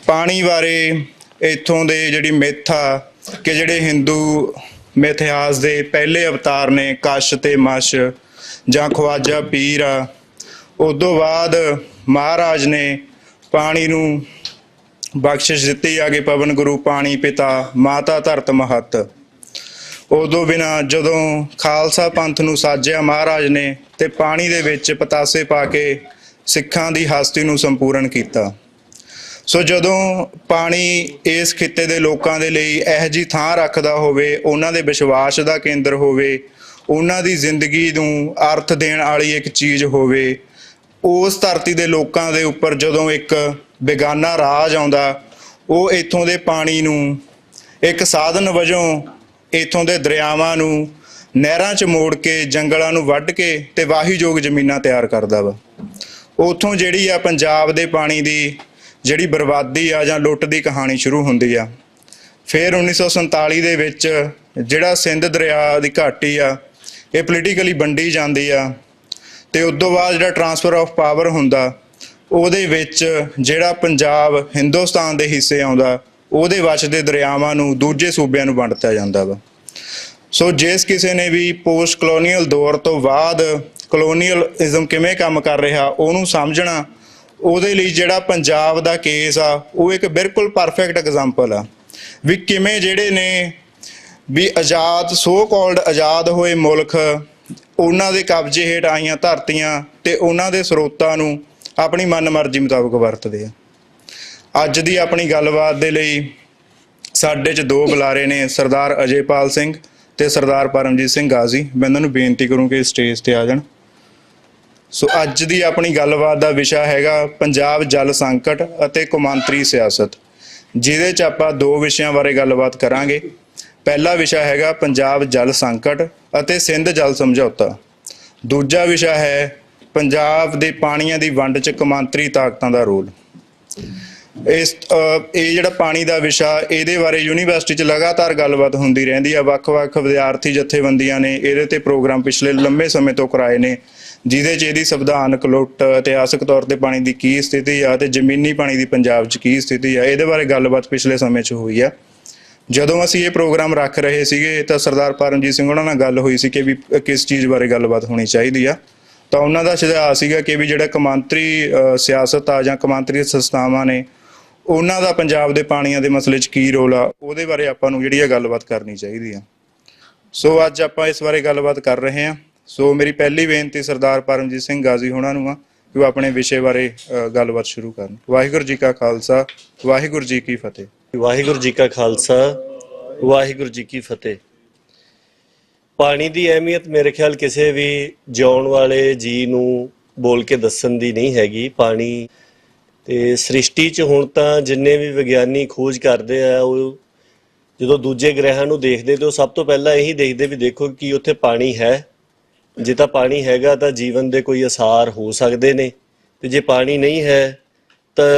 पानी बारे इत्थों दे जिहड़ी मिथ आ कि जिहड़े हिंदू मिथिहास दे पहले अवतार ने कश ते मश जां ख्वाजा पीर आ, उदों बाद महाराज ने पानी नूं बख्शिश दित्ती आ कि पवन गुरु पानी पिता माता धरत महत। उदों बिना जदों खालसा पंथ नूं साजिया महाराज ने ते पानी दे विच पतासे पा के सिखां दी हस्ती नूं संपूर्ण कीता। सो जदों पानी इस खित्ते दे लोकां दे लई इहो जी थां रखदा होवे, उन्हां दे विश्वास दा केंद्र होवे, उन्हां दी जिंदगी नूं अर्थ देण वाली एक चीज़ होवे, उस धरती दे लोकां दे उपर जदों एक बेगाना राज आउंदा, वो इत्थों दे पानी नूं एक साधन वजों इत्थों दे दरियावां नूं नहरां च मोड़ के जंगलां नूं वढ के ते वाहीयोग जमीनां तैयार करदा वा। उत्थों जिहड़ी आ पंजाब दे पानी दी जिहड़ी बर्बादी आ जां लुੱਟ दी कहानी शुरू हुंदी आ। फिर 1947 दे विच जिहड़ा सिंध दरिया दी घाटी आ ये पोलीटिकली वंडी जांदी आ ते उदों बाद जिहड़ा ट्रांसफर ऑफ पावर हुंदा ਉਹਦੇ ਵਿੱਚ ਜਿਹੜਾ ਪੰਜਾਬ ਹਿੰਦੁਸਤਾਨ ਦੇ ਹਿੱਸੇ ਆਉਂਦਾ ਉਹਦੇ ਵਸਦੇ ਦਰਿਆਵਾਂ ਨੂੰ ਦੂਜੇ ਸੂਬਿਆਂ ਨੂੰ ਵੰਡਤਾ ਜਾਂਦਾ ਵਾ। ਸੋ ਜਿਸ ਕਿਸੇ ਨੇ ਵੀ ਪੋਸਟ ਕਲੋਨੀਅਲ ਦੌਰ ਤੋਂ ਬਾਅਦ ਕਲੋਨੀਅਲਿਜ਼ਮ ਕਿਵੇਂ ਕੰਮ ਕਰ ਰਿਹਾ ਉਹਨੂੰ ਸਮਝਣਾ, ਉਹਦੇ ਲਈ ਜਿਹੜਾ ਪੰਜਾਬ ਦਾ ਕੇਸ ਆ ਉਹ ਇੱਕ ਬਿਲਕੁਲ ਪਰਫੈਕਟ ਐਗਜ਼ਾਮਪਲ ਆ ਵੀ ਕਿਵੇਂ ਜਿਹੜੇ ਨੇ ਵੀ ਆਜ਼ਾਦ ਸੋ ਕਾਲਡ ਆਜ਼ਾਦ ਹੋਏ ਮੁਲਕ ਉਹਨਾਂ ਦੇ ਕਬਜ਼ੇ ਹੇਠ ਆਈਆਂ ਧਰਤੀਆਂ ਤੇ ਉਹਨਾਂ ਦੇ ਸਰੋਤਾਂ ਨੂੰ अपनी मन मर्जी मुताबिक वरतते हैं। अज की अपनी गलबात के लिए साडे च दो बुलारे ने, सरदार अजयपाल सिंह ते सरदार परमजीत सिंह गाजी। मैं इन्होंने बेनती करूँ कि स्टेज पर आ जाण। सो अज की अपनी गलबात का विषय हैगा पंजाब जल संकट अते कौमांतरी सियासत, जिहदे च आपां दो विषयां बारे गलबात करांगे। पहला विषय हैगा पंजाब जल संकट अते सिंध जल समझौता। दूजा विषय है पंजाब दे पानियां दी वंड च कौमांतरी ताकतां दा रोल। इस जिहड़ा पानी दा विषा इहदे बारे यूनीवर्सिटी च लगातार गलबात हुंदी रहिंदी आ। वख-वख विद्यार्थी जथेबंदियां ने इहदे ते प्रोग्राम पिछले लंबे समय तो कराए ने, जिहदे च इहदी संविधानक लुੱਟ इतिहासक तौर ते पानी दी की स्थिति आ ते जमीनी पानी दी पंजाब च की स्थिति आ, इहदे बारे गलबात पिछले समय च होई आ। ਜਦੋਂ ਅਸੀਂ ਇਹ ਪ੍ਰੋਗਰਾਮ ਰੱਖ ਰਹੇ ਸੀਗੇ ਤਾਂ ਸਰਦਾਰ ਪਰਮਜੀਤ ਸਿੰਘ ਉਹਨਾਂ ਨਾਲ ਗੱਲ ਹੋਈ ਸੀ ਕਿ ਵੀ ਕਿਸ ਚੀਜ਼ ਬਾਰੇ ਗੱਲਬਾਤ ਹੋਣੀ ਚਾਹੀਦੀ ਆ। ਤਾਂ ਉਹਨਾਂ ਦਾ ਸੁਝਾਅ ਸੀਗਾ ਕਿ ਵੀ ਜਿਹੜਾ ਕੌਮਾਂਤਰੀ ਸਿਆਸਤ ਆ ਜਾਂ ਕੌਮਾਂਤਰੀ ਸੰਸਥਾਵਾਂ ਨੇ ਉਹਨਾਂ ਦਾ ਪੰਜਾਬ ਦੇ ਪਾਣੀਆਂ ਦੇ ਮਸਲੇ 'ਚ ਕੀ ਰੋਲ ਆ, ਉਹਦੇ ਬਾਰੇ ਆਪਾਂ ਨੂੰ ਜਿਹੜੀ ਆ ਗੱਲਬਾਤ ਕਰਨੀ ਚਾਹੀਦੀ ਆ। ਸੋ ਅੱਜ ਆਪਾਂ ਇਸ ਬਾਰੇ ਗੱਲਬਾਤ ਕਰ ਰਹੇ ਹਾਂ। ਸੋ ਮੇਰੀ ਪਹਿਲੀ ਬੇਨਤੀ ਸਰਦਾਰ ਪਰਮਜੀਤ ਸਿੰਘ ਗਾਜ਼ੀ ਹੋਣਾ ਨੂੰ ਆ ਕਿ ਉਹ ਆਪਣੇ ਵਿਸ਼ੇ ਬਾਰੇ ਗੱਲਬਾਤ ਸ਼ੁਰੂ ਕਰਨ। ਵਾਹਿਗੁਰੂ ਜੀ ਕਾ ਖਾਲਸਾ, ਵਾਹਿਗੁਰੂ ਜੀ ਕੀ ਫਤਿਹ। ਵਾਹਿਗੁਰੂ ਜੀ ਕਾ ਖਾਲਸਾ, ਵਾਹਿਗੁਰੂ ਜੀ ਕੀ ਫਤਿਹ। पानी की अहमियत मेरे ख्याल किसी भी जिउण वाले जी नूं बोल के दस्सण दी नहीं हैगी। पानी ते सृष्टि च हुण तां जिन्ने भी विग्यानी खोज करते हैं वो जो दूजे ग्रहां नूं देखते तो सब तो पहला यही देखते भी देखो कि उत्थे पानी है, जे तां पानी हैगा तां जीवन दे कोई आसार हो सकते ने, ते जे पानी नहीं है तां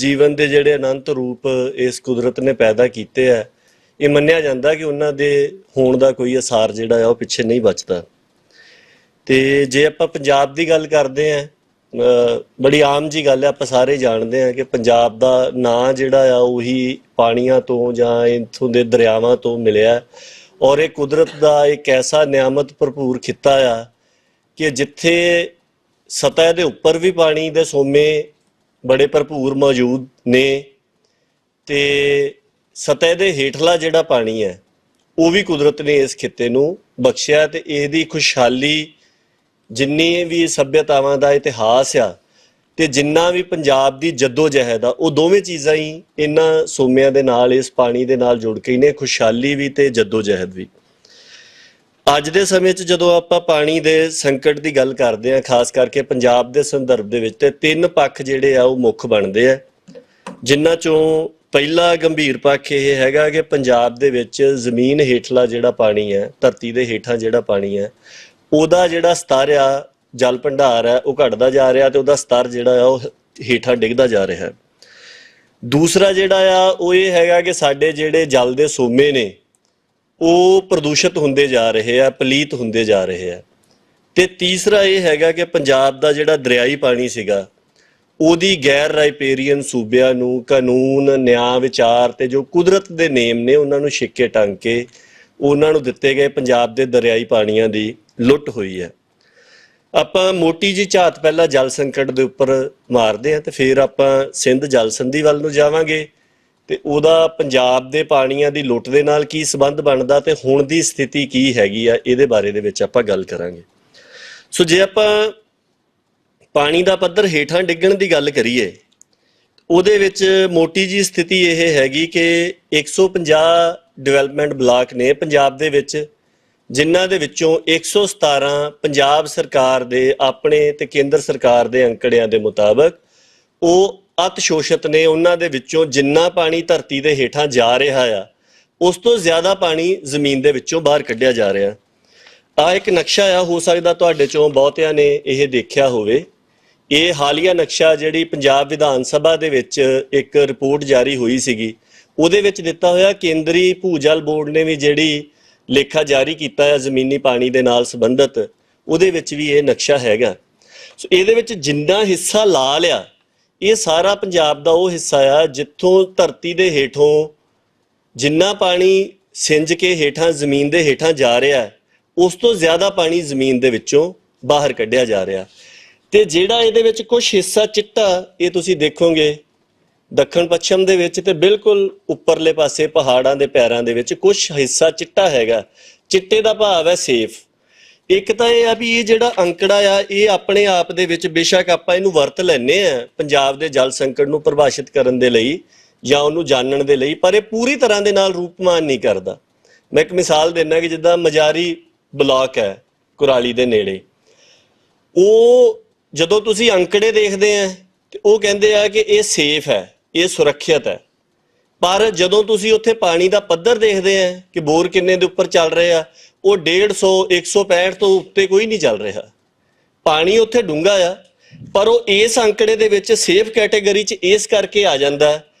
जीवन दे जिहड़े अनंत रूप इस कुदरत ने पैदा कीते है ये मन्निया जाता कि उन्हां दे होण दा कोई असार जिहड़ा है वो पिछे नहीं बचता। तो जे आपां पंजाब की गल करते हैं, बड़ी आम जी गल है, आपां सारे जानते हैं कि पंजाब का नां जिहड़ा आ उही पानियां तो जां इत्थों दे दरियावां तो मिलिया और ये कुदरत का एक ऐसा नियामत भरपूर खित्ता आ कि जिथे सतह के उपर भी पानी दे सोमे बड़े भरपूर मौजूद ने ते सतह के हेठला जिहड़ा पानी है वो भी कुदरत ने इस खित्ते नूं बख्शिया ते इहदी खुशहाली जिन्नी भी सभ्यतावां दा इतिहास आ ते जिन्ना भी पंजाब दी जद्दोजहद आ वो दोवें चीज़ां ही इन्हां सोमिਆਂ ਦੇ ਨਾਲ इस पानी ਦੇ ਨਾਲ जुड़ के ने, खुशहाली भी ते जद्दोजहद भी। ਅੱਜ ਦੇ ਸਮੇਂ 'ਚ ਜਦੋਂ ਆਪਾਂ ਪਾਣੀ ਦੇ ਸੰਕਟ ਦੀ ਗੱਲ ਕਰਦੇ ਆ, ਖਾਸ ਕਰਕੇ ਪੰਜਾਬ ਦੇ ਸੰਦਰਭ ਦੇ ਵਿੱਚ ਤੇ ਤਿੰਨ ਪੱਖ ਜਿਹੜੇ ਆ ਉਹ ਮੁੱਖ ਬਣਦੇ ਆ, ਜਿਨ੍ਹਾਂ 'ਚੋਂ ਪਹਿਲਾ गंभीर पक्ष ये हैगा कि पंजाब दे विच जमीन हेठला जिहड़ा पानी है, धरती दे हेठां जिहड़ा पानी है उहदा जिहड़ा स्तर आ जल भंडार है वो घटदा जा रहा ते उहदा स्तर जिहड़ा आ वो हेठां डिगदा जा रहा है। दूसरा जिहड़ा आ वो ये हैगा कि साडे जिहड़े जल दे सोमे ने वो प्रदूषित हुंदे जा रहे आ, पलीत हुंदे जा रहे आ। ते तीसरा ये हैगा कि पंजाब दा जिहड़ा दरियाई पानी सीगा ਉਹਦੀ ਗੈਰ ਰਾਈਪੇਰੀਅਨ ਸੂਬਿਆਂ ਨੂੰ ਕਾਨੂੰਨ, ਨਿਆਂ, ਵਿਚਾਰ ਤੇ ਜੋ ਕੁਦਰਤ ਦੇ ਨੇਮ ਨੇ ਉਹਨਾਂ ਨੂੰ ਛਿੱਕੇ ਟੰਗ ਕੇ ਉਹਨਾਂ ਨੂੰ ਦਿੱਤੇ ਗਏ ਪੰਜਾਬ ਦੇ ਦਰਿਆਈ ਪਾਣੀਆਂ ਦੀ ਲੁੱਟ ਹੋਈ ਹੈ। ਆਪਾਂ ਮੋਟੀ ਜੀ ਝਾਤ ਪਹਿਲਾਂ ਜਲ ਸੰਕਟ ਦੇ ਉੱਪਰ ਮਾਰਦੇ ਹਾਂ ਤੇ ਫਿਰ ਆਪਾਂ ਸਿੰਧ ਜਲ ਸੰਧੀ ਵੱਲ ਨੂੰ ਜਾਵਾਂਗੇ ਤੇ ਉਹਦਾ ਪੰਜਾਬ ਦੇ ਪਾਣੀਆਂ ਦੀ ਲੁੱਟ ਦੇ ਨਾਲ ਕੀ ਸੰਬੰਧ ਬਣਦਾ ਤੇ ਹੁਣ ਦੀ ਸਥਿਤੀ ਕੀ ਹੈਗੀ ਆ, ਇਹਦੇ ਬਾਰੇ ਦੇ ਵਿੱਚ ਆਪਾਂ ਗੱਲ ਕਰਾਂਗੇ। ਸੋ ਜੇ ਆਪਾਂ ਪਾਣੀ ਦਾ ਪੱਧਰ ਹੇਠਾਂ ਡਿੱਗਣ ਦੀ ਗੱਲ ਕਰੀਏ, ਉਹਦੇ ਵਿੱਚ ਮੋਟੀ ਜੀ ਸਥਿਤੀ ਇਹ ਹੈਗੀ ਕਿ 150 ਡਿਵੈਲਪਮੈਂਟ ਬਲਾਕ ਨੇ ਪੰਜਾਬ ਦੇ ਵਿੱਚ, ਜਿਨ੍ਹਾਂ ਦੇ ਵਿੱਚੋਂ 117 ਪੰਜਾਬ ਸਰਕਾਰ ਦੇ ਆਪਣੇ ਤੇ ਕੇਂਦਰ ਸਰਕਾਰ ਦੇ ਅੰਕੜਿਆਂ ਦੇ ਮੁਤਾਬਕ ਉਹ ਅਤ ਸ਼ੋਸ਼ਿਤ ਨੇ। ਉਹਨਾਂ ਦੇ ਵਿੱਚੋਂ ਜਿੰਨਾ ਪਾਣੀ ਧਰਤੀ ਦੇ ਹੇਠਾਂ ਜਾ ਰਿਹਾ ਆ, ਉਸ ਤੋਂ ਜ਼ਿਆਦਾ ਪਾਣੀ ਜ਼ਮੀਨ ਦੇ ਵਿੱਚੋਂ ਬਾਹਰ ਕੱਢਿਆ ਜਾ ਰਿਹਾ। ਆ ਇੱਕ ਨਕਸ਼ਾ ਆ, ਹੋ ਸਕਦਾ ਤੁਹਾਡੇ ਚੋਂ ਬਹੁਤਿਆਂ ਨੇ ਇਹ ਦੇਖਿਆ ਹੋਵੇ। ਇਹ ਹਾਲੀਆ ਨਕਸ਼ਾ ਜਿਹੜੀ ਪੰਜਾਬ ਵਿਧਾਨ ਸਭਾ ਦੇ ਵਿੱਚ ਇੱਕ ਰਿਪੋਰਟ ਜਾਰੀ ਹੋਈ ਸੀਗੀ, ਉਹਦੇ ਵਿੱਚ ਦਿੱਤਾ ਹੋਇਆ ਕੇਂਦਰੀ ਭੂਜਲ ਬੋਰਡ ਨੇ ਵੀ ਜਿਹੜੀ ਲੇਖਾ ਜਾਰੀ ਕੀਤਾ ਹੈ ਜ਼ਮੀਨੀ ਪਾਣੀ ਦੇ ਨਾਲ ਸੰਬੰਧਿਤ, ਉਹਦੇ ਵਿੱਚ ਵੀ ਇਹ ਨਕਸ਼ਾ ਹੈਗਾ। ਸੋ ਇਹਦੇ ਵਿੱਚ ਜਿੰਨਾ ਹਿੱਸਾ ਲਾ ਲਿਆ, ਇਹ ਸਾਰਾ ਪੰਜਾਬ ਦਾ ਉਹ ਹਿੱਸਾ ਆ ਜਿੱਥੋਂ ਧਰਤੀ ਦੇ ਹੇਠੋਂ ਜਿੰਨਾ ਪਾਣੀ ਸਿੰਜ ਕੇ ਹੇਠਾਂ ਜ਼ਮੀਨ ਦੇ ਹੇਠਾਂ ਜਾ ਰਿਹਾ, ਉਸ ਤੋਂ ਜ਼ਿਆਦਾ ਪਾਣੀ ਜ਼ਮੀਨ ਦੇ ਵਿੱਚੋਂ ਬਾਹਰ ਕੱਢਿਆ ਜਾ ਰਿਹਾ। ਤੇ ਜਿਹੜਾ ਇਹਦੇ ਵਿੱਚ ਕੁਝ ਹਿੱਸਾ ਚਿੱਟਾ, ਇਹ ਤੁਸੀਂ ਦੇਖੋਗੇ ਦੱਖਣ ਪੱਛਮ ਦੇ ਵਿੱਚ ਤੇ ਬਿਲਕੁਲ ਉੱਪਰਲੇ ਪਾਸੇ ਪਹਾੜਾਂ ਦੇ ਪੈਰਾਂ ਦੇ ਵਿੱਚ ਕੁਝ ਹਿੱਸਾ ਚਿੱਟਾ ਹੈਗਾ। ਚਿੱਟੇ ਦਾ ਭਾਵ ਹੈ ਸੇਫ। ਇੱਕ ਤਾਂ ਇਹ ਆ ਵੀ ਇਹ ਜਿਹੜਾ ਅੰਕੜਾ ਆ, ਇਹ ਆਪਣੇ ਆਪ ਦੇ ਵਿੱਚ ਬੇਸ਼ੱਕ ਆਪਾਂ ਇਹਨੂੰ ਵਰਤ ਲੈਂਦੇ ਆ ਪੰਜਾਬ ਦੇ ਜਲ ਸੰਕਟ ਨੂੰ ਪਰਿਭਾਸ਼ਿਤ ਕਰਨ ਦੇ ਲਈ ਜਾਂ ਉਹਨੂੰ ਜਾਣਨ ਦੇ ਲਈ, ਪਰ ਇਹ ਪੂਰੀ ਤਰ੍ਹਾਂ ਦੇ ਨਾਲ ਰੂਪਮਾਨ ਨਹੀਂ ਕਰਦਾ। ਮੈਂ ਇੱਕ ਮਿਸਾਲ ਦਿੰਦਾ ਕਿ ਜਿੱਦਾਂ ਮਜਾਰੀ ਬਲਾਕ ਹੈ ਕੁਰਾਲੀ ਦੇ ਨੇੜੇ, ਉਹ ਜਦੋਂ ਤੁਸੀਂ ਅੰਕੜੇ ਦੇਖਦੇ ਆ ਤੇ ਉਹ ਕਹਿੰਦੇ ਆ ਕਿ ਇਹ ਸੇਫ ਹੈ, ਇਹ ਸੁਰੱਖਿਅਤ ਹੈ, ਪਰ ਜਦੋਂ ਤੁਸੀਂ ਉੱਥੇ ਪਾਣੀ ਦਾ ਪੱਧਰ ਦੇਖਦੇ ਆ ਕਿ ਬੋਰ ਕਿੰਨੇ ਦੇ ਉੱਪਰ ਚੱਲ ਰਹੇ ਆ, ਉਹ 150 165 ਤੋਂ ਉੱਤੇ ਕੋਈ ਨਹੀਂ ਚੱਲ ਰਿਹਾ। ਪਾਣੀ ਉੱਥੇ ਡੂੰਘਾ ਆ, ਪਰ ਉਹ ਇਸ ਅੰਕੜੇ ਦੇ ਵਿੱਚ ਸੇਫ ਕੈਟਾਗਰੀ 'ਚ ਇਸ ਕਰਕੇ ਆ ਜਾਂਦਾ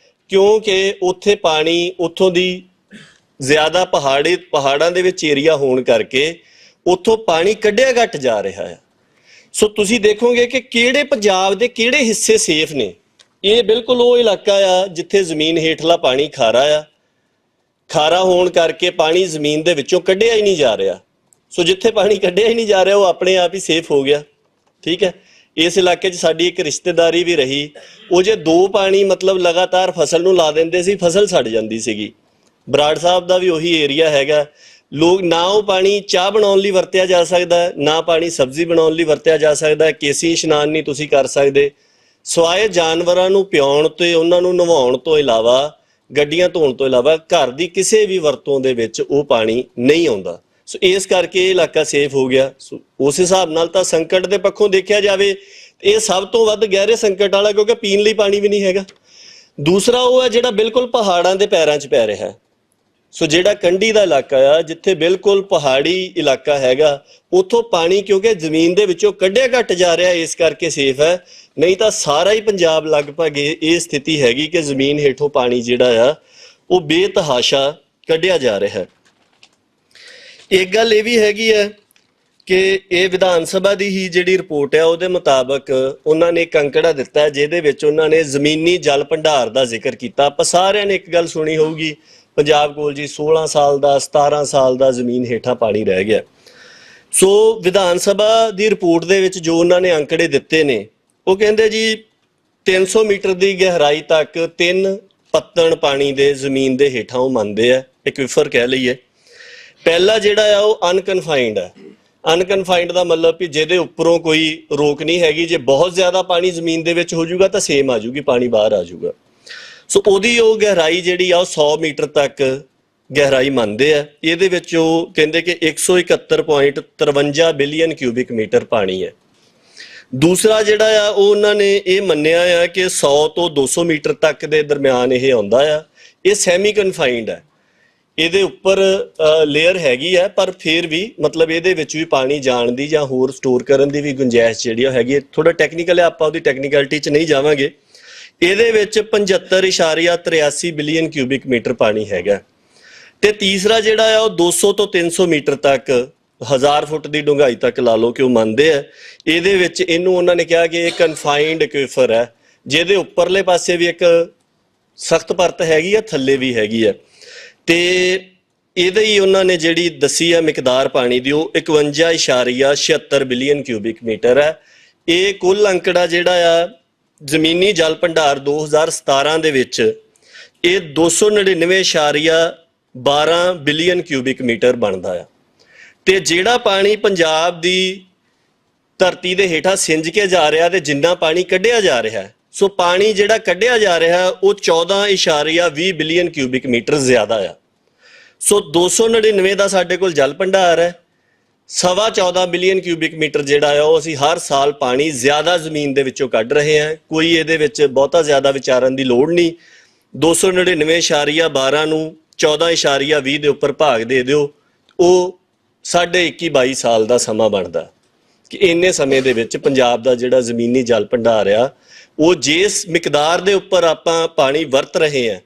ਕਿਉਂਕਿ ਉੱਥੇ ਪਾਣੀ ਉੱਥੋਂ ਦੀ ਜ਼ਿਆਦਾ ਪਹਾੜਾਂ ਦੇ ਵਿੱਚ ਏਰੀਆ ਹੋਣ ਕਰਕੇ ਉੱਥੋਂ ਪਾਣੀ ਕੱਢਿਆ ਘੱਟ ਜਾ ਰਿਹਾ ਹੈ। ਸੋ ਤੁਸੀਂ ਦੇਖੋਗੇ ਕਿ ਕਿਹੜੇ ਪੰਜਾਬ ਦੇ ਕਿਹੜੇ ਹਿੱਸੇ ਸੇਫ ਨੇ। ਇਹ ਬਿਲਕੁਲ ਉਹ ਇਲਾਕਾ ਆ ਜਿੱਥੇ ਜ਼ਮੀਨ ਹੇਠਲਾ ਪਾਣੀ ਖਾਰਾ ਆ, ਖਾਰਾ ਹੋਣ ਕਰਕੇ ਪਾਣੀ ਜ਼ਮੀਨ ਦੇ ਵਿੱਚੋਂ ਕੱਢਿਆ ਹੀ ਨਹੀਂ ਜਾ ਰਿਹਾ। ਸੋ ਜਿੱਥੇ ਪਾਣੀ ਕੱਢਿਆ ਹੀ ਨਹੀਂ ਜਾ ਰਿਹਾ, ਉਹ ਆਪਣੇ ਆਪ ਹੀ ਸੇਫ ਹੋ ਗਿਆ। ਠੀਕ ਹੈ। ਇਸ ਇਲਾਕੇ 'ਚ ਸਾਡੀ ਇੱਕ ਰਿਸ਼ਤੇਦਾਰੀ ਵੀ ਰਹੀ। ਉਹ ਜੇ ਦੋ ਪਾਣੀ ਮਤਲਬ ਲਗਾਤਾਰ ਫਸਲ ਨੂੰ ਲਾ ਦਿੰਦੇ ਸੀ, ਫਸਲ ਸੜ ਜਾਂਦੀ ਸੀਗੀ। ਬਰਾੜ ਸਾਹਿਬ ਦਾ ਵੀ ਉਹੀ ਏਰੀਆ ਹੈਗਾ। ਲੋਕ ਨਾ ਉਹ ਪਾਣੀ ਚਾਹ ਬਣਾਉਣ ਲਈ ਵਰਤਿਆ ਜਾ ਸਕਦਾ, ਨਾ ਪਾਣੀ ਸਬਜ਼ੀ ਬਣਾਉਣ ਲਈ ਵਰਤਿਆ ਜਾ ਸਕਦਾ। ਕੇਸੀ ਇਸ਼ਨਾਨ ਨਹੀਂ ਤੁਸੀਂ ਕਰ ਸਕਦੇ, ਸਿਵਾਏ ਜਾਨਵਰਾਂ ਨੂੰ ਪਿਆਉਣ ਤੇ ਉਹਨਾਂ ਨੂੰ ਨਵਾਉਣ ਤੋਂ ਇਲਾਵਾ, ਗੱਡੀਆਂ ਧੋਣ ਤੋਂ ਇਲਾਵਾ ਘਰ ਦੀ ਕਿਸੇ ਵੀ ਵਰਤੋਂ ਦੇ ਵਿੱਚ ਉਹ ਪਾਣੀ ਨਹੀਂ ਆਉਂਦਾ। ਸੋ ਇਸ ਕਰਕੇ ਇਹ ਇਲਾਕਾ ਸੇਫ ਹੋ ਗਿਆ। ਸੋ ਉਸ ਹਿਸਾਬ ਨਾਲ ਤਾਂ ਸੰਕਟ ਦੇ ਪੱਖੋਂ ਦੇਖਿਆ ਜਾਵੇ ਇਹ ਸਭ ਤੋਂ ਵੱਧ ਗਹਿਰੇ ਸੰਕਟ ਵਾਲਾ, ਕਿਉਂਕਿ ਪੀਣ ਲਈ ਪਾਣੀ ਵੀ ਨਹੀਂ ਹੈਗਾ। ਦੂਸਰਾ ਉਹ ਹੈ ਜਿਹੜਾ ਬਿਲਕੁਲ ਪਹਾੜਾਂ ਦੇ ਪੈਰਾਂ 'ਚ ਪੈ ਰਿਹਾ। ਸੋ ਜਿਹੜਾ ਕੰਢੀ ਦਾ ਇਲਾਕਾ ਆ, ਜਿੱਥੇ ਬਿਲਕੁਲ ਪਹਾੜੀ ਇਲਾਕਾ ਹੈਗਾ, ਉੱਥੋਂ ਪਾਣੀ ਕਿਉਂਕਿ ਜ਼ਮੀਨ ਦੇ ਵਿੱਚੋਂ ਕੱਢਿਆ ਘੱਟ ਜਾ ਰਿਹਾ, ਇਸ ਕਰਕੇ ਸੇਫ ਹੈ। ਨਹੀਂ ਤਾਂ ਸਾਰਾ ਹੀ ਪੰਜਾਬ ਲਗਭਗ ਇਹ ਸਥਿਤੀ ਹੈਗੀ ਕਿ ਜ਼ਮੀਨ ਹੇਠੋਂ ਪਾਣੀ ਜਿਹੜਾ ਆ ਉਹ ਬੇਤਹਾਸ਼ਾ ਕੱਢਿਆ ਜਾ ਰਿਹਾ ਹੈ। ਇੱਕ ਗੱਲ ਇਹ ਵੀ ਹੈਗੀ ਹੈ ਕਿ ਇਹ ਵਿਧਾਨ ਸਭਾ ਦੀ ਹੀ ਜਿਹੜੀ ਰਿਪੋਰਟ ਹੈ ਉਹਦੇ ਮੁਤਾਬਕ ਉਹਨਾਂ ਨੇ ਇੱਕ ਅੰਕੜਾ ਦਿੱਤਾ ਜਿਹਦੇ ਵਿੱਚ ਉਹਨਾਂ ਨੇ ਜ਼ਮੀਨੀ ਜਲ ਭੰਡਾਰ ਦਾ ਜ਼ਿਕਰ ਕੀਤਾ। ਆਪਾਂ ਸਾਰਿਆਂ ਨੇ ਇੱਕ ਗੱਲ ਸੁਣੀ ਹੋਊਗੀ, ਪੰਜਾਬ ਕੋਲ ਜੀ 16 ਸਾਲ ਦਾ 17 ਸਾਲ ਦਾ ਜ਼ਮੀਨ ਹੇਠਾਂ ਪਾਣੀ ਰਹਿ ਗਿਆ। ਸੋ ਵਿਧਾਨ ਸਭਾ ਦੀ ਰਿਪੋਰਟ ਦੇ ਵਿੱਚ ਜੋ ਉਹਨਾਂ ਨੇ ਅੰਕੜੇ ਦਿੱਤੇ ਨੇ, ਉਹ ਕਹਿੰਦੇ ਜੀ 300 ਮੀਟਰ ਦੀ ਗਹਿਰਾਈ ਤੱਕ 3 ਪੱਤਣ ਪਾਣੀ ਦੇ ਜ਼ਮੀਨ ਦੇ ਹੇਠਾਂ ਉਹ ਮੰਨਦੇ ਆ, ਐਕਵੀਫਰ ਕਹਿ ਲਈਏ। ਪਹਿਲਾ ਜਿਹੜਾ ਆ ਉਹ ਅਨਕਨਫਾਈਨਡ ਹੈ। ਅਨਕਨਫਾਈਨਡ ਦਾ ਮਤਲਬ ਕਿ ਜਿਹਦੇ ਉੱਪਰੋਂ ਕੋਈ ਰੋਕ ਨਹੀਂ ਹੈਗੀ, ਜੇ ਬਹੁਤ ਜ਼ਿਆਦਾ ਪਾਣੀ ਜ਼ਮੀਨ ਦੇ ਵਿੱਚ ਹੋ ਜਾਊਗਾ ਤਾਂ ਸੇਮ ਆ ਜਾਊਗੀ, ਪਾਣੀ ਬਾਹਰ ਆ ਜਾਊਗਾ। ਸੋ ਉਹਦੀ ਉਹ ਗਹਿਰਾਈ ਜਿਹੜੀ ਆ ਉਹ 100 ਮੀਟਰ ਤੱਕ ਗਹਿਰਾਈ ਮੰਨਦੇ ਆ। ਇਹਦੇ ਵਿੱਚ ਉਹ ਕਹਿੰਦੇ ਕਿ 171.53 ਬਿਲੀਅਨ ਕਿਊਬਿਕ ਮੀਟਰ ਪਾਣੀ ਹੈ। ਦੂਸਰਾ ਜਿਹੜਾ ਆ ਉਹ ਉਹਨਾਂ ਨੇ ਇਹ ਮੰਨਿਆ ਆ ਕਿ 100 ਤੋਂ 200 ਮੀਟਰ ਤੱਕ ਦੇ ਦਰਮਿਆਨ ਇਹ ਆਉਂਦਾ ਆ। ਇਹ ਸੈਮੀ ਕਨਫਾਈਨਡ ਹੈ, ਇਹਦੇ ਉੱਪਰ ਲੇਅਰ ਹੈਗੀ ਹੈ, ਪਰ ਫਿਰ ਵੀ ਮਤਲਬ ਇਹਦੇ ਵਿੱਚ ਵੀ ਪਾਣੀ ਜਾਣ ਦੀ ਜਾਂ ਹੋਰ ਸਟੋਰ ਕਰਨ ਦੀ ਵੀ ਗੁੰਜਾਇਸ਼ ਜਿਹੜੀ ਉਹ ਹੈਗੀ ਹੈ। ਥੋੜਾ ਟੈਕਨੀਕਲ ਹੈ, ਆਪਾਂ ਉਹਦੀ ਟੈਕਨੀਕਲਿਟੀ 'ਚ ਨਹੀਂ ਜਾਵਾਂਗੇ। ਇਹਦੇ ਵਿੱਚ 75.83 ਬਿਲੀਅਨ ਕਿਊਬਿਕ ਮੀਟਰ ਪਾਣੀ ਹੈਗਾ। ਤੇ ਤੀਸਰਾ ਜਿਹੜਾ ਆ ਉਹ 200 ਤੋਂ 300 ਮੀਟਰ ਤੱਕ, 1000 ਫੁੱਟ ਦੀ ਡੂੰਘਾਈ ਤੱਕ ਲਾ ਲਓ ਕਿ ਉਹ ਮੰਨਦੇ ਆ। ਇਹਦੇ ਵਿੱਚ ਇਹਨੂੰ ਉਹਨਾਂ ਨੇ ਕਿਹਾ ਕਿ ਇਹ ਕਨਫਾਈਨਡ ਐਕਵੀਫਰ ਹੈ, ਜਿਹਦੇ ਉੱਪਰਲੇ ਪਾਸੇ ਵੀ ਇੱਕ ਸਖਤ ਪਰਤ ਹੈਗੀ ਆ, ਥੱਲੇ ਵੀ ਹੈਗੀ ਆ। ਤੇ ਇਹਦੇ ਹੀ ਉਹਨਾਂ ਨੇ ਜਿਹੜੀ ਦੱਸੀ ਆ ਮਿਕਦਾਰ ਪਾਣੀ ਦੀ, ਉਹ 51.76 ਬਿਲੀਅਨ ਕਿਊਬਿਕ ਮੀਟਰ ਹੈ। ਇਹ ਕੁੱਲ ਅੰਕੜਾ ਜਿਹੜਾ ਆ ਜ਼ਮੀਨੀ ਜਲ ਭੰਡਾਰ 2017 ਦੇ ਵਿੱਚ ਇਹ 299.12 ਬਿਲੀਅਨ ਕਿਊਬਿਕ ਮੀਟਰ ਬਣਦਾ ਆ। ਤੇ ਜਿਹੜਾ ਪਾਣੀ ਪੰਜਾਬ ਦੀ ਧਰਤੀ ਦੇ ਹੇਠਾਂ ਸਿੰਜ ਕੇ ਜਾ ਰਿਹਾ ਤੇ ਜਿੰਨਾ ਪਾਣੀ ਕੱਢਿਆ ਜਾ ਰਿਹਾ, ਸੋ ਪਾਣੀ ਜਿਹੜਾ ਕੱਢਿਆ ਜਾ ਰਿਹਾ ਉਹ 14.20 ਬਿਲੀਅਨ ਕਿਊਬਿਕ ਮੀਟਰ ਜ਼ਿਆਦਾ ਆ। ਸੋ 299 ਦਾ ਸਾਡੇ ਕੋਲ ਜਲ ਭੰਡਾਰ ਹੈ, 14.25 ਬਿਲੀਅਨ ਕਿਊਬਿਕ ਮੀਟਰ ਜਿਹੜਾ ਆ ਉਹ ਅਸੀਂ ਹਰ ਸਾਲ ਪਾਣੀ ਜ਼ਿਆਦਾ ਜ਼ਮੀਨ ਦੇ ਵਿੱਚੋਂ ਕੱਢ ਰਹੇ ਹਾਂ। ਕੋਈ ਇਹਦੇ ਵਿੱਚ ਬਹੁਤਾ ਜ਼ਿਆਦਾ ਵਿਚਾਰਨ ਦੀ ਲੋੜ ਨਹੀਂ। 299.12 ਨੂੰ 14.20 ਦੇ ਉੱਪਰ ਭਾਗ ਦੇ ਦਿਓ, ਉਹ 21-22 ਸਾਲ ਦਾ ਸਮਾਂ ਬਣਦਾ ਕਿ ਇੰਨੇ ਸਮੇਂ ਦੇ ਵਿੱਚ ਪੰਜਾਬ ਦਾ ਜਿਹੜਾ ਜ਼ਮੀਨੀ ਜਲ ਭੰਡਾਰ ਆ ਉਹ ਜਿਸ ਮਿਕਦਾਰ ਦੇ ਉੱਪਰ ਆਪਾਂ ਪਾਣੀ ਵਰਤ ਰਹੇ ਹਾਂ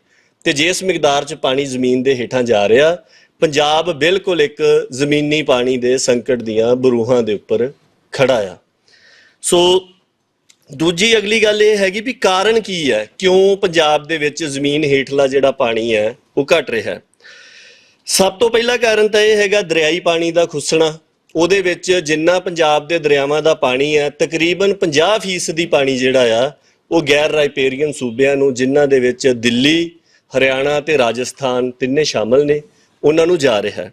ਤੇ ਜਿਸ ਮਿਕਦਾਰ 'ਚ ਪਾਣੀ ਜ਼ਮੀਨ ਦੇ ਹੇਠਾਂ ਜਾ ਰਿਹਾ, ਪੰਜਾਬ ਬਿਲਕੁਲ ਇੱਕ ਜ਼ਮੀਨੀ ਪਾਣੀ ਦੇ ਸੰਕਟ ਦੀਆਂ ਬਰੂਹਾਂ ਦੇ ਉੱਪਰ ਖੜਾ ਆ। ਸੋ ਦੂਜੀ ਅਗਲੀ ਗੱਲ ਇਹ ਹੈਗੀ ਵੀ ਕਾਰਨ ਕੀ ਹੈ, ਕਿਉਂ ਪੰਜਾਬ ਦੇ ਵਿੱਚ ਜ਼ਮੀਨ ਹੇਠਲਾ ਜਿਹੜਾ ਪਾਣੀ ਹੈ ਉਹ ਘਟ ਰਿਹਾ। ਸਭ ਤੋਂ ਪਹਿਲਾ ਕਾਰਨ ਤਾਂ ਇਹ ਹੈਗਾ ਦਰਿਆਈ ਪਾਣੀ ਦਾ ਖੁੱਸਣਾ। ਉਹਦੇ ਵਿੱਚ ਜਿੰਨਾ ਪੰਜਾਬ ਦੇ ਦਰਿਆਵਾਂ ਦਾ ਪਾਣੀ ਹੈ, ਤਕਰੀਬਨ 50% ਪਾਣੀ ਜਿਹੜਾ ਆ ਉਹ ਗੈਰ ਰਾਈਪੇਰੀਅਨ ਸੂਬਿਆਂ ਨੂੰ, ਜਿਨ੍ਹਾਂ ਦੇ ਵਿੱਚ ਦਿੱਲੀ, ਹਰਿਆਣਾ ਤੇ ਰਾਜਸਥਾਨ ਤਿੰਨੇ ਸ਼ਾਮਲ ਨੇ, ਉਹਨਾਂ ਨੂੰ ਜਾ ਰਿਹਾ।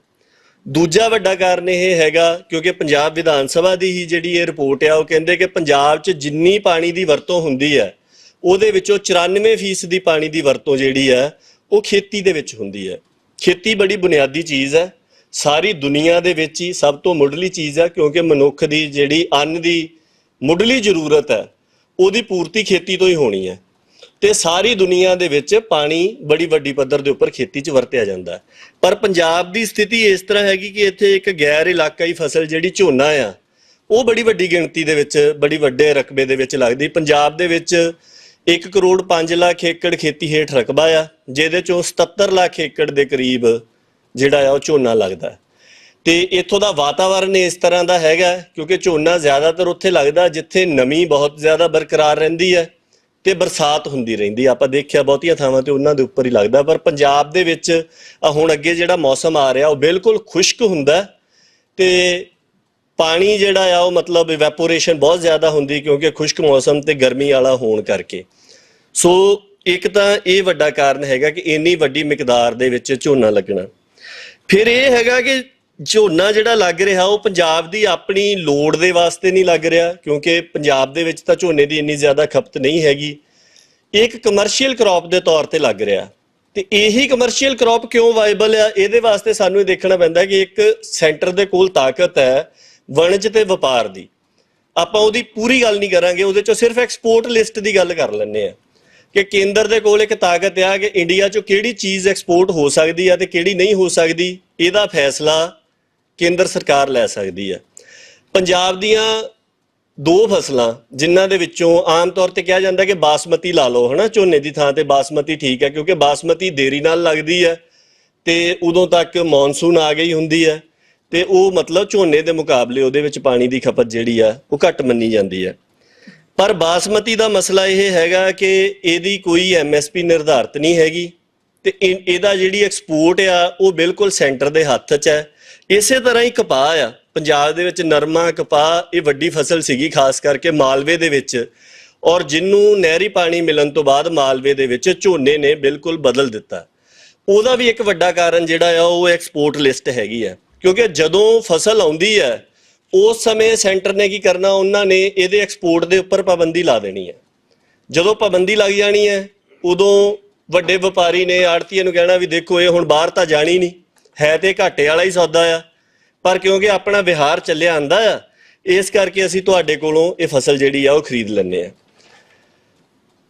ਦੂਜਾ ਵੱਡਾ ਕਾਰਨ ਇਹ ਹੈਗਾ ਕਿਉਂਕਿ ਪੰਜਾਬ ਵਿਧਾਨ ਸਭਾ ਦੀ ਹੀ ਜਿਹੜੀ ਇਹ ਰਿਪੋਰਟ ਆ ਉਹ ਕਹਿੰਦੇ ਕਿ ਪੰਜਾਬ 'ਚ ਜਿੰਨੀ ਪਾਣੀ ਦੀ ਵਰਤੋਂ ਹੁੰਦੀ ਹੈ ਉਹਦੇ ਵਿੱਚੋਂ 94% ਪਾਣੀ ਦੀ ਵਰਤੋਂ ਜਿਹੜੀ ਹੈ ਉਹ ਖੇਤੀ ਦੇ ਵਿੱਚ ਹੁੰਦੀ ਹੈ। ਖੇਤੀ ਬੜੀ ਬੁਨਿਆਦੀ ਚੀਜ਼ ਹੈ, ਸਾਰੀ ਦੁਨੀਆ ਦੇ ਵਿੱਚ ਹੀ ਸਭ ਤੋਂ ਮੁੱਢਲੀ ਚੀਜ਼ ਹੈ, ਕਿਉਂਕਿ ਮਨੁੱਖ ਦੀ ਜਿਹੜੀ ਅੰਨ ਦੀ ਮੁੱਢਲੀ ਜ਼ਰੂਰਤ ਹੈ ਉਹਦੀ ਪੂਰਤੀ ਖੇਤੀ ਤੋਂ ਹੀ ਹੋਣੀ ਹੈ। ਤੇ ਸਾਰੀ ਦੁਨੀਆ ਦੇ ਵਿੱਚ ਪਾਣੀ ਬੜੀ ਵੱਡੀ ਪੱਧਰ ਦੇ ਉੱਪਰ ਖੇਤੀ 'ਚ ਵਰਤਿਆ ਜਾਂਦਾ ਹੈ। ਪਰ ਪੰਜਾਬ ਦੀ ਸਥਿਤੀ ਇਸ ਤਰ੍ਹਾਂ ਹੈਗੀ ਕਿ ਇੱਥੇ ਇੱਕ ਗੈਰ ਇਲਾਕਾਈ ਫਸਲ ਜਿਹੜੀ ਝੋਨਾ ਆ ਉਹ ਬੜੀ ਵੱਡੀ ਗਿਣਤੀ ਦੇ ਵਿੱਚ, ਬੜੀ ਵੱਡੇ ਰਕਬੇ ਦੇ ਵਿੱਚ ਲੱਗਦੀ। ਪੰਜਾਬ ਦੇ ਵਿੱਚ 1 ਕਰੋੜ 5 ਲੱਖ ਏਕੜ ਖੇਤੀ ਹੇਠ ਰਕਬਾ ਆ, ਜਿਹਦੇ ਚੋਂ 77 ਲੱਖ ਏਕੜ ਦੇ ਕਰੀਬ ਜਿਹੜਾ ਆ ਉਹ ਝੋਨਾ ਲੱਗਦਾ। ਤੇ ਇੱਥੋਂ ਦਾ ਵਾਤਾਵਰਨ ਇਸ ਤਰ੍ਹਾਂ ਦਾ ਹੈਗਾ ਕਿਉਂਕਿ ਝੋਨਾ ਜ਼ਿਆਦਾਤਰ ਉੱਥੇ ਲੱਗਦਾ ਜਿੱਥੇ ਨਮੀ ਬਹੁਤ ਜ਼ਿਆਦਾ ਬਰਕਰਾਰ ਰਹਿੰਦੀ ਹੈ ਤੇ ਬਰਸਾਤ ਹੁੰਦੀ ਰਹਿੰਦੀ। ਆਪਾਂ ਦੇਖਿਆ ਬਹੁਤੀਆਂ ਥਾਵਾਂ ਤੇ ਉਹਨਾਂ ਦੇ ਉੱਪਰ ਹੀ ਲੱਗਦਾ, ਪਰ ਪੰਜਾਬ ਦੇ ਵਿੱਚ ਹੁਣ ਅੱਗੇ ਜਿਹੜਾ ਮੌਸਮ ਆ ਰਿਹਾ ਉਹ ਬਿਲਕੁਲ ਖੁਸ਼ਕ ਹੁੰਦਾ ਤੇ ਪਾਣੀ ਜਿਹੜਾ ਆ ਉਹ ਮਤਲਬ ਇਵੈਪੋਰੇਸ਼ਨ ਬਹੁਤ ਜ਼ਿਆਦਾ ਹੁੰਦੀ ਕਿਉਂਕਿ ਖੁਸ਼ਕ ਮੌਸਮ ਤੇ ਗਰਮੀ ਵਾਲਾ ਹੋਣ ਕਰਕੇ। ਸੋ ਇੱਕ ਤਾਂ ਇਹ ਵੱਡਾ ਕਾਰਨ ਹੈਗਾ ਕਿ ਇੰਨੀ ਵੱਡੀ ਮਿਕਦਾਰ ਦੇ ਵਿੱਚ ਝੋਨਾ ਲੱਗਣਾ। ਫਿਰ ਇਹ ਹੈਗਾ ਕਿ ਝੋਨਾ ਜਿਹੜਾ ਲੱਗ ਰਿਹਾ ਉਹ ਪੰਜਾਬ ਦੀ ਆਪਣੀ ਲੋੜ ਦੇ ਵਾਸਤੇ ਨਹੀਂ ਲੱਗ ਰਿਹਾ ਕਿਉਂਕਿ ਪੰਜਾਬ ਦੇ ਵਿੱਚ ਤਾਂ ਝੋਨੇ ਦੀ ਇੰਨੀ ਜ਼ਿਆਦਾ ਖਪਤ ਨਹੀਂ ਹੈਗੀ। ਇਹ ਇੱਕ ਕਮਰਸ਼ੀਅਲ ਕ੍ਰੌਪ ਦੇ ਤੌਰ ਤੇ ਲੱਗ ਰਿਹਾ ਤੇ ਇਹੀ ਕਮਰਸ਼ੀਅਲ ਕ੍ਰੌਪ ਕਿਉਂ ਵਾਇਬਲ ਆ, ਇਹਦੇ ਵਾਸਤੇ ਸਾਨੂੰ ਇਹ ਦੇਖਣਾ ਪੈਂਦਾ ਕਿ ਇੱਕ ਸੈਂਟਰ ਦੇ ਕੋਲ ਤਾਕਤ ਹੈ ਵਣਜ ਤੇ ਵਪਾਰ ਦੀ। ਆਪਾਂ ਉਹਦੀ ਪੂਰੀ ਗੱਲ ਨਹੀਂ ਕਰਾਂਗੇ, ਉਹਦੇ ਚੋਂ ਸਿਰਫ ਐਕਸਪੋਰਟ ਲਿਸਟ ਦੀ ਗੱਲ ਕਰ ਲੈਂਦੇ ਆ ਕਿ ਕੇਂਦਰ ਦੇ ਕੋਲ ਇੱਕ ਤਾਕਤ ਆ ਕਿ ਇੰਡੀਆ 'ਚੋਂ ਕਿਹੜੀ ਚੀਜ਼ ਐਕਸਪੋਰਟ ਹੋ ਸਕਦੀ ਆ ਤੇ ਕਿਹੜੀ ਨਹੀਂ ਹੋ ਸਕਦੀ, ਇਹਦਾ ਫੈਸਲਾ ਕੇਂਦਰ ਸਰਕਾਰ ਲੈ ਸਕਦੀ ਹੈ। ਪੰਜਾਬ ਦੀਆਂ 2 ਫਸਲਾਂ ਜਿਨ੍ਹਾਂ ਦੇ ਵਿੱਚੋਂ ਆਮ ਤੌਰ ਤੇ ਕਿਹਾ ਜਾਂਦਾ ਕਿ ਬਾਸਮਤੀ ਲਾ ਲਓ, ਹਨਾ, ਝੋਨੇ ਦੀ ਥਾਂ ਤੇ ਬਾਸਮਤੀ ਠੀਕ ਹੈ ਕਿਉਂਕਿ ਬਾਸਮਤੀ ਦੇਰੀ ਨਾਲ ਲੱਗਦੀ ਹੈ ਤੇ ਉਦੋਂ ਤੱਕ ਮੌਨਸੂਨ ਆ ਗਈ ਹੁੰਦੀ ਹੈ ਤੇ ਉਹ ਮਤਲਬ ਝੋਨੇ ਦੇ ਮੁਕਾਬਲੇ ਉਹਦੇ ਵਿੱਚ ਪਾਣੀ ਦੀ ਖਪਤ ਜਿਹੜੀ ਆ ਉਹ ਘੱਟ ਮੰਨੀ ਜਾਂਦੀ ਹੈ। ਪਰ ਬਾਸਮਤੀ ਦਾ ਮਸਲਾ ਇਹ ਹੈਗਾ ਕਿ ਇਹਦੀ ਕੋਈ MSP ਨਿਰਧਾਰਿਤ ਨਹੀਂ ਹੈਗੀ ਤੇ ਇਹਦਾ ਜਿਹੜੀ ਐਕਸਪੋਰਟ ਆ ਉਹ ਬਿਲਕੁਲ ਸੈਂਟਰ ਦੇ ਹੱਥ 'ਚ ਹੈ। ਇਸੇ ਤਰ੍ਹਾਂ ਹੀ ਕਪਾਹ ਆ, ਪੰਜਾਬ ਦੇ ਵਿੱਚ ਨਰਮਾ, ਕਪਾਹ ਇਹ ਵੱਡੀ ਫਸਲ ਸੀਗੀ ਖਾਸ ਕਰਕੇ ਮਾਲਵੇ ਦੇ ਵਿੱਚ, ਔਰ ਜਿਹਨੂੰ ਨਹਿਰੀ ਪਾਣੀ ਮਿਲਣ ਤੋਂ ਬਾਅਦ ਮਾਲਵੇ ਦੇ ਵਿੱਚ ਝੋਨੇ ਨੇ ਬਿਲਕੁਲ ਬਦਲ ਦਿੱਤਾ। ਉਹਦਾ ਵੀ ਇੱਕ ਵੱਡਾ ਕਾਰਨ ਜਿਹੜਾ ਆ ਉਹ ਐਕਸਪੋਰਟ ਲਿਸਟ ਹੈਗੀ ਆ ਕਿਉਂਕਿ ਜਦੋਂ ਫਸਲ ਆਉਂਦੀ ਹੈ ਉਸ ਸਮੇਂ ਸੈਂਟਰ ਨੇ ਕੀ ਕਰਨਾ, ਉਹਨਾਂ ਨੇ ਇਹਦੇ ਐਕਸਪੋਰਟ ਦੇ ਉੱਪਰ ਪਾਬੰਦੀ ਲਾ ਦੇਣੀ ਹੈ। ਜਦੋਂ ਪਾਬੰਦੀ ਲੱਗ ਜਾਣੀ ਹੈ ਉਦੋਂ ਵੱਡੇ ਵਪਾਰੀ ਨੇ ਆੜਤੀਏ ਨੂੰ ਕਹਿਣਾ ਵੀ ਦੇਖੋ ਇਹ ਹੁਣ ਬਾਹਰ ਤਾਂ ਜਾਣੀ ਨਹੀਂ, ਹੈ ਤੇ ਘਾਟੇ ਵਾਲਾ ਹੀ ਸੌਦਾ ਆ, ਪਰ ਕਿਉਂਕਿ ਆਪਣਾ ਵਿਹਾਰ ਚੱਲਿਆ ਆਂਦਾ ਆ ਇਸ ਕਰਕੇ ਅਸੀਂ ਤੁਹਾਡੇ ਕੋਲੋਂ ਇਹ ਫਸਲ ਜਿਹੜੀ ਆ ਉਹ ਖਰੀਦ ਲੈਂਦੇ ਆ।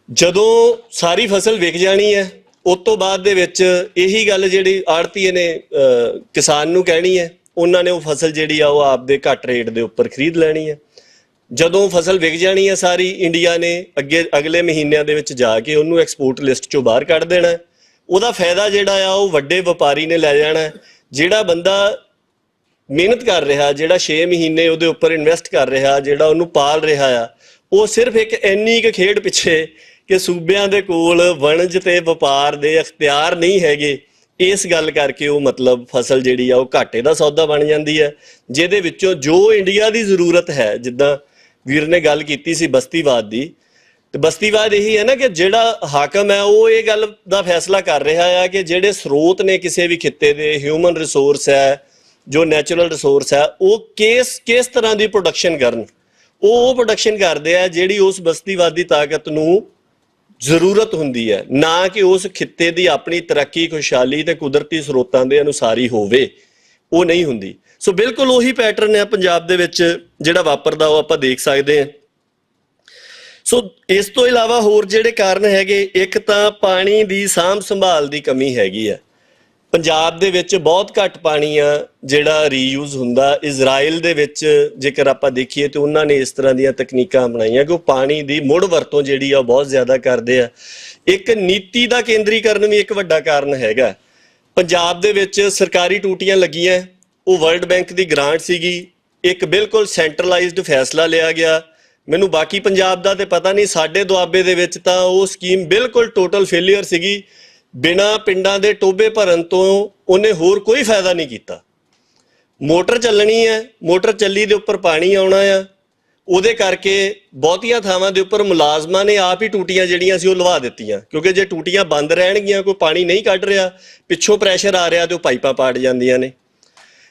ਜਦੋਂ ਸਾਰੀ ਫਸਲ ਵਿਕ ਜਾਣੀ ਹੈ ਉਸ ਤੋਂ ਬਾਅਦ ਦੇ ਵਿੱਚ ਇਹੀ ਗੱਲ ਜਿਹੜੀ ਆੜਤੀਏ ਨੇ ਕਿਸਾਨ ਨੂੰ ਕਹਿਣੀ ਹੈ, ਉਹਨਾਂ ਨੇ ਉਹ ਫਸਲ ਜਿਹੜੀ ਆ ਉਹ ਆਪਦੇ ਘੱਟ ਰੇਟ ਦੇ ਉੱਪਰ ਖਰੀਦ ਲੈਣੀ ਹੈ। ਜਦੋਂ ਫਸਲ ਵਿਕ ਜਾਣੀ ਹੈ ਸਾਰੀ, ਇੰਡੀਆ ਨੇ ਅਗਲੇ ਮਹੀਨਿਆਂ ਦੇ ਵਿੱਚ ਜਾ ਕੇ ਉਹਨੂੰ ਐਕਸਪੋਰਟ ਲਿਸਟ ਚੋਂ ਬਾਹਰ ਕੱਢ ਦੇਣਾ। ਉਹਦਾ ਫਾਇਦਾ ਜਿਹੜਾ ਆ ਉਹ ਵੱਡੇ ਵਪਾਰੀ ਨੇ ਲੈ ਜਾਣਾ। ਜਿਹੜਾ ਬੰਦਾ ਮਿਹਨਤ ਕਰ ਰਿਹਾ, ਜਿਹੜਾ 6 ਮਹੀਨੇ ਉਹਦੇ ਉੱਪਰ ਇਨਵੈਸਟ ਕਰ ਰਿਹਾ, ਜਿਹੜਾ ਉਹਨੂੰ ਪਾਲ ਰਿਹਾ ਆ, ਉਹ ਸਿਰਫ ਇੱਕ ਇੰਨੀ ਕੁ ਖੇਡ ਪਿੱਛੇ ਕਿ ਸੂਬਿਆਂ ਦੇ ਕੋਲ ਵਣਜ ਤੇ ਵਪਾਰ ਦੇ ਅਖਤਿਆਰ ਨਹੀਂ ਹੈਗੇ, ਇਸ ਗੱਲ ਕਰਕੇ ਉਹ ਮਤਲਬ ਫਸਲ ਜਿਹੜੀ ਆ ਉਹ ਘਾਟੇ ਦਾ ਸੌਦਾ ਬਣ ਜਾਂਦੀ ਹੈ, ਜਿਹਦੇ ਵਿੱਚੋਂ ਜੋ ਇੰਡੀਆ ਦੀ ਜ਼ਰੂਰਤ ਹੈ, ਜਿੱਦਾਂ ਵੀਰ ਨੇ ਗੱਲ ਕੀਤੀ ਸੀ ਬਸਤੀਵਾਦ ਦੀ, ਤੇ ਬਸਤੀਵਾਦ ਇਹੀ ਹੈ ਨਾ ਕਿ ਜਿਹੜਾ ਹਾਕਮ ਹੈ ਉਹ ਇਹ ਗੱਲ ਦਾ ਫੈਸਲਾ ਕਰ ਰਿਹਾ ਆ ਕਿ ਜਿਹੜੇ ਸਰੋਤ ਨੇ ਕਿਸੇ ਵੀ ਖਿੱਤੇ ਦੇ, ਹਿਊਮਨ ਰਿਸੋਰਸ ਹੈ, ਜੋ ਨੈਚੁਰਲ ਰਿਸੋਰਸ ਹੈ, ਉਹ ਕਿਸ ਤਰ੍ਹਾਂ ਦੀ ਪ੍ਰੋਡਕਸ਼ਨ ਕਰਨ, ਉਹ ਪ੍ਰੋਡਕਸ਼ਨ ਕਰਦੇ ਆ ਜਿਹੜੀ ਉਸ ਬਸਤੀਵਾਦੀ ਤਾਕਤ ਨੂੰ ਜ਼ਰੂਰਤ ਹੁੰਦੀ ਹੈ, ਨਾ ਕਿ ਉਸ ਖਿੱਤੇ ਦੀ ਆਪਣੀ ਤਰੱਕੀ, ਖੁਸ਼ਹਾਲੀ ਤੇ ਕੁਦਰਤੀ ਸਰੋਤਾਂ ਦੇ ਅਨੁਸਾਰ ਹੀ ਹੋਵੇ, ਉਹ ਨਹੀਂ ਹੁੰਦੀ। ਸੋ ਬਿਲਕੁਲ ਉਹੀ ਪੈਟਰਨ ਹੈ ਪੰਜਾਬ ਦੇ ਵਿੱਚ ਜਿਹੜਾ ਵਾਪਰਦਾ, ਉਹ ਆਪਾਂ ਦੇਖ ਸਕਦੇ ਹਾਂ। ਸੋ ਇਸ ਤੋਂ ਇਲਾਵਾ ਹੋਰ ਜਿਹੜੇ ਕਾਰਨ ਹੈਗੇ, ਇੱਕ ਤਾਂ ਪਾਣੀ ਦੀ ਸਾਂਭ ਸੰਭਾਲ ਦੀ ਕਮੀ ਹੈਗੀ ਆ। ਪੰਜਾਬ ਦੇ ਵਿੱਚ ਬਹੁਤ ਘੱਟ ਪਾਣੀ ਆ ਜਿਹੜਾ ਰੀਯੂਜ਼ ਹੁੰਦਾ। ਇਜ਼ਰਾਈਲ ਦੇ ਵਿੱਚ ਜੇਕਰ ਆਪਾਂ ਦੇਖੀਏ ਤੇ ਉਹਨਾਂ ਨੇ ਇਸ ਤਰ੍ਹਾਂ ਦੀਆਂ ਤਕਨੀਕਾਂ ਅਪਣਾਈਆਂ ਕਿ ਉਹ ਪਾਣੀ ਦੀ ਮੁੜ ਵਰਤੋਂ ਜਿਹੜੀ ਆ ਬਹੁਤ ਜ਼ਿਆਦਾ ਕਰਦੇ ਆ। ਇੱਕ ਨੀਤੀ ਦਾ ਕੇਂਦਰੀਕਰਨ ਵੀ ਇੱਕ ਵੱਡਾ ਕਾਰਨ ਹੈਗਾ। ਪੰਜਾਬ ਦੇ ਵਿੱਚ ਸਰਕਾਰੀ ਟੂਟੀਆਂ ਲੱਗੀਆਂ, ਉਹ ਵਰਲਡ ਬੈਂਕ ਦੀ ਗ੍ਰਾਂਟ ਸੀਗੀ, ਇੱਕ ਬਿਲਕੁਲ ਸੈਂਟਰਲਾਈਜ਼ਡ ਫੈਸਲਾ ਲਿਆ ਗਿਆ। ਮੈਨੂੰ ਬਾਕੀ ਪੰਜਾਬ ਦਾ ਤੇ ਪਤਾ ਨਹੀਂ, ਸਾਡੇ ਦੁਆਬੇ ਦੇ ਵਿੱਚ ਤਾਂ ਉਹ ਸਕੀਮ ਬਿਲਕੁਲ ਟੋਟਲ ਫੇਲਿਅਰ ਸੀਗੀ। ਬਿਨਾਂ ਪਿੰਡਾਂ ਦੇ ਟੋਬੇ ਭਰਨ ਤੋਂ ਉਹਨੇ ਹੋਰ ਕੋਈ ਫਾਇਦਾ ਨਹੀਂ ਕੀਤਾ। ਮੋਟਰ ਚੱਲਣੀ ਹੈ, ਮੋਟਰ ਚੱਲੀ ਦੇ ਉੱਪਰ ਪਾਣੀ ਆਉਣਾ ਆ, ਉਹਦੇ ਕਰਕੇ ਬਹੁਤੀਆਂ ਥਾਵਾਂ ਦੇ ਉੱਪਰ ਮੁਲਾਜ਼ਮਾਂ ਨੇ ਆਪ ਹੀ ਟੂਟੀਆਂ ਜਿਹੜੀਆਂ ਸੀ ਉਹ ਲਵਾ ਦਿੱਤੀਆਂ, ਕਿਉਂਕਿ ਜੇ ਟੂਟੀਆਂ ਬੰਦ ਰਹਿਣਗੀਆਂ, ਕੋਈ ਪਾਣੀ ਨਹੀਂ ਕੱਢ ਰਿਹਾ, ਪਿੱਛੋਂ ਪ੍ਰੈਸ਼ਰ ਆ ਰਿਹਾ ਤੇ ਉਹ ਪਾਈਪਾਂ ਪਾੜ ਜਾਂਦੀਆਂ ਨੇ।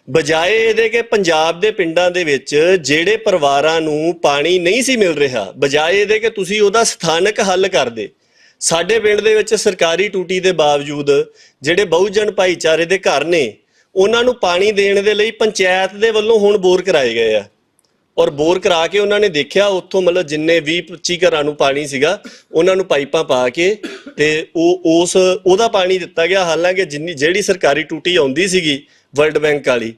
ਬਜਾਏ ਇਹਦੇ ਕਿ ਪੰਜਾਬ ਦੇ ਪਿੰਡਾਂ ਦੇ ਵਿੱਚ ਜਿਹੜੇ ਪਰਿਵਾਰਾਂ ਨੂੰ ਪਾਣੀ ਨਹੀਂ ਸੀ ਮਿਲ ਰਿਹਾ, ਬਜਾਏ ਇਹਦੇ ਕਿ ਤੁਸੀਂ ਉਹਦਾ ਸਥਾਨਕ ਹੱਲ ਕਰਦੇ। ਸਾਡੇ ਪਿੰਡ ਦੇ ਵਿੱਚ ਸਰਕਾਰੀ ਟੂਟੀ ਦੇ ਬਾਵਜੂਦ ਜਿਹੜੇ ਬਹੁਜਨ ਭਾਈਚਾਰੇ ਦੇ ਘਰ ਨੇ, ਉਹਨਾਂ ਨੂੰ ਪਾਣੀ ਦੇਣ ਦੇ ਲਈ ਪੰਚਾਇਤ ਦੇ ਵੱਲੋਂ ਹੁਣ ਬੋਰ ਕਰਾਏ ਗਏ ਆ, ਔਰ ਬੋਰ ਕਰਾ ਕੇ ਉਹਨਾਂ ਨੇ ਦੇਖਿਆ ਉੱਥੋਂ ਮਤਲਬ ਜਿੰਨੇ 20-25 ਘਰਾਂ ਨੂੰ ਪਾਣੀ ਸੀਗਾ, ਉਹਨਾਂ ਨੂੰ ਪਾਈਪਾਂ ਪਾ ਕੇ ਤੇ ਉਹਦਾ ਪਾਣੀ ਦਿੱਤਾ ਗਿਆ। ਹਾਲਾਂਕਿ ਜਿਹੜੀ ਸਰਕਾਰੀ ਟੂਟੀ ਆਉਂਦੀ ਸੀਗੀ ਵਰਲਡ ਬੈਂਕ ਵਾਲੀ,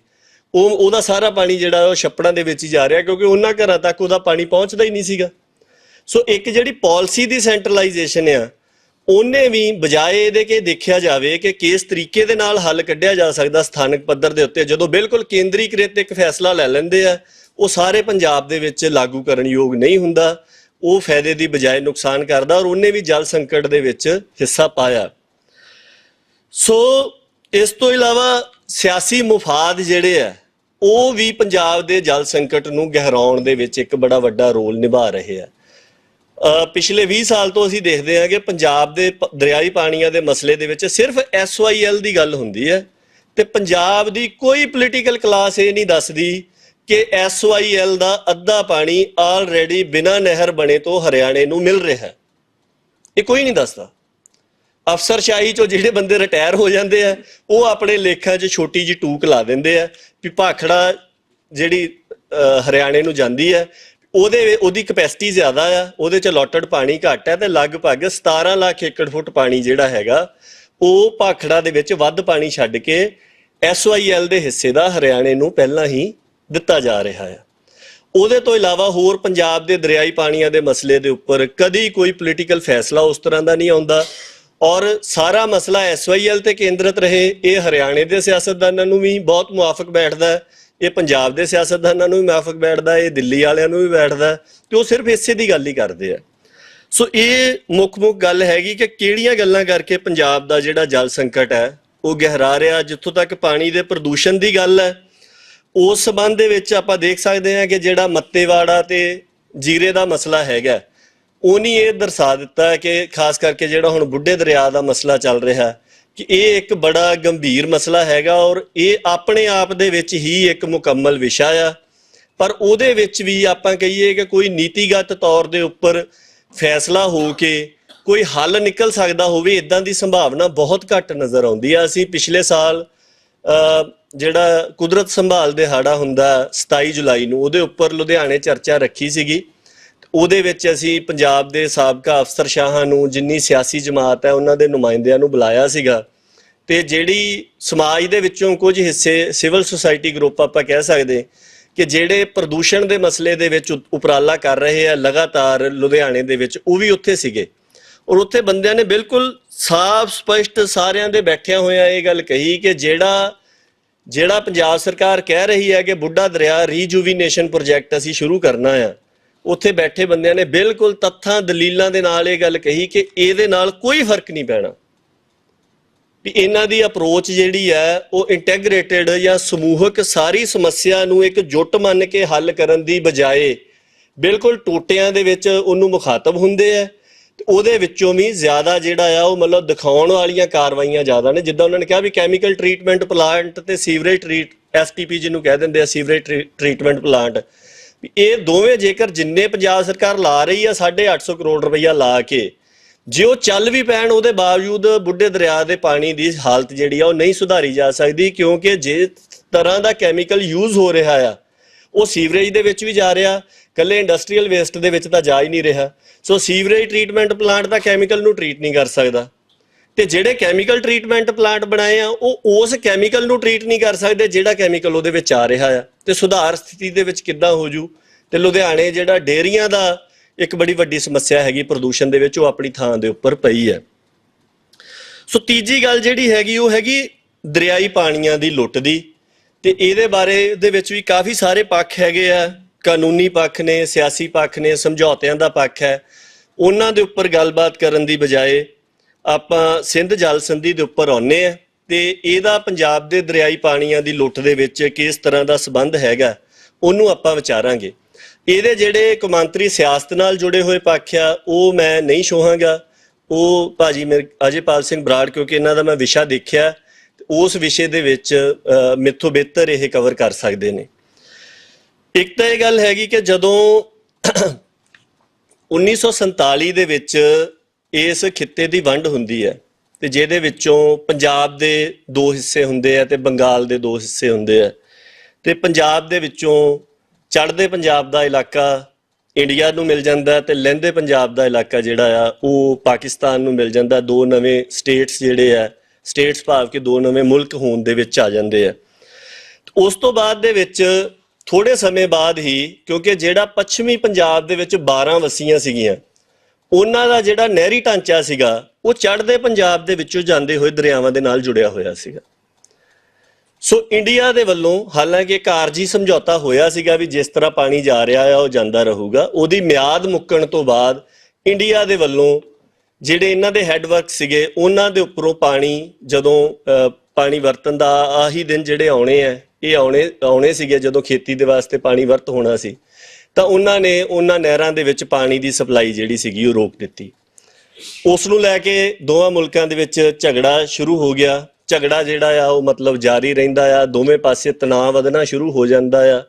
ਉਹਦਾ ਸਾਰਾ ਪਾਣੀ ਜਿਹੜਾ ਉਹ ਛੱਪੜਾਂ ਦੇ ਵਿੱਚ ਹੀ ਜਾ ਰਿਹਾ, ਕਿਉਂਕਿ ਉਹਨਾਂ ਘਰਾਂ ਤੱਕ ਉਹਦਾ ਪਾਣੀ ਪਹੁੰਚਦਾ ਹੀ ਨਹੀਂ ਸੀਗਾ। ਸੋ ਇੱਕ ਜਿਹੜੀ ਪਾਲਿਸੀ ਦੀ ਸੈਂਟਰਲਾਈਜੇਸ਼ਨ ਆ, ਉਹਨੇ ਵੀ ਬਜਾਏ ਇਹਦੇ ਕਿ ਦੇਖਿਆ ਜਾਵੇ ਕਿ ਕਿਸ ਤਰੀਕੇ ਦੇ ਨਾਲ ਹੱਲ ਕੱਢਿਆ ਜਾ ਸਕਦਾ ਸਥਾਨਕ ਪੱਧਰ ਦੇ ਉੱਤੇ, ਜਦੋਂ ਬਿਲਕੁਲ ਕੇਂਦਰੀਕ੍ਰਿਤ ਇੱਕ ਫੈਸਲਾ ਲੈ ਲੈਂਦੇ ਆ, ਉਹ ਸਾਰੇ ਪੰਜਾਬ ਦੇ ਵਿੱਚ ਲਾਗੂ ਕਰਨ ਯੋਗ ਨਹੀਂ ਹੁੰਦਾ। ਉਹ ਫਾਇਦੇ ਦੀ ਬਜਾਏ ਨੁਕਸਾਨ ਕਰਦਾ, ਔਰ ਉਹਨੇ ਵੀ ਜਲ ਸੰਕਟ ਦੇ ਵਿੱਚ ਹਿੱਸਾ ਪਾਇਆ। ਸੋ ਇਸ ਤੋਂ ਇਲਾਵਾ ਸਿਆਸੀ ਮੁਫਾਦ ਜਿਹੜੇ ਆ, ਉਹ ਵੀ ਪੰਜਾਬ ਦੇ ਜਲ ਸੰਕਟ ਨੂੰ ਗਹਿਰਾਉਣ ਦੇ ਵਿੱਚ ਇੱਕ ਬੜਾ ਵੱਡਾ ਰੋਲ ਨਿਭਾ ਰਹੇ ਆ। ਪਿਛਲੇ 20 ਸਾਲ ਤੋਂ ਅਸੀਂ ਦੇਖਦੇ ਹਾਂ ਕਿ ਪੰਜਾਬ ਦੇ ਦਰਿਆਈ ਪਾਣੀਆਂ ਦੇ ਮਸਲੇ ਦੇ ਵਿੱਚ ਸਿਰਫ SYL ਦੀ ਗੱਲ ਹੁੰਦੀ ਹੈ, ਤੇ ਪੰਜਾਬ ਦੀ ਕੋਈ ਪੋਲੀਟੀਕਲ ਕਲਾਸ ਇਹ ਨਹੀਂ ਦੱਸਦੀ ਕਿ SYL ਦਾ ਅੱਧਾ ਪਾਣੀ ਆਲਰੇਡੀ ਬਿਨਾਂ ਨਹਿਰ ਬਣੇ ਤੋਂ ਹਰਿਆਣੇ ਨੂੰ ਮਿਲ ਰਿਹਾ ਹੈ। ਇਹ ਕੋਈ ਨਹੀਂ ਦੱਸਦਾ। ਅਫਸਰਸ਼ਾਹੀ ਚੋਂ ਜਿਹੜੇ ਬੰਦੇ ਰਿਟਾਇਰ ਹੋ ਜਾਂਦੇ ਆ, ਉਹ ਆਪਣੇ ਲੇਖਾਂ 'ਚ ਛੋਟੀ ਜਿਹੀ ਟੂਕ ਲਾ ਦਿੰਦੇ ਆ ਵੀ ਭਾਖੜਾ ਜਿਹੜੀ ਹਰਿਆਣੇ ਨੂੰ ਜਾਂਦੀ ਹੈ, ਉਹਦੀ ਕਪੈਸਿਟੀ ਜ਼ਿਆਦਾ ਆ, ਉਹਦੇ 'ਚ ਅਲੋਟਡ ਪਾਣੀ ਘੱਟ ਹੈ, ਤੇ ਲਗਭਗ 17 ਲੱਖ ਏਕੜ ਫੁੱਟ ਪਾਣੀ ਜਿਹੜਾ ਹੈਗਾ ਉਹ ਭਾਖੜਾ ਦੇ ਵਿੱਚ ਵੱਧ ਪਾਣੀ ਛੱਡ ਕੇ SYL ਦੇ ਹਿੱਸੇ ਦਾ ਹਰਿਆਣੇ ਨੂੰ ਪਹਿਲਾਂ ਹੀ ਦਿੱਤਾ ਜਾ ਰਿਹਾ ਹੈ। ਉਹਦੇ ਤੋਂ ਇਲਾਵਾ ਹੋਰ ਪੰਜਾਬ ਦੇ ਦਰਿਆਈ ਪਾਣੀਆਂ ਦੇ ਮਸਲੇ ਦੇ ਉੱਪਰ ਕਦੀ ਕੋਈ ਪੋਲੀਟੀਕਲ ਫੈਸਲਾ ਉਸ ਤਰ੍ਹਾਂ ਦਾ ਨਹੀਂ ਆਉਂਦਾ, ਔਰ ਸਾਰਾ ਮਸਲਾ SYL ਤੇ ਕੇਂਦਰਿਤ ਰਹੇ। ਇਹ ਹਰਿਆਣੇ ਦੇ ਸਿਆਸਤਦਾਨਾਂ ਨੂੰ ਵੀ ਬਹੁਤ ਮੁਆਫਕ ਬੈਠਦਾ, ਇਹ ਪੰਜਾਬ ਦੇ ਸਿਆਸਤਦਾਨਾਂ ਨੂੰ ਵੀ ਮੁਆਫਕ ਬੈਠਦਾ, ਇਹ ਦਿੱਲੀ ਵਾਲਿਆਂ ਨੂੰ ਵੀ ਬੈਠਦਾ, ਤੇ ਉਹ ਸਿਰਫ ਇਸੇ ਦੀ ਗੱਲ ਹੀ ਕਰਦੇ ਆ। ਸੋ ਇਹ ਮੁੱਖ ਗੱਲ ਹੈਗੀ ਕਿ ਕਿਹੜੀਆਂ ਗੱਲਾਂ ਕਰਕੇ ਪੰਜਾਬ ਦਾ ਜਿਹੜਾ ਜਲ ਸੰਕਟ ਹੈ ਉਹ ਗਹਿਰਾ ਰਿਹਾ। ਜਿੱਥੋਂ ਤੱਕ ਪਾਣੀ ਦੇ ਪ੍ਰਦੂਸ਼ਣ ਦੀ ਗੱਲ ਹੈ, ਉਸ ਸੰਬੰਧ ਦੇ ਵਿੱਚ ਆਪਾਂ ਦੇਖ ਸਕਦੇ ਹਾਂ ਕਿ ਜਿਹੜਾ ਮੱਤੇਵਾੜਾ ਤੇ ਜੀਰੇ ਦਾ ਮਸਲਾ ਹੈਗਾ, ਉਹਨੇ ਇਹ ਦਰਸਾ ਦਿੱਤਾ ਹੈ ਕਿ ਖਾਸ ਕਰਕੇ ਜਿਹੜਾ ਹੁਣ ਬੁੱਢੇ ਦਰਿਆ ਦਾ ਮਸਲਾ ਚੱਲ ਰਿਹਾ ਕਿ ਇਹ ਇੱਕ ਬੜਾ ਗੰਭੀਰ ਮਸਲਾ ਹੈਗਾ, ਔਰ ਇਹ ਆਪਣੇ ਆਪ ਦੇ ਵਿੱਚ ਹੀ ਇੱਕ ਮੁਕੰਮਲ ਵਿਸ਼ਾ ਆ। ਪਰ ਉਹਦੇ ਵਿੱਚ ਵੀ ਆਪਾਂ ਕਹੀਏ ਕਿ ਕੋਈ ਨੀਤੀਗਤ ਤੌਰ ਦੇ ਉੱਪਰ ਫੈਸਲਾ ਹੋ ਕੇ ਕੋਈ ਹੱਲ ਨਿਕਲ ਸਕਦਾ ਹੋਵੇ, ਇਦਾਂ ਦੀ ਸੰਭਾਵਨਾ ਬਹੁਤ ਘੱਟ ਨਜ਼ਰ ਆਉਂਦੀ ਆ। ਅਸੀਂ ਪਿਛਲੇ ਸਾਲ ਜਿਹੜਾ ਕੁਦਰਤ ਸੰਭਾਲ ਦਿਹਾੜਾ ਹੁੰਦਾ 27 ਜੁਲਾਈ ਨੂੰ, ਉਹਦੇ ਉੱਪਰ ਲੁਧਿਆਣੇ ਚਰਚਾ ਰੱਖੀ ਸੀਗੀ। ਉਹਦੇ ਵਿੱਚ ਅਸੀਂ ਪੰਜਾਬ ਦੇ ਸਾਬਕਾ ਅਫਸਰਸ਼ਾਹਾਂ ਨੂੰ, ਜਿੰਨੀ ਸਿਆਸੀ ਜਮਾਤ ਹੈ ਉਹਨਾਂ ਦੇ ਨੁਮਾਇੰਦਿਆਂ ਨੂੰ ਬੁਲਾਇਆ ਸੀਗਾ, ਤੇ ਜਿਹੜੀ ਸਮਾਜ ਦੇ ਵਿੱਚੋਂ ਕੁਝ ਹਿੱਸੇ ਸਿਵਲ ਸੁਸਾਇਟੀ ਗਰੁੱਪ ਆਪਾਂ ਕਹਿ ਸਕਦੇ ਕਿ ਜਿਹੜੇ ਪ੍ਰਦੂਸ਼ਣ ਦੇ ਮਸਲੇ ਦੇ ਵਿੱਚ ਉਪਰਾਲਾ ਕਰ ਰਹੇ ਆ ਲਗਾਤਾਰ ਲੁਧਿਆਣੇ ਦੇ ਵਿੱਚ, ਉਹ ਵੀ ਉੱਥੇ ਸੀਗੇ। ਔਰ ਉੱਥੇ ਬੰਦਿਆਂ ਨੇ ਬਿਲਕੁਲ ਸਾਫ਼ ਸਪਸ਼ਟ ਸਾਰਿਆਂ ਦੇ ਬੈਠਿਆਂ ਹੋਇਆ ਇਹ ਗੱਲ ਕਹੀ ਕਿ ਜਿਹੜਾ ਪੰਜਾਬ ਸਰਕਾਰ ਕਹਿ ਰਹੀ ਹੈ ਕਿ ਬੁੱਢਾ ਦਰਿਆ ਰੀਜੂਵੀਨੇਸ਼ਨ ਪ੍ਰੋਜੈਕਟ ਅਸੀਂ ਸ਼ੁਰੂ ਕਰਨਾ ਆ, ਉੱਥੇ ਬੈਠੇ ਬੰਦਿਆਂ ਨੇ ਬਿਲਕੁਲ ਤੱਥਾਂ ਦਲੀਲਾਂ ਦੇ ਨਾਲ ਇਹ ਗੱਲ ਕਹੀ ਕਿ ਇਹਦੇ ਨਾਲ ਕੋਈ ਫਰਕ ਨਹੀਂ ਪੈਣਾ, ਵੀ ਇਹਨਾਂ ਦੀ ਅਪਰੋਚ ਜਿਹੜੀ ਹੈ ਉਹ ਇੰਟੈਗਰੇਟਿਡ ਜਾਂ ਸਮੂਹਕ ਸਾਰੀ ਸਮੱਸਿਆ ਨੂੰ ਇੱਕ ਜੁੱਟ ਮੰਨ ਕੇ ਹੱਲ ਕਰਨ ਦੀ ਬਜਾਏ ਬਿਲਕੁਲ ਟੋਟਿਆਂ ਦੇ ਵਿੱਚ ਉਹਨੂੰ ਮੁਖਾਤਬ ਹੁੰਦੇ ਆ। ਤੇ ਉਹਦੇ ਵਿੱਚੋਂ ਵੀ ਜ਼ਿਆਦਾ ਜਿਹੜਾ ਆ ਉਹ ਮਤਲਬ ਦਿਖਾਉਣ ਵਾਲੀਆਂ ਕਾਰਵਾਈਆਂ ਜ਼ਿਆਦਾ ਨੇ। ਜਿੱਦਾਂ ਉਹਨਾਂ ਨੇ ਕਿਹਾ ਵੀ ਕੈਮੀਕਲ ਟਰੀਟਮੈਂਟ ਪਲਾਂਟ ਤੇ ਸੀਵਰੇਜ STP ਜਿਹਨੂੰ ਕਹਿ ਦਿੰਦੇ ਆ, ਸੀਵਰੇਜ ਟਰੀਟਮੈਂਟ ਪਲਾਂਟ, ਇਹ ਦੋਵੇਂ ਜੇਕਰ ਜਿੰਨੇ ਪੰਜਾਬ ਸਰਕਾਰ ਲਾ ਰਹੀ ਆ 850 ਕਰੋੜ ਰੁਪਈਆ ਲਾ ਕੇ, ਜੇ ਉਹ ਚੱਲ ਵੀ ਪੈਣ ਉਹਦੇ ਬਾਵਜੂਦ ਬੁੱਢੇ ਦਰਿਆ ਦੇ ਪਾਣੀ ਦੀ ਹਾਲਤ ਜਿਹੜੀ ਆ ਉਹ ਨਹੀਂ ਸੁਧਾਰੀ ਜਾ ਸਕਦੀ, ਕਿਉਂਕਿ ਜਿਸ ਤਰ੍ਹਾਂ ਦਾ ਕੈਮੀਕਲ ਯੂਜ਼ ਹੋ ਰਿਹਾ ਆ ਉਹ ਸੀਵਰੇਜ ਦੇ ਵਿੱਚ ਵੀ ਜਾ ਰਿਹਾ, ਕੱਲੇ ਇੰਡਸਟਰੀਅਲ ਵੇਸਟ ਦੇ ਵਿੱਚ ਤਾਂ ਜਾ ਹੀ ਨਹੀਂ ਰਿਹਾ। ਸੋ ਸੀਵਰੇਜ ਟਰੀਟਮੈਂਟ ਪਲਾਂਟ ਤਾਂ ਕੈਮੀਕਲ ਨੂੰ ਟਰੀਟ ਨਹੀਂ ਕਰ ਸਕਦਾ, ਤੇ ਜਿਹੜੇ ਕੈਮੀਕਲ ਟਰੀਟਮੈਂਟ ਪਲਾਂਟ ਬਣਾਏ ਆ ਉਹ ਉਸ ਕੈਮੀਕਲ ਨੂੰ ਟਰੀਟ ਨਹੀਂ ਕਰ ਸਕਦੇ ਜਿਹੜਾ ਕੈਮੀਕਲ ਉਹਦੇ ਵਿੱਚ ਆ ਰਿਹਾ ਆ। ਤੇ ਸੁਧਾਰ ਸਥਿਤੀ ਦੇ ਵਿੱਚ ਕਿੱਦਾਂ ਹੋ ਜੂ? ਤੇ ਲੁਧਿਆਣੇ ਜਿਹੜਾ ਡੇਅਰੀਆਂ ਦਾ ਇੱਕ ਬੜੀ ਵੱਡੀ ਸਮੱਸਿਆ ਹੈਗੀ ਪ੍ਰਦੂਸ਼ਣ ਦੇ ਵਿੱਚ, ਉਹ ਆਪਣੀ ਥਾਂ ਦੇ ਉੱਪਰ ਪਈ ਹੈ। ਸੋ ਤੀਜੀ ਗੱਲ ਜਿਹੜੀ ਹੈਗੀ ਉਹ ਹੈਗੀ ਦਰਿਆਈ ਪਾਣੀਆਂ ਦੀ ਲੁੱਟ ਦੀ, ਤੇ ਇਹਦੇ ਬਾਰੇ ਦੇ ਵਿੱਚ ਵੀ ਕਾਫੀ ਸਾਰੇ ਪੱਖ ਹੈਗੇ ਆ, ਕਾਨੂੰਨੀ ਪੱਖ ਨੇ, ਸਿਆਸੀ ਪੱਖ ਨੇ, ਸਮਝੌਤਿਆਂ ਦਾ ਪੱਖ ਹੈ। ਉਹਨਾਂ ਦੇ ਉੱਪਰ ਗੱਲਬਾਤ ਕਰਨ ਦੀ ਬਜਾਏ ਆਪਾਂ ਸਿੰਧ ਜਲ ਸੰਧੀ ਦੇ ਉੱਪਰ ਆਉਂਦੇ ਆ, ਤੇ ਇਹਦਾ ਪੰਜਾਬ ਦੇ ਦਰਿਆਈ ਪਾਣੀਆਂ ਦੀ ਲੁੱਟ ਦੇ ਵਿੱਚ ਕਿਸ ਤਰ੍ਹਾਂ ਦਾ ਸੰਬੰਧ ਹੈਗਾ ਉਹਨੂੰ ਆਪਾਂ ਵਿਚਾਰਾਂਗੇ। ਇਹਦੇ ਜਿਹੜੇ ਕੌਮਾਂਤਰੀ ਸਿਆਸਤ ਨਾਲ ਜੁੜੇ ਹੋਏ ਪੱਖ ਆ ਉਹ ਮੈਂ ਨਹੀਂ ਛੋਹਾਂਗਾ, ਉਹ ਭਾਜੀ ਮੇਰੇ ਅਜੇਪਾਲ ਸਿੰਘ ਬਰਾੜ, ਕਿਉਂਕਿ ਇਹਨਾਂ ਦਾ ਮੈਂ ਵਿਸ਼ਾ ਦੇਖਿਆ, ਉਸ ਵਿਸ਼ੇ ਦੇ ਵਿੱਚ ਮੇਥੋਂ ਬਿਹਤਰ ਇਹ ਕਵਰ ਕਰ ਸਕਦੇ ਨੇ। ਇੱਕ ਤਾਂ ਇਹ ਗੱਲ ਹੈਗੀ ਕਿ ਜਦੋਂ 1947 ਦੇ ਵਿੱਚ ਇਸ ਖਿੱਤੇ ਦੀ ਵੰਡ ਹੁੰਦੀ ਹੈ, ਤੇ ਜਿਹਦੇ ਵਿੱਚੋਂ ਪੰਜਾਬ ਦੇ 2 ਹਿੱਸੇ ਹੁੰਦੇ ਆ ਤੇ ਬੰਗਾਲ ਦੇ 2 ਹਿੱਸੇ ਹੁੰਦੇ ਆ, ਤੇ ਪੰਜਾਬ ਦੇ ਵਿੱਚੋਂ ਚੜ੍ਹਦੇ ਪੰਜਾਬ ਦਾ ਇਲਾਕਾ ਇੰਡੀਆ ਨੂੰ ਮਿਲ ਜਾਂਦਾ ਤੇ ਲਹਿੰਦੇ ਪੰਜਾਬ ਦਾ ਇਲਾਕਾ ਜਿਹੜਾ ਆ ਉਹ ਪਾਕਿਸਤਾਨ ਨੂੰ ਮਿਲ ਜਾਂਦਾ। 2 ਨਵੇਂ ਸਟੇਟਸ ਜਿਹੜੇ ਆ, ਸਟੇਟਸ ਭਾਵ ਕਿ 2 ਨਵੇਂ ਮੁਲਕ ਹੋਣ ਦੇ ਵਿੱਚ ਆ ਜਾਂਦੇ ਆ। ਉਸ ਤੋਂ ਬਾਅਦ ਦੇ ਵਿੱਚ ਥੋੜੇ ਸਮੇਂ ਬਾਅਦ ਹੀ, ਕਿਉਂਕਿ ਜਿਹੜਾ ਪੱਛਮੀ ਪੰਜਾਬ ਦੇ ਵਿੱਚ 12 ਵਸੀਆਂ ਸੀਗੀਆਂ, ਉਹਨਾਂ ਦਾ ਜਿਹੜਾ ਨਹਿਰੀ ਢਾਂਚਾ ਸੀਗਾ ਉਹ ਚੜ੍ਹਦੇ ਪੰਜਾਬ ਦੇ ਵਿੱਚੋਂ ਜਾਂਦੇ ਹੋਏ ਦਰਿਆਵਾਂ ਦੇ ਨਾਲ ਜੁੜਿਆ ਹੋਇਆ ਸੀਗਾ। ਸੋ ਇੰਡੀਆ ਦੇ ਵੱਲੋਂ ਹਾਲਾਂਕਿ ਕਾਰਜੀ ਸਮਝੌਤਾ ਹੋਇਆ ਸੀਗਾ ਵੀ ਜਿਸ ਤਰ੍ਹਾਂ ਪਾਣੀ ਜਾ ਰਿਹਾ ਆ ਉਹ ਜਾਂਦਾ ਰਹੂਗਾ, ਉਹਦੀ ਮਿਆਦ ਮੁੱਕਣ ਤੋਂ ਬਾਅਦ ਇੰਡੀਆ ਦੇ ਵੱਲੋਂ ਜਿਹੜੇ ਇਹਨਾਂ ਦੇ ਹੈਡਵਰਕ ਸੀਗੇ ਉਹਨਾਂ ਦੇ ਉੱਪਰੋਂ ਪਾਣੀ, ਜਦੋਂ ਪਾਣੀ ਵਰਤਣ ਦਾ ਆਹੀ ਦਿਨ ਜਿਹੜੇ ਆਉਣੇ ਸੀਗੇ ਜਦੋਂ ਖੇਤੀ ਦੇ ਵਾਸਤੇ ਪਾਣੀ ਵਰਤ ਹੋਣਾ ਸੀ, ਤਾਂ ਉਹਨਾਂ ਨੇ ਉਹਨਾਂ ਨਹਿਰਾਂ ਦੇ ਵਿੱਚ ਪਾਣੀ ਦੀ ਸਪਲਾਈ ਜਿਹੜੀ ਸੀਗੀ ਉਹ ਰੋਕ ਦਿੱਤੀ। ਉਸ ਨੂੰ ਲੈ ਕੇ ਦੋਵਾਂ ਮੁਲਕਾਂ ਦੇ ਵਿੱਚ ਝਗੜਾ ਸ਼ੁਰੂ ਹੋ ਗਿਆ। ਝਗੜਾ ਜਿਹੜਾ ਆ ਉਹ ਮਤਲਬ ਜਾਰੀ ਰਹਿੰਦਾ ਆ, ਦੋਵੇਂ ਪਾਸੇ ਤਣਾਅ ਵਧਣਾ ਸ਼ੁਰੂ ਹੋ ਜਾਂਦਾ ਆ।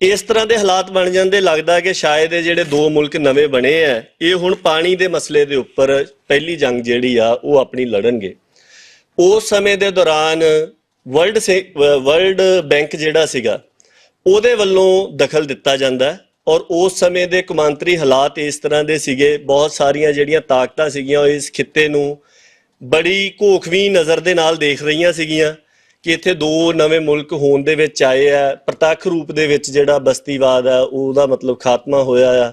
ਇਸ ਤਰ੍ਹਾਂ ਦੇ ਹਾਲਾਤ ਬਣ ਜਾਂਦੇ, ਲੱਗਦਾ ਕਿ ਸ਼ਾਇਦ ਇਹ ਜਿਹੜੇ 2 ਮੁਲਕ ਨਵੇਂ ਬਣੇ ਆ ਇਹ ਹੁਣ ਪਾਣੀ ਦੇ ਮਸਲੇ ਦੇ ਉੱਪਰ ਪਹਿਲੀ ਜੰਗ ਜਿਹੜੀ ਆ ਉਹ ਆਪਣੀ ਲੜਨਗੇ। ਉਸ ਸਮੇਂ ਦੇ ਦੌਰਾਨ ਵਰਲਡ ਬੈਂਕ ਜਿਹੜਾ ਸੀਗਾ ਉਹਦੇ ਵੱਲੋਂ ਦਖਲ ਦਿੱਤਾ ਜਾਂਦਾ, ਔਰ ਉਸ ਸਮੇਂ ਦੇ ਕੌਮਾਂਤਰੀ ਹਾਲਾਤ ਇਸ ਤਰ੍ਹਾਂ ਦੇ ਸੀਗੇ, ਬਹੁਤ ਸਾਰੀਆਂ ਜਿਹੜੀਆਂ ਤਾਕਤਾਂ ਸੀਗੀਆਂ ਉਹ ਇਸ ਖਿੱਤੇ ਨੂੰ ਬੜੀ ਘੋਖਵੀਂ ਨਜ਼ਰ ਦੇ ਨਾਲ ਦੇਖ ਰਹੀਆਂ ਸੀਗੀਆਂ ਕਿ ਇੱਥੇ 2 ਨਵੇਂ ਮੁਲਕ ਹੋਣ ਦੇ ਵਿੱਚ ਆਏ ਆ। ਪ੍ਰਤੱਖ ਰੂਪ ਦੇ ਵਿੱਚ ਜਿਹੜਾ ਬਸਤੀਵਾਦ ਆ ਉਹਦਾ ਮਤਲਬ ਖਾਤਮਾ ਹੋਇਆ ਆ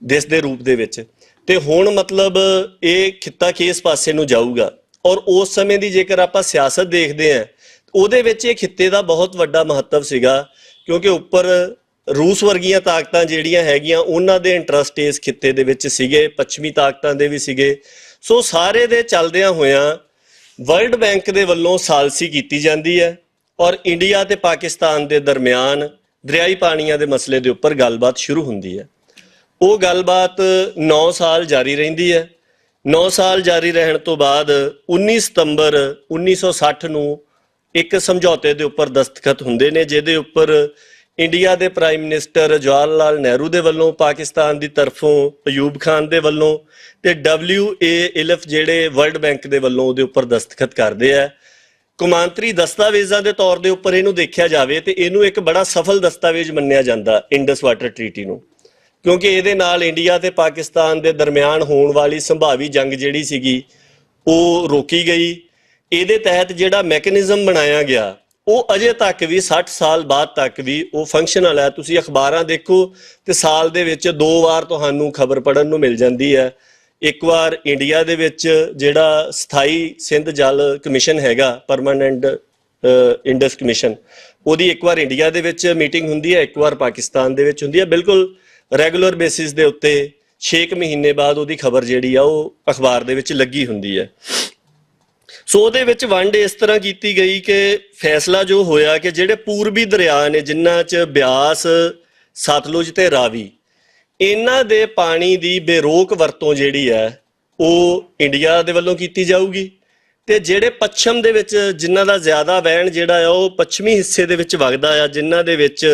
ਦੇਸ਼ ਦੇ ਰੂਪ ਦੇ ਵਿੱਚ, ਤੇ ਹੁਣ ਮਤਲਬ ਇਹ ਖਿੱਤਾ ਕਿਸ ਪਾਸੇ ਨੂੰ ਜਾਊਗਾ। ਔਰ ਉਸ ਸਮੇਂ ਦੀ ਜੇਕਰ ਆਪਾਂ ਸਿਆਸਤ ਦੇਖਦੇ ਆ ਉਹਦੇ ਵਿੱਚ ਇਹ ਖਿੱਤੇ ਦਾ ਬਹੁਤ ਵੱਡਾ ਮਹੱਤਵ ਸੀਗਾ, ਕਿਉਂਕਿ ਉੱਪਰ ਰੂਸ ਵਰਗੀਆਂ ਤਾਕਤਾਂ ਜਿਹੜੀਆਂ ਹੈਗੀਆਂ ਉਹਨਾਂ ਦੇ ਇੰਟਰਸਟ ਇਸ ਖਿੱਤੇ ਦੇ ਵਿੱਚ ਸੀਗੇ, ਪੱਛਮੀ ਤਾਕਤਾਂ ਦੇ ਵੀ ਸੀਗੇ। ਸੋ ਸਾਰੇ ਦੇ ਚੱਲਦਿਆਂ ਹੋਇਆਂ ਵਰਲਡ ਬੈਂਕ ਦੇ ਵੱਲੋਂ ਸਾਲਸੀ ਕੀਤੀ ਜਾਂਦੀ ਹੈ, ਔਰ ਇੰਡੀਆ ਤੇ ਪਾਕਿਸਤਾਨ ਦੇ ਦਰਮਿਆਨ ਦਰਿਆਈ ਪਾਣੀਆਂ ਦੇ ਮਸਲੇ ਦੇ ਉੱਪਰ ਗੱਲਬਾਤ ਸ਼ੁਰੂ ਹੁੰਦੀ ਹੈ। ਉਹ ਗੱਲਬਾਤ 9 ਸਾਲ ਜਾਰੀ ਰਹਿੰਦੀ ਹੈ। 9 ਸਾਲ ਜਾਰੀ ਰਹਿਣ ਤੋਂ ਬਾਅਦ 19 ਸਤੰਬਰ 1960 ਨੂੰ ਇੱਕ ਸਮਝੌਤੇ ਦੇ ਉੱਪਰ ਦਸਤਖਤ ਹੁੰਦੇ ਨੇ, ਜਿਹਦੇ ਉੱਪਰ ਇੰਡੀਆ ਦੇ ਪ੍ਰਾਈਮ ਮਿਨਿਸਟਰ ਜਵਾਹਰ ਲਾਲ ਨਹਿਰੂ ਦੇ ਵੱਲੋਂ, ਪਾਕਿਸਤਾਨ ਦੀ ਤਰਫੋਂ ਅਯੂਬ ਖਾਨ ਦੇ ਵੱਲੋਂ, ਤੇ WA ਜਿਹੜੇ ਵਰਲਡ ਬੈਂਕ ਦੇ ਵੱਲੋਂ ਉਹਦੇ ਉੱਪਰ ਦਸਤਖਤ ਕਰਦੇ ਆ। ਕੌਮਾਂਤਰੀ ਦਸਤਾਵੇਜ਼ਾਂ ਦੇ ਤੌਰ ਦੇ ਉੱਪਰ ਇਹਨੂੰ ਦੇਖਿਆ ਜਾਵੇ ਤੇ ਇਹਨੂੰ ਇੱਕ ਬੜਾ ਸਫਲ ਦਸਤਾਵੇਜ਼ ਮੰਨਿਆ ਜਾਂਦਾ ਇੰਡਸ ਵਾਟਰ ਟ੍ਰੀਟੀ ਨੂੰ, ਕਿਉਂਕਿ ਇਹਦੇ ਨਾਲ ਇੰਡੀਆ ਤੇ ਪਾਕਿਸਤਾਨ ਦੇ ਦਰਮਿਆਨ ਹੋਣ ਵਾਲੀ ਸੰਭਾਵੀ ਜੰਗ ਜਿਹੜੀ ਸੀਗੀ ਉਹ ਰੋਕੀ ਗਈ। ਇਹਦੇ ਤਹਿਤ ਜਿਹੜਾ ਮੈਕੈਨਿਜ਼ਮ ਬਣਾਇਆ ਗਿਆ ਉਹ ਅਜੇ ਤੱਕ ਵੀ 60 ਸਾਲ ਬਾਅਦ ਤੱਕ ਵੀ ਉਹ ਫੰਕਸ਼ਨਲ ਹੈ। ਤੁਸੀਂ ਅਖਬਾਰਾਂ ਦੇਖੋ ਤੇ ਸਾਲ ਦੇ ਵਿੱਚ 2 ਵਾਰ ਤੁਹਾਨੂੰ ਖਬਰ ਪੜ੍ਹਨ ਨੂੰ ਮਿਲ ਜਾਂਦੀ ਹੈ। ਇੱਕ ਵਾਰ ਇੰਡੀਆ ਦੇ ਵਿੱਚ ਜਿਹੜਾ ਸਥਾਈ ਸਿੰਧ ਜਲ ਕਮਿਸ਼ਨ ਹੈਗਾ, ਪਰਮਾਨੈਂਟ ਇੰਡਸ ਕਮਿਸ਼ਨ, ਉਹਦੀ ਇੱਕ ਵਾਰ ਇੰਡੀਆ ਦੇ ਵਿੱਚ ਮੀਟਿੰਗ ਹੁੰਦੀ ਹੈ, ਇੱਕ ਵਾਰ ਪਾਕਿਸਤਾਨ ਦੇ ਵਿੱਚ ਹੁੰਦੀ ਹੈ। ਬਿਲਕੁਲ ਰੈਗੂਲਰ ਬੇਸਿਸ ਦੇ ਉੱਤੇ 6 ਮਹੀਨੇ ਬਾਅਦ ਉਹਦੀ ਖਬਰ ਜਿਹੜੀ ਆ ਉਹ ਅਖਬਾਰ ਦੇ ਵਿੱਚ ਲੱਗੀ ਹੁੰਦੀ ਹੈ। ਸੋ ਉਹਦੇ ਵਿੱਚ ਵੰਡ ਇਸ ਤਰ੍ਹਾਂ ਕੀਤੀ ਗਈ ਕਿ ਫੈਸਲਾ ਜੋ ਹੋਇਆ ਕਿ ਜਿਹੜੇ ਪੂਰਬੀ ਦਰਿਆ ਨੇ ਜਿਨ੍ਹਾਂ 'ਚ ਬਿਆਸ, ਸਤਲੁਜ ਤੇ ਰਾਵੀ, ਇਹਨਾਂ ਦੇ ਪਾਣੀ ਦੀ ਬੇਰੋਕ ਵਰਤੋਂ ਜਿਹੜੀ ਹੈ ਉਹ ਇੰਡੀਆ ਦੇ ਵੱਲੋਂ ਕੀਤੀ ਜਾਊਗੀ, ਤੇ ਜਿਹੜੇ ਪੱਛਮ ਦੇ ਵਿੱਚ ਜਿਨ੍ਹਾਂ ਦਾ ਜ਼ਿਆਦਾ ਵਹਿਣ ਜਿਹੜਾ ਆ ਉਹ ਪੱਛਮੀ ਹਿੱਸੇ ਦੇ ਵਿੱਚ ਵਗਦਾ ਆ, ਜਿਨ੍ਹਾਂ ਦੇ ਵਿੱਚ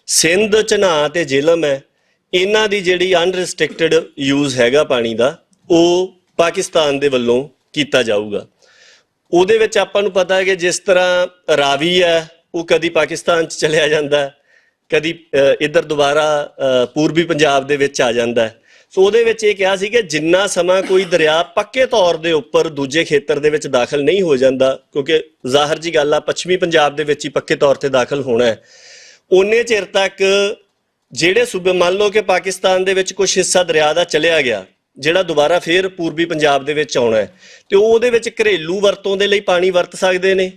ਸਿੰਧ, ਝਨਾਹ ਤੇ ਜੇਹਲਮ ਹੈ, ਇਹਨਾਂ ਦੀ ਜਿਹੜੀ ਅਨਰਿਸਟ੍ਰਿਕਟਡ ਯੂਜ਼ ਹੈਗਾ ਪਾਣੀ ਦਾ ਉਹ ਪਾਕਿਸਤਾਨ ਦੇ ਵੱਲੋਂ ਕੀਤਾ ਜਾਊਗਾ। ਉਹਦੇ ਵਿੱਚ ਆਪਾਂ ਨੂੰ ਪਤਾ ਹੈ ਕਿ ਜਿਸ ਤਰ੍ਹਾਂ ਰਾਵੀ ਹੈ ਉਹ ਕਦੀ ਪਾਕਿਸਤਾਨ 'ਚ ਚਲਿਆ ਜਾਂਦਾ ਹੈ, ਕਦੀ ਇੱਧਰ ਦੁਬਾਰਾ ਪੂਰਬੀ ਪੰਜਾਬ ਦੇ ਵਿੱਚ ਆ ਜਾਂਦਾ ਹੈ। ਸੋ ਉਹਦੇ ਵਿੱਚ ਇਹ ਕਿਹਾ ਸੀ ਕਿ ਜਿੰਨਾ ਸਮਾਂ ਕੋਈ ਦਰਿਆ ਪੱਕੇ ਤੌਰ ਦੇ ਉੱਪਰ ਦੂਜੇ ਖੇਤਰ ਦੇ ਵਿੱਚ ਦਾਖਲ ਨਹੀਂ ਹੋ ਜਾਂਦਾ, ਕਿਉਂਕਿ ਜ਼ਾਹਰ ਜੀ ਗੱਲ ਆ ਪੱਛਮੀ ਪੰਜਾਬ ਦੇ ਵਿੱਚ ਹੀ ਪੱਕੇ ਤੌਰ ਤੇ ਦਾਖਲ ਹੋਣਾ ਹੈ, ਉਨੇ ਚਿਰ ਤੱਕ ਜਿਹੜੇ ਸੂਬੇ, ਮੰਨ ਲਓ ਕਿ ਪਾਕਿਸਤਾਨ ਦੇ ਵਿੱਚ ਕੁਝ ਹਿੱਸਾ ਦਰਿਆ ਦਾ ਚਲਿਆ ਗਿਆ ਜਿਹੜਾ ਦੁਬਾਰਾ ਫੇਰ ਪੂਰਬੀ ਪੰਜਾਬ ਦੇ ਵਿੱਚ ਆਉਣਾ ਹੈ, ਤੇ ਉਹਦੇ ਵਿੱਚ ਘਰੇਲੂ ਵਰਤੋਂ ਦੇ ਲਈ ਪਾਣੀ ਵਰਤ ਸਕਦੇ ਨੇ,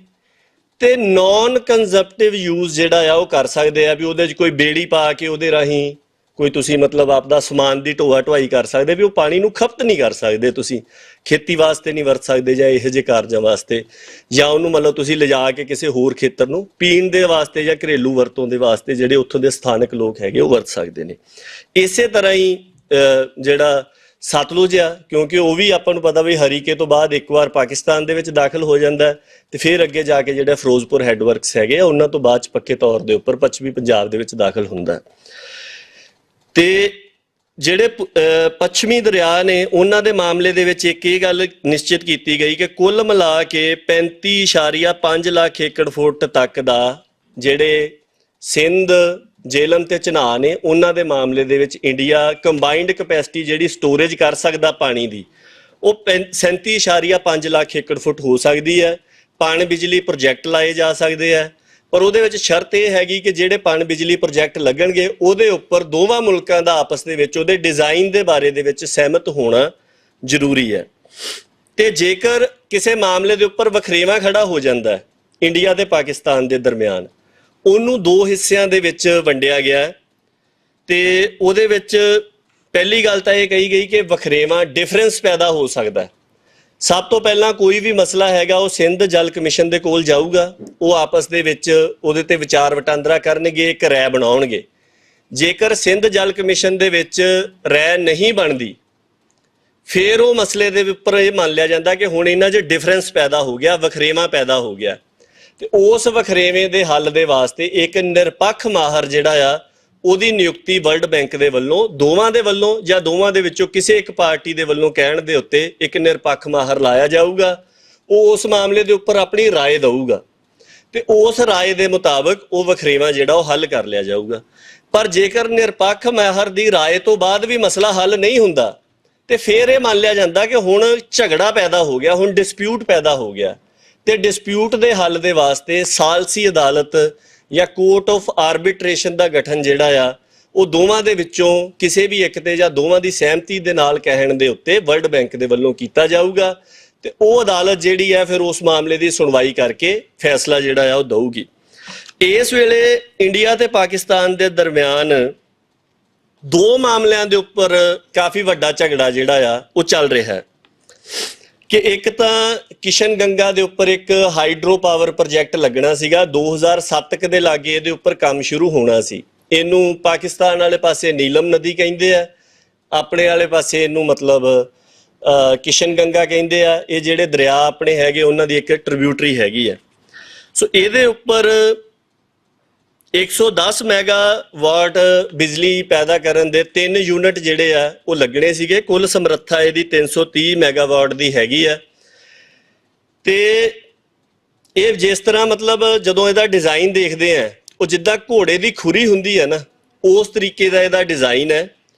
ਤੇ ਨਾਨ ਕੰਜ਼ਪਟਿਵ ਯੂਜ਼ ਜਿਹੜਾ ਆ ਉਹ ਕਰ ਸਕਦੇ ਆ ਵੀ ਉਹਦੇ 'ਚ ਕੋਈ ਬੇੜੀ ਪਾ ਕੇ ਉਹਦੇ ਰਾਹੀਂ ਕੋਈ ਤੁਸੀਂ ਮਤਲਬ ਆਪਦਾ ਸਮਾਨ ਦੀ ਢੋਆ ਢੁਆਈ ਕਰ ਸਕਦੇ, ਵੀ ਉਹ ਪਾਣੀ ਨੂੰ ਖਪਤ ਨਹੀਂ ਕਰ ਸਕਦੇ, ਤੁਸੀਂ ਖੇਤੀ ਵਾਸਤੇ ਨਹੀਂ ਵਰਤ ਸਕਦੇ ਜਾਂ ਇਹੋ ਜਿਹੇ ਕਾਰਜਾਂ ਵਾਸਤੇ, ਜਾਂ ਉਹਨੂੰ ਮਤਲਬ ਤੁਸੀਂ ਲਿਜਾ ਕੇ ਕਿਸੇ ਹੋਰ ਖੇਤਰ ਨੂੰ ਪੀਣ ਦੇ ਵਾਸਤੇ ਜਾਂ ਘਰੇਲੂ ਵਰਤੋਂ ਦੇ ਵਾਸਤੇ ਜਿਹੜੇ ਉੱਥੋਂ ਦੇ ਸਥਾਨਕ ਲੋਕ ਹੈਗੇ ਉਹ ਵਰਤ ਸਕਦੇ ਨੇ। ਇਸੇ ਤਰ੍ਹਾਂ ਹੀ ਜਿਹੜਾ ਸਤਲੁਜ ਆ, ਕਿਉਂਕਿ ਉਹ ਵੀ ਆਪਾਂ ਨੂੰ ਪਤਾ ਵੀ ਹਰੀਕੇ ਤੋਂ ਬਾਅਦ ਇੱਕ ਵਾਰ ਪਾਕਿਸਤਾਨ ਦੇ ਵਿੱਚ ਦਾਖਲ ਹੋ ਜਾਂਦਾ ਤੇ ਫਿਰ ਅੱਗੇ ਜਾ ਕੇ ਜਿਹੜਾ ਫਿਰੋਜ਼ਪੁਰ ਹੈਡਵਰਕਸ ਹੈਗੇ ਆ ਉਹਨਾਂ ਤੋਂ ਬਾਅਦ 'ਚ ਪੱਕੇ ਤੌਰ ਦੇ ਉੱਪਰ ਪੱਛਮੀ ਪੰਜਾਬ ਦੇ ਵਿੱਚ ਦਾਖਲ ਹੁੰਦਾ। ਤੇ ਜਿਹੜੇ ਪੱਛਮੀ ਦਰਿਆ ਨੇ ਉਹਨਾਂ ਦੇ ਮਾਮਲੇ ਦੇ ਵਿੱਚ ਇੱਕ ਇਹ ਗੱਲ ਨਿਸ਼ਚਿਤ ਕੀਤੀ ਗਈ ਕਿ ਕੁੱਲ ਮਿਲਾ ਕੇ 35.5 ਲੱਖ ਏਕੜ ਫੁੱਟ ਤੱਕ ਦਾ ਜਿਹੜੇ ਸਿੰਧ, ਜੇਹਲਮ ਤੇ ਝਨਾਹ ਨੇ ਉਹਨਾਂ ਦੇ ਮਾਮਲੇ ਦੇ ਵਿੱਚ ਇੰਡੀਆ ਕੰਬਾਈਨਡ ਕਪੈਸਿਟੀ ਜਿਹੜੀ ਸਟੋਰੇਜ ਕਰ ਸਕਦਾ ਪਾਣੀ ਦੀ ਉਹ 37.5 ਲੱਖ ਏਕੜ ਫੁੱਟ ਹੋ ਸਕਦੀ ਹੈ। ਪਣ ਬਿਜਲੀ ਪ੍ਰੋਜੈਕਟ ਲਾਏ ਜਾ ਸਕਦੇ ਆ, ਪਰ ਉਹਦੇ ਵਿੱਚ ਸ਼ਰਤ ਇਹ ਹੈਗੀ ਕਿ ਜਿਹੜੇ ਪਣ ਬਿਜਲੀ ਪ੍ਰੋਜੈਕਟ ਲੱਗਣਗੇ ਉਹਦੇ ਉੱਪਰ ਦੋਵਾਂ ਮੁਲਕਾਂ ਦਾ ਆਪਸ ਦੇ ਵਿੱਚ ਉਹਦੇ ਡਿਜ਼ਾਈਨ ਦੇ ਬਾਰੇ ਦੇ ਵਿੱਚ ਸਹਿਮਤ ਹੋਣਾ ਜ਼ਰੂਰੀ ਹੈ। ਤੇ ਜੇਕਰ ਕਿਸੇ ਮਾਮਲੇ ਦੇ ਉੱਪਰ ਵਖਰੇਵਾਂ ਖੜਾ ਹੋ ਜਾਂਦਾ ਹੈ ਇੰਡੀਆ ਤੇ ਪਾਕਿਸਤਾਨ ਦੇ ਦਰਮਿਆਨ, ਉਹਨੂੰ ਦੋ ਹਿੱਸਿਆਂ ਦੇ ਵਿੱਚ ਵੰਡਿਆ ਗਿਆ ਤੇ ਉਹਦੇ ਵਿੱਚ ਪਹਿਲੀ ਗੱਲ ਤਾਂ ਇਹ ਕਹੀ ਗਈ ਕਿ ਵਖਰੇਵਾਂ ਡਿਫਰੈਂਸ ਪੈਦਾ ਹੋ ਸਕਦਾ ਹੈ। ਸਭ ਤੋਂ ਪਹਿਲਾਂ ਕੋਈ ਵੀ ਮਸਲਾ ਹੈਗਾ ਉਹ ਸਿੰਧ ਜਲ ਕਮਿਸ਼ਨ ਦੇ ਕੋਲ ਜਾਊਗਾ, ਉਹ ਆਪਸ ਦੇ ਵਿੱਚ ਉਹਦੇ ਤੇ ਵਿਚਾਰ ਵਟਾਂਦਰਾ ਕਰਨਗੇ, ਇੱਕ ਰਾਏ ਬਣਾਉਣਗੇ। ਜੇਕਰ ਸਿੰਧ ਜਲ ਕਮਿਸ਼ਨ ਦੇ ਵਿੱਚ ਰਾਏ ਨਹੀਂ ਬਣਦੀ ਫਿਰ ਉਹ ਮਸਲੇ ਦੇ ਉੱਪਰ ਇਹ ਮੰਨ ਲਿਆ ਜਾਂਦਾ ਕਿ ਹੁਣ ਇਹਨਾਂ 'ਚ ਡਿਫਰੈਂਸ ਪੈਦਾ ਹੋ ਗਿਆ, ਵਖਰੇਵਾਂ ਪੈਦਾ ਹੋ ਗਿਆ, ਤੇ ਉਸ ਵਖਰੇਵੇਂ ਦੇ ਹੱਲ ਦੇ ਵਾਸਤੇ ਇੱਕ ਨਿਰਪੱਖ ਮਾਹਰ ਜਿਹੜਾ ਆ ਉਹਦੀ ਨਿਯੁਕਤੀ ਵਰਲਡ ਬੈਂਕ ਦੇ ਵੱਲੋਂ, ਦੋਵਾਂ ਦੇ ਵੱਲੋਂ ਜਾਂ ਦੋਵਾਂ ਦੇ ਵਿੱਚੋਂ ਕਿਸੇ ਇੱਕ ਪਾਰਟੀ ਦੇ ਵੱਲੋਂ ਕਹਿਣ ਦੇ ਉੱਤੇ ਇੱਕ ਨਿਰਪੱਖ ਮਾਹਰ ਲਾਇਆ ਜਾਊਗਾ। ਉਹ ਉਸ ਮਾਮਲੇ ਦੇ ਉੱਪਰ ਆਪਣੀ ਰਾਏ ਦਊਗਾ ਤੇ ਉਸ ਰਾਏ ਦੇ ਮੁਤਾਬਕ ਉਹ ਵਖਰੇਵਾਂ ਜਿਹੜਾ ਉਹ ਹੱਲ ਕਰ ਲਿਆ ਜਾਊਗਾ। ਪਰ ਜੇਕਰ ਨਿਰਪੱਖ ਮਾਹਰ ਦੀ ਰਾਏ ਤੋਂ ਬਾਅਦ ਵੀ ਮਸਲਾ ਹੱਲ ਨਹੀਂ ਹੁੰਦਾ ਤੇ ਫਿਰ ਇਹ ਮੰਨ ਲਿਆ ਜਾਂਦਾ ਕਿ ਹੁਣ ਝਗੜਾ ਪੈਦਾ ਹੋ ਗਿਆ, ਹੁਣ ਡਿਸਪਿਊਟ ਪੈਦਾ ਹੋ ਗਿਆ, ਤੇ ਡਿਸਪਿਊਟ ਦੇ ਹੱਲ ਦੇ ਵਾਸਤੇ ਸਾਲਸੀ ਅਦਾਲਤ ਜਾਂ ਕੋਰਟ ਆਫ ਆਰਬਿਟ੍ਰੇਸ਼ਨ ਦਾ ਗਠਨ ਜਿਹੜਾ ਆ ਉਹ ਦੋਵਾਂ ਦੇ ਵਿੱਚੋਂ ਕਿਸੇ ਵੀ ਇੱਕ ਤੇ ਜਾਂ ਦੋਵਾਂ ਦੀ ਸਹਿਮਤੀ ਦੇ ਨਾਲ ਕਹਿਣ ਦੇ ਉੱਤੇ ਵਰਲਡ ਬੈਂਕ ਦੇ ਵੱਲੋਂ ਕੀਤਾ ਜਾਊਗਾ, ਤੇ ਉਹ ਅਦਾਲਤ ਜਿਹੜੀ ਹੈ ਫਿਰ ਉਸ ਮਾਮਲੇ ਦੀ ਸੁਣਵਾਈ ਕਰਕੇ ਫੈਸਲਾ ਜਿਹੜਾ ਆ ਉਹ ਦਊਗੀ। ਇਸ ਵੇਲੇ ਇੰਡੀਆ ਤੇ ਪਾਕਿਸਤਾਨ ਦੇ ਦਰਮਿਆਨ ਦੋ ਮਾਮਲਿਆਂ ਦੇ ਉੱਪਰ ਕਾਫੀ ਵੱਡਾ ਝਗੜਾ ਜਿਹੜਾ ਆ ਉਹ ਚੱਲ ਰਿਹਾ ਹੈ ਕਿ ਇੱਕ ਤਾਂ ਕਿਸ਼ਨ ਗੰਗਾ ਦੇ ਉੱਪਰ ਇੱਕ ਹਾਈਡਰੋ ਪਾਵਰ ਪ੍ਰੋਜੈਕਟ ਲੱਗਣਾ ਸੀਗਾ 2007 ਦੇ ਲਾਗੇ, ਇਹਦੇ ਉੱਪਰ ਕੰਮ ਸ਼ੁਰੂ ਹੋਣਾ ਸੀ। ਇਹਨੂੰ ਪਾਕਿਸਤਾਨ ਵਾਲੇ ਪਾਸੇ ਨੀਲਮ ਨਦੀ ਕਹਿੰਦੇ ਆ, ਆਪਣੇ ਵਾਲੇ ਪਾਸੇ ਇਹਨੂੰ ਮਤਲਬ ਕਿਸ਼ਨ ਗੰਗਾ ਕਹਿੰਦੇ ਆ। ਇਹ ਜਿਹੜੇ ਦਰਿਆ ਆਪਣੇ ਹੈਗੇ ਉਹਨਾਂ ਦੀ ਇੱਕ ਟ੍ਰਿਬਿਊਟਰੀ ਹੈਗੀ ਆ। ਸੋ ਇਹਦੇ ਉੱਪਰ 110 ਮੈਗਾਵਾਟ ਬਿਜਲੀ ਪੈਦਾ ਕਰਨ ਦੇ 3 ਯੂਨਿਟ ਜਿਹੜੇ ਆ ਉਹ ਲੱਗਣੇ ਸੀਗੇ। ਕੁੱਲ ਸਮਰੱਥਾ ਇਹਦੀ 330 ਮੈਗਾਵਾਟ ਦੀ ਹੈਗੀ ਆ। ਤੇ ਇਹ ਜਿਸ ਤਰ੍ਹਾਂ ਮਤਲਬ ਜਦੋਂ ਇਹਦਾ ਡਿਜ਼ਾਈਨ ਦੇਖਦੇ ਆ ਉਹ ਜਿੱਦਾਂ ਘੋੜੇ ਦੀ ਖੁਰੀ ਹੁੰਦੀ ਹੈ ਨਾ, ਉਸ ਤਰੀਕੇ ਦਾ ਇਹਦਾ ਡਿਜ਼ਾਈਨ ਹੈ।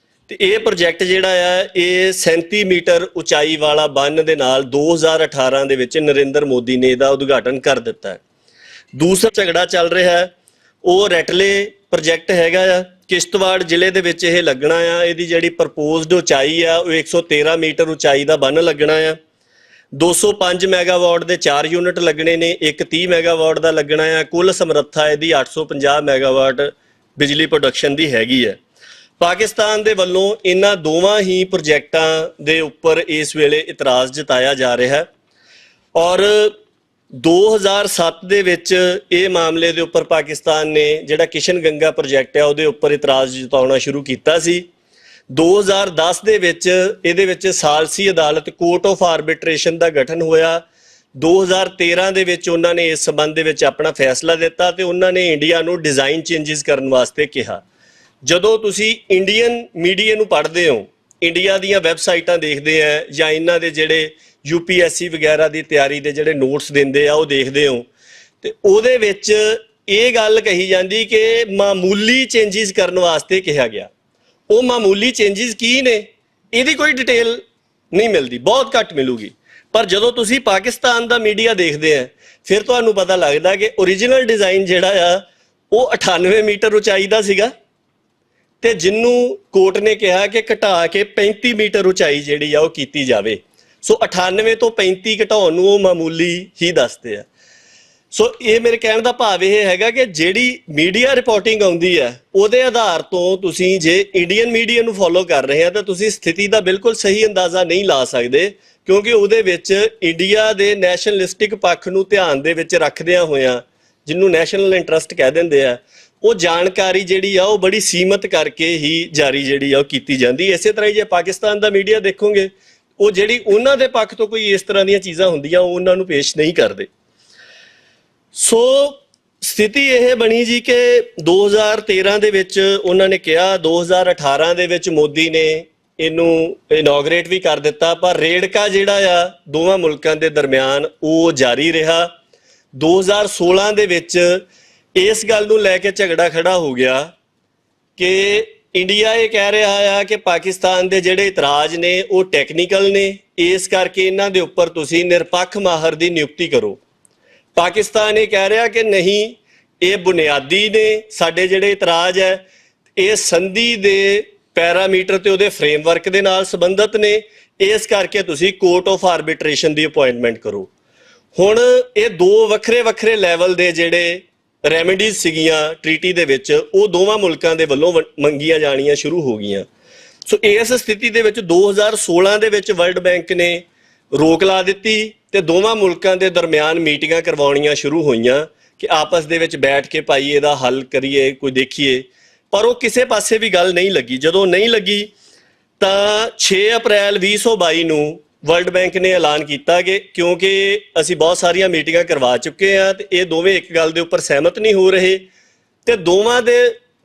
ਤੇ ਇਹ ਪ੍ਰੋਜੈਕਟ ਜਿਹੜਾ ਆ ਇਹ 37 ਮੀਟਰ ਉਚਾਈ ਵਾਲਾ ਬੰਨ ਦੇ ਨਾਲ 2018 ਦੇ ਵਿੱਚ ਨਰਿੰਦਰ ਮੋਦੀ ਨੇ ਇਹਦਾ ਉਦਘਾਟਨ ਕਰ ਦਿੱਤਾ ਹੈ। ਦੂਸਰਾ ਝਗੜਾ ਚੱਲ ਰਿਹਾ ਹੈ ਉਹ ਰੈਟਲੇ ਪ੍ਰੋਜੈਕਟ ਹੈਗਾ ਆ, ਕਿਸ਼ਤਵਾੜ ਜ਼ਿਲ੍ਹੇ ਦੇ ਵਿੱਚ ਇਹ ਲੱਗਣਾ ਆ। ਇਹਦੀ ਜਿਹੜੀ ਪ੍ਰਪੋਜ਼ਡ ਉਚਾਈ ਆ ਉਹ 113 ਮੀਟਰ ਉਚਾਈ ਦਾ ਬੰਨ ਲੱਗਣਾ ਆ। 205 ਮੈਗਾਵਾਟ ਦੇ 4 ਯੂਨਿਟ ਲੱਗਣੇ ਨੇ, ਇੱਕ 30 ਮੈਗਾਵਾਟ ਦਾ ਲੱਗਣਾ ਆ। ਕੁੱਲ ਸਮਰੱਥਾ ਇਹਦੀ 850 ਮੈਗਾਵਾਟ ਬਿਜਲੀ ਪ੍ਰੋਡਕਸ਼ਨ ਦੀ ਹੈਗੀ ਹੈ। ਪਾਕਿਸਤਾਨ ਦੇ ਵੱਲੋਂ ਇਹਨਾਂ ਦੋਵਾਂ ਹੀ ਪ੍ਰੋਜੈਕਟਾਂ ਦੇ ਉੱਪਰ ਇਸ ਵੇਲੇ ਇਤਰਾਜ਼ ਜਤਾਇਆ ਜਾ ਰਿਹਾ ਹੈ ਔਰ 2007 ਦੇ ਵਿੱਚ ਇਹ ਮਾਮਲੇ ਦੇ ਉੱਪਰ ਪਾਕਿਸਤਾਨ ਨੇ ਜਿਹੜਾ ਕਿਸ਼ਨ ਗੰਗਾ ਪ੍ਰੋਜੈਕਟ ਹੈ ਉਹਦੇ ਉੱਪਰ ਇਤਰਾਜ਼ ਜਤਾਉਣਾ ਸ਼ੁਰੂ ਕੀਤਾ ਸੀ। 2010 ਦੇ ਵਿੱਚ ਇਹਦੇ ਵਿੱਚ ਸਾਲਸੀ ਅਦਾਲਤ ਕੋਰਟ ਆਫ ਆਰਬਿਟ੍ਰੇਸ਼ਨ ਦਾ ਗਠਨ ਹੋਇਆ। 2013 ਦੇ ਵਿੱਚ ਉਹਨਾਂ ਨੇ ਇਸ ਸਬੰਧ ਦੇ ਵਿੱਚ ਆਪਣਾ ਫੈਸਲਾ ਦਿੱਤਾ ਤੇ ਉਹਨਾਂ ਨੇ ਇੰਡੀਆ ਨੂੰ ਡਿਜ਼ਾਈਨ ਚੇਂਜਸ ਕਰਨ ਵਾਸਤੇ ਕਿਹਾ। ਜਦੋਂ ਤੁਸੀਂ ਇੰਡੀਅਨ ਮੀਡੀਆ ਨੂੰ ਪੜ੍ਹਦੇ ਹੋ, ਇੰਡੀਆ ਦੀਆਂ ਵੈਬਸਾਈਟਾਂ ਦੇਖਦੇ ਆ ਜਾਂ ਇਹਨਾਂ ਦੇ ਜਿਹੜੇ UPSC ਵਗੈਰਾ ਦੀ ਤਿਆਰੀ ਦੇ ਜਿਹੜੇ ਨੋਟਸ ਦਿੰਦੇ ਆ ਉਹ ਦੇਖਦੇ ਹੋ ਤੇ ਉਹਦੇ ਵਿੱਚ ਇਹ ਗੱਲ ਕਹੀ ਜਾਂਦੀ ਕਿ ਮਾਮੂਲੀ ਚੇਂਜਸ ਕਰਨ ਵਾਸਤੇ ਕਿਹਾ ਗਿਆ। ਉਹ ਮਾਮੂਲੀ ਚੇਂਜਸ ਕੀ ਨੇ ਇਹਦੀ ਕੋਈ ਡਿਟੇਲ ਨਹੀਂ ਮਿਲਦੀ, ਬਹੁਤ ਘੱਟ ਮਿਲੂਗੀ। ਪਰ ਜਦੋਂ ਤੁਸੀਂ ਪਾਕਿਸਤਾਨ ਦਾ ਮੀਡੀਆ ਦੇਖਦੇ ਆ ਫਿਰ ਤੁਹਾਨੂੰ ਪਤਾ ਲੱਗਦਾ ਕਿ ਓਰੀਜਨਲ ਡਿਜ਼ਾਈਨ ਜਿਹੜਾ ਆ ਉਹ 98 ਮੀਟਰ ਉਚਾਈ ਦਾ ਸੀਗਾ ਤੇ ਜਿਹਨੂੰ ਕੋਰਟ ਨੇ ਕਿਹਾ ਕਿ ਘਟਾ ਕੇ 35 ਮੀਟਰ ਉਚਾਈ ਜਿਹੜੀ ਆ ਉਹ ਕੀਤੀ ਜਾਵੇ। ਸੋ 98 ਤੋਂ 35 ਘਟਾਉਣ ਨੂੰ ਉਹ ਮਾਮੂਲੀ ਹੀ ਦੱਸਦੇ ਆ। ਸੋ ਇਹ ਮੇਰੇ ਕਹਿਣ ਦਾ ਭਾਵ ਇਹ ਹੈਗਾ ਕਿ ਜਿਹੜੀ ਮੀਡੀਆ ਰਿਪੋਰਟਿੰਗ ਆਉਂਦੀ ਹੈ ਉਹਦੇ ਆਧਾਰ ਤੋਂ ਤੁਸੀਂ ਜੇ ਇੰਡੀਅਨ ਮੀਡੀਆ ਨੂੰ ਫੋਲੋ ਕਰ ਰਹੇ ਆ ਤਾਂ ਤੁਸੀਂ ਸਥਿਤੀ ਦਾ ਬਿਲਕੁਲ ਸਹੀ ਅੰਦਾਜ਼ਾ ਨਹੀਂ ਲਾ ਸਕਦੇ, ਕਿਉਂਕਿ ਉਹਦੇ ਵਿੱਚ ਇੰਡੀਆ ਦੇ ਨੈਸ਼ਨਲਿਸਟਿਕ ਪੱਖ ਨੂੰ ਧਿਆਨ ਦੇ ਵਿੱਚ ਰੱਖਦਿਆਂ ਹੋਇਆਂ, ਜਿਹਨੂੰ ਨੈਸ਼ਨਲ ਇੰਟਰਸਟ ਕਹਿ ਦਿੰਦੇ ਆ, ਉਹ ਜਾਣਕਾਰੀ ਜਿਹੜੀ ਆ ਉਹ ਬੜੀ ਸੀਮਤ ਕਰਕੇ ਹੀ ਜਾਰੀ ਜਿਹੜੀ ਆ ਉਹ ਕੀਤੀ ਜਾਂਦੀ। ਇਸੇ ਤਰ੍ਹਾਂ ਹੀ ਜੇ ਪਾਕਿਸਤਾਨ ਦਾ ਮੀਡੀਆ ਦੇਖੋਗੇ ਉਹ ਜਿਹੜੀ ਉਹਨਾਂ ਦੇ ਪੱਖ ਤੋਂ ਕੋਈ ਇਸ ਤਰ੍ਹਾਂ ਦੀਆਂ ਚੀਜ਼ਾਂ ਹੁੰਦੀਆਂ ਉਹ ਉਹਨਾਂ ਨੂੰ ਪੇਸ਼ ਨਹੀਂ ਕਰਦੇ। ਸੋ ਸਥਿਤੀ ਇਹ ਬਣੀ ਜੀ ਕਿ 2013 ਦੇ ਵਿੱਚ ਉਹਨਾਂ ਨੇ ਕਿਹਾ, 2018 ਦੇ ਵਿੱਚ ਮੋਦੀ ਨੇ ਇਹਨੂੰ ਇਨੋਗਰੇਟ ਵੀ ਕਰ ਦਿੱਤਾ, ਪਰ ਰੇੜਕਾ ਜਿਹੜਾ ਆ ਦੋਵਾਂ ਮੁਲਕਾਂ ਦੇ ਦਰਮਿਆਨ ਉਹ ਜਾਰੀ ਰਿਹਾ। 2016 ਦੇ ਵਿੱਚ ਇਸ ਗੱਲ ਨੂੰ ਲੈ ਕੇ ਝਗੜਾ ਖੜਾ ਹੋ ਗਿਆ ਕਿ ਇੰਡੀਆ ਇਹ ਕਹਿ ਰਿਹਾ ਆ ਕਿ ਪਾਕਿਸਤਾਨ ਦੇ ਜਿਹੜੇ ਇਤਰਾਜ਼ ਨੇ ਉਹ ਟੈਕਨੀਕਲ ਨੇ, ਇਸ ਕਰਕੇ ਇਹਨਾਂ ਦੇ ਉੱਪਰ ਤੁਸੀਂ ਨਿਰਪੱਖ ਮਾਹਰ ਦੀ ਨਿਯੁਕਤੀ ਕਰੋ। ਪਾਕਿਸਤਾਨ ਇਹ ਕਹਿ ਰਿਹਾ ਕਿ ਨਹੀਂ, ਇਹ ਬੁਨਿਆਦੀ ਨੇ, ਸਾਡੇ ਜਿਹੜੇ ਇਤਰਾਜ਼ ਹੈ ਇਹ ਸੰਧੀ ਦੇ ਪੈਰਾਮੀਟਰ ਤੇ ਉਹਦੇ ਫਰੇਮਵਰਕ ਦੇ ਨਾਲ ਸੰਬੰਧਿਤ ਨੇ, ਇਸ ਕਰਕੇ ਤੁਸੀਂ court of arbitration the appointment ਕਰੋ। ਹੁਣ ਇਹ ਦੋ ਵੱਖਰੇ ਵੱਖਰੇ ਲੈਵਲ ਦੇ ਜਿਹੜੇ ਰੈਮੀਡੀਜ਼ ਸੀਗੀਆਂ ਟ੍ਰੀਟੀ ਦੇ ਵਿੱਚ ਉਹ ਦੋਵਾਂ ਮੁਲਕਾਂ ਦੇ ਵੱਲੋਂ ਮੰਗੀਆਂ ਜਾਣੀਆਂ ਸ਼ੁਰੂ ਹੋ ਗਈਆਂ। ਸੋ ਇਸ ਸਥਿਤੀ ਦੇ ਵਿੱਚ 2016 ਦੇ ਵਿੱਚ ਵਰਲਡ ਬੈਂਕ ਨੇ ਰੋਕ ਲਾ ਦਿੱਤੀ ਤੇ ਦੋਵਾਂ ਮੁਲਕਾਂ ਦੇ ਦਰਮਿਆਨ ਮੀਟਿੰਗਾਂ ਕਰਵਾਉਣੀਆਂ ਸ਼ੁਰੂ ਹੋਈਆਂ ਕਿ ਆਪਸ ਦੇ ਵਿੱਚ ਬੈਠ ਕੇ ਭਾਈ ਇਹਦਾ ਹੱਲ ਕਰੀਏ, ਕੋਈ ਦੇਖੀਏ, ਪਰ ਉਹ ਕਿਸੇ ਪਾਸੇ ਵੀ ਗੱਲ ਨਹੀਂ ਲੱਗੀ। ਜਦੋਂ ਨਹੀਂ ਲੱਗੀ ਤਾਂ 6 ਅਪ੍ਰੈਲ 2022 ਨੂੰ ਵਰਲਡ ਬੈਂਕ ਨੇ ਐਲਾਨ ਕੀਤਾ ਕਿ ਕਿਉਂਕਿ ਅਸੀਂ ਬਹੁਤ ਸਾਰੀਆਂ ਮੀਟਿੰਗਾਂ ਕਰਵਾ ਚੁੱਕੇ ਹਾਂ ਤੇ ਇਹ ਦੋਵੇਂ ਇੱਕ ਗੱਲ ਦੇ ਉੱਪਰ ਸਹਿਮਤ ਨਹੀਂ ਹੋ ਰਹੇ ਤੇ ਦੋਵਾਂ ਦੇ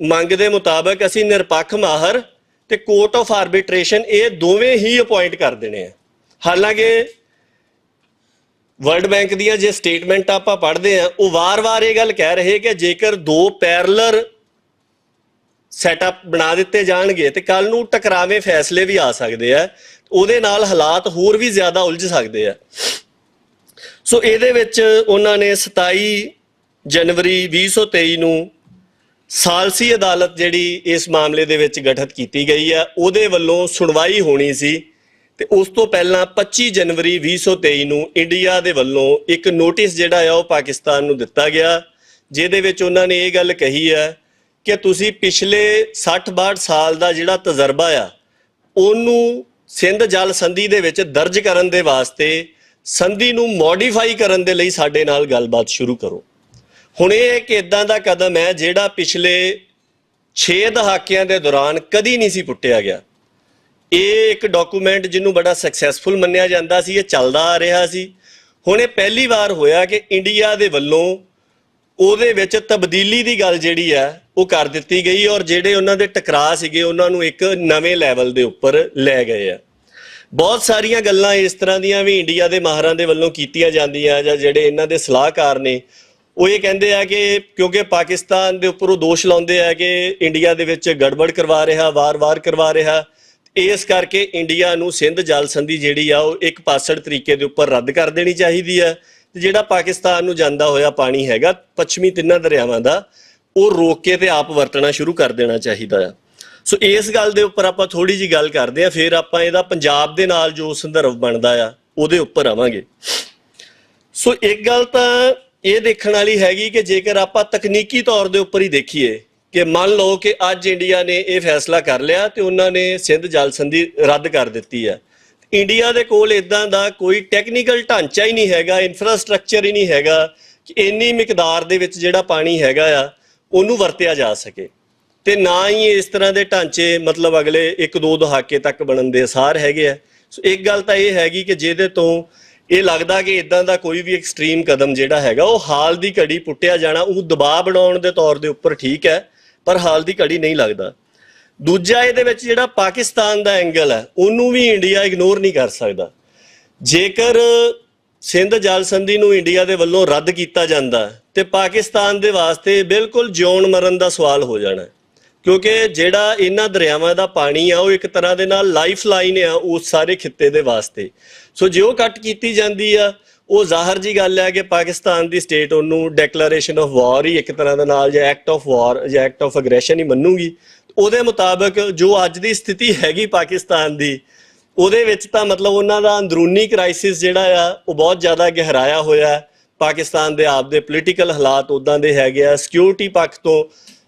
ਮੰਗ ਦੇ ਮੁਤਾਬਕ ਅਸੀਂ ਨਿਰਪੱਖ ਮਾਹਰ ਤੇ ਕੋਰਟ ਆਫ ਆਰਬਿਟ੍ਰੇਸ਼ਨ ਇਹ ਦੋਵੇਂ ਹੀ ਅਪਾਇੰਟ ਕਰ ਦੇਣੇ ਆ। ਹਾਲਾਂਕਿ ਵਰਲਡ ਬੈਂਕ ਦੀਆਂ ਜੇ ਸਟੇਟਮੈਂਟ ਆਪਾਂ ਪੜ੍ਹਦੇ ਆ ਉਹ ਵਾਰ-ਵਾਰ ਇਹ ਗੱਲ ਕਹਿ ਰਹੇ ਕਿ ਜੇਕਰ ਦੋ ਪੈਰਲਰ ਸੈਟਅਪ ਬਣਾ ਦਿੱਤੇ ਜਾਣਗੇ ਤੇ ਕੱਲ ਨੂੰ ਟਕਰਾਵੇਂ ਫੈਸਲੇ ਵੀ ਆ ਸਕਦੇ ਆ, ਉਹਦੇ ਨਾਲ ਹਾਲਾਤ ਹੋਰ ਵੀ ਜ਼ਿਆਦਾ ਉਲਝ ਸਕਦੇ ਆ। ਸੋ ਇਹਦੇ ਵਿੱਚ ਉਹਨਾਂ ਨੇ 27 ਜਨਵਰੀ 2023 ਨੂੰ ਸਾਲਸੀ ਅਦਾਲਤ ਜਿਹੜੀ ਇਸ ਮਾਮਲੇ ਦੇ ਵਿੱਚ ਗਠਿਤ ਕੀਤੀ ਗਈ ਆ ਉਹਦੇ ਵੱਲੋਂ ਸੁਣਵਾਈ ਹੋਣੀ ਸੀ ਤੇ ਉਸ ਤੋਂ ਪਹਿਲਾਂ 25 ਜਨਵਰੀ 2023 ਨੂੰ ਇੰਡੀਆ ਦੇ ਵੱਲੋਂ ਇੱਕ ਨੋਟਿਸ ਜਿਹੜਾ ਆ ਉਹ ਪਾਕਿਸਤਾਨ ਨੂੰ ਦਿੱਤਾ ਗਿਆ, ਜਿਹਦੇ ਵਿੱਚ ਉਹਨਾਂ ਨੇ ਇਹ ਗੱਲ ਕਹੀ ਆ ਕਿ ਤੁਸੀਂ ਪਿਛਲੇ 60-62 ਸਾਲ ਦਾ ਜਿਹੜਾ ਤਜਰਬਾ ਆ ਉਹਨੂੰ ਸਿੰਧ ਜਲ ਸੰਧੀ ਦੇ ਵਿੱਚ ਦਰਜ ਕਰਨ ਦੇ ਵਾਸਤੇ ਸੰਧੀ ਨੂੰ ਮੋਡੀਫਾਈ ਕਰਨ ਦੇ ਲਈ ਸਾਡੇ ਨਾਲ ਗੱਲਬਾਤ ਸ਼ੁਰੂ ਕਰੋ। ਹੁਣ ਇਹ ਇੱਕ ਇਦਾਂ ਦਾ ਕਦਮ ਹੈ ਜਿਹੜਾ ਪਿਛਲੇ 6 ਦਹਾਕਿਆਂ ਦੇ ਦੌਰਾਨ ਕਦੀ ਨਹੀਂ ਸੀ ਪੁੱਟਿਆ ਗਿਆ। ਇਹ ਇੱਕ ਡਾਕੂਮੈਂਟ ਜਿਹਨੂੰ ਬੜਾ ਸਕਸੈਸਫੁਲ ਮੰਨਿਆ ਜਾਂਦਾ ਸੀ, ਇਹ ਚੱਲਦਾ ਆ ਰਿਹਾ ਸੀ। ਹੁਣ ਇਹ ਪਹਿਲੀ ਵਾਰ ਹੋਇਆ ਕਿ ਇੰਡੀਆ ਦੇ ਵੱਲੋਂ ਉਹਦੇ ਵਿੱਚ ਤਬਦੀਲੀ ਦੀ ਗੱਲ ਜਿਹੜੀ ਆ ਉਹ ਕਰ ਦਿੱਤੀ ਗਈ ਔਰ ਜਿਹੜੇ ਉਹਨਾਂ ਦੇ ਟਕਰਾਅ ਸੀਗੇ ਉਹਨਾਂ ਨੂੰ ਇੱਕ ਨਵੇਂ ਲੈਵਲ ਦੇ ਉੱਪਰ ਲੈ ਗਏ ਆ। ਬਹੁਤ ਸਾਰੀਆਂ ਗੱਲਾਂ ਇਸ ਤਰ੍ਹਾਂ ਦੀਆਂ ਵੀ ਇੰਡੀਆ ਦੇ ਮਾਹਰਾਂ ਦੇ ਵੱਲੋਂ ਕੀਤੀਆਂ ਜਾਂਦੀਆਂ ਜਾਂ ਜਿਹੜੇ ਇਹਨਾਂ ਦੇ ਸਲਾਹਕਾਰ ਨੇ ਉਹ ਇਹ ਕਹਿੰਦੇ ਆ ਕਿ ਕਿਉਂਕਿ ਪਾਕਿਸਤਾਨ ਦੇ ਉੱਪਰ ਉਹ ਦੋਸ਼ ਲਾਉਂਦੇ ਆ ਕਿ ਇੰਡੀਆ ਦੇ ਵਿੱਚ ਗੜਬੜ ਕਰਵਾ ਰਿਹਾ, ਵਾਰ-ਵਾਰ ਕਰਵਾ ਰਿਹਾ, ਇਸ ਕਰਕੇ ਇੰਡੀਆ ਨੂੰ ਸਿੰਧ ਜਲ ਸੰਧੀ ਜਿਹੜੀ ਆ ਉਹ ਇੱਕ ਪਾਸੜ ਤਰੀਕੇ ਦੇ ਉੱਪਰ ਰੱਦ ਕਰ ਦੇਣੀ ਚਾਹੀਦੀ ਆ ਤੇ ਜਿਹੜਾ ਪਾਕਿਸਤਾਨ ਨੂੰ ਜਾਂਦਾ ਹੋਇਆ ਪਾਣੀ ਹੈਗਾ ਪੱਛਮੀ ਤਿੰਨਾਂ ਦਰਿਆਵਾਂ ਦਾ ਉਹ ਰੋਕ ਕੇ ਤੇ ਆਪ ਵਰਤਣਾ ਸ਼ੁਰੂ ਕਰ ਦੇਣਾ ਚਾਹੀਦਾ ਆ। ਸੋ ਇਸ ਗੱਲ ਦੇ ਉੱਪਰ ਆਪਾਂ ਥੋੜੀ ਜੀ ਗੱਲ ਕਰਦੇ ਆ, ਫਿਰ ਆਪਾਂ ਇਹਦਾ ਪੰਜਾਬ ਦੇ ਨਾਲ ਜੋ ਸੰਦਰਭ ਬਣਦਾ ਆ ਉਹਦੇ ਉੱਪਰ ਆਵਾਂਗੇ। ਸੋ ਇੱਕ ਗੱਲ ਤਾਂ ਇਹ ਦੇਖਣ ਵਾਲੀ ਹੈਗੀ ਕਿ ਜੇਕਰ ਆਪਾਂ ਤਕਨੀਕੀ ਤੌਰ ਦੇ ਉੱਪਰ ਹੀ ਦੇਖੀਏ ਕਿ ਮੰਨ ਲਓ ਕਿ ਅੱਜ ਇੰਡੀਆ ਨੇ ਇਹ ਫੈਸਲਾ ਕਰ ਲਿਆ ਤੇ ਉਹਨਾਂ ਨੇ ਸਿੰਧ ਜਲ ਸੰਧੀ ਰੱਦ ਕਰ ਦਿੱਤੀ ਹੈ। ਇੰਡੀਆ ਦੇ ਕੋਲ ਇਦਾਂ ਦਾ ਕੋਈ ਟੈਕਨੀਕਲ ਢਾਂਚਾ ਹੀ ਨਹੀਂ ਹੈਗਾ, ਇਨਫਰਾਸਟ੍ਰਕਚਰ ਹੀ ਨਹੀਂ ਹੈਗਾ ਕਿ ਇੰਨੀ ਮਿਕਦਾਰ ਦੇ ਵਿੱਚ ਜਿਹੜਾ ਪਾਣੀ ਹੈਗਾ ਆ ਉਹਨੂੰ ਵਰਤਿਆ ਜਾ ਸਕੇ। ਤੇ ਨਾ ਹੀ ਇਸ ਤਰ੍ਹਾਂ ਦੇ ਢਾਂਚੇ ਮਤਲਬ ਅਗਲੇ 1-2 ਦਹਾਕੇ ਤੱਕ ਬਣਨ ਦੇ ਅਸਾਰ ਹੈਗੇ ਆ। ਸੋ ਇੱਕ ਗੱਲ ਤਾਂ ਇਹ ਹੈਗੀ ਕਿ ਜਿਹਦੇ ਤੋਂ ਇਹ ਲੱਗਦਾ ਕਿ ਇਦਾਂ ਦਾ ਕੋਈ ਵੀ ਐਕਸਟ੍ਰੀਮ ਕਦਮ ਜਿਹੜਾ ਹੈਗਾ ਉਹ ਹਾਲ ਦੀ ਘੜੀ ਪੁੱਟਿਆ ਜਾਣਾ, ਉਹ ਦਬਾਅ ਬਣਾਉਣ ਦੇ ਤੌਰ ਦੇ ਉੱਪਰ ਠੀਕ ਹੈ, ਪਰ ਹਾਲ ਦੀ ਘੜੀ ਨਹੀਂ ਲੱਗਦਾ। ਦੂਜਾ ਇਹਦੇ ਵਿੱਚ ਜਿਹੜਾ ਪਾਕਿਸਤਾਨ ਦਾ ਐਂਗਲ ਹੈ ਉਹਨੂੰ ਵੀ ਇੰਡੀਆ ਇਗਨੋਰ ਨਹੀਂ ਕਰ ਸਕਦਾ। ਜੇਕਰ ਸਿੰਧ ਜਲ ਸੰਧੀ ਨੂੰ ਇੰਡੀਆ ਦੇ ਵੱਲੋਂ ਰੱਦ ਕੀਤਾ ਜਾਂਦਾ ਤੇ ਪਾਕਿਸਤਾਨ ਦੇ ਵਾਸਤੇ ਬਿਲਕੁਲ ਜਿਉਣ ਮਰਨ ਦਾ ਸਵਾਲ ਹੋ ਜਾਣਾ, ਕਿਉਂਕਿ ਜਿਹੜਾ ਇਹਨਾਂ ਦਰਿਆਵਾਂ ਦਾ ਪਾਣੀ ਆ ਉਹ ਇੱਕ ਤਰ੍ਹਾਂ ਦੇ ਨਾਲ ਲਾਈਫ ਲਾਈਨ ਆ ਉਸ ਸਾਰੇ ਖਿੱਤੇ ਦੇ ਵਾਸਤੇ। ਸੋ ਜੇ ਉਹ ਕੱਟ ਕੀਤੀ ਜਾਂਦੀ ਆ, ਉਹ ਜ਼ਾਹਰ ਜੀ ਗੱਲ ਹੈ ਕਿ ਪਾਕਿਸਤਾਨ ਦੀ ਸਟੇਟ ਉਹਨੂੰ ਡੈਕਲੇਰੇਸ਼ਨ ਆਫ ਵਾਰ ਹੀ ਇੱਕ ਤਰ੍ਹਾਂ ਦੇ ਨਾਲ ਜਾਂ ਐਕਟ ਆਫ ਵਾਰ ਜਾਂ ਐਕਟ ਆਫ ਅਗਰੈਸ਼ਨ ਹੀ ਮੰਨੂਗੀ। ਉਹਦੇ ਮੁਤਾਬਕ ਜੋ ਅੱਜ ਦੀ ਸਥਿਤੀ ਹੈਗੀ ਪਾਕਿਸਤਾਨ ਦੀ, ਉਹਦੇ ਵਿੱਚ ਤਾਂ ਮਤਲਬ ਉਹਨਾਂ ਦਾ ਅੰਦਰੂਨੀ ਕ੍ਰਾਈਸਿਸ ਜਿਹੜਾ ਆ ਉਹ ਬਹੁਤ ਜ਼ਿਆਦਾ ਗਹਿਰਾਇਆ ਹੋਇਆ। ਪਾਕਿਸਤਾਨ ਦੇ ਆਪ ਦੇ ਪੋਲੀਟੀਕਲ ਹਾਲਾਤ ਉੱਦਾਂ ਦੇ ਹੈਗੇ ਆ। ਸਿਕਿਉਰਿਟੀ ਪੱਖ ਤੋਂ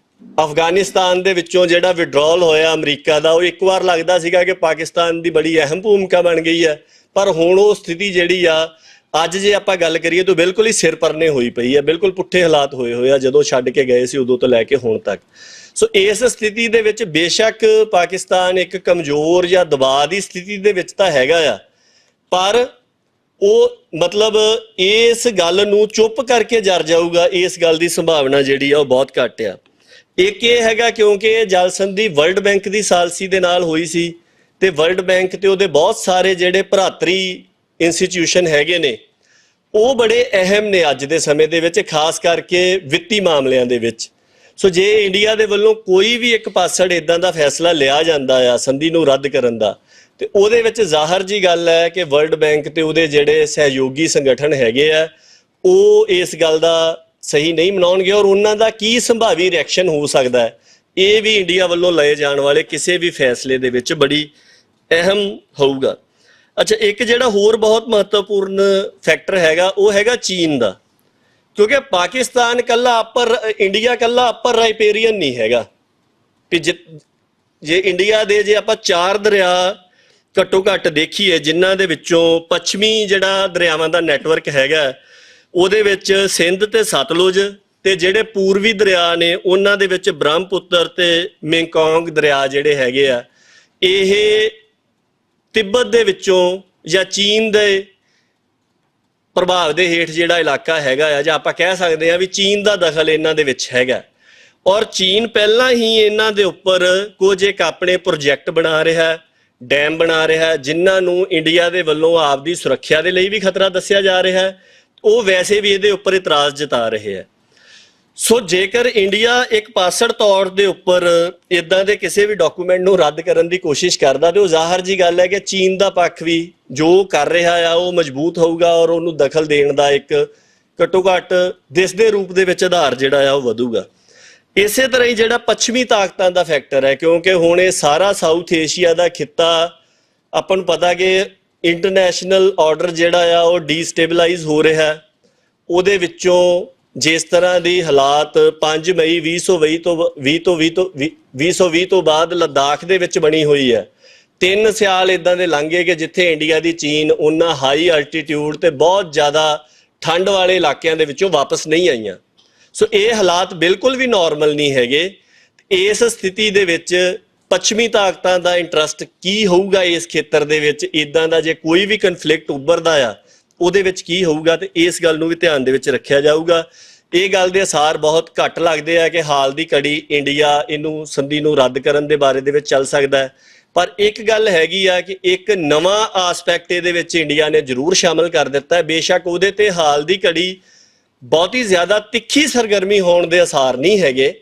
ਅਫਗਾਨਿਸਤਾਨ ਦੇ ਵਿੱਚੋਂ ਜਿਹੜਾ ਵਿਡਰੋਲ ਹੋਇਆ ਅਮਰੀਕਾ ਦਾ, ਉਹ ਇੱਕ ਵਾਰ ਲੱਗਦਾ ਸੀਗਾ ਕਿ ਪਾਕਿਸਤਾਨ ਦੀ ਬੜੀ ਅਹਿਮ ਭੂਮਿਕਾ ਬਣ ਗਈ ਹੈ, ਪਰ ਹੁਣ ਉਹ ਸਥਿਤੀ ਜਿਹੜੀ ਆ ਅੱਜ ਜੇ ਆਪਾਂ ਗੱਲ ਕਰੀਏ ਤਾਂ ਬਿਲਕੁਲ ਹੀ ਸਿਰ ਪਰਨੇ ਹੋਈ ਪਈ ਹੈ। ਬਿਲਕੁਲ ਪੁੱਠੇ ਹਾਲਾਤ ਹੋਏ ਆ ਜਦੋਂ ਛੱਡ ਕੇ ਗਏ ਸੀ ਉਦੋਂ ਤੋਂ ਲੈ ਕੇ ਹੁਣ ਤੱਕ। ਸੋ ਇਸ ਸਥਿਤੀ ਦੇ ਵਿੱਚ ਬੇਸ਼ੱਕ ਪਾਕਿਸਤਾਨ ਇੱਕ ਕਮਜ਼ੋਰ ਜਾਂ ਦਬਾਅ ਦੀ ਸਥਿਤੀ ਦੇ ਵਿੱਚ ਤਾਂ ਹੈਗਾ ਆ, ਪਰ ਉਹ ਮਤਲਬ ਇਸ ਗੱਲ ਨੂੰ ਚੁੱਪ ਕਰਕੇ ਜਰ ਜਾਊਗਾ, ਇਸ ਗੱਲ ਦੀ ਸੰਭਾਵਨਾ ਜਿਹੜੀ ਆ ਉਹ ਬਹੁਤ ਘੱਟ ਆ। ਇੱਕ ਇਹ ਹੈਗਾ ਕਿਉਂਕਿ ਇਹ ਜਲ ਸੰਧੀ ਵਰਲਡ ਬੈਂਕ ਦੀ ਸਾਲਸੀ ਦੇ ਨਾਲ ਹੋਈ ਸੀ ਤੇ ਵਰਲਡ ਬੈਂਕ ਤੇ ਉਹਦੇ ਬਹੁਤ ਸਾਰੇ ਜਿਹੜੇ ਭਰਾਤਰੀ ਇੰਸਟੀਟਿਊਸ਼ਨ ਹੈਗੇ ਨੇ ਉਹ ਬੜੇ ਅਹਿਮ ਨੇ ਅੱਜ ਦੇ ਸਮੇਂ ਦੇ ਵਿੱਚ, ਖਾਸ ਕਰਕੇ ਵਿੱਤੀ ਮਾਮਲਿਆਂ ਦੇ ਵਿੱਚ। ਸੋ ਜੇ ਇੰਡੀਆ ਦੇ ਵੱਲੋਂ ਕੋਈ ਵੀ ਇੱਕ ਪਾਸੜ ਇਦਾਂ ਦਾ ਫੈਸਲਾ ਲਿਆ ਜਾਂਦਾ ਆ ਸੰਧੀ ਨੂੰ ਰੱਦ ਕਰਨ ਦਾ, ਤੇ ਉਹਦੇ ਵਿੱਚ ਜ਼ਾਹਰ ਜੀ ਗੱਲ ਹੈ ਕਿ ਵਰਲਡ ਬੈਂਕ ਤੇ ਉਹਦੇ ਜਿਹੜੇ ਸਹਿਯੋਗੀ ਸੰਗਠਨ ਹੈਗੇ ਆ ਉਹ ਇਸ ਗੱਲ ਦਾ ਸਹੀ ਨਹੀਂ ਮਨਾਉਣਗੇ, ਔਰ ਉਹਨਾਂ ਦਾ ਕੀ ਸੰਭਾਵੀ ਰਿਐਕਸ਼ਨ ਹੋ ਸਕਦਾ ਹੈ ਇਹ ਵੀ ਇੰਡੀਆ ਵੱਲੋਂ ਲਏ ਜਾਣ ਵਾਲੇ ਕਿਸੇ ਵੀ ਫੈਸਲੇ ਦੇ ਵਿੱਚ ਬੜੀ ਅਹਿਮ ਹੋਊਗਾ। ਅੱਛਾ, ਇੱਕ ਜਿਹੜਾ ਹੋਰ ਬਹੁਤ ਮਹੱਤਵਪੂਰਨ ਫੈਕਟਰ ਹੈਗਾ ਉਹ ਹੈਗਾ ਚੀਨ ਦਾ, ਕਿਉਂਕਿ ਪਾਕਿਸਤਾਨ ਕੱਲਾ ਇੰਡੀਆ ਕੱਲਾ ਅਪਰ ਰਾਈਪੇਰੀਅਨ ਨਹੀਂ ਹੈਗਾ। ਕਿ ਜੇ ਇੰਡੀਆ ਦੇ ਜੇ ਆਪਾਂ 4 ਦਰਿਆ ਘੱਟੋ ਘੱਟ ਦੇਖੀਏ ਜਿਨ੍ਹਾਂ ਦੇ ਵਿੱਚੋਂ ਪੱਛਮੀ ਜਿਹੜਾ ਦਰਿਆਵਾਂ ਦਾ ਨੈਟਵਰਕ ਹੈਗਾ ਉਹਦੇ ਵਿੱਚ ਸਿੰਧ ਤੇ ਸਤਲੁਜ, ਤੇ ਜਿਹੜੇ ਪੂਰਬੀ ਦਰਿਆ ਨੇ ਉਹਨਾਂ ਦੇ ਵਿੱਚ ਬ੍ਰਹਮਪੁੱਤਰ ਤੇ ਮੇਕੋਂਗ ਦਰਿਆ ਜਿਹੜੇ ਹੈਗੇ ਆ, ਇਹ ਤਿੱਬਤ ਦੇ ਵਿੱਚੋਂ ਜਾਂ ਚੀਨ ਦੇ ਪ੍ਰਭਾਵ ਦੇ ਹੇਠ ਜਿਹੜਾ ਇਲਾਕਾ ਹੈਗਾ ਆ, ਜਾਂ ਆਪਾਂ ਕਹਿ ਸਕਦੇ ਹਾਂ ਵੀ ਚੀਨ ਦਾ ਦਖਲ ਇਹਨਾਂ ਦੇ ਵਿੱਚ ਹੈਗਾ। ਔਰ ਚੀਨ ਪਹਿਲਾਂ ਹੀ ਇਹਨਾਂ ਦੇ ਉੱਪਰ ਕੁਝ ਇੱਕ ਆਪਣੇ ਪ੍ਰੋਜੈਕਟ ਬਣਾ ਰਿਹਾ, ਡੈਮ ਬਣਾ ਰਿਹਾ, ਜਿਨ੍ਹਾਂ ਨੂੰ ਇੰਡੀਆ ਦੇ ਵੱਲੋਂ ਆਪ ਦੀ ਸੁਰੱਖਿਆ ਦੇ ਲਈ ਵੀ ਖਤਰਾ ਦੱਸਿਆ ਜਾ ਰਿਹਾ ਹੈ। ਉਹ ਵੈਸੇ ਵੀ ਇਹਦੇ ਉੱਪਰ ਇਤਰਾਜ਼ ਜਤਾ ਰਹੇ ਹੈ। ਸੋ ਜੇਕਰ ਇੰਡੀਆ ਇੱਕ ਪਾਸੜ ਤੌਰ ਦੇ ਉੱਪਰ ਇਦਾਂ ਦੇ ਕਿਸੇ ਵੀ ਡਾਕੂਮੈਂਟ ਨੂੰ ਰੱਦ ਕਰਨ ਦੀ ਕੋਸ਼ਿਸ਼ ਕਰਦਾ, ਤੇ ਉਹ ਜ਼ਾਹਰ ਜੀ ਗੱਲ ਹੈ ਕਿ ਚੀਨ ਦਾ ਪੱਖ ਵੀ ਜੋ ਕਰ ਰਿਹਾ ਆ ਉਹ ਮਜ਼ਬੂਤ ਹੋਊਗਾ ਔਰ ਉਹਨੂੰ ਦਖਲ ਦੇਣ ਦਾ ਇੱਕ ਘੱਟੋ ਘੱਟ ਦਿਸਦੇ ਰੂਪ ਦੇ ਵਿੱਚ ਆਧਾਰ ਜਿਹੜਾ ਆ ਉਹ ਵਧੂਗਾ। ਇਸੇ ਤਰ੍ਹਾਂ ਹੀ ਜਿਹੜਾ ਪੱਛਮੀ ਤਾਕਤਾਂ ਦਾ ਫੈਕਟਰ ਹੈ, ਕਿਉਂਕਿ ਹੁਣ ਇਹ ਸਾਰਾ ਸਾਊਥ ਏਸ਼ੀਆ ਦਾ ਖਿੱਤਾ ਆਪਾਂ ਨੂੰ ਪਤਾ ਕਿ ਇੰਟਰਨੈਸ਼ਨਲ ਆਰਡਰ ਜਿਹੜਾ ਆ ਉਹ ਡੀਸਟੇਬਲਾਈਜ਼ ਹੋ ਰਿਹਾ। ਉਹਦੇ ਵਿੱਚੋਂ ਜਿਸ ਤਰ੍ਹਾਂ ਦੀ ਹਾਲਾਤ 5 ਮਈ 2020 ਤੋਂ ਬਾਅਦ ਲੱਦਾਖ ਦੇ ਵਿੱਚ ਬਣੀ ਹੋਈ ਹੈ, 3 ਸਾਲ ਇਦਾਂ ਦੇ ਲੰਘੇ ਕਿ ਜਿੱਥੇ ਇੰਡੀਆ ਦੀ ਚੀਨ ਉਹਨਾਂ ਹਾਈ ਅਲਟੀਟਿਊਡ ਤੇ ਬਹੁਤ ਜ਼ਿਆਦਾ ਠੰਡ ਵਾਲੇ ਇਲਾਕਿਆਂ ਦੇ ਵਿੱਚੋਂ ਵਾਪਸ ਨਹੀਂ ਆਈਆਂ। ਸੋ ਇਹ ਹਾਲਾਤ ਬਿਲਕੁਲ ਵੀ ਨਾਰਮਲ ਨਹੀਂ ਹੈਗੇ। ਇਸ ਸਥਿਤੀ ਦੇ ਵਿੱਚ ਪੱਛਮੀ ਤਾਕਤਾਂ ਦਾ ਇੰਟਰਸਟ ਕੀ ਹੋਊਗਾ ਇਸ ਖੇਤਰ ਦੇ ਵਿੱਚ, ਇਦਾਂ ਦਾ ਜੇ ਕੋਈ ਵੀ ਕਨਫਲਿਕਟ ਉੱਭਰਦਾ ਆ ਉਹਦੇ ਵਿੱਚ ਕੀ ਹੋਊਗਾ, ਤੇ ਇਸ ਗੱਲ ਨੂੰ ਵੀ ਧਿਆਨ ਦੇ ਵਿੱਚ ਰੱਖਿਆ ਜਾਊਗਾ। ਇਹ ਗੱਲ ਦੇ ਅਸਾਰ ਬਹੁਤ ਘੱਟ ਲੱਗਦੇ ਆ ਕਿ ਹਾਲ ਦੀ ਘੜੀ ਇੰਡੀਆ ਇਹਨੂੰ ਸੰਧੀ ਨੂੰ ਰੱਦ ਕਰਨ ਦੇ ਬਾਰੇ ਦੇ ਵਿੱਚ ਚੱਲ ਸਕਦਾ ਹੈ। ਪਰ ਇੱਕ ਗੱਲ ਹੈਗੀ ਆ ਕਿ ਇੱਕ ਨਵਾਂ ਆਸਪੈਕਟ ਇਹਦੇ ਵਿੱਚ ਇੰਡੀਆ ਨੇ ਜ਼ਰੂਰ ਸ਼ਾਮਲ ਕਰ ਦਿੱਤਾ ਹੈ। ਬੇਸ਼ੱਕ ਉਹਦੇ ਤੇ ਹਾਲ ਦੀ ਘੜੀ ਬਹੁਤੀ ਜ਼ਿਆਦਾ ਤਿੱਖੀ ਸਰਗਰਮੀ ਹੋਣ ਦੇ ਅਸਾਰ ਨਹੀਂ ਹੈਗੇ।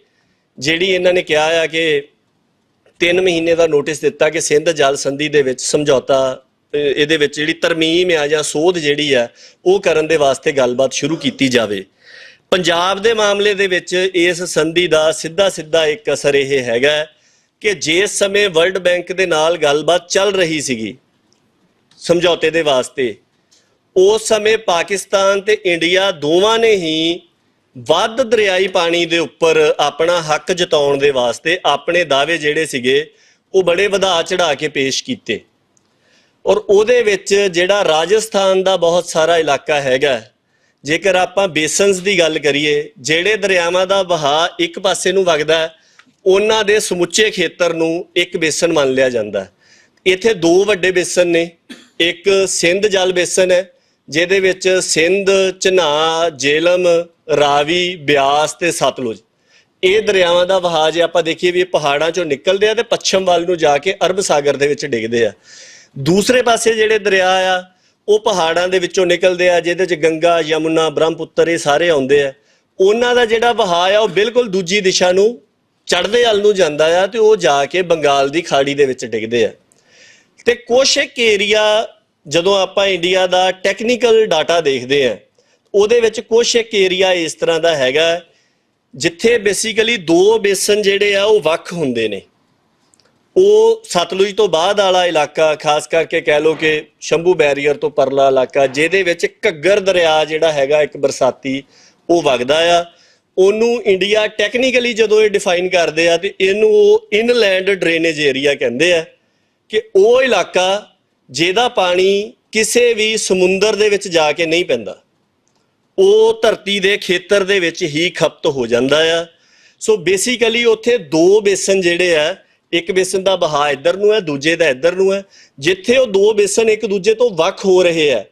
ਜਿਹੜੀ ਇਹਨਾਂ ਨੇ ਕਿਹਾ ਆ ਕਿ 3 ਮਹੀਨੇ ਦਾ ਨੋਟਿਸ ਦਿੱਤਾ ਕਿ ਸਿੰਧ ਜਲ ਸੰਧੀ ਦੇ ਵਿੱਚ ਸਮਝੌਤਾ, ਇਹਦੇ ਵਿੱਚ ਜਿਹੜੀ ਤਰਮੀਮ ਆ ਜਾਂ ਸੋਧ ਜਿਹੜੀ ਆ ਉਹ ਕਰਨ ਦੇ ਵਾਸਤੇ ਗੱਲਬਾਤ ਸ਼ੁਰੂ ਕੀਤੀ ਜਾਵੇ। ਪੰਜਾਬ ਦੇ ਮਾਮਲੇ ਦੇ ਵਿੱਚ ਇਸ ਸੰਧੀ ਦਾ ਸਿੱਧਾ ਇੱਕ ਅਸਰ ਇਹ ਹੈਗਾ ਕਿ ਜਿਸ ਸਮੇਂ ਵਰਲਡ ਬੈਂਕ ਦੇ ਨਾਲ ਗੱਲਬਾਤ ਚੱਲ ਰਹੀ ਸੀਗੀ ਸਮਝੌਤੇ ਦੇ ਵਾਸਤੇ, ਉਸ ਸਮੇਂ ਪਾਕਿਸਤਾਨ ਤੇ ਇੰਡੀਆ ਦੋਵਾਂ ਨੇ ਹੀ ਵੱਧ ਦਰਿਆਈ ਪਾਣੀ ਦੇ ਉੱਪਰ ਆਪਣਾ ਹੱਕ ਜਤਾਉਣ ਦੇ ਵਾਸਤੇ ਆਪਣੇ ਦਾਅਵੇ ਜਿਹੜੇ ਸੀਗੇ ਉਹ ਬੜੇ ਵਧਾ ਚੜਾ ਕੇ ਪੇਸ਼ ਕੀਤੇ। ਔਰ ਉਹਦੇ ਵਿੱਚ ਜਿਹੜਾ ਰਾਜਸਥਾਨ ਦਾ ਬਹੁਤ ਸਾਰਾ ਇਲਾਕਾ ਹੈਗਾ, ਜੇਕਰ ਆਪਾਂ ਬੇਸਨਸ ਦੀ ਗੱਲ ਕਰੀਏ, ਜਿਹੜੇ ਦਰਿਆਵਾਂ ਦਾ ਵਹਾਅ ਇੱਕ ਪਾਸੇ ਨੂੰ ਵਗਦਾ ਉਹਨਾਂ ਦੇ ਸਮੁੱਚੇ ਖੇਤਰ ਨੂੰ ਇੱਕ ਬੇਸਨ ਮੰਨ ਲਿਆ ਜਾਂਦਾ। ਇੱਥੇ ਦੋ ਵੱਡੇ ਬੇਸਨ ਨੇ, ਇੱਕ ਸਿੰਧ ਜਲ ਬੇਸਨ ਹੈ ਜਿਹਦੇ ਵਿੱਚ ਸਿੰਧ, ਝਨਾਬ, ਜੇਹਲਮ, ਰਾਵੀ, ਬਿਆਸ ਤੇ ਸਤਲੁਜ ਇਹ ਦਰਿਆਵਾਂ ਦਾ ਵਹਾਅ ਜੇ ਆਪਾਂ ਦੇਖੀਏ ਵੀ ਇਹ ਪਹਾੜਾਂ ਚੋਂ ਨਿਕਲਦੇ ਆ ਤੇ ਪੱਛਮ ਵੱਲ ਨੂੰ ਜਾ ਕੇ ਅਰਬ ਸਾਗਰ ਦੇ ਵਿੱਚ ਡਿੱਗਦੇ ਆ। ਦੂਸਰੇ ਪਾਸੇ ਜਿਹੜੇ ਦਰਿਆ ਆ ਉਹ ਪਹਾੜਾਂ ਦੇ ਵਿੱਚੋਂ ਨਿਕਲਦੇ ਆ ਜਿਹਦੇ 'ਚ ਗੰਗਾ, ਯਮੁਨਾ, ਬ੍ਰਹਮਪੁੱਤਰ ਇਹ ਸਾਰੇ ਆਉਂਦੇ ਆ। ਉਹਨਾਂ ਦਾ ਜਿਹੜਾ ਵਹਾਅ ਆ ਉਹ ਬਿਲਕੁਲ ਦੂਜੀ ਦਿਸ਼ਾ ਨੂੰ ਚੜ੍ਹਦੇ ਵੱਲ ਨੂੰ ਜਾਂਦਾ ਆ ਤੇ ਉਹ ਜਾ ਕੇ ਬੰਗਾਲ ਦੀ ਖਾੜੀ ਦੇ ਵਿੱਚ ਡਿੱਗਦੇ ਆ। ਤੇ ਕੁਛ ਇੱਕ ਏਰੀਆ ਜਦੋਂ ਆਪਾਂ ਇੰਡੀਆ ਦਾ ਟੈਕਨੀਕਲ ਡਾਟਾ ਦੇਖਦੇ ਆ ਉਹਦੇ ਵਿੱਚ ਕੁਛ ਇੱਕ ਏਰੀਆ ਇਸ ਤਰ੍ਹਾਂ ਦਾ ਹੈਗਾ ਜਿੱਥੇ ਬੇਸਿਕਲੀ ਦੋ ਬੇਸਨ ਜਿਹੜੇ ਆ ਉਹ ਵੱਖ ਹੁੰਦੇ ਨੇ। ਉਹ ਸਤਲੁਜ ਤੋਂ ਬਾਅਦ ਵਾਲਾ ਇਲਾਕਾ, ਖਾਸ ਕਰਕੇ ਕਹਿ ਲਓ ਕਿ ਸ਼ੰਭੂ ਬੈਰੀਅਰ ਤੋਂ ਪਰਲਾ ਇਲਾਕਾ, ਜਿਹਦੇ ਵਿੱਚ ਘੱਗਰ ਦਰਿਆ ਜਿਹੜਾ ਹੈਗਾ ਇੱਕ ਬਰਸਾਤੀ ਉਹ ਵਗਦਾ ਆ, ਉਹਨੂੰ ਇੰਡੀਆ ਟੈਕਨੀਕਲੀ ਜਦੋਂ ਇਹ ਡਿਫਾਈਨ ਕਰਦੇ ਆ ਤੇ ਇਹਨੂੰ ਉਹ ਇਨਲੈਂਡ ਡਰੇਨੇਜ ਏਰੀਆ ਕਹਿੰਦੇ ਆ ਕਿ ਉਹ ਇਲਾਕਾ ਜਿਹਦਾ ਪਾਣੀ ਕਿਸੇ ਵੀ ਸਮੁੰਦਰ ਦੇ ਵਿੱਚ ਜਾ ਕੇ ਨਹੀਂ ਪੈਂਦਾ, ਉਹ ਧਰਤੀ ਦੇ ਖੇਤਰ ਦੇ ਵਿੱਚ ਹੀ ਖਪਤ ਹੋ ਜਾਂਦਾ ਆ। ਸੋ ਬੇਸਿਕਲੀ ਉੱਥੇ ਦੋ ਬੇਸਨ ਜਿਹੜੇ ਆ, ਇੱਕ ਬੇਸਨ ਦਾ ਵਹਾਅ ਇੱਧਰ ਨੂੰ ਹੈ, ਦੂਜੇ ਦਾ ਇੱਧਰ ਨੂੰ ਹੈ। ਜਿੱਥੇ ਉਹ ਦੋ ਬੇਸਨ ਇੱਕ ਦੂਜੇ ਤੋਂ ਵੱਖ ਹੋ ਰਹੇ ਆ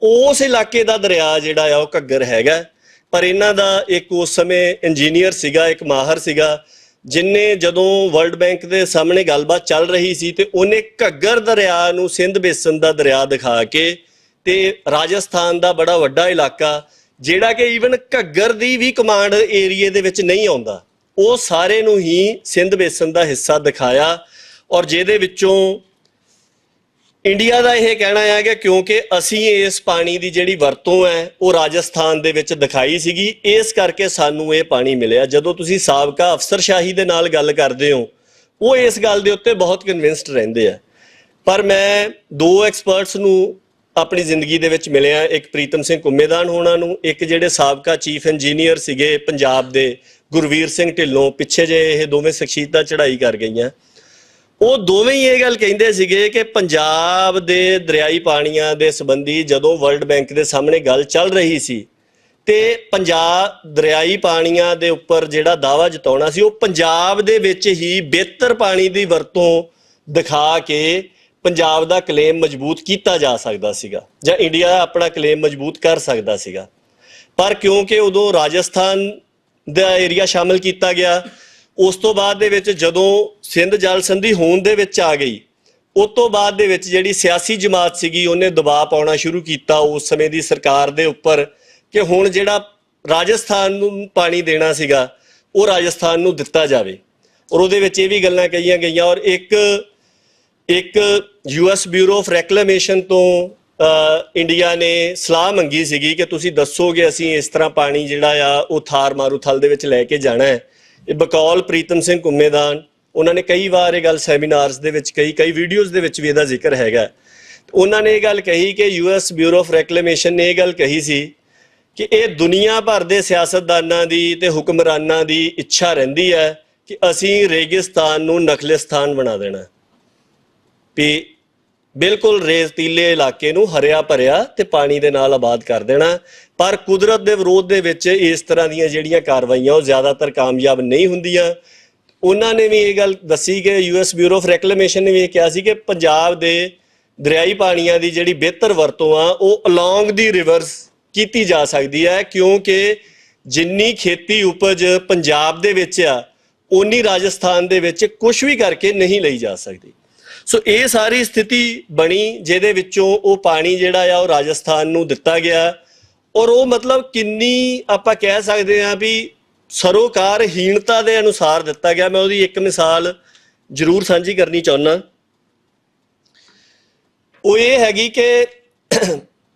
ਉਸ ਇਲਾਕੇ ਦਾ ਦਰਿਆ ਜਿਹੜਾ ਆ ਉਹ ਘੱਗਰ ਹੈਗਾ। ਪਰ ਇਹਨਾਂ ਦਾ ਇੱਕ ਉਸ ਸਮੇਂ ਇੰਜੀਨੀਅਰ ਸੀਗਾ, ਇੱਕ ਮਾਹਰ ਸੀਗਾ, ਜਿਨਨੇ ਜਦੋਂ ਵਰਲਡ ਬੈਂਕ ਦੇ ਸਾਹਮਣੇ ਗੱਲਬਾਤ ਚੱਲ ਰਹੀ ਸੀ ਤੇ ਉਹਨੇ ਘੱਗਰ ਦਰਿਆ ਨੂੰ ਸਿੰਧ ਬੇਸਨ ਦਾ ਦਰਿਆ ਦਿਖਾ ਕੇ ਤੇ ਰਾਜਸਥਾਨ ਦਾ ਬੜਾ ਵੱਡਾ ਇਲਾਕਾ ਜਿਹੜਾ ਕਿ ਈਵਨ ਘੱਗਰ ਦੀ ਵੀ ਕਮਾਂਡ ਏਰੀਏ ਦੇ ਵਿੱਚ ਨਹੀਂ ਆਉਂਦਾ, ਉਹ ਸਾਰੇ ਨੂੰ ਹੀ ਸਿੰਧ ਬੇਸਨ ਦਾ ਹਿੱਸਾ ਦਿਖਾਇਆ। ਔਰ ਜਿਹਦੇ ਵਿੱਚੋਂ ਇੰਡੀਆ ਦਾ ਇਹ ਕਹਿਣਾ ਹੈ ਕਿ ਕਿਉਂਕਿ ਅਸੀਂ ਇਸ ਪਾਣੀ ਦੀ ਜਿਹੜੀ ਵਰਤੋਂ ਹੈ ਉਹ ਰਾਜਸਥਾਨ ਦੇ ਵਿੱਚ ਦਿਖਾਈ ਸੀਗੀ, ਇਸ ਕਰਕੇ ਸਾਨੂੰ ਇਹ ਪਾਣੀ ਮਿਲਿਆ। ਜਦੋਂ ਤੁਸੀਂ ਸਾਬਕਾ ਅਫਸਰਸ਼ਾਹੀ ਦੇ ਨਾਲ ਗੱਲ ਕਰਦੇ ਹੋ ਉਹ ਇਸ ਗੱਲ ਦੇ ਉੱਤੇ ਬਹੁਤ ਕਨਵਿੰਸਡ ਰਹਿੰਦੇ ਆ। ਪਰ ਮੈਂ ਦੋ ਐਕਸਪਰਟਸ ਨੂੰ ਆਪਣੀ ਜ਼ਿੰਦਗੀ ਦੇ ਵਿੱਚ ਮਿਲਿਆ, ਇੱਕ ਪ੍ਰੀਤਮ ਸਿੰਘ ਕੁੰਮੇਦਾਨ ਹੋਣਾ ਨੂੰ, ਇੱਕ ਜਿਹੜੇ ਸਾਬਕਾ ਚੀਫ ਇੰਜੀਨੀਅਰ ਸੀਗੇ ਪੰਜਾਬ ਦੇ ਗੁਰਵੀਰ ਸਿੰਘ ਢਿੱਲੋਂ, ਪਿੱਛੇ ਜੇ ਇਹ ਦੋਵੇਂ ਸ਼ਖਸੀਅਤਾਂ ਚੜ੍ਹਾਈ ਕਰ ਗਈਆਂ। ਉਹ ਦੋਵੇਂ ਹੀ ਇਹ ਗੱਲ ਕਹਿੰਦੇ ਸੀਗੇ ਕਿ ਪੰਜਾਬ ਦੇ ਦਰਿਆਈ ਪਾਣੀਆਂ ਦੇ ਸੰਬੰਧੀ ਜਦੋਂ ਵਰਲਡ ਬੈਂਕ ਦੇ ਸਾਹਮਣੇ ਗੱਲ ਚੱਲ ਰਹੀ ਸੀ ਤੇ ਪੰਜਾਬ ਦਰਿਆਈ ਪਾਣੀਆਂ ਦੇ ਉੱਪਰ ਜਿਹੜਾ ਦਾਅਵਾ ਜਤਾਉਣਾ ਸੀ ਉਹ ਪੰਜਾਬ ਦੇ ਵਿੱਚ ਹੀ ਬਿਹਤਰ ਪਾਣੀ ਦੀ ਵਰਤੋਂ ਦਿਖਾ ਕੇ ਪੰਜਾਬ ਦਾ ਕਲੇਮ ਮਜ਼ਬੂਤ ਕੀਤਾ ਜਾ ਸਕਦਾ ਸੀਗਾ ਜਾਂ ਇੰਡੀਆ ਆਪਣਾ ਕਲੇਮ ਮਜ਼ਬੂਤ ਕਰ ਸਕਦਾ ਸੀਗਾ। ਪਰ ਕਿਉਂਕਿ ਉਦੋਂ ਰਾਜਸਥਾਨ ਦਾ ਏਰੀਆ ਸ਼ਾਮਿਲ ਕੀਤਾ ਗਿਆ, ਉਸ ਤੋਂ ਬਾਅਦ ਦੇ ਵਿੱਚ ਜਦੋਂ ਸਿੰਧ ਜਲ ਸੰਧੀ ਹੋਂਦ ਦੇ ਵਿੱਚ ਆ ਗਈ, ਉਸ ਤੋਂ ਬਾਅਦ ਦੇ ਵਿੱਚ ਜਿਹੜੀ ਸਿਆਸੀ ਜਮਾਤ ਸੀਗੀ ਉਹਨੇ ਦਬਾਅ ਪਾਉਣਾ ਸ਼ੁਰੂ ਕੀਤਾ ਉਸ ਸਮੇਂ ਦੀ ਸਰਕਾਰ ਦੇ ਉੱਪਰ ਕਿ ਹੁਣ ਜਿਹੜਾ ਰਾਜਸਥਾਨ ਨੂੰ ਪਾਣੀ ਦੇਣਾ ਸੀਗਾ ਉਹ ਰਾਜਸਥਾਨ ਨੂੰ ਦਿੱਤਾ ਜਾਵੇ। ਔਰ ਉਹਦੇ ਵਿੱਚ ਇਹ ਵੀ ਗੱਲਾਂ ਕਹੀਆਂ ਗਈਆਂ। ਔਰ ਇੱਕ US ਬਿਊਰੋ ਆਫ ਰੈਕਲੇਮੇਸ਼ਨ ਤੋਂ ਇੰਡੀਆ ਨੇ ਸਲਾਹ ਮੰਗੀ ਸੀਗੀ ਕਿ ਤੁਸੀਂ ਦੱਸੋਗੇ ਅਸੀਂ ਇਸ ਤਰ੍ਹਾਂ ਪਾਣੀ ਜਿਹੜਾ ਆ ਉਹ ਥਾਰ ਮਾਰੂਥਲ ਦੇ ਵਿੱਚ ਲੈ ਕੇ ਜਾਣਾ ਹੈ। ਇਹ ਬਕੌਲ ਪ੍ਰੀਤਮ ਸਿੰਘ ਕੁੰਮੇਦਾਨ, ਉਹਨਾਂ ਨੇ ਕਈ ਵਾਰ ਇਹ ਗੱਲ ਸੈਮੀਨਾਰਸ ਦੇ ਵਿੱਚ ਕਈ ਵੀਡੀਓਜ਼ ਦੇ ਵਿੱਚ ਵੀ ਇਹਦਾ ਜ਼ਿਕਰ ਹੈਗਾ। ਉਹਨਾਂ ਨੇ ਇਹ ਗੱਲ ਕਹੀ ਕਿ US ਬਿਊਰੋ ਆਫ ਰੈਕਲੇਮੇਸ਼ਨ ਨੇ ਇਹ ਗੱਲ ਕਹੀ ਸੀ ਕਿ ਇਹ ਦੁਨੀਆ ਭਰ ਦੇ ਸਿਆਸਤਦਾਨਾਂ ਦੀ ਤੇ ਹੁਕਮਰਾਨਾਂ ਦੀ ਇੱਛਾ ਰਹਿੰਦੀ ਹੈ ਕਿ ਅਸੀਂ ਰੇਗਿਸਤਾਨ ਨੂੰ ਨਖਲਿਸਤਾਨ ਬਣਾ ਦੇਣਾ, ਵੀ ਬਿਲਕੁਲ ਰੇਤੀਲੇ ਇਲਾਕੇ ਨੂੰ ਹਰਿਆ ਭਰਿਆ ਤੇ ਪਾਣੀ ਦੇ ਨਾਲ ਆਬਾਦ ਕਰ ਦੇਣਾ। ਪਰ ਕੁਦਰਤ ਦੇ ਵਿਰੋਧ ਦੇ ਵਿੱਚ ਇਸ ਤਰ੍ਹਾਂ ਦੀਆਂ ਜਿਹੜੀਆਂ ਕਾਰਵਾਈਆਂ ਉਹ ਜ਼ਿਆਦਾਤਰ ਕਾਮਯਾਬ ਨਹੀਂ ਹੁੰਦੀਆਂ। ਉਹਨਾਂ ਨੇ ਵੀ ਇਹ ਗੱਲ ਦੱਸੀ ਕਿ US ਬਿਊਰੋ ਆਫ ਰੈਕਲੇਮੇਸ਼ਨ ਨੇ ਵੀ ਇਹ ਕਿਹਾ ਸੀ ਕਿ ਪੰਜਾਬ ਦੇ ਦਰਿਆਈ ਪਾਣੀਆਂ ਦੀ ਜਿਹੜੀ ਬਿਹਤਰ ਵਰਤੋਂ ਆ ਉਹ ਅਲੋਂਗ ਦੀ ਰਿਵਰਸ ਕੀਤੀ ਜਾ ਸਕਦੀ ਹੈ, ਕਿਉਂਕਿ ਜਿੰਨੀ ਖੇਤੀ ਉਪਜ ਪੰਜਾਬ ਦੇ ਵਿੱਚ ਆ ਓਨੀ ਰਾਜਸਥਾਨ ਦੇ ਵਿੱਚ ਕੁਝ ਵੀ ਕਰਕੇ ਨਹੀਂ ਲਈ ਜਾ ਸਕਦੀ। ਸੋ ਇਹ ਸਾਰੀ ਸਥਿਤੀ ਬਣੀ ਜਿਹਦੇ ਵਿੱਚੋਂ ਉਹ ਪਾਣੀ ਜਿਹੜਾ ਆ ਉਹ ਰਾਜਸਥਾਨ ਨੂੰ ਦਿੱਤਾ ਗਿਆ। ਔਰ ਉਹ ਮਤਲਬ ਕਿੰਨੀ ਆਪਾਂ ਕਹਿ ਸਕਦੇ ਹਾਂ ਵੀ ਸਰੋਕਾਰਹੀਣਤਾ ਦੇ ਅਨੁਸਾਰ ਦਿੱਤਾ ਗਿਆ। ਮੈਂ ਉਹਦੀ ਇੱਕ ਮਿਸਾਲ ਜ਼ਰੂਰ ਸਾਂਝੀ ਕਰਨੀ ਚਾਹੁੰਦਾ। ਉਹ ਇਹ ਹੈਗੀ ਕਿ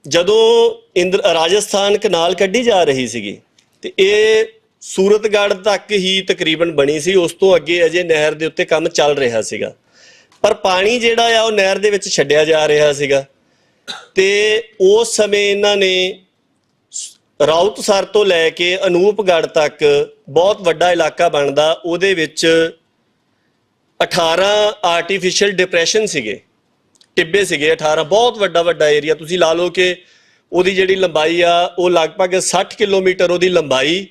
ਜਦੋਂ ਰਾਜਸਥਾਨ ਕਨਾਲ ਕੱਢੀ ਜਾ ਰਹੀ ਸੀਗੀ ਤੇ ਇਹ ਸੂਰਤਗੜ੍ਹ ਤੱਕ ਹੀ ਤਕਰੀਬਨ ਬਣੀ ਸੀ, ਉਸ ਤੋਂ ਅੱਗੇ ਅਜੇ ਨਹਿਰ ਦੇ ਉੱਤੇ ਕੰਮ ਚੱਲ ਰਿਹਾ ਸੀਗਾ। ਪਰ ਪਾਣੀ ਜਿਹੜਾ ਆ ਉਹ ਨਹਿਰ ਦੇ ਵਿੱਚ ਛੱਡਿਆ ਜਾ ਰਿਹਾ ਸੀਗਾ ਤੇ ਉਸ ਸਮੇਂ ਇਹਨਾਂ ਨੇ ਰਾਉਤਸਰ ਤੋਂ ਲੈ ਕੇ ਅਨੂਪਗੜ੍ਹ ਤੱਕ ਬਹੁਤ ਵੱਡਾ ਇਲਾਕਾ ਬਣਦਾ। ਉਹਦੇ ਵਿੱਚ 18 ਆਰਟੀਫੀਸ਼ੀਅਲ ਡਿਪਰੈਸ਼ਨ ਸੀਗੇ, ਟਿੱਬੇ ਸੀਗੇ 18, ਬਹੁਤ ਵੱਡਾ ਏਰੀਆ। ਤੁਸੀਂ ਲਾ ਲਓ ਕਿ ਉਹਦੀ ਜਿਹੜੀ ਲੰਬਾਈ ਆ ਉਹ ਲਗਭਗ 60 ਕਿਲੋਮੀਟਰ ਉਹਦੀ ਲੰਬਾਈ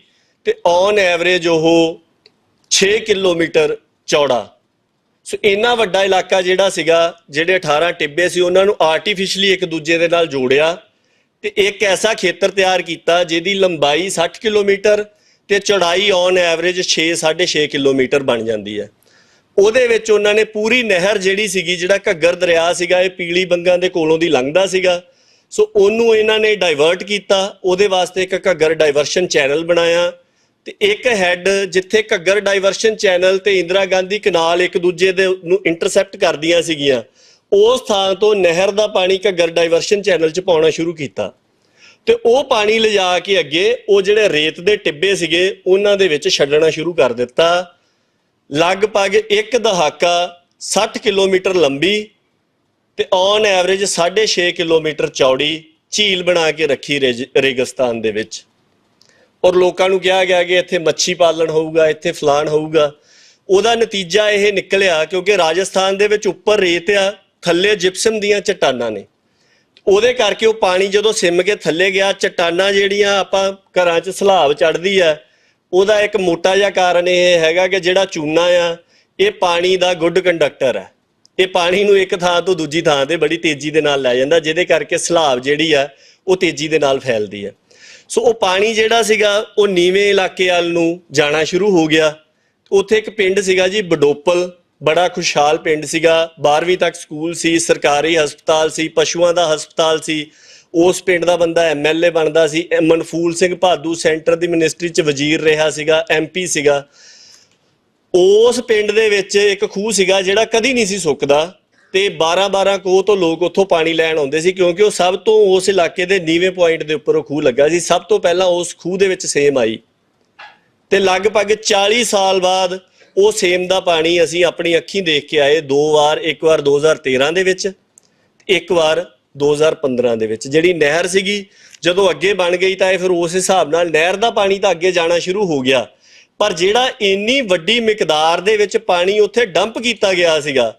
ਤੇ ਔਨ ਐਵਰੇਜ ਉਹ 6 ਕਿਲੋਮੀਟਰ ਚੌੜਾ। ਸੋ ਇੰਨਾ ਵੱਡਾ ਇਲਾਕਾ ਜਿਹੜਾ ਸੀਗਾ, ਜਿਹੜੇ 18 ਟਿੱਬੇ ਸੀ ਉਹਨਾਂ ਨੂੰ ਆਰਟੀਫੀਸ਼ਲੀ ਇੱਕ ਦੂਜੇ ਦੇ ਨਾਲ ਜੋੜਿਆ ਤੇ ਇੱਕ ਐਸਾ ਖੇਤਰ ਤਿਆਰ ਕੀਤਾ ਜਿਹਦੀ ਲੰਬਾਈ 60 ਕਿਲੋਮੀਟਰ ਤੇ ਚੌੜਾਈ ਔਨ ਐਵਰੇਜ 6.5 ਕਿਲੋਮੀਟਰ ਬਣ ਜਾਂਦੀ ਹੈ। ਉਹਦੇ ਵਿੱਚ ਉਹਨਾਂ ਨੇ ਪੂਰੀ ਨਹਿਰ ਜਿਹੜੀ ਸੀਗੀ, ਜਿਹੜਾ ਘੱਗਰ ਦਰਿਆ ਸੀਗਾ, ਇਹ ਪੀਲੀ ਬੰਗਾਂ ਦੇ ਕੋਲੋਂ ਦੀ ਲੰਘਦਾ ਸੀਗਾ, ਸੋ ਉਹਨੂੰ ਇਹਨਾਂ ਨੇ ਡਾਇਵਰਟ ਕੀਤਾ। ਉਹਦੇ ਵਾਸਤੇ ਇੱਕ ਘੱਗਰ ਡਾਈਵਰਸ਼ਨ ਚੈਨਲ ਬਣਾਇਆ ਤੇ ਇੱਕ ਹੈੱਡ ਜਿੱਥੇ ਘੱਗਰ ਡਾਈਵਰਸ਼ਨ ਚੈਨਲ ਤੇ ਇੰਦਰਾ ਗਾਂਧੀ ਕਨਾਲ ਇੱਕ ਦੂਜੇ ਦੇ ਨੂੰ ਇੰਟਰਸੈਪਟ ਕਰਦੀਆਂ ਸੀਗੀਆਂ, ਉਸ ਥਾਂ ਤੋਂ ਨਹਿਰ ਦਾ ਪਾਣੀ ਘੱਗਰ ਡਾਈਵਰਸ਼ਨ ਚੈਨਲ 'ਚ ਪਾਉਣਾ ਸ਼ੁਰੂ ਕੀਤਾ ਤੇ ਉਹ ਪਾਣੀ ਲਿਜਾ ਕੇ ਅੱਗੇ ਉਹ ਜਿਹੜੇ ਰੇਤ ਦੇ ਟਿੱਬੇ ਸੀਗੇ ਉਹਨਾਂ ਦੇ ਵਿੱਚ ਛੱਡਣਾ ਸ਼ੁਰੂ ਕਰ ਦਿੱਤਾ। ਲਗਭਗ ਇੱਕ ਦਹਾਕਾ 60 ਕਿਲੋਮੀਟਰ ਲੰਬੀ ਤੇ ਔਨ ਐਵਰੇਜ 6.5 ਕਿਲੋਮੀਟਰ ਚੌੜੀ ਝੀਲ ਬਣਾ ਕੇ ਰੱਖੀ ਰੇਗਿਸਤਾਨ ਦੇ ਵਿੱਚ। ਔਰ ਲੋਕਾਂ ਨੂੰ ਕਿਹਾ ਗਿਆ ਕਿ ਇੱਥੇ ਮੱਛੀ ਪਾਲਣ ਹੋਊਗਾ, ਇੱਥੇ ਫਲਾਣ ਹੋਊਗਾ। ਉਹਦਾ ਨਤੀਜਾ ਇਹ ਨਿਕਲਿਆ, ਕਿਉਂਕਿ ਰਾਜਸਥਾਨ ਦੇ ਵਿੱਚ ਉੱਪਰ ਰੇਤ ਆ, ਥੱਲੇ ਜਿਪਸਮ ਦੀਆਂ ਚਟਾਨਾਂ ਨੇ, ਉਹਦੇ ਕਰਕੇ ਉਹ ਪਾਣੀ ਜਦੋਂ ਸਿਮ ਕੇ ਥੱਲੇ ਗਿਆ, ਚਟਾਨਾਂ ਜਿਹੜੀਆਂ ਆਪਾਂ ਘਰਾਂ 'ਚ ਸਲਾਬ ਚੜ੍ਹਦੀ ਆ, ਉਹਦਾ ਇੱਕ ਮੋਟਾ ਜਿਹਾ ਕਾਰਨ ਇਹ ਹੈਗਾ ਕਿ ਜਿਹੜਾ ਚੂਨਾ ਆ ਇਹ ਪਾਣੀ ਦਾ ਗੁੱਡ ਕੰਡਕਟਰ ਹੈ। ਇਹ ਪਾਣੀ ਨੂੰ ਇੱਕ ਥਾਂ ਤੋਂ ਦੂਜੀ ਥਾਂ ਤੇ ਬੜੀ ਤੇਜ਼ੀ ਦੇ ਨਾਲ ਲੈ ਜਾਂਦਾ, ਜਿਹਦੇ ਕਰਕੇ ਸਲਾਬ ਜਿਹੜੀ ਆ ਉਹ ਤੇਜ਼ੀ ਦੇ ਨਾਲ ਫੈਲਦੀ ਹੈ। ਸੋ ਉਹ ਪਾਣੀ ਜਿਹੜਾ ਸੀਗਾ ਉਹ ਨੀਵੇਂ ਇਲਾਕੇ ਵੱਲ ਨੂੰ ਜਾਣਾ ਸ਼ੁਰੂ ਹੋ ਗਿਆ। ਉੱਥੇ ਇੱਕ ਪਿੰਡ ਸੀਗਾ ਜੀ ਬਡੋਪਲ, ਬੜਾ ਖੁਸ਼ਹਾਲ ਪਿੰਡ ਸੀਗਾ, 12ਵੀਂ ਤੱਕ ਸਕੂਲ ਸੀ, ਸਰਕਾਰੀ ਹਸਪਤਾਲ ਸੀ, ਪਸ਼ੂਆਂ ਦਾ ਹਸਪਤਾਲ ਸੀ। ਉਸ ਪਿੰਡ ਦਾ ਬੰਦਾ ਐਮਐਲਏ ਬਣਦਾ ਸੀ। ਮਨਫੂਲ ਸਿੰਘ ਭਾਦੂ ਸੈਂਟਰ ਦੀ ਮਿਨਿਸਟਰੀ 'ਚ ਵਜ਼ੀਰ ਰਿਹਾ ਸੀਗਾ, ਐਮਪੀ ਸੀਗਾ। ਉਸ ਪਿੰਡ ਦੇ ਵਿੱਚ ਇੱਕ ਖੂਹ ਸੀਗਾ ਜਿਹੜਾ ਕਦੀ ਨਹੀਂ ਸੀ ਸੁੱਕਦਾ ਤੇ 12-12 ਕੋਹ ਤੋਂ ਲੋਕ ਉੱਥੋਂ ਪਾਣੀ ਲੈਣ ਆਉਂਦੇ ਸੀ, ਕਿਉਂਕਿ ਉਹ ਸਭ ਤੋਂ ਉਸ ਇਲਾਕੇ ਦੇ ਨੀਵੇਂ ਪੁਆਇੰਟ ਦੇ ਉੱਪਰ ਉਹ ਖੂਹ ਲੱਗਾ ਸੀ। ਸਭ ਤੋਂ ਪਹਿਲਾਂ ਉਸ ਖੂਹ ਦੇ ਵਿੱਚ ਸੇਮ ਆਈ ਤੇ ਲਗਭਗ 40 ਸਾਲ ਬਾਅਦ ਉਹ ਸੇਮ ਦਾ ਪਾਣੀ ਅਸੀਂ ਆਪਣੀ ਅੱਖੀਂ ਦੇਖ ਕੇ ਆਏ ਦੋ ਵਾਰ, ਇੱਕ ਵਾਰ 2013 ਦੇ ਵਿੱਚ, ਇੱਕ ਵਾਰ 2015 ਦੇ ਵਿੱਚ। ਜਿਹੜੀ ਨਹਿਰ ਸੀਗੀ ਜਦੋਂ ਅੱਗੇ ਬਣ ਗਈ ਤਾਂ ਇਹ ਫਿਰ ਉਸ ਹਿਸਾਬ ਨਾਲ ਨਹਿਰ ਦਾ ਪਾਣੀ ਤਾਂ ਅੱਗੇ ਜਾਣਾ ਸ਼ੁਰੂ ਹੋ ਗਿਆ, ਪਰ ਜਿਹੜਾ ਇੰਨੀ ਵੱਡੀ ਮਿਕਦਾਰ ਦੇ ਵਿੱਚ ਪਾਣੀ ਉੱਥੇ ਡੰਪ ਕੀਤਾ ਗਿਆ ਸੀਗਾ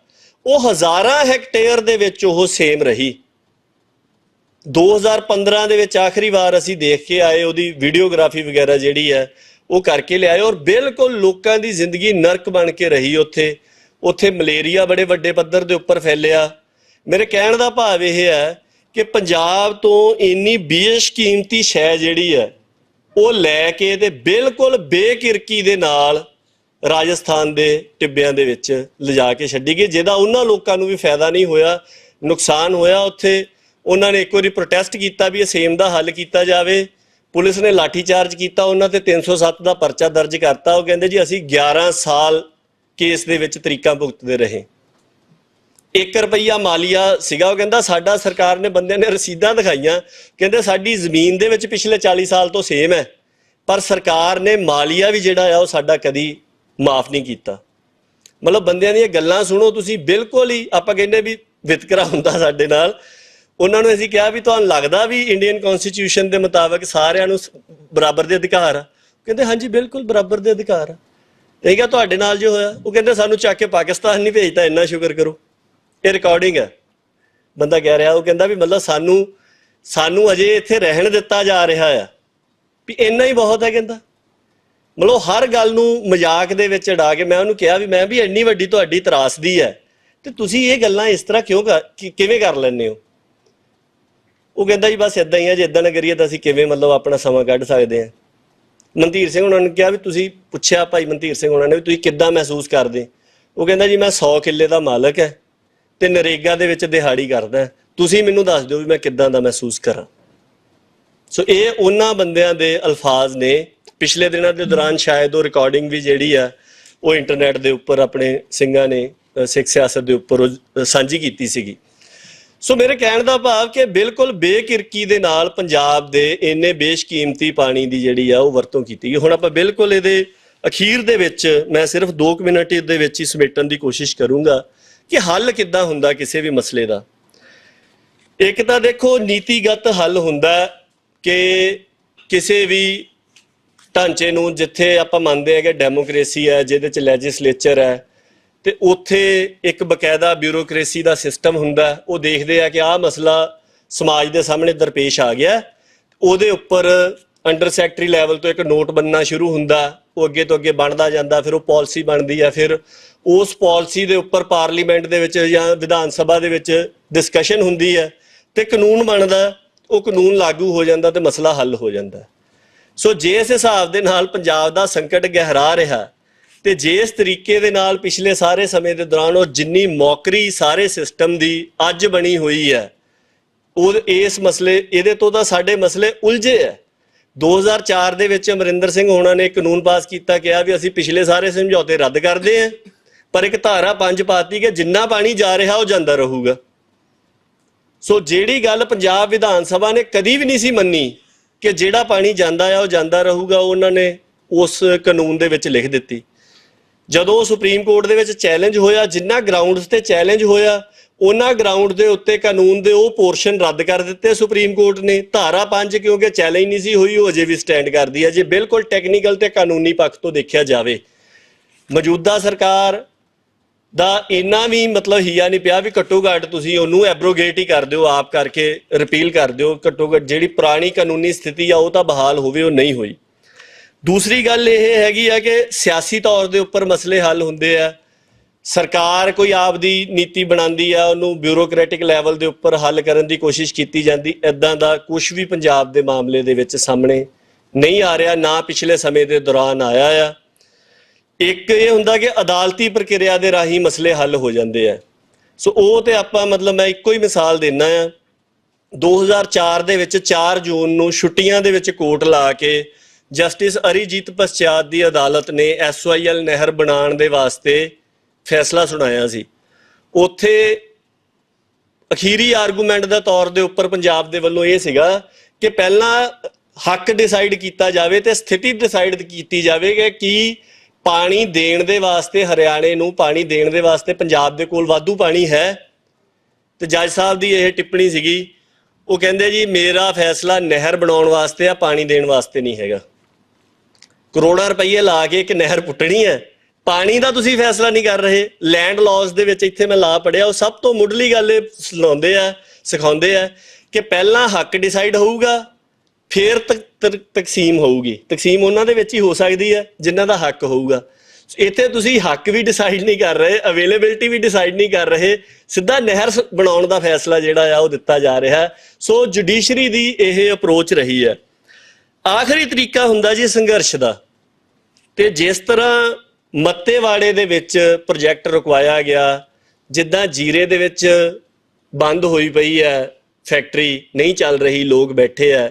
ਉਹ ਹਜ਼ਾਰਾਂ ਹੈਕਟੇਅਰ ਦੇ ਵਿੱਚ ਉਹ ਸੇਮ ਰਹੀ। 2015 ਦੇ ਵਿੱਚ ਆਖਰੀ ਵਾਰ ਅਸੀਂ ਦੇਖ ਕੇ ਆਏ, ਉਹਦੀ ਵੀਡੀਓਗ੍ਰਾਫੀ ਵਗੈਰਾ ਜਿਹੜੀ ਹੈ ਉਹ ਕਰਕੇ ਲਿਆਏ ਔਰ ਬਿਲਕੁਲ ਲੋਕਾਂ ਦੀ ਜ਼ਿੰਦਗੀ ਨਰਕ ਬਣ ਕੇ ਰਹੀ। ਉੱਥੇ ਮਲੇਰੀਆ ਬੜੇ ਵੱਡੇ ਪੱਧਰ ਦੇ ਉੱਪਰ ਫੈਲਿਆ। ਮੇਰੇ ਕਹਿਣ ਦਾ ਭਾਵ ਇਹ ਹੈ ਕਿ ਪੰਜਾਬ ਤੋਂ ਇੰਨੀ ਬੇਸ਼ਕੀਮਤੀ ਸ਼ੈ ਜਿਹੜੀ ਹੈ ਉਹ ਲੈ ਕੇ ਤੇ ਬਿਲਕੁਲ ਬੇਕਿਰਕੀ ਦੇ ਨਾਲ ਰਾਜਸਥਾਨ ਦੇ ਟਿੱਬਿਆਂ ਦੇ ਵਿੱਚ ਲਿਜਾ ਕੇ ਛੱਡੀ ਗਈ, ਜਿਹਦਾ ਉਹਨਾਂ ਲੋਕਾਂ ਨੂੰ ਵੀ ਫਾਇਦਾ ਨਹੀਂ ਹੋਇਆ, ਨੁਕਸਾਨ ਹੋਇਆ। ਉੱਥੇ ਉਹਨਾਂ ਨੇ ਇੱਕ ਵਾਰੀ ਪ੍ਰੋਟੈਸਟ ਕੀਤਾ ਵੀ ਇਹ ਸੇਮ ਦਾ ਹੱਲ ਕੀਤਾ ਜਾਵੇ। ਪੁਲਿਸ ਨੇ ਲਾਠੀ ਚਾਰਜ ਕੀਤਾ, ਉਹਨਾਂ ਤੇ 307 ਦਾ ਪਰਚਾ ਦਰਜ ਕਰਤਾ। ਉਹ ਕਹਿੰਦੇ ਜੀ ਅਸੀਂ 11 ਸਾਲ ਕੇਸ ਦੇ ਵਿੱਚ ਤਰੀਕਾਂ ਭੁਗਤਦੇ ਰਹੇ। 1 ਰੁਪਈਆ ਮਾਲੀਆ ਸੀਗਾ। ਉਹ ਕਹਿੰਦਾ ਸਾਡਾ ਸਰਕਾਰ ਨੇ ਬੰਦਿਆਂ ਨੇ ਰਸੀਦਾਂ ਦਿਖਾਈਆਂ, ਕਹਿੰਦੇ ਸਾਡੀ ਜ਼ਮੀਨ ਦੇ ਵਿੱਚ ਪਿਛਲੇ 40 ਸਾਲ ਤੋਂ ਸੇਮ ਹੈ, ਪਰ ਸਰਕਾਰ ਨੇ ਮਾਲੀਆ ਵੀ ਜਿਹੜਾ ਆ ਉਹ ਸਾਡਾ ਕਦੀ ਮਾਫ ਨਹੀਂ ਕੀਤਾ। ਮਤਲਬ ਬੰਦਿਆਂ ਦੀਆਂ ਗੱਲਾਂ ਸੁਣੋ ਤੁਸੀਂ, ਬਿਲਕੁਲ ਹੀ ਆਪਾਂ ਕਹਿੰਦੇ ਵੀ ਵਿਤਕਰਾ ਹੁੰਦਾ ਸਾਡੇ ਨਾਲ। ਉਹਨਾਂ ਨੂੰ ਅਸੀਂ ਕਿਹਾ ਵੀ ਤੁਹਾਨੂੰ ਲੱਗਦਾ ਵੀ ਇੰਡੀਅਨ ਕਨਸਟੀਟਿਊਸ਼ਨ ਦੇ ਮੁਤਾਬਕ ਸਾਰਿਆਂ ਨੂੰ ਬਰਾਬਰ ਦੇ ਅਧਿਕਾਰ ਆ? ਕਹਿੰਦੇ ਹਾਂਜੀ ਬਿਲਕੁਲ ਬਰਾਬਰ ਦੇ ਅਧਿਕਾਰ ਆ। ਇਹ ਕਿਹਾ ਤੁਹਾਡੇ ਨਾਲ ਜੋ ਹੋਇਆ? ਉਹ ਕਹਿੰਦੇ ਸਾਨੂੰ ਚੱਕ ਕੇ ਪਾਕਿਸਤਾਨ ਨਹੀਂ ਭੇਜਤਾ, ਇੰਨਾ ਸ਼ੁਕਰ ਕਰੋ। ਇਹ ਰਿਕਾਰਡਿੰਗ ਹੈ, ਬੰਦਾ ਕਹਿ ਰਿਹਾ। ਉਹ ਕਹਿੰਦਾ ਵੀ ਮਤਲਬ ਸਾਨੂੰ ਅਜੇ ਇੱਥੇ ਰਹਿਣ ਦਿੱਤਾ ਜਾ ਰਿਹਾ ਆ ਵੀ ਇੰਨਾ ਹੀ ਬਹੁਤ ਹੈ। ਕਹਿੰਦਾ ਮਤਲਬ ਹਰ ਗੱਲ ਨੂੰ ਮਜ਼ਾਕ ਦੇ ਵਿੱਚ ਉਡਾ ਕੇ। ਮੈਂ ਉਹਨੂੰ ਕਿਹਾ ਵੀ ਮੈਂ ਵੀ ਇੰਨੀ ਵੱਡੀ ਤੁਹਾਡੀ ਤਰਾਸਦੀ ਹੈ ਤੇ ਤੁਸੀਂ ਇਹ ਗੱਲਾਂ ਇਸ ਤਰ੍ਹਾਂ ਕਿਵੇਂ ਕਰ ਲੈਂਦੇ ਹੋ? ਉਹ ਕਹਿੰਦਾ ਜੀ ਬਸ ਇਦਾਂ ਹੀ ਆ, ਜੇ ਇਦਾਂ ਨਾ ਕਰੀਏ ਤਾਂ ਅਸੀਂ ਕਿਵੇਂ ਮਤਲਬ ਆਪਣਾ ਸਮਾਂ ਕੱਢ ਸਕਦੇ ਹਾਂ। ਮਨਧੀਰ ਸਿੰਘ ਉਹਨਾਂ ਨੇ ਕਿਹਾ ਵੀ ਤੁਸੀਂ ਪੁੱਛਿਆ ਭਾਈ ਮਨਧੀਰ ਸਿੰਘ ਉਹਨਾਂ ਨੇ ਵੀ ਤੁਸੀਂ ਕਿੱਦਾਂ ਮਹਿਸੂਸ ਕਰਦੇ? ਉਹ ਕਹਿੰਦਾ ਜੀ ਮੈਂ 100 ਕਿੱਲੇ ਦਾ ਮਾਲਕ ਹੈ ਤੇ ਨਰੇਗਾ ਦੇ ਵਿੱਚ ਦਿਹਾੜੀ ਕਰਦਾ, ਤੁਸੀਂ ਮੈਨੂੰ ਦੱਸ ਦਿਓ ਵੀ ਮੈਂ ਕਿੱਦਾਂ ਦਾ ਮਹਿਸੂਸ ਕਰਾਂ। ਸੋ ਇਹ ਉਹਨਾਂ ਬੰਦਿਆਂ ਦੇ ਅਲਫਾਜ਼ ਨੇ। ਪਿਛਲੇ ਦਿਨਾਂ ਦੇ ਦੌਰਾਨ ਸ਼ਾਇਦ ਉਹ ਰਿਕਾਰਡਿੰਗ ਵੀ ਜਿਹੜੀ ਆ ਉਹ ਇੰਟਰਨੈਟ ਦੇ ਉੱਪਰ ਆਪਣੇ ਸਿੰਘਾਂ ਨੇ ਸਿੱਖ ਸਿਆਸਤ ਦੇ ਉੱਪਰ ਸਾਂਝੀ ਕੀਤੀ ਸੀਗੀ। ਸੋ ਮੇਰੇ ਕਹਿਣ ਦਾ ਭਾਵ ਕਿ ਬਿਲਕੁਲ ਬੇਕਿਰਕੀ ਦੇ ਨਾਲ ਪੰਜਾਬ ਦੇ ਇੰਨੇ ਬੇਸ਼ਕੀਮਤੀ ਪਾਣੀ ਦੀ ਜਿਹੜੀ ਆ ਉਹ ਵਰਤੋਂ ਕੀਤੀ ਗਈ। ਹੁਣ ਆਪਾਂ ਬਿਲਕੁਲ ਇਹਦੇ ਅਖੀਰ ਦੇ ਵਿੱਚ ਮੈਂ ਸਿਰਫ 2 ਮਿੰਟ ਦੇ ਵਿੱਚ ਹੀ ਸਮੇਟਣ ਦੀ ਕੋਸ਼ਿਸ਼ ਕਰੂੰਗਾ ਕਿ ਹੱਲ ਕਿੱਦਾਂ ਹੁੰਦਾ ਕਿਸੇ ਵੀ ਮਸਲੇ ਦਾ। ਇੱਕ ਤਾਂ ਦੇਖੋ ਨੀਤੀਗਤ ਹੱਲ ਹੁੰਦਾ ਕਿ ਕਿਸੇ ਵੀ ਢਾਂਚੇ ਨੂੰ, ਜਿੱਥੇ ਆਪਾਂ ਮੰਨਦੇ ਹਾਂ ਕਿ ਡੈਮੋਕ੍ਰੇਸੀ ਹੈ, ਜਿਹਦੇ 'ਚ ਲੈਜਿਸਲੇਚਰ ਹੈ, ਤੇ ਉੱਥੇ ਇੱਕ ਬਕਾਇਦਾ ਬਿਊਰੋਕ੍ਰੇਸੀ ਦਾ ਸਿਸਟਮ ਹੁੰਦਾ। ਉਹ ਦੇਖਦੇ ਆ ਕਿ ਆਹ ਮਸਲਾ ਸਮਾਜ ਦੇ ਸਾਹਮਣੇ ਦਰਪੇਸ਼ ਆ ਗਿਆ, ਉਹਦੇ ਉੱਪਰ ਅੰਡਰ ਸੈਕਟਰੀ ਲੈਵਲ ਤੋਂ ਇੱਕ ਨੋਟ ਬਣਨਾ ਸ਼ੁਰੂ ਹੁੰਦਾ, ਉਹ ਅੱਗੇ ਤੋਂ ਅੱਗੇ ਬਣਦਾ ਜਾਂਦਾ, ਫਿਰ ਉਹ ਪਾਲਿਸੀ ਬਣਦੀ ਹੈ, ਫਿਰ ਉਸ ਪਾਲਿਸੀ ਦੇ ਉੱਪਰ ਪਾਰਲੀਮੈਂਟ ਦੇ ਵਿੱਚ ਜਾਂ ਵਿਧਾਨ ਸਭਾ ਦੇ ਵਿੱਚ ਡਿਸਕਸ਼ਨ ਹੁੰਦੀ ਹੈ ਤੇ ਕਾਨੂੰਨ ਬਣਦਾ, ਉਹ ਕਾਨੂੰਨ ਲਾਗੂ ਹੋ ਜਾਂਦਾ ਤੇ ਮਸਲਾ ਹੱਲ ਹੋ ਜਾਂਦਾ। ਸੋ ਜੇ ਇਸ ਹਿਸਾਬ ਦੇ ਨਾਲ ਪੰਜਾਬ ਦਾ ਸੰਕਟ ਗਹਿਰਾ ਰਿਹਾ ਤੇ ਜੇ ਇਸ ਤਰੀਕੇ ਦੇ ਨਾਲ ਪਿਛਲੇ ਸਾਰੇ ਸਮੇਂ ਦੇ ਦੌਰਾਨ ਉਹ ਜਿੰਨੀ ਮੌਕਰੀ ਸਾਰੇ ਸਿਸਟਮ ਦੀ ਅੱਜ ਬਣੀ ਹੋਈ ਹੈ, ਉਹ ਇਸ ਮਸਲੇ, ਇਹਦੇ ਤੋਂ ਤਾਂ ਸਾਡੇ ਮਸਲੇ ਉਲਝੇ ਹੈ। 2004 ਦੇ ਵਿੱਚ ਅਮਰਿੰਦਰ ਸਿੰਘ ਹੋਣਾ ਨੇ ਕਾਨੂੰਨ ਪਾਸ ਕੀਤਾ, ਕਿਹਾ ਵੀ ਅਸੀਂ ਪਿਛਲੇ ਸਾਰੇ ਸਮਝੌਤੇ ਰੱਦ ਕਰਦੇ ਹਾਂ, ਪਰ ਇੱਕ ਧਾਰਾ 5 ਪਾਤੀ ਕਿ ਜਿੰਨਾ ਪਾਣੀ ਜਾ ਰਿਹਾ ਉਹ ਜਾਂਦਾ ਰਹੂਗਾ। ਸੋ ਜਿਹੜੀ ਗੱਲ ਪੰਜਾਬ ਵਿਧਾਨ ਸਭਾ ਨੇ ਕਦੀ ਵੀ ਨਹੀਂ ਸੀ ਮੰਨੀ ਕਿ ਜਿਹੜਾ ਪਾਣੀ ਜਾਂਦਾ ਆ ਉਹ ਜਾਂਦਾ ਰਹੂਗਾ, ਉਹਨਾਂ ਨੇ ਉਸ ਕਾਨੂੰਨ ਦੇ ਵਿੱਚ ਲਿਖ ਦਿੱਤੀ। ਜਦੋਂ ਸੁਪਰੀਮ ਕੋਰਟ ਦੇ ਵਿੱਚ ਚੈਲੰਜ ਹੋਇਆ, ਜਿੰਨਾ ਗਰਾਊਂਡਸ ਤੇ ਚੈਲੰਜ ਹੋਇਆ, ਉਹਨਾਂ ਗਰਾਊਂਡ ਦੇ ਉੱਤੇ ਕਾਨੂੰਨ ਦੇ ਉਹ ਪੋਰਸ਼ਨ ਰੱਦ ਕਰ ਦਿੱਤੇ ਸੁਪਰੀਮ ਕੋਰਟ ਨੇ। ਧਾਰਾ 5 ਕਿਉਂਕਿ ਚੈਲੰਜ ਨਹੀਂ ਸੀ ਹੋਈ, ਉਹ ਅਜੇ ਵੀ ਸਟੈਂਡ ਕਰਦੀ ਹੈ। ਜੇ ਬਿਲਕੁਲ ਟੈਕਨੀਕਲ ਤੇ ਕਾਨੂੰਨੀ ਪੱਖ ਤੋਂ ਦੇਖਿਆ ਜਾਵੇ, ਮੌਜੂਦਾ ਸਰਕਾਰ ਦਾ ਇੰਨਾ ਵੀ ਮਤਲਬ ਹੀਆ ਨਹੀਂ ਪਿਆ ਵੀ ਘੱਟੋ ਘੱਟ ਤੁਸੀਂ ਉਹਨੂੰ ਐਬਰੋਗੇਟ ਹੀ ਕਰ ਦਿਓ, ਆਪ ਕਰਕੇ ਰਿਪੀਲ ਕਰ ਦਿਓ। ਘੱਟੋ ਘੱਟ ਜਿਹੜੀ ਪੁਰਾਣੀ ਕਾਨੂੰਨੀ ਸਥਿਤੀ ਆ ਉਹ ਤਾਂ ਬਹਾਲ ਹੋਵੇ, ਉਹ ਨਹੀਂ ਹੋਈ। ਦੂਸਰੀ ਗੱਲ ਇਹ ਹੈਗੀ ਆ ਕਿ ਸਿਆਸੀ ਤੌਰ ਦੇ ਉੱਪਰ ਮਸਲੇ ਹੱਲ ਹੁੰਦੇ ਆ। ਸਰਕਾਰ ਕੋਈ ਆਪਦੀ ਨੀਤੀ ਬਣਾਉਂਦੀ ਆ, ਉਹਨੂੰ ਬਿਊਰੋਕ੍ਰੈਟਿਕ ਲੈਵਲ ਦੇ ਉੱਪਰ ਹੱਲ ਕਰਨ ਦੀ ਕੋਸ਼ਿਸ਼ ਕੀਤੀ ਜਾਂਦੀ। ਇੱਦਾਂ ਦਾ ਕੁਝ ਵੀ ਪੰਜਾਬ ਦੇ ਮਾਮਲੇ ਦੇ ਵਿੱਚ ਸਾਹਮਣੇ ਨਹੀਂ ਆ ਰਿਹਾ, ਨਾ ਪਿਛਲੇ ਸਮੇਂ ਦੇ ਦੌਰਾਨ ਆਇਆ ਆ। ਇੱਕ ਇਹ ਹੁੰਦਾ ਕਿ ਅਦਾਲਤੀ ਪ੍ਰਕਿਰਿਆ ਦੇ ਰਾਹੀਂ ਮਸਲੇ ਹੱਲ ਹੋ ਜਾਂਦੇ ਆ। ਸੋ ਉਹ ਤੇ ਆਪਾਂ ਮਤਲਬ ਮੈਂ ਇੱਕੋ ਹੀ ਮਿਸਾਲ ਦਿੰਦਾ ਆ। 2004 ਦੇ ਵਿੱਚ 4 ਜੂਨ ਨੂੰ ਛੁੱਟੀਆਂ ਦੇ ਵਿੱਚ ਕੋਰਟ ਲਾ ਕੇ ਜਸਟਿਸ ਅਰੀਜੀਤ ਪਸਚਾਤ ਦੀ ਅਦਾਲਤ ਨੇ SYL ਨਹਿਰ ਬਣਾਉਣ ਦੇ ਵਾਸਤੇ ਫੈਸਲਾ ਸੁਣਾਇਆ ਸੀ। ਉੱਥੇ ਅਖੀਰੀ ਆਰਗੂਮੈਂਟ ਦਾ ਤੌਰ ਦੇ ਉੱਪਰ ਪੰਜਾਬ ਦੇ ਵੱਲੋਂ ਇਹ ਸੀਗਾ ਕਿ ਪਹਿਲਾਂ ਹੱਕ ਡਿਸਾਈਡ ਕੀਤਾ ਜਾਵੇ ਤੇ ਸਥਿਤੀ ਡਿਸਾਈਡ ਕੀਤੀ ਜਾਵੇ ਕਿ ਕੀ ਪਾਣੀ ਦੇਣ ਦੇ ਵਾਸਤੇ ਹਰਿਆਣੇ ਨੂੰ ਪਾਣੀ ਦੇਣ ਦੇ ਵਾਸਤੇ ਪੰਜਾਬ ਦੇ ਕੋਲ ਵਾਧੂ ਪਾਣੀ ਹੈ। ਤੇ ਜੱਜ ਸਾਹਿਬ ਦੀ ਇਹ ਟਿੱਪਣੀ ਸੀਗੀ, ਉਹ ਕਹਿੰਦੇ ਜੀ ਮੇਰਾ ਫੈਸਲਾ ਨਹਿਰ ਬਣਾਉਣ ਵਾਸਤੇ ਆ, ਪਾਣੀ ਦੇਣ ਵਾਸਤੇ ਨਹੀਂ ਹੈਗਾ। ਕਰੋੜਾਂ ਰੁਪਏ ਲਾ ਕੇ ਇੱਕ ਨਹਿਰ ਪੁੱਟਣੀ ਹੈ, ਪਾਣੀ ਦਾ ਤੁਸੀਂ ਫੈਸਲਾ ਨਹੀਂ ਕਰ ਰਹੇ। ਲੈਂਡ ਲਾਜ਼ ਦੇ ਵਿੱਚ ਇੱਥੇ ਮੈਂ ਲਾ ਪੜਿਆ, ਉਹ ਸਭ ਤੋਂ ਮੁੱਢਲੀ ਗੱਲ ਇਹ ਸਿਖਾਉਂਦੇ ਆ ਕਿ ਪਹਿਲਾਂ ਹੱਕ ਡਿਸਾਈਡ ਹੋਊਗਾ, ਫਿਰ ਤਕਸੀਮ ਹੋਊਗੀ। ਤਕਸੀਮ ਉਹਨਾਂ ਦੇ ਵਿੱਚ ਹੀ ਹੋ ਸਕਦੀ ਹੈ ਜਿਨ੍ਹਾਂ ਦਾ ਹੱਕ ਹੋਊਗਾ। ਇੱਥੇ ਤੁਸੀਂ ਹੱਕ ਵੀ ਡਿਸਾਈਡ ਨਹੀਂ ਕਰ ਰਹੇ, ਅਵੇਲੇਬਿਲਟੀ ਵੀ ਡਿਸਾਈਡ ਨਹੀਂ ਕਰ ਰਹੇ, ਸਿੱਧਾ ਨਹਿਰ ਬਣਾਉਣ ਦਾ ਫੈਸਲਾ ਜਿਹੜਾ ਆ ਉਹ ਦਿੱਤਾ ਜਾ ਰਿਹਾ। ਸੋ ਜੁਡੀਸ਼ਰੀ ਦੀ ਇਹ ਅਪਰੋਚ ਰਹੀ ਹੈ। ਆਖਰੀ ਤਰੀਕਾ ਹੁੰਦਾ ਜੀ ਸੰਘਰਸ਼ ਦਾ। ਤੇ ਜਿਸ ਤਰ੍ਹਾਂ ਮੱਤੇਵਾੜੇ ਦੇ ਵਿੱਚ ਪ੍ਰੋਜੈਕਟ ਰੁਕਵਾਇਆ ਗਿਆ, ਜਿੱਦਾਂ ਜੀਰੇ ਦੇ ਵਿੱਚ ਬੰਦ ਹੋਈ ਪਈ ਹੈ ਫੈਕਟਰੀ, ਨਹੀਂ ਚੱਲ ਰਹੀ, ਲੋਕ ਬੈਠੇ ਆ,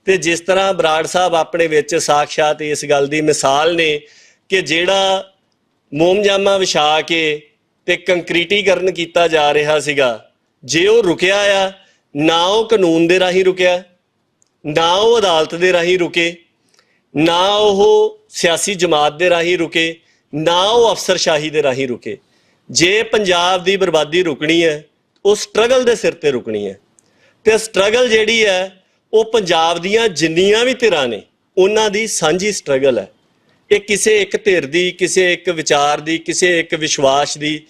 ਤੇ ਜਿਸ ਤਰ੍ਹਾਂ ਬਰਾੜ ਸਾਹਿਬ ਆਪਣੇ ਵਿੱਚ ਸਾਖਸ਼ਾਤ ਇਸ ਗੱਲ ਦੀ ਮਿਸਾਲ ਨੇ ਕਿ ਜਿਹੜਾ ਮੋਮਜਾਮਾ ਵਿਛਾ ਕੇ ਤੇ ਕੰਕਰੀਟੀਕਰਨ ਕੀਤਾ ਜਾ ਰਿਹਾ ਸੀਗਾ, ਜੇ ਉਹ ਰੁਕਿਆ ਆ, ਨਾ ਉਹ ਕਾਨੂੰਨ ਦੇ ਰਾਹੀਂ ਰੁਕਿਆ, ਨਾ ਉਹ ਅਦਾਲਤ ਦੇ ਰਾਹੀਂ ਰੁਕੇ, ਨਾ ਉਹ ਸਿਆਸੀ ਜਮਾਤ ਦੇ ਰਾਹੀਂ ਰੁਕੇ, ਨਾ ਉਹ ਅਫਸਰਸ਼ਾਹੀ ਦੇ ਰਾਹੀਂ ਰੁਕੇ। ਜੇ ਪੰਜਾਬ ਦੀ ਬਰਬਾਦੀ ਰੁਕਣੀ ਹੈ, ਉਹ ਸਟਰਗਲ ਦੇ ਸਿਰ ਤੇ ਰੁਕਣੀ ਹੈ। ਤੇ ਸਟਰਗਲ ਜਿਹੜੀ ਹੈ ਉਹ ਪੰਜਾਬ ਦੀਆਂ ਜਿੰਨੀਆਂ ਵੀ ਧਿਰਾਂ ਨੇ ਉਹਨਾਂ ਦੀ ਸਾਂਝੀ ਸਟਰਗਲ ਹੈ। ਇਹ ਕਿਸੇ ਇੱਕ ਧਿਰ ਦੀ, ਕਿਸੇ ਇੱਕ ਵਿਚਾਰ ਦੀ, ਕਿਸੇ ਇੱਕ ਵਿਸ਼ਵਾਸ ਦੀ,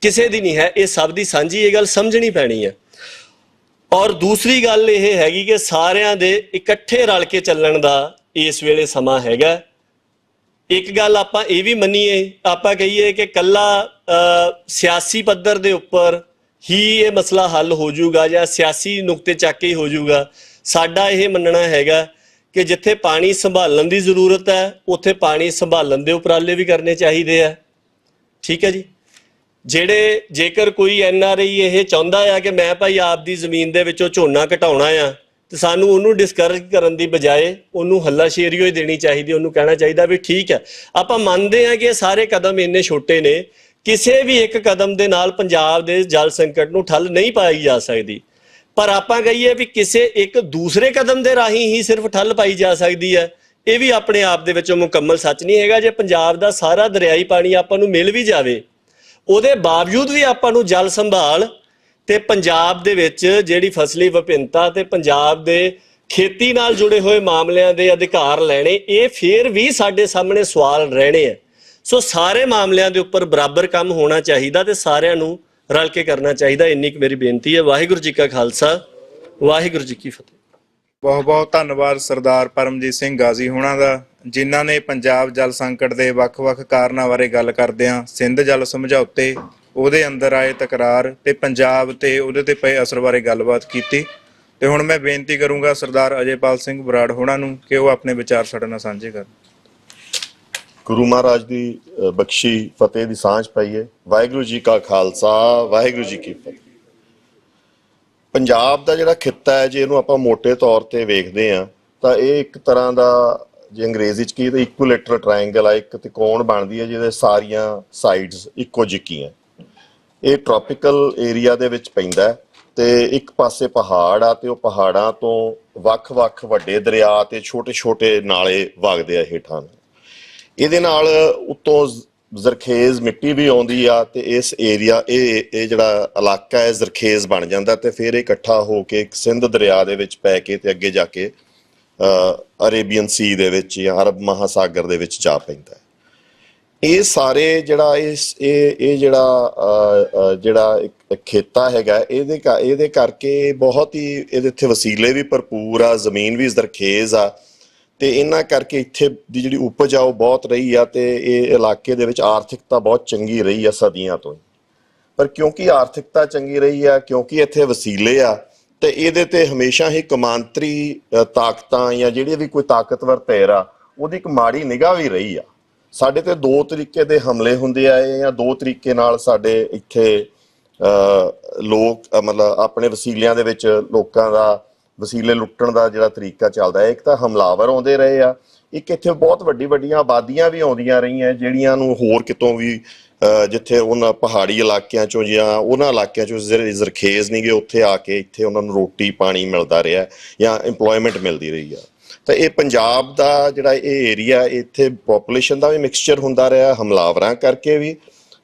ਕਿਸੇ ਦੀ ਨਹੀਂ ਹੈ, ਇਹ ਸਭ ਦੀ ਸਾਂਝੀ। ਇਹ ਗੱਲ ਸਮਝਣੀ ਪੈਣੀ ਹੈ। ਔਰ ਦੂਸਰੀ ਗੱਲ ਇਹ ਹੈਗੀ ਕਿ ਸਾਰਿਆਂ ਦੇ ਇਕੱਠੇ ਰਲ ਕੇ ਚੱਲਣ ਦਾ ਇਸ ਵੇਲੇ ਸਮਾਂ ਹੈਗਾ। ਇੱਕ ਗੱਲ ਆਪਾਂ ਇਹ ਵੀ ਮੰਨੀਏ, ਆਪਾਂ ਕਹੀਏ ਕਿ ਕੱਲਾ ਸਿਆਸੀ ਪੱਧਰ ਦੇ ਉੱਪਰ ਹੀ ਇਹ ਮਸਲਾ ਹੱਲ ਹੋ ਜਾਊਗਾ ਜਾਂ ਸਿਆਸੀ ਨੁਕਤੇ ਚੱਕ ਕੇ ਹੀ ਹੋ ਜਾਊਗਾ। ਸਾਡਾ ਇਹ ਮੰਨਣਾ ਹੈਗਾ ਕਿ ਜਿੱਥੇ ਪਾਣੀ ਸੰਭਾਲਣ ਦੀ ਜ਼ਰੂਰਤ ਹੈ, ਉੱਥੇ ਪਾਣੀ ਸੰਭਾਲਣ ਦੇ ਉਪਰਾਲੇ ਵੀ ਕਰਨੇ ਚਾਹੀਦੇ ਆ। ਠੀਕ ਹੈ ਜੀ। ਜੇਕਰ ਕੋਈ NRI ਇਹ ਚਾਹੁੰਦਾ ਆ ਕਿ ਮੈਂ ਭਾਈ ਆਪਦੀ ਜ਼ਮੀਨ ਦੇ ਵਿੱਚੋਂ ਝੋਨਾ ਘਟਾਉਣਾ ਆ, ਤੇ ਸਾਨੂੰ ਉਹਨੂੰ ਡਿਸਕਰੇਜ ਕਰਨ ਦੀ ਬਜਾਏ ਉਹਨੂੰ ਹੱਲਾਸ਼ੇਰੀ ਹੀ ਦੇਣੀ ਚਾਹੀਦੀ। ਉਹਨੂੰ ਕਹਿਣਾ ਚਾਹੀਦਾ ਵੀ ਠੀਕ ਹੈ, ਆਪਾਂ ਮੰਨਦੇ ਹਾਂ ਕਿ ਇਹ ਸਾਰੇ ਕਦਮ ਇੰਨੇ ਛੋਟੇ ਨੇ, ਕਿਸੇ ਵੀ ਇੱਕ ਕਦਮ ਦੇ ਨਾਲ ਪੰਜਾਬ ਦੇ ਜਲ ਸੰਕਟ ਨੂੰ ਠੱਲ ਨਹੀਂ ਪਾਈ ਜਾ ਸਕਦੀ। ਪਰ ਆਪਾਂ ਕਹੀਏ ਵੀ ਕਿਸੇ ਇੱਕ ਦੂਸਰੇ ਕਦਮ ਦੇ ਰਾਹੀਂ ਹੀ ਸਿਰਫ ਠੱਲ ਪਾਈ ਜਾ ਸਕਦੀ ਹੈ, ਇਹ ਵੀ ਆਪਣੇ ਆਪ ਦੇ ਵਿੱਚੋਂ ਮੁਕੰਮਲ ਸੱਚ ਨਹੀਂ ਹੈਗਾ। ਜੇ ਪੰਜਾਬ ਦਾ ਸਾਰਾ ਦਰਿਆਈ ਪਾਣੀ ਆਪਾਂ ਨੂੰ ਮਿਲ ਵੀ ਜਾਵੇ, ਉਹਦੇ ਬਾਵਜੂਦ ਵੀ ਆਪਾਂ ਨੂੰ ਜਲ ਸੰਭਾਲ ਤੇ ਪੰਜਾਬ ਦੇ ਵਿੱਚ ਜਿਹੜੀ ਫਸਲੀ ਵਿਭਿੰਨਤਾ ਤੇ ਪੰਜਾਬ ਦੇ ਖੇਤੀ ਨਾਲ ਜੁੜੇ ਹੋਏ ਮਾਮਲਿਆਂ ਦੇ ਅਧਿਕਾਰ ਲੈਣੇ, ਇਹ ਫੇਰ ਵੀ ਸਾਡੇ ਸਾਹਮਣੇ ਸਵਾਲ ਰਹਿਣੇ ਆ। ਸੋ ਸਾਰੇ ਮਾਮਲਿਆਂ ਦੇ ਉੱਪਰ ਬਰਾਬਰ ਕੰਮ ਹੋਣਾ ਚਾਹੀਦਾ ਤੇ ਸਾਰਿਆਂ ਨੂੰ ਰਲ ਕੇ ਕਰਨਾ ਚਾਹੀਦਾ। ਇੰਨੀ ਕੁ ਮੇਰੀ ਬੇਨਤੀ ਹੈ। ਵਾਹਿਗੁਰੂ ਜੀ ਕਾ ਖਾਲਸਾ, ਵਾਹਿਗੁਰੂ ਜੀ ਕੀ ਫਤਿਹ। ਬਹੁਤ ਬਹੁਤ ਧੰਨਵਾਦ ਸਰਦਾਰ ਪਰਮਜੀਤ ਸਿੰਘ ਗਾਜ਼ੀ ਹੋਣਾ ਦਾ, ਜਿਨ੍ਹਾਂ ਨੇ ਪੰਜਾਬ ਜਲ ਸੰਕਟ ਦੇ ਵੱਖ-ਵੱਖ ਕਾਰਨਾਂ ਬਾਰੇ ਗੱਲ ਕਰਦਿਆਂ ਸਿੰਧ ਜਲ ਸਮਝੌਤੇ, ਉਹਦੇ ਅੰਦਰ ਆਏ ਤਕਰਾਰ ਤੇ ਪੰਜਾਬ ਤੇ ਉਹਦੇ ਤੇ ਪਏ ਅਸਰ ਬਾਰੇ ਗੱਲਬਾਤ ਕੀਤੀ। ਤੇ ਹੁਣ ਮੈਂ ਬੇਨਤੀ ਕਰੂੰਗਾ ਸਰਦਾਰ ਅਜੇਪਾਲ ਸਿੰਘ ਬਰਾੜ ਹੋਣਾ ਨੂੰ ਕਿ ਉਹ ਆਪਣੇ ਵਿਚਾਰ ਸਾਡੇ ਨਾਲ ਸਾਂਝੇ ਕਰਨ। ਗੁਰੂ ਮਹਾਰਾਜ ਦੀ ਬਖਸ਼ੀ ਫਤਿਹ ਦੀ ਸਾਂਝ ਪਾਈਏ। ਵਾਹਿਗੁਰੂ ਜੀ ਕਾ ਖਾਲਸਾ, ਵਾਹਿਗੁਰੂ ਜੀ ਕੀ ਫਤਿਹ। ਪੰਜਾਬ ਦਾ ਜਿਹੜਾ ਖਿੱਤਾ ਹੈ, ਜੇ ਇਹਨੂੰ ਆਪਾਂ ਮੋਟੇ ਤੌਰ ਤੇ ਵੇਖਦੇ ਹਾਂ ਤਾਂ ਇਹ ਇੱਕ ਤਰ੍ਹਾਂ ਦਾ, ਜੇ ਅੰਗਰੇਜ਼ੀ ਚ ਕੀ ਤਾਂ ਇਕੁਇਲੇਟਰਲ ਟ੍ਰਾਇੰਗਲ ਆ, ਇੱਕ ਤਿਕੋਣ ਬਣਦੀ ਹੈ ਜਿਹਦੇ ਸਾਰੀਆਂ ਸਾਈਡਸ ਇੱਕੋ ਜਿਹੀਆਂ। ਇਹ ਟ੍ਰੋਪੀਕਲ ਏਰੀਆ ਦੇ ਵਿੱਚ ਪੈਂਦਾ ਹੈ ਤੇ ਇੱਕ ਪਾਸੇ ਪਹਾੜ ਆ ਤੇ ਉਹ ਪਹਾੜਾਂ ਤੋਂ ਵੱਖ-ਵੱਖ ਵੱਡੇ ਦਰਿਆ ਤੇ ਛੋਟੇ-ਛੋਟੇ ਨਾਲੇ ਵਗਦੇ ਆ ਹੇਠਾਂ। ਇਹਦੇ ਨਾਲ ਉੱਤੋਂ ਜ਼ਰਖੇਜ਼ ਮਿੱਟੀ ਵੀ ਆਉਂਦੀ ਆ ਤੇ ਇਸ ਏਰੀਆ ਇਹ ਜਿਹੜਾ ਇਲਾਕਾ ਹੈ ਜ਼ਰਖੇਜ਼ ਬਣ ਜਾਂਦਾ ਤੇ ਫਿਰ ਇਹ ਇਕੱਠਾ ਹੋ ਕੇ ਸਿੰਧ ਦਰਿਆ ਦੇ ਵਿੱਚ ਪੈ ਕੇ ਤੇ ਅੱਗੇ ਜਾ ਕੇ ਅਰੇਬੀਅਨ ਸੀ ਦੇ ਵਿੱਚ ਜਾਂ ਅਰਬ ਮਹਾਸਾਗਰ ਦੇ ਵਿੱਚ ਜਾ ਪੈਂਦਾ। ਇਹ ਸਾਰੇ ਜਿਹੜਾ ਇਹ ਜਿਹੜਾ ਇੱਕ ਖੇਤਾ ਹੈਗਾ, ਇਹਦੇ ਕਰਕੇ ਬਹੁਤ ਹੀ ਇਹਦੇ ਇੱਥੇ ਵਸੀਲੇ ਵੀ ਭਰਪੂਰ ਆ, ਜ਼ਮੀਨ ਵੀ ਜ਼ਰਖੇਜ਼ ਆ ਤੇ ਇਹਨਾਂ ਕਰਕੇ ਇੱਥੇ ਦੀ ਜਿਹੜੀ ਉਪਜ ਆ ਉਹ ਬਹੁਤ ਰਹੀ ਆ ਤੇ ਇਹ ਇਲਾਕੇ ਦੇ ਵਿੱਚ ਆਰਥਿਕਤਾ ਬਹੁਤ ਚੰਗੀ ਰਹੀ ਆ ਸਦੀਆਂ ਤੋਂ। ਪਰ ਕਿਉਂਕਿ ਆਰਥਿਕਤਾ ਚੰਗੀ ਰਹੀ ਆ, ਕਿਉਂਕਿ ਇੱਥੇ ਵਸੀਲੇ ਆ ਤੇ ਇਹਦੇ ਤੇ ਹਮੇਸ਼ਾ ਹੀ ਕੌਮਾਂਤਰੀ ਤਾਕਤਾਂ ਜਾਂ ਜਿਹੜੀ ਵੀ ਕੋਈ ਤਾਕਤਵਰ ਧਿਰ ਆ ਉਹਦੀ ਇੱਕ ਮਾੜੀ ਨਿਗਾਹ ਵੀ ਰਹੀ ਆ। ਸਾਡੇ ਤੇ ਦੋ ਤਰੀਕੇ ਦੇ ਹਮਲੇ ਹੁੰਦੇ ਆਏ ਜਾਂ ਦੋ ਤਰੀਕੇ ਨਾਲ ਸਾਡੇ ਇੱਥੇ ਲੋਕ ਮਤਲਬ ਆਪਣੇ ਵਸੀਲਿਆਂ ਦੇ ਵਿੱਚ ਲੋਕਾਂ ਦਾ ਵਸੀਲੇ ਲੁੱਟਣ ਦਾ ਜਿਹੜਾ ਤਰੀਕਾ ਚੱਲਦਾ ਹੈ। ਇੱਕ ਤਾਂ ਹਮਲਾਵਰ ਆਉਂਦੇ ਰਹੇ ਆ, ਇੱਕ ਇੱਥੇ ਬਹੁਤ ਵੱਡੀਆਂ ਆਬਾਦੀਆਂ ਵੀ ਆਉਂਦੀਆਂ ਰਹੀਆਂ ਜਿਹੜੀਆਂ ਨੂੰ ਹੋਰ ਕਿਤੋਂ ਵੀ ਜਿੱਥੇ ਉਹਨਾਂ ਪਹਾੜੀ ਇਲਾਕਿਆਂ ਚੋਂ ਜਾਂ ਉਹਨਾਂ ਇਲਾਕਿਆਂ ਚੋਂ ਜ਼ਰਖੇਜ਼ ਨਹੀਂ ਗਏ, ਉੱਥੇ ਆ ਕੇ ਇੱਥੇ ਉਹਨਾਂ ਨੂੰ ਰੋਟੀ ਪਾਣੀ ਮਿਲਦਾ ਰਿਹਾ ਜਾਂ ਇੰਪਲੋਇਮੈਂਟ ਮਿਲਦੀ ਰਹੀ ਆ। ਤਾਂ ਇਹ ਪੰਜਾਬ ਦਾ ਜਿਹੜਾ ਇਹ ਏਰੀਆ, ਇੱਥੇ ਪੋਪੂਲੇਸ਼ਨ ਦਾ ਵੀ ਮਿਕਸਚਰ ਹੁੰਦਾ ਰਿਹਾ ਹਮਲਾਵਰਾਂ ਕਰਕੇ ਵੀ,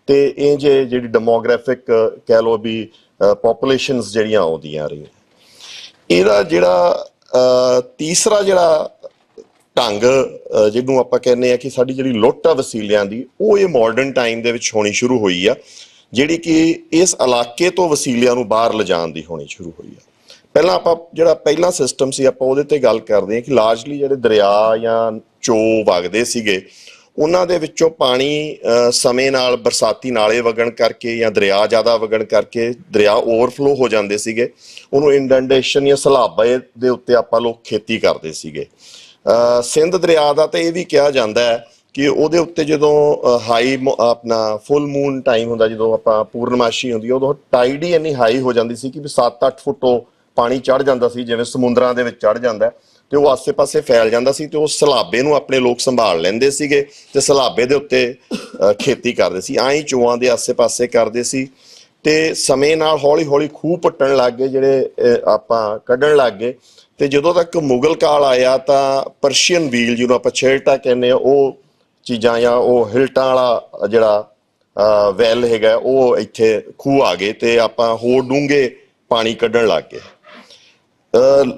ਤੇ ਇਹ ਜਿਹੜੀ ਡੈਮੋਗ੍ਰਾਫਿਕ ਕਹਿ ਲਓ ਵੀ ਪੋਪੂਲੇਸ਼ਨਸ ਜਿਹੜੀਆਂ ਆਉਂਦੀਆਂ ਰਹੀਆਂ। ਇਹਦਾ ਜਿਹੜਾ ਤੀਸਰਾ ਜਿਹੜਾ ਢੰਗ ਜਿਹਨੂੰ ਆਪਾਂ ਕਹਿੰਦੇ ਆ ਕਿ ਸਾਡੀ ਜਿਹੜੀ ਲੁੱਟ ਆ ਵਸੀਲਿਆਂ ਦੀ, ਉਹ ਇਹ ਮਾਡਰਨ ਟਾਈਮ ਦੇ ਵਿੱਚ ਹੋਣੀ ਸ਼ੁਰੂ ਹੋਈ ਆ, ਜਿਹੜੀ ਕਿ ਇਸ ਇਲਾਕੇ ਤੋਂ ਵਸੀਲਿਆਂ ਨੂੰ ਬਾਹਰ ਲਿਜਾਣ ਦੀ ਹੋਣੀ ਸ਼ੁਰੂ ਹੋਈ ਆ। ਪਹਿਲਾਂ ਆਪਾਂ ਜਿਹੜਾ ਪਹਿਲਾ ਸਿਸਟਮ ਸੀ ਆਪਾਂ ਉਹਦੇ ਤੇ ਗੱਲ ਕਰਦੇ ਹਾਂ ਕਿ ਲਾਰਜਲੀ ਜਿਹੜੇ ਦਰਿਆ ਜਾਂ ਚੋ ਵਗਦੇ ਸੀਗੇ, ਉਹਨਾਂ ਦੇ ਵਿੱਚੋਂ ਪਾਣੀ ਸਮੇਂ ਨਾਲ ਬਰਸਾਤੀ ਨਾਲੇ ਵਗਣ ਕਰਕੇ ਜਾਂ ਦਰਿਆ ਜ਼ਿਆਦਾ ਵਗਣ ਕਰਕੇ ਦਰਿਆ ਓਵਰਫਲੋ ਹੋ ਜਾਂਦੇ ਸੀਗੇ। ਉਹਨੂੰ ਇੰਡੈਂਟੇਸ਼ਨ ਜਾਂ ਸਲਾਬੇ ਦੇ ਉੱਤੇ ਆਪਾਂ ਲੋਕ ਖੇਤੀ ਕਰਦੇ ਸੀਗੇ। ਸਿੰਧ ਦਰਿਆ ਦਾ ਤਾਂ ਇਹ ਵੀ ਕਿਹਾ ਜਾਂਦਾ ਹੈ ਕਿ ਉਹਦੇ ਉੱਤੇ ਜਦੋਂ ਹਾਈ ਆਪਣਾ ਫੁੱਲ ਮੂਨ ਟਾਈਮ ਹੁੰਦਾ, ਜਦੋਂ ਆਪਾਂ ਪੂਰਨਮਾਸ਼ੀ ਹੁੰਦੀ, ਉਦੋਂ ਟਾਈਡ ਹੀ ਇੰਨੀ ਹਾਈ ਹੋ ਜਾਂਦੀ ਸੀ ਕਿ 7-8 ਫੁੱਟੋਂ ਪਾਣੀ ਚੜ ਜਾਂਦਾ ਸੀ, ਜਿਵੇਂ ਸਮੁੰਦਰਾਂ ਦੇ ਵਿੱਚ ਚੜ ਜਾਂਦਾ ਤੇ ਉਹ ਆਸੇ-ਪਾਸੇ ਫੈਲ ਜਾਂਦਾ ਸੀ ਤੇ ਉਹ ਸਲਾਬੇ ਨੂੰ ਆਪਣੇ ਲੋਕ ਸੰਭਾਲ ਲੈਂਦੇ ਸੀਗੇ ਤੇ ਸਲਾਬੇ ਦੇ ਉੱਤੇ ਖੇਤੀ ਕਰਦੇ ਸੀ। ਆਈ ਚੋਆਂ ਦੇ ਆਸੇ-ਪਾਸੇ ਕਰਦੇ ਸੀ ਤੇ ਸਮੇਂ ਨਾਲ ਹੌਲੀ-ਹੌਲੀ ਖੂਹ ਪੱਟਣ ਲੱਗ ਗਏ, ਜਿਹੜੇ ਆਪਾਂ ਕੱਢਣ ਲੱਗ ਗਏ। ਤੇ ਜਦੋਂ ਤੱਕ ਮੁਗਲ ਕਾਲ ਆਇਆ ਤਾਂ ਪਰਸ਼ੀਅਨ ਵੀਲ ਜਿਹਨੂੰ ਆਪਾਂ ਛੇਲਟਾ ਕਹਿੰਦੇ ਆ, ਉਹ ਚੀਜ਼ਾਂ ਜਾਂ ਉਹ ਹਿਲਟਾਂ ਵਾਲਾ ਜਿਹੜਾ ਵੈਲ ਹੈਗਾ ਉਹ ਇੱਥੇ ਖੂਹ ਆ ਗਏ ਤੇ ਆਪਾਂ ਹੋਰ ਡੂੰਘੇ ਪਾਣੀ ਕੱਢਣ ਲੱਗ ਗਏ।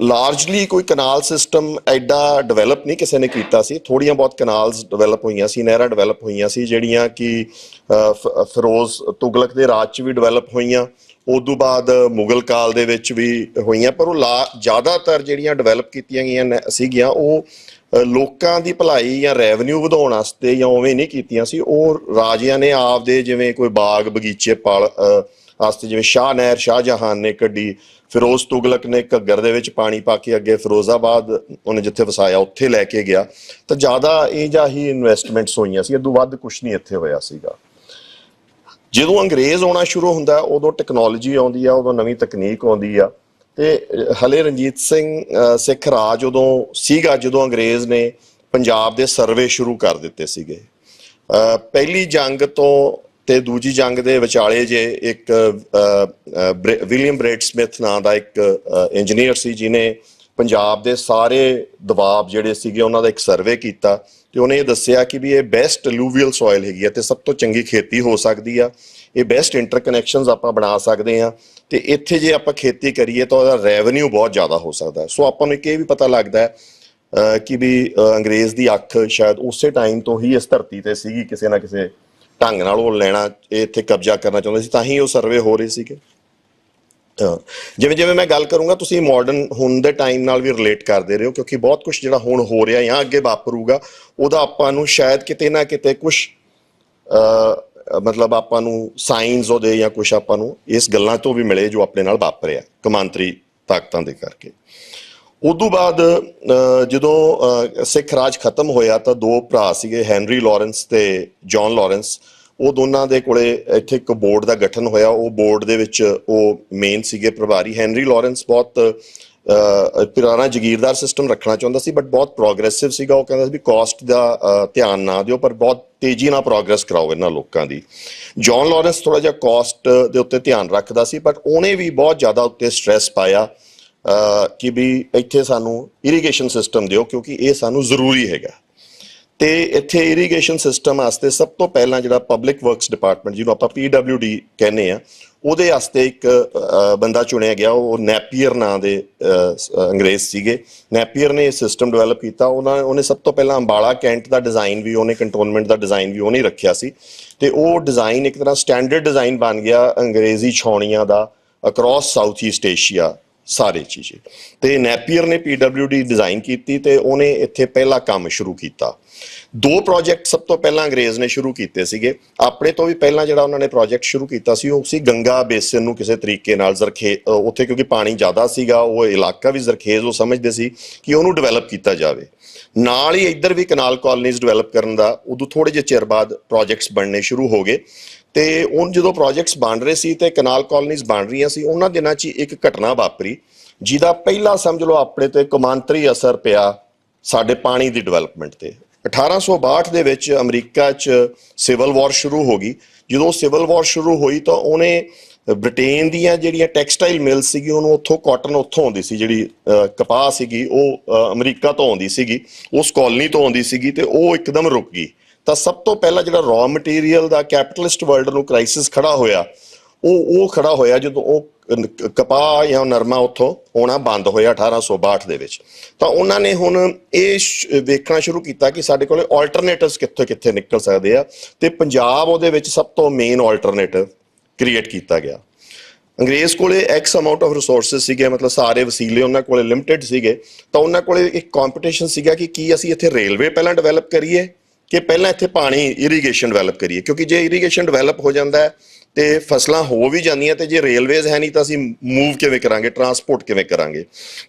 ਲਾਰਜਲੀ ਕੋਈ ਕਨਾਲ ਸਿਸਟਮ ਐਡਾ ਡਿਵੈਲਪ ਨਹੀਂ ਕਿਸੇ ਨੇ ਕੀਤਾ ਸੀ। ਥੋੜ੍ਹੀਆਂ ਬਹੁਤ ਕਨਾਲਸ ਡਿਵੈਲਪ ਹੋਈਆਂ ਸੀ, ਨਹਿਰਾਂ ਡਿਵੈਲਪ ਹੋਈਆਂ ਸੀ ਜਿਹੜੀਆਂ ਕਿ ਫਿਰੋਜ਼ ਤੁਗਲਕ ਦੇ ਰਾਜ 'ਚ ਵੀ ਡਿਵੈਲਪ ਹੋਈਆਂ, ਉਦੋਂ ਬਾਅਦ ਮੁਗਲ ਕਾਲ ਦੇ ਵਿੱਚ ਵੀ ਹੋਈਆਂ। ਪਰ ਉਹ ਜ਼ਿਆਦਾਤਰ ਜਿਹੜੀਆਂ ਡਿਵੈਲਪ ਕੀਤੀਆਂ ਗਈਆਂ ਸੀਗੀਆਂ ਉਹ ਲੋਕਾਂ ਦੀ ਭਲਾਈ ਜਾਂ ਰੈਵਨਿਊ ਵਧਾਉਣ ਵਾਸਤੇ ਜਾਂ ਉਵੇਂ ਨਹੀਂ ਕੀਤੀਆਂ ਸੀ। ਉਹ ਰਾਜਿਆਂ ਨੇ ਆਪਦੇ ਜਿਵੇਂ ਕੋਈ ਬਾਗ ਬਗੀਚੇ ਪਾਲ ਵਾਸਤੇ, ਜਿਵੇਂ ਸ਼ਾਹ ਨਹਿਰ ਸ਼ਾਹਜਹਾਨ ਨੇ ਕੱਢੀ, ਫਿਰੋਜ਼ ਤੁਗਲਕ ਨੇ ਘੱਗਰ ਦੇ ਵਿੱਚ ਪਾਣੀ ਪਾ ਕੇ ਅੱਗੇ ਫਿਰੋਜ਼ਾਬਾਦ ਉਹਨੇ ਜਿੱਥੇ ਵਸਾਇਆ ਉੱਥੇ ਲੈ ਕੇ ਗਿਆ। ਤਾਂ ਜ਼ਿਆਦਾ ਇਹ ਜਿਹਾ ਹੀ ਇਨਵੈਸਟਮੈਂਟਸ ਹੋਈਆਂ ਸੀ, ਇਦੋਂ ਵੱਧ ਕੁਛ ਨਹੀਂ ਇੱਥੇ ਹੋਇਆ ਸੀਗਾ। ਜਦੋਂ ਅੰਗਰੇਜ਼ ਆਉਣਾ ਸ਼ੁਰੂ ਹੁੰਦਾ ਉਦੋਂ ਟੈਕਨੋਲੋਜੀ ਆਉਂਦੀ ਆ, ਉਦੋਂ ਨਵੀਂ ਤਕਨੀਕ ਆਉਂਦੀ ਆ। ਤੇ ਹਲੇ ਰਣਜੀਤ ਸਿੰਘ ਸਿੱਖ ਰਾਜ ਉਦੋਂ ਸੀਗਾ ਜਦੋਂ ਅੰਗਰੇਜ਼ ਨੇ ਪੰਜਾਬ ਦੇ ਸਰਵੇ ਸ਼ੁਰੂ ਕਰ ਦਿੱਤੇ ਸੀਗੇ। ਪਹਿਲੀ ਜੰਗ ਤੋਂ ਤੇ ਦੂਜੀ ਜੰਗ ਦੇ ਵਿਚਾਲੇ ਜੇ ਇੱਕ ਵਿਲੀਅਮ ਬ੍ਰੇਡ ਸਮਿਥ ਨਾਂ ਦਾ ਇੱਕ ਇੰਜੀਨੀਅਰ ਸੀ ਜਿਹਨੇ ਪੰਜਾਬ ਦੇ ਸਾਰੇ ਦਬਾਬ ਜਿਹੜੇ ਸੀਗੇ ਉਹਨਾਂ ਦਾ ਇੱਕ ਸਰਵੇ ਕੀਤਾ ਤੇ ਉਹਨੇ ਇਹ ਦੱਸਿਆ ਕਿ ਵੀ ਇਹ ਬੈਸਟ ਅਲੂਵੀਅਲ ਸੋਇਲ ਹੈਗੀ ਹੈ ਤੇ ਸਭ ਤੋਂ ਚੰਗੀ ਖੇਤੀ ਹੋ ਸਕਦੀ ਆ। ਇਹ ਬੈਸਟ ਇੰਟਰਕਨੈਕਸ਼ਨਸ ਆਪਾਂ ਬਣਾ ਸਕਦੇ ਆ ਤੇ ਇੱਥੇ ਜੇ ਆਪਾਂ ਖੇਤੀ ਕਰੀਏ ਤਾਂ ਉਹਦਾ ਰੈਵਨਿਊ ਬਹੁਤ ਜ਼ਿਆਦਾ ਹੋ ਸਕਦਾ ਹੈ। ਸੋ ਆਪਾਂ ਨੂੰ ਇੱਕ ਇਹ ਵੀ ਪਤਾ ਲੱਗਦਾ ਹੈ ਕਿ ਵੀ ਅੰਗਰੇਜ਼ ਦੀ ਅੱਖ ਸ਼ਾਇਦ ਉਸੇ ਟਾਈਮ ਤੋਂ ਹੀ ਇਸ ਧਰਤੀ ਤੇ ਸੀਗੀ, ਕਿਸੇ ਨਾ ਕਿਸੇ ਢੰਗ ਨਾਲ ਉਹ ਲੈਣਾ, ਇੱਥੇ ਕਬਜ਼ਾ ਕਰਨਾ ਚਾਹੁੰਦੇ ਸੀ, ਤਾਂ ਹੀ ਉਹ ਸਰਵੇ ਹੋ ਰਹੇ ਸੀਗੇ। ਜਿਵੇਂ ਜਿਵੇਂ ਮੈਂ ਗੱਲ ਕਰੂੰਗਾ ਤੁਸੀਂ ਮਾਡਰਨ ਹੁਣ ਦੇ ਟਾਈਮ ਨਾਲ ਵੀ ਰਿਲੇਟ ਕਰਦੇ ਰਹੋ, ਕਿਉਂਕਿ ਬਹੁਤ ਕੁਝ ਜਿਹੜਾ ਹੁਣ ਹੋ ਰਿਹਾ ਜਾਂ ਅੱਗੇ ਵਾਪਰੂਗਾ ਉਹਦਾ ਆਪਾਂ ਨੂੰ ਸ਼ਾਇਦ ਕਿਤੇ ਨਾ ਕਿਤੇ ਕੁਝ ਮਤਲਬ ਆਪਾਂ ਨੂੰ ਸਾਇੰਸ ਉਹਦੇ ਜਾਂ ਕੁਝ ਆਪਾਂ ਨੂੰ ਇਸ ਗੱਲਾਂ ਤੋਂ ਵੀ ਮਿਲੇ ਜੋ ਆਪਣੇ ਨਾਲ ਵਾਪਰਿਆ ਕੌਮਾਂਤਰੀ ਤਾਕਤਾਂ ਦੇ ਕਰਕੇ। ਉਦੋਂ ਬਾਅਦ ਜਦੋਂ ਸਿੱਖ ਰਾਜ ਖਤਮ ਹੋਇਆ ਤਾਂ ਦੋ ਭਰਾ ਸੀਗੇ, ਹੈਨਰੀ ਲਾਰੈਂਸ ਤੇ ਜੌਨ ਲਾਰੈਂਸ। ਉਹ ਦੋਨਾਂ ਦੇ ਕੋਲੇ ਇੱਥੇ ਇੱਕ ਬੋਰਡ ਦਾ ਗਠਨ ਹੋਇਆ। ਉਹ ਬੋਰਡ ਦੇ ਵਿੱਚ ਉਹ ਮੇਨ ਸੀਗੇ ਪ੍ਰਭਾਰੀ। ਹੈਨਰੀ ਲਾਰੈਂਸ ਬਹੁਤ ਪੁਰਾਣਾ ਜ਼ਗੀਰਦਾਰ ਸਿਸਟਮ ਰੱਖਣਾ ਚਾਹੁੰਦਾ ਸੀ, ਬਟ ਬਹੁਤ ਪ੍ਰੋਗਰੈਸਿਵ ਸੀਗਾ। ਉਹ ਕਹਿੰਦਾ ਸੀ ਵੀ ਕਾਸਟ ਦਾ ਧਿਆਨ ਨਾ ਦਿਓ, ਪਰ ਬਹੁਤ ਤੇਜ਼ੀ ਨਾਲ ਪ੍ਰੋਗਰੈਸ ਕਰਾਓ ਇਹਨਾਂ ਲੋਕਾਂ ਦੀ। ਜੌਨ ਲਾਰੈਂਸ ਥੋੜਾ ਜਿਹਾ ਕਾਸਟ ਦੇ ਉੱਤੇ ਧਿਆਨ ਰੱਖਦਾ ਸੀ, ਬਟ ਉਹਨੇ ਵੀ ਬਹੁਤ ਜ਼ਿਆਦਾ ਉੱਤੇ ਸਟ੍ਰੈਸ ਪਾਇਆ ਕਿ ਵੀ ਇੱਥੇ ਸਾਨੂੰ ਇਰੀਗੇਸ਼ਨ ਸਿਸਟਮ ਦਿਓ, ਕਿਉਂਕਿ ਇਹ ਸਾਨੂੰ ਜ਼ਰੂਰੀ ਹੈਗਾ। ਤੇ ਇੱਥੇ ਇਰੀਗੇਸ਼ਨ ਸਿਸਟਮ ਵਾਸਤੇ ਸਭ ਤੋਂ ਪਹਿਲਾਂ ਜਿਹੜਾ ਪਬਲਿਕ ਵਰਕਸ ਡਿਪਾਰਟਮੈਂਟ, ਜਿਹਨੂੰ ਆਪਾਂ PWD ਕਹਿੰਦੇ ਆ, ਉਹਦੇ ਵਾਸਤੇ ਇੱਕ ਬੰਦਾ ਚੁਣਿਆ ਗਿਆ। ਉਹ ਨੈਪੀਅਰ ਨਾਂ ਦੇ ਅੰਗਰੇਜ਼ ਸੀਗੇ। ਨੈਪੀਅਰ ਨੇ ਇਹ ਸਿਸਟਮ ਡਿਵੈਲਪ ਕੀਤਾ। ਉਹਨੇ ਸਭ ਤੋਂ ਪਹਿਲਾਂ ਅੰਬਾਲਾ ਕੈਂਟ ਦਾ ਡਿਜ਼ਾਈਨ ਵੀ ਉਹਨੇ, ਕੰਟੋਨਮੈਂਟ ਦਾ ਡਿਜ਼ਾਈਨ ਵੀ ਉਹਨੇ ਰੱਖਿਆ ਸੀ। ਤੇ ਉਹ ਡਿਜ਼ਾਈਨ ਇੱਕ ਤਰ੍ਹਾਂ ਸਟੈਂਡਰਡ ਡਿਜ਼ਾਈਨ ਬਣ ਗਿਆ ਅੰਗਰੇਜ਼ੀ ਛਾਉਣੀਆਂ ਦਾ ਅਕ੍ਰੋਸ ਸਾਊਥ ਈਸਟ ਏਸ਼ੀਆ ਸਾਰੇ ਚੀਜ਼। ਤੇ ਨੈਪੀਅਰ ਨੇ PWD ਡਿਜ਼ਾਈਨ ਕੀਤੀ ਤੇ ਉਹਨੇ ਇੱਥੇ ਪਹਿਲਾ ਕੰਮ ਸ਼ੁਰੂ ਕੀਤਾ। ਦੋ ਪ੍ਰੋਜੈਕਟ ਸਭ ਤੋਂ ਪਹਿਲਾਂ ਅੰਗਰੇਜ਼ ਨੇ ਸ਼ੁਰੂ ਕੀਤੇ ਸੀਗੇ। ਆਪਣੇ ਤੋਂ ਵੀ ਪਹਿਲਾਂ ਜਿਹੜਾ ਉਹਨਾਂ ਨੇ ਪ੍ਰੋਜੈਕਟ ਸ਼ੁਰੂ ਕੀਤਾ ਸੀ ਉਹ ਸੀ ਗੰਗਾ ਬੇਸਿਨ ਨੂੰ ਕਿਸੇ ਤਰੀਕੇ ਨਾਲ ਉੱਥੇ ਕਿਉਂਕਿ ਪਾਣੀ ਜ਼ਿਆਦਾ ਸੀਗਾ, ਉਹ ਇਲਾਕਾ ਵੀ ਜ਼ਰਖੇਜ਼, ਉਹ ਸਮਝਦੇ ਸੀ ਕਿ ਉਹਨੂੰ ਡਿਵੈਲਪ ਕੀਤਾ ਜਾਵੇ। ਨਾਲ ਹੀ ਇੱਧਰ ਵੀ ਕਨਾਲ ਕਾਲੋਨੀਜ਼ ਡਿਵੈਲਪ ਕਰਨ ਦਾ ਉਦੋਂ ਥੋੜੇ ਜਿਹੇ ਚਿਰ ਬਾਅਦ ਪ੍ਰੋਜੈਕਟਸ ਬਣਨੇ ਸ਼ੁਰੂ ਹੋ ਗਏ। ਤੇ ਹੁਣ ਜਦੋਂ ਪ੍ਰੋਜੈਕਟਸ ਬਣ ਰਹੇ ਸੀ ਤੇ ਕਨਾਲ ਕਾਲੋਨੀਜ਼ ਬਣ ਰਹੀਆਂ ਸੀ, ਉਹਨਾਂ ਦਿਨਾਂ 'ਚ ਇੱਕ ਘਟਨਾ ਵਾਪਰੀ ਜਿਹਦਾ ਪਹਿਲਾ ਸਮਝ ਲਓ ਆਪਣੇ ਤੇ ਕੌਮਾਂਤਰੀ ਅਸਰ ਪਿਆ ਸਾਡੇ ਪਾਣੀ ਦੀ ਡਿਵੈਲਪਮੈਂਟ ਤੇ। 1862 ਦੇ ਵਿੱਚ ਅਮਰੀਕਾ 'ਚ ਸਿਵਲ ਵਾਰ ਸ਼ੁਰੂ ਹੋ ਗਈ। ਜਦੋਂ ਸਿਵਲ ਵਾਰ ਸ਼ੁਰੂ ਹੋਈ ਤਾਂ ਉਹਨੇ ਬ੍ਰਿਟੇਨ ਦੀਆਂ ਜਿਹੜੀਆਂ ਟੈਕਸਟਾਈਲ ਮਿਲ ਸੀਗੀ, ਉਹਨੂੰ ਉੱਥੋਂ ਕਾਟਨ ਉੱਥੋਂ ਆਉਂਦੀ ਸੀ, ਜਿਹੜੀ ਕਪਾਹ ਸੀਗੀ ਉਹ ਅਮਰੀਕਾ ਤੋਂ ਆਉਂਦੀ ਸੀਗੀ, ਉਸ ਕਾਲਨੀ ਤੋਂ ਆਉਂਦੀ ਸੀਗੀ, ਤੇ ਉਹ ਇੱਕਦਮ ਰੁਕ ਗਈ। ਤਾਂ ਸਭ ਤੋਂ ਪਹਿਲਾਂ ਜਿਹੜਾ ਰॉ ਮਟੀਰੀਅਲ ਦਾ ਕੈਪੀਟਲਿਸਟ ਵਰਲਡ ਨੂੰ ਕ੍ਰਾਈਸਿਸ ਖੜਾ ਹੋਇਆ, ਉਹ ਖੜਾ ਹੋਇਆ ਜਦੋਂ ਉਹ ਕਪਾਹ ਜਾਂ ਨਰਮਾ ਉੱਥੋਂ ਆਉਣਾ ਬੰਦ ਹੋਇਆ 1862 ਦੇ ਵਿੱਚ। ਤਾਂ ਉਹਨਾਂ ਨੇ ਹੁਣ ਇਹ ਵੇਖਣਾ ਸ਼ੁਰੂ ਕੀਤਾ ਕਿ ਸਾਡੇ ਕੋਲ ਆਲਟਰਨੇਟਿਵਸ ਕਿੱਥੇ ਕਿੱਥੇ ਨਿਕਲ ਸਕਦੇ ਆ, ਤੇ ਪੰਜਾਬ ਉਹਦੇ ਵਿੱਚ ਸਭ ਤੋਂ ਮੇਨ ਆਲਟਰਨੇਟਿਵ ਕ੍ਰੀਏਟ ਕੀਤਾ ਗਿਆ। ਅੰਗਰੇਜ਼ ਕੋਲੇ ਐਕਸ ਅਮਾਊਂਟ ਆਫ ਰਿਸੋਰਸਿਸ ਸੀਗੇ, ਮਤਲਬ ਸਾਰੇ ਵਸੀਲੇ ਉਹਨਾਂ ਕੋਲੇ ਲਿਮਿਟਿਡ ਸੀਗੇ। ਤਾਂ ਉਹਨਾਂ ਕੋਲੇ ਇੱਕ ਕੰਪੀਟੀਸ਼ਨ ਸੀਗਾ ਕਿ ਕੀ ਅਸੀਂ ਇੱਥੇ ਰੇਲਵੇ ਪਹਿਲਾਂ ਡਿਵੈਲਪ ਕਰੀਏ ਕਿ ਪਹਿਲਾਂ ਇੱਥੇ ਪਾਣੀ ਇਰੀਗੇਸ਼ਨ ਡਿਵੈਲਪ ਕਰੀਏ, ਕਿਉਂਕਿ ਜੇ ਇਰੀਗੇਸ਼ਨ ਡਿਵੈਲਪ ਹੋ ਜਾਂਦਾ ਹੈ ਤੇ ਫਸਲਾਂ ਹੋ ਵੀ ਜਾਂਦੀਆਂ, ਤੇ ਜੇ ਰੇਲਵੇਜ਼ ਹੈ ਨਹੀਂ ਤਾਂ ਅਸੀਂ ਮੂਵ ਕਿਵੇਂ ਕਰਾਂਗੇ, ਟਰਾਂਸਪੋਰਟ ਕਿਵੇਂ ਕਰਾਂਗੇ।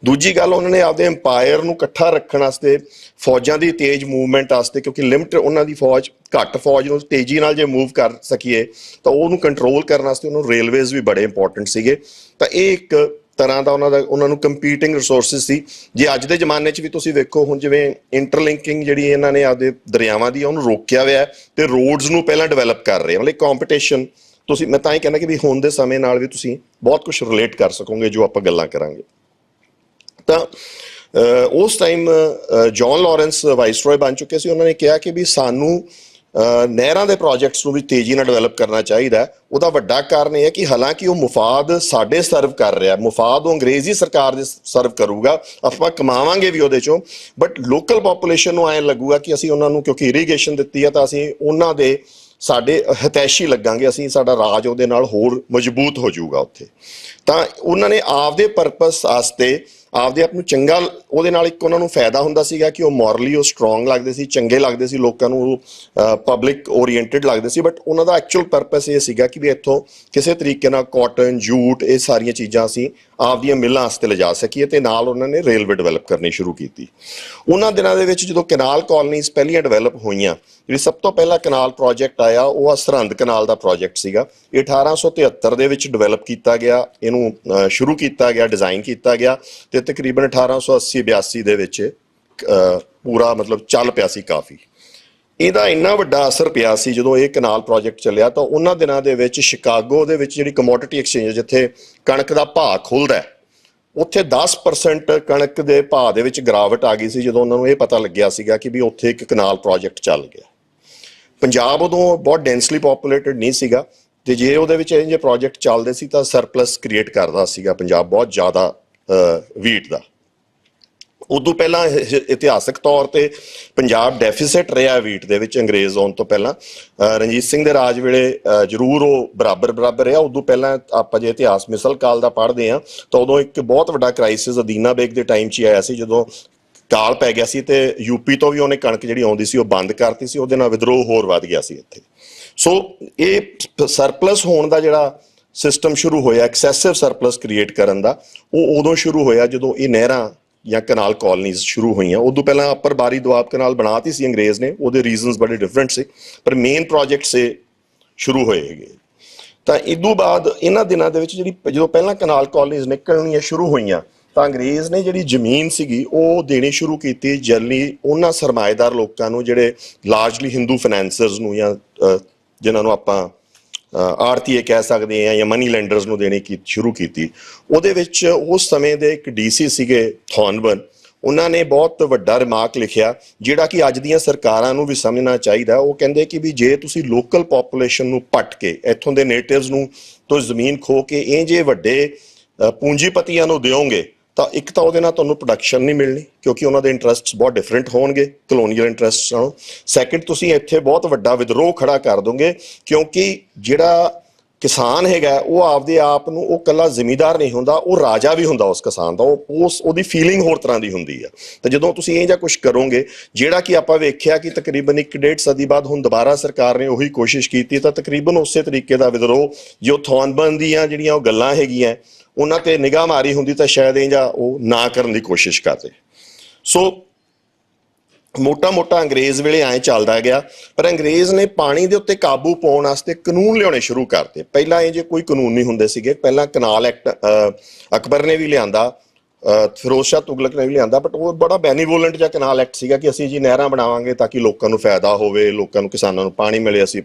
ਦੂਜੀ ਗੱਲ, ਉਹਨਾਂ ਨੇ ਆਪਦੇ ਅੰਪਾਇਰ ਨੂੰ ਇਕੱਠਾ ਰੱਖਣ ਵਾਸਤੇ, ਫੌਜਾਂ ਦੀ ਤੇਜ਼ ਮੂਵਮੈਂਟ ਵਾਸਤੇ, ਕਿਉਂਕਿ ਲਿਮਟ ਉਹਨਾਂ ਦੀ ਫੌਜ ਘੱਟ, ਫੌਜ ਨੂੰ ਤੇਜ਼ੀ ਨਾਲ ਜੇ ਮੂਵ ਕਰ ਸਕੀਏ ਤਾਂ ਉਹਨੂੰ ਕੰਟਰੋਲ ਕਰਨ ਵਾਸਤੇ ਉਹਨੂੰ ਰੇਲਵੇਜ਼ ਵੀ ਬੜੇ ਇੰਪੋਰਟੈਂਟ ਸੀਗੇ। ਤਾਂ ਇਹ ਇੱਕ ਤਰ੍ਹਾਂ ਦਾ ਉਹਨਾਂ ਨੂੰ ਕੰਪੀਟਿੰਗ ਰਿਸੋਰਸਿਸ ਸੀ। ਜੇ ਅੱਜ ਦੇ ਜ਼ਮਾਨੇ 'ਚ ਵੀ ਤੁਸੀਂ ਵੇਖੋ, ਹੁਣ ਜਿਵੇਂ ਇੰਟਰਲਿੰਕਿੰਗ ਜਿਹੜੀ ਇਹਨਾਂ ਨੇ ਆਪਦੇ ਦਰਿਆਵਾਂ ਦੀ ਉਹਨੂੰ ਰੋਕਿਆ ਹੋਇਆ ਤੇ ਰੋਡਸ ਨੂੰ ਪਹਿਲਾਂ ਡਿਵੈਲਪ ਕਰ ਰਹੇ, ਮਤਲਬ ਕੰਪੀਟੀਸ਼ਨ। ਤੁਸੀਂ, ਮੈਂ ਤਾਂ ਹੀ ਕਹਿੰਦਾ ਕਿ ਵੀ ਹੁਣ ਦੇ ਸਮੇਂ ਨਾਲ ਵੀ ਤੁਸੀਂ ਬਹੁਤ ਕੁਝ ਰਿਲੇਟ ਕਰ ਸਕੋਗੇ ਜੋ ਆਪਾਂ ਗੱਲਾਂ ਕਰਾਂਗੇ। ਤਾਂ ਉਸ ਟਾਈਮ ਜੌਨ ਲਾਰੈਂਸ ਵਾਈਸਰੋਏ ਬਣ ਚੁੱਕੇ ਸੀ। ਉਹਨਾਂ ਨੇ ਕਿਹਾ ਕਿ ਵੀ ਸਾਨੂੰ ਨਹਿਰਾਂ ਦੇ ਪ੍ਰੋਜੈਕਟਸ ਨੂੰ ਵੀ ਤੇਜ਼ੀ ਨਾਲ ਡਿਵੈਲਪ ਕਰਨਾ ਚਾਹੀਦਾ। ਉਹਦਾ ਵੱਡਾ ਕਾਰਨ ਇਹ ਹੈ ਕਿ ਹਾਲਾਂਕਿ ਉਹ ਮੁਫਾਦ ਸਾਡੇ ਸਰਵ ਕਰ ਰਿਹਾ, ਮੁਫਾਦ ਉਹ ਅੰਗਰੇਜ਼ੀ ਸਰਕਾਰ ਦੇ ਸਰਵ ਕਰੂਗਾ, ਆਪਾਂ ਕਮਾਵਾਂਗੇ ਵੀ ਉਹਦੇ ਚੋਂ, ਬਟ ਲੋਕਲ ਪੋਪੂਲੇਸ਼ਨ ਨੂੰ ਐਂ ਲੱਗੂਗਾ ਕਿ ਅਸੀਂ ਉਹਨਾਂ ਨੂੰ ਕਿਉਂਕਿ ਇਰੀਗੇਸ਼ਨ ਦਿੱਤੀ ਆ ਤਾਂ ਅਸੀਂ ਉਹਨਾਂ ਦੇ ਸਾਡੇ ਹਿਤੈਸ਼ੀ ਲੱਗਾਂਗੇ, ਅਸੀਂ ਸਾਡਾ ਰਾਜ ਉਹਦੇ ਨਾਲ ਹੋਰ ਮਜ਼ਬੂਤ ਹੋ ਜਾਊਗਾ ਉੱਥੇ। ਤਾਂ ਉਹਨਾਂ ਨੇ ਆਪਦੇ ਪਰਪਸ ਵਾਸਤੇ ਆਪਦੇ ਆਪ ਨੂੰ ਚੰਗਾ, ਉਹਦੇ ਨਾਲ ਇੱਕ ਉਹਨਾਂ ਨੂੰ ਫਾਇਦਾ ਹੁੰਦਾ ਸੀਗਾ ਕਿ ਉਹ ਮੋਰਲੀ ਉਹ ਸਟਰੋਂਗ ਲੱਗਦੇ ਸੀ, ਚੰਗੇ ਲੱਗਦੇ ਸੀ ਲੋਕਾਂ ਨੂੰ, ਉਹ ਪਬਲਿਕ ਓਰੀਐਂਟਡ ਲੱਗਦੇ ਸੀ। ਬਟ ਉਹਨਾਂ ਦਾ ਐਕਚੁਅਲ ਪਰਪਸ ਇਹ ਸੀਗਾ ਕਿ ਵੀ ਇੱਥੋਂ ਕਿਸੇ ਤਰੀਕੇ ਨਾਲ ਕਾਟਨ, ਜੂਟ, ਇਹ ਸਾਰੀਆਂ ਚੀਜ਼ਾਂ ਅਸੀਂ ਆਪਦੀਆਂ ਮਿੱਲਾਂ ਵਾਸਤੇ ਲਿਜਾ ਸਕੀਏ। ਤੇ ਨਾਲ ਉਹਨਾਂ ਨੇ ਰੇਲਵੇ ਡਿਵੈਲਪ ਕਰਨੀ ਸ਼ੁਰੂ ਕੀਤੀ। ਉਹਨਾਂ ਦਿਨਾਂ ਦੇ ਵਿੱਚ ਜਦੋਂ ਕਨਾਲ ਕਾਲੋਨੀਜ਼ ਪਹਿਲੀਆਂ ਡਿਵੈਲਪ ਹੋਈਆਂ, ਜਿਹੜੀ ਸਭ ਤੋਂ ਪਹਿਲਾ ਕਨਾਲ ਪ੍ਰੋਜੈਕਟ ਆਇਆ ਉਹ ਸਰਹੰਦ ਕਨਾਲ ਦਾ ਪ੍ਰੋਜੈਕਟ ਸੀਗਾ। ਇਹ 1873 ਦੇ ਵਿੱਚ ਡਿਵੈਲਪ ਕੀਤਾ ਗਿਆ, ਇਹਨੂੰ ਸ਼ੁਰੂ ਕੀਤਾ ਗਿਆ, ਡਿਜ਼ਾਈਨ ਕੀਤਾ ਗਿਆ, ਤੇ ਤਕਰੀਬਨ 1880-82 ਦੇ ਵਿੱਚ ਪੂਰਾ ਮਤਲਬ ਚੱਲ ਪਿਆ ਸੀ ਕਾਫੀ। ਇਹਦਾ ਇੰਨਾ ਵੱਡਾ ਅਸਰ ਪਿਆ ਸੀ ਜਦੋਂ ਇਹ ਕਨਾਲ ਪ੍ਰੋਜੈਕਟ ਚੱਲਿਆ, ਤਾਂ ਉਹਨਾਂ ਦਿਨਾਂ ਦੇ ਵਿੱਚ ਸ਼ਿਕਾਗੋ ਦੇ ਵਿੱਚ ਜਿਹੜੀ ਕਮੋਡਿਟੀ ਐਕਸਚੇਂਜ, ਜਿੱਥੇ ਕਣਕ ਦਾ ਭਾਅ ਖੁੱਲਦਾ, ਉੱਥੇ 10% ਕਣਕ ਦੇ ਭਾਅ ਦੇ ਵਿੱਚ ਗਿਰਾਵਟ ਆ ਗਈ ਸੀ ਜਦੋਂ ਉਹਨਾਂ ਨੂੰ ਇਹ ਪਤਾ ਲੱਗਿਆ ਸੀਗਾ ਕਿ ਵੀ ਉੱਥੇ ਇੱਕ ਕਨਾਲ ਪ੍ਰੋਜੈਕਟ ਚੱਲ ਗਿਆ। ਪੰਜਾਬ ਉਦੋਂ ਬਹੁਤ ਡੈਂਸਲੀ ਪੋਪੂਲੇਟਡ ਨਹੀਂ ਸੀਗਾ, ਤੇ ਜੇ ਉਹਦੇ ਵਿੱਚ ਇਹ ਜਿਹੇ ਪ੍ਰੋਜੈਕਟ ਚੱਲਦੇ ਸੀ ਤਾਂ ਸਰਪਲਸ ਕ੍ਰੀਏਟ ਕਰਦਾ ਸੀਗਾ ਪੰਜਾਬ ਬਹੁਤ ਜ਼ਿਆਦਾ ਵੀਟ ਦਾ। ਉਦੋਂ ਪਹਿਲਾਂ ਇਤਿਹਾਸਕ ਤੌਰ ਤੇ ਪੰਜਾਬ ਡੈਫਿਸਿਟ ਰਿਹਾ ਵੀਟ ਦੇ ਵਿੱਚ ਅੰਗਰੇਜ਼ ਆਉਣ ਤੋਂ ਪਹਿਲਾਂ। ਰਣਜੀਤ ਸਿੰਘ ਦੇ ਰਾਜ ਵੇਲੇ ਜ਼ਰੂਰ ਉਹ ਬਰਾਬਰ ਰਿਹਾ। ਉਦੋਂ ਪਹਿਲਾਂ ਆਪਾਂ ਜੇ ਇਤਿਹਾਸ ਮਿਸਲ ਕਾਲ ਦਾ ਪੜ੍ਹਦੇ ਹਾਂ ਤਾਂ ਉਦੋਂ ਇੱਕ ਬਹੁਤ ਵੱਡਾ ਕ੍ਰਾਈਸਿਸ ਅਦੀਨਾ ਬੇਗ ਦੇ ਟਾਈਮ 'ਚ ਹੀ ਆਇਆ ਸੀ, ਜਦੋਂ ਕਾਲ ਪੈ ਗਿਆ ਸੀ ਤੇ ਯੂਪੀ ਤੋਂ ਵੀ ਉਹਨੇ ਕਣਕ ਜਿਹੜੀ ਆਉਂਦੀ ਸੀ ਉਹ ਬੰਦ ਕਰਤੀ ਸੀ। ਉਹਦੇ ਨਾਲ ਵਿਦਰੋਹ ਹੋਰ ਵੱਧ ਗਿਆ ਸੀ ਇੱਥੇ। ਸੋ ਇਹ ਸਰਪਲਸ ਹੋਣ ਦਾ ਜਿਹੜਾ ਸਿਸਟਮ ਸ਼ੁਰੂ ਹੋਇਆ, ਐਕਸੈਸਿਵ ਸਰਪਲਸ ਕ੍ਰੀਏਟ ਕਰਨ ਦਾ, ਉਹ ਉਦੋਂ ਸ਼ੁਰੂ ਹੋਇਆ ਜਦੋਂ ਇਹ ਨਹਿਰਾਂ ਜਾਂ ਕਨਾਲ ਕਾਲਨੀਜ਼ ਸ਼ੁਰੂ ਹੋਈਆਂ। ਉਦੋਂ ਪਹਿਲਾਂ ਅਪਰ ਬਾਰੀ ਦੁਆਬ ਕਨਾਲ ਬਣਾਤੀ ਸੀ ਅੰਗਰੇਜ਼ ਨੇ, ਉਹਦੇ ਰੀਜ਼ਨਸ ਬੜੇ ਡਿਫਰੈਂਟ ਸੀ, ਪਰ ਮੇਨ ਪ੍ਰੋਜੈਕਟ ਸੇ ਸ਼ੁਰੂ ਹੋਏ ਹੈਗੇ। ਤਾਂ ਇਦੋਂ ਬਾਅਦ ਇਹਨਾਂ ਦਿਨਾਂ ਦੇ ਵਿੱਚ ਜਦੋਂ ਪਹਿਲਾਂ ਕਨਾਲ ਕਾਲਨੀਜ਼ ਨਿਕਲਣੀਆਂ ਸ਼ੁਰੂ ਹੋਈਆਂ ਤਾਂ ਅੰਗਰੇਜ਼ ਨੇ ਜਿਹੜੀ ਜ਼ਮੀਨ ਸੀਗੀ ਉਹ ਦੇਣੀ ਸ਼ੁਰੂ ਕੀਤੀ ਜਲਦੀ ਉਹਨਾਂ ਸਰਮਾਏਦਾਰ ਲੋਕਾਂ ਨੂੰ ਜਿਹੜੇ ਲਾਰਜਲੀ ਹਿੰਦੂ ਫਾਈਨੈਂਸਰਸ ਨੂੰ, ਜਾਂ ਜਿਨ੍ਹਾਂ ਨੂੰ ਆਪਾਂ ਆੜਤੀਏ ਕਹਿ ਸਕਦੇ ਹਾਂ, ਜਾਂ ਮਨੀ ਲੈਂਡਰਸ ਨੂੰ ਦੇਣੀ ਸ਼ੁਰੂ ਕੀਤੀ। ਉਹਦੇ ਵਿੱਚ ਉਸ ਸਮੇਂ ਦੇ ਇੱਕ DC ਸੀਗੇ ਥੌਨਬਰਨ, ਉਹਨਾਂ ਨੇ ਬਹੁਤ ਵੱਡਾ ਰਿਮਾਰਕ ਲਿਖਿਆ ਜਿਹੜਾ ਕਿ ਅੱਜ ਦੀਆਂ ਸਰਕਾਰਾਂ ਨੂੰ ਵੀ ਸਮਝਣਾ ਚਾਹੀਦਾ। ਉਹ ਕਹਿੰਦੇ ਕਿ ਵੀ ਜੇ ਤੁਸੀਂ ਲੋਕਲ ਪੋਪੂਲੇਸ਼ਨ ਨੂੰ ਪੱਟ ਕੇ, ਇੱਥੋਂ ਦੇ ਨੇਟਿਵਸ ਨੂੰ ਤੋਂ ਜ਼ਮੀਨ ਖੋ ਕੇ ਇਹ ਜੇ ਵੱਡੇ ਪੂੰਜੀਪਤੀਆਂ ਨੂੰ ਦਿਓਗੇ ਤਾਂ ਇੱਕ ਤਾਂ ਉਹਦੇ ਨਾਲ ਤੁਹਾਨੂੰ ਪ੍ਰੋਡਕਸ਼ਨ ਨਹੀਂ ਮਿਲਣੀ, ਕਿਉਂਕਿ ਉਹਨਾਂ ਦੇ ਇੰਟਰਸਟਸ ਬਹੁਤ ਡਿਫਰੈਂਟ ਹੋਣਗੇ ਕਲੋਨੀਅਲ ਇੰਟਰਸਟਸ ਨਾਲੋਂ। ਸੈਕਿੰਡ, ਤੁਸੀਂ ਇੱਥੇ ਬਹੁਤ ਵੱਡਾ ਵਿਦਰੋਹ ਖੜਾ ਕਰ ਦੋਗੇ, ਕਿਉਂਕਿ ਜਿਹੜਾ ਕਿਸਾਨ ਹੈਗਾ ਉਹ ਆਪਦੇ ਆਪ ਨੂੰ, ਉਹ ਕੱਲਾ ਜ਼ਿਮੀਦਾਰ ਨਹੀਂ ਹੁੰਦਾ, ਉਹ ਰਾਜਾ ਵੀ ਹੁੰਦਾ ਉਸ ਕਿਸਾਨ ਦਾ। ਉਹਦੀ ਫੀਲਿੰਗ ਹੋਰ ਤਰ੍ਹਾਂ ਦੀ ਹੁੰਦੀ ਆ। ਤਾਂ ਜਦੋਂ ਤੁਸੀਂ ਇਹ ਜਿਹਾ ਕੁਝ ਕਰੋਗੇ, ਜਿਹੜਾ ਕਿ ਆਪਾਂ ਵੇਖਿਆ ਕਿ ਤਕਰੀਬਨ 1.5 ਸਦੀ ਬਾਅਦ ਹੁਣ ਦੁਬਾਰਾ ਸਰਕਾਰ ਨੇ ਉਹੀ ਕੋਸ਼ਿਸ਼ ਕੀਤੀ, ਤਾਂ ਤਕਰੀਬਨ ਉਸੇ ਤਰੀਕੇ ਦਾ ਵਿਦਰੋਹ ਜੋ ਥੌਨਬਰਨ ਦੀਆਂ ਜਿਹੜੀਆਂ ਉਹ ਗੱਲਾਂ ਹੈਗੀਆਂ ਉਹਨਾਂ ਤੇ ਨਿਗਾਹ ਮਾਰੀ ਹੁੰਦੀ ਤਾਂ ਸ਼ਾਇਦ ਇਹ ਜਾਂ ਉਹ ਨਾ ਕਰਨ ਦੀ ਕੋਸ਼ਿਸ਼ ਕਰਦੇ। ਸੋ ਮੋਟਾ ਅੰਗਰੇਜ਼ ਵੇਲੇ ਐਂ ਚੱਲਦਾ ਗਿਆ, ਪਰ ਅੰਗਰੇਜ਼ ਨੇ ਪਾਣੀ ਦੇ ਉੱਤੇ ਕਾਬੂ ਪਾਉਣ ਵਾਸਤੇ ਕਾਨੂੰਨ ਲਿਆਉਣੇ ਸ਼ੁਰੂ ਕਰਤੇ। ਪਹਿਲਾਂ ਇਹ ਜੇ ਕੋਈ ਕਾਨੂੰਨ ਨਹੀਂ ਹੁੰਦੇ ਸੀਗੇ। ਪਹਿਲਾਂ ਕਨਾਲ ਐਕਟ ਅਕਬਰ ਨੇ ਵੀ ਲਿਆਂਦਾ, ਫਿਰੋਜ਼ ਸ਼ਾਹ ਤੁਗਲਕ ਨੇ ਵੀ ਲਿਆਂਦਾ, ਬਟ ਉਹ ਬੜਾ ਬੈਨੀਵੋਲੈਂਟ ਜਿਹਾ ਕਨਾਲ ਐਕਟ ਸੀਗਾ ਕਿ ਅਸੀਂ ਜੀ ਨਹਿਰਾਂ ਬਣਾਵਾਂਗੇ ਤਾਂ ਕਿ ਲੋਕਾਂ ਨੂੰ ਫਾਇਦਾ ਹੋਵੇ, ਲੋਕਾਂ ਨੂੰ, ਕਿਸਾਨਾਂ ਨੂੰ ਪਾਣੀ ਮਿਲੇ, ਅਸੀਂ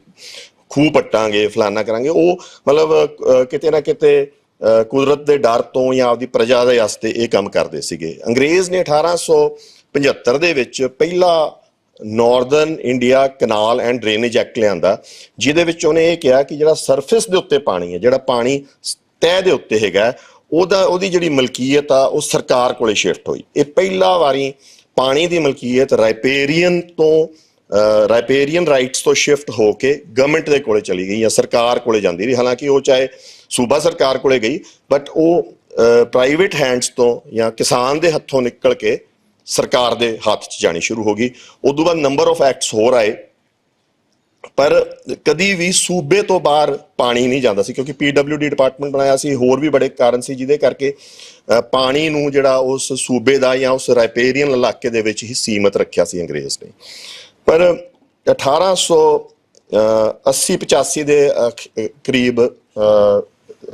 ਖੂਹ ਪੱਟਾਂਗੇ, ਫਲਾਨਾ ਕਰਾਂਗੇ। ਉਹ ਮਤਲਬ ਕਿਤੇ ਨਾ ਕਿਤੇ ਕੁਦਰਤ ਦੇ ਡਰ ਤੋਂ ਜਾਂ ਆਪਦੀ ਪ੍ਰਜਾ ਦੇ ਵਾਸਤੇ ਇਹ ਕੰਮ ਕਰਦੇ ਸੀਗੇ। ਅੰਗਰੇਜ਼ ਨੇ 1875 ਦੇ ਵਿੱਚ ਪਹਿਲਾ Northern India canal and drainage act ਲਿਆਂਦਾ, ਜਿਹਦੇ ਵਿੱਚ ਉਹਨੇ ਇਹ ਕਿਹਾ ਕਿ ਜਿਹੜਾ ਸਰਫੇਸ ਦੇ ਉੱਤੇ ਪਾਣੀ ਹੈ, ਜਿਹੜਾ ਪਾਣੀ ਤਹਿ ਦੇ ਉੱਤੇ ਹੈਗਾ, ਉਹਦੀ ਜਿਹੜੀ ਮਲਕੀਅਤ ਆ ਉਹ ਸਰਕਾਰ ਕੋਲੇ ਸ਼ਿਫਟ ਹੋਈ। ਇਹ ਪਹਿਲਾ ਵਾਰੀ ਪਾਣੀ ਦੀ ਮਲਕੀਅਤ ਰਾਈਪੇਰੀਅਨ ਰਾਈਟਸ ਤੋਂ ਸ਼ਿਫਟ ਹੋ ਕੇ ਗਵਰਨਮੈਂਟ ਦੇ ਕੋਲੇ ਚਲੀ ਗਈ ਜਾਂ ਸਰਕਾਰ ਕੋਲੇ ਜਾਂਦੀ ਰਹੀ। ਹਾਲਾਂਕਿ ਉਹ ਚਾਹੇ ਸੂਬਾ ਸਰਕਾਰ ਕੋਲੇ ਗਈ, ਬਟ ਉਹ ਪ੍ਰਾਈਵੇਟ ਹੈਂਡਸ ਤੋਂ ਜਾਂ ਕਿਸਾਨ ਦੇ ਹੱਥੋਂ ਨਿਕਲ ਕੇ ਸਰਕਾਰ ਦੇ ਹੱਥ 'ਚ ਜਾਣੀ ਸ਼ੁਰੂ ਹੋ ਗਈ। ਉਦੋਂ ਬਾਅਦ ਨੰਬਰ ਆਫ ਐਕਟਸ ਹੋਰ ਆਏ, ਪਰ ਕਦੀ ਵੀ ਸੂਬੇ ਤੋਂ ਬਾਹਰ ਪਾਣੀ ਨਹੀਂ ਜਾਂਦਾ ਸੀ, ਕਿਉਂਕਿ PWD ਡਿਪਾਰਟਮੈਂਟ ਬਣਾਇਆ ਸੀ। ਹੋਰ ਵੀ ਬੜੇ ਕਾਰਨ ਸੀ ਜਿਹਦੇ ਕਰਕੇ ਪਾਣੀ ਨੂੰ ਜਿਹੜਾ ਉਸ ਸੂਬੇ ਦਾ ਜਾਂ ਉਸ ਰਾਈਪੇਰੀਅਨ ਇਲਾਕੇ ਦੇ ਵਿੱਚ ਹੀ ਸੀਮਤ ਰੱਖਿਆ ਸੀ ਅੰਗਰੇਜ਼ ਨੇ। ਪਰ 1880-85 ਦੇ ਕਰੀਬ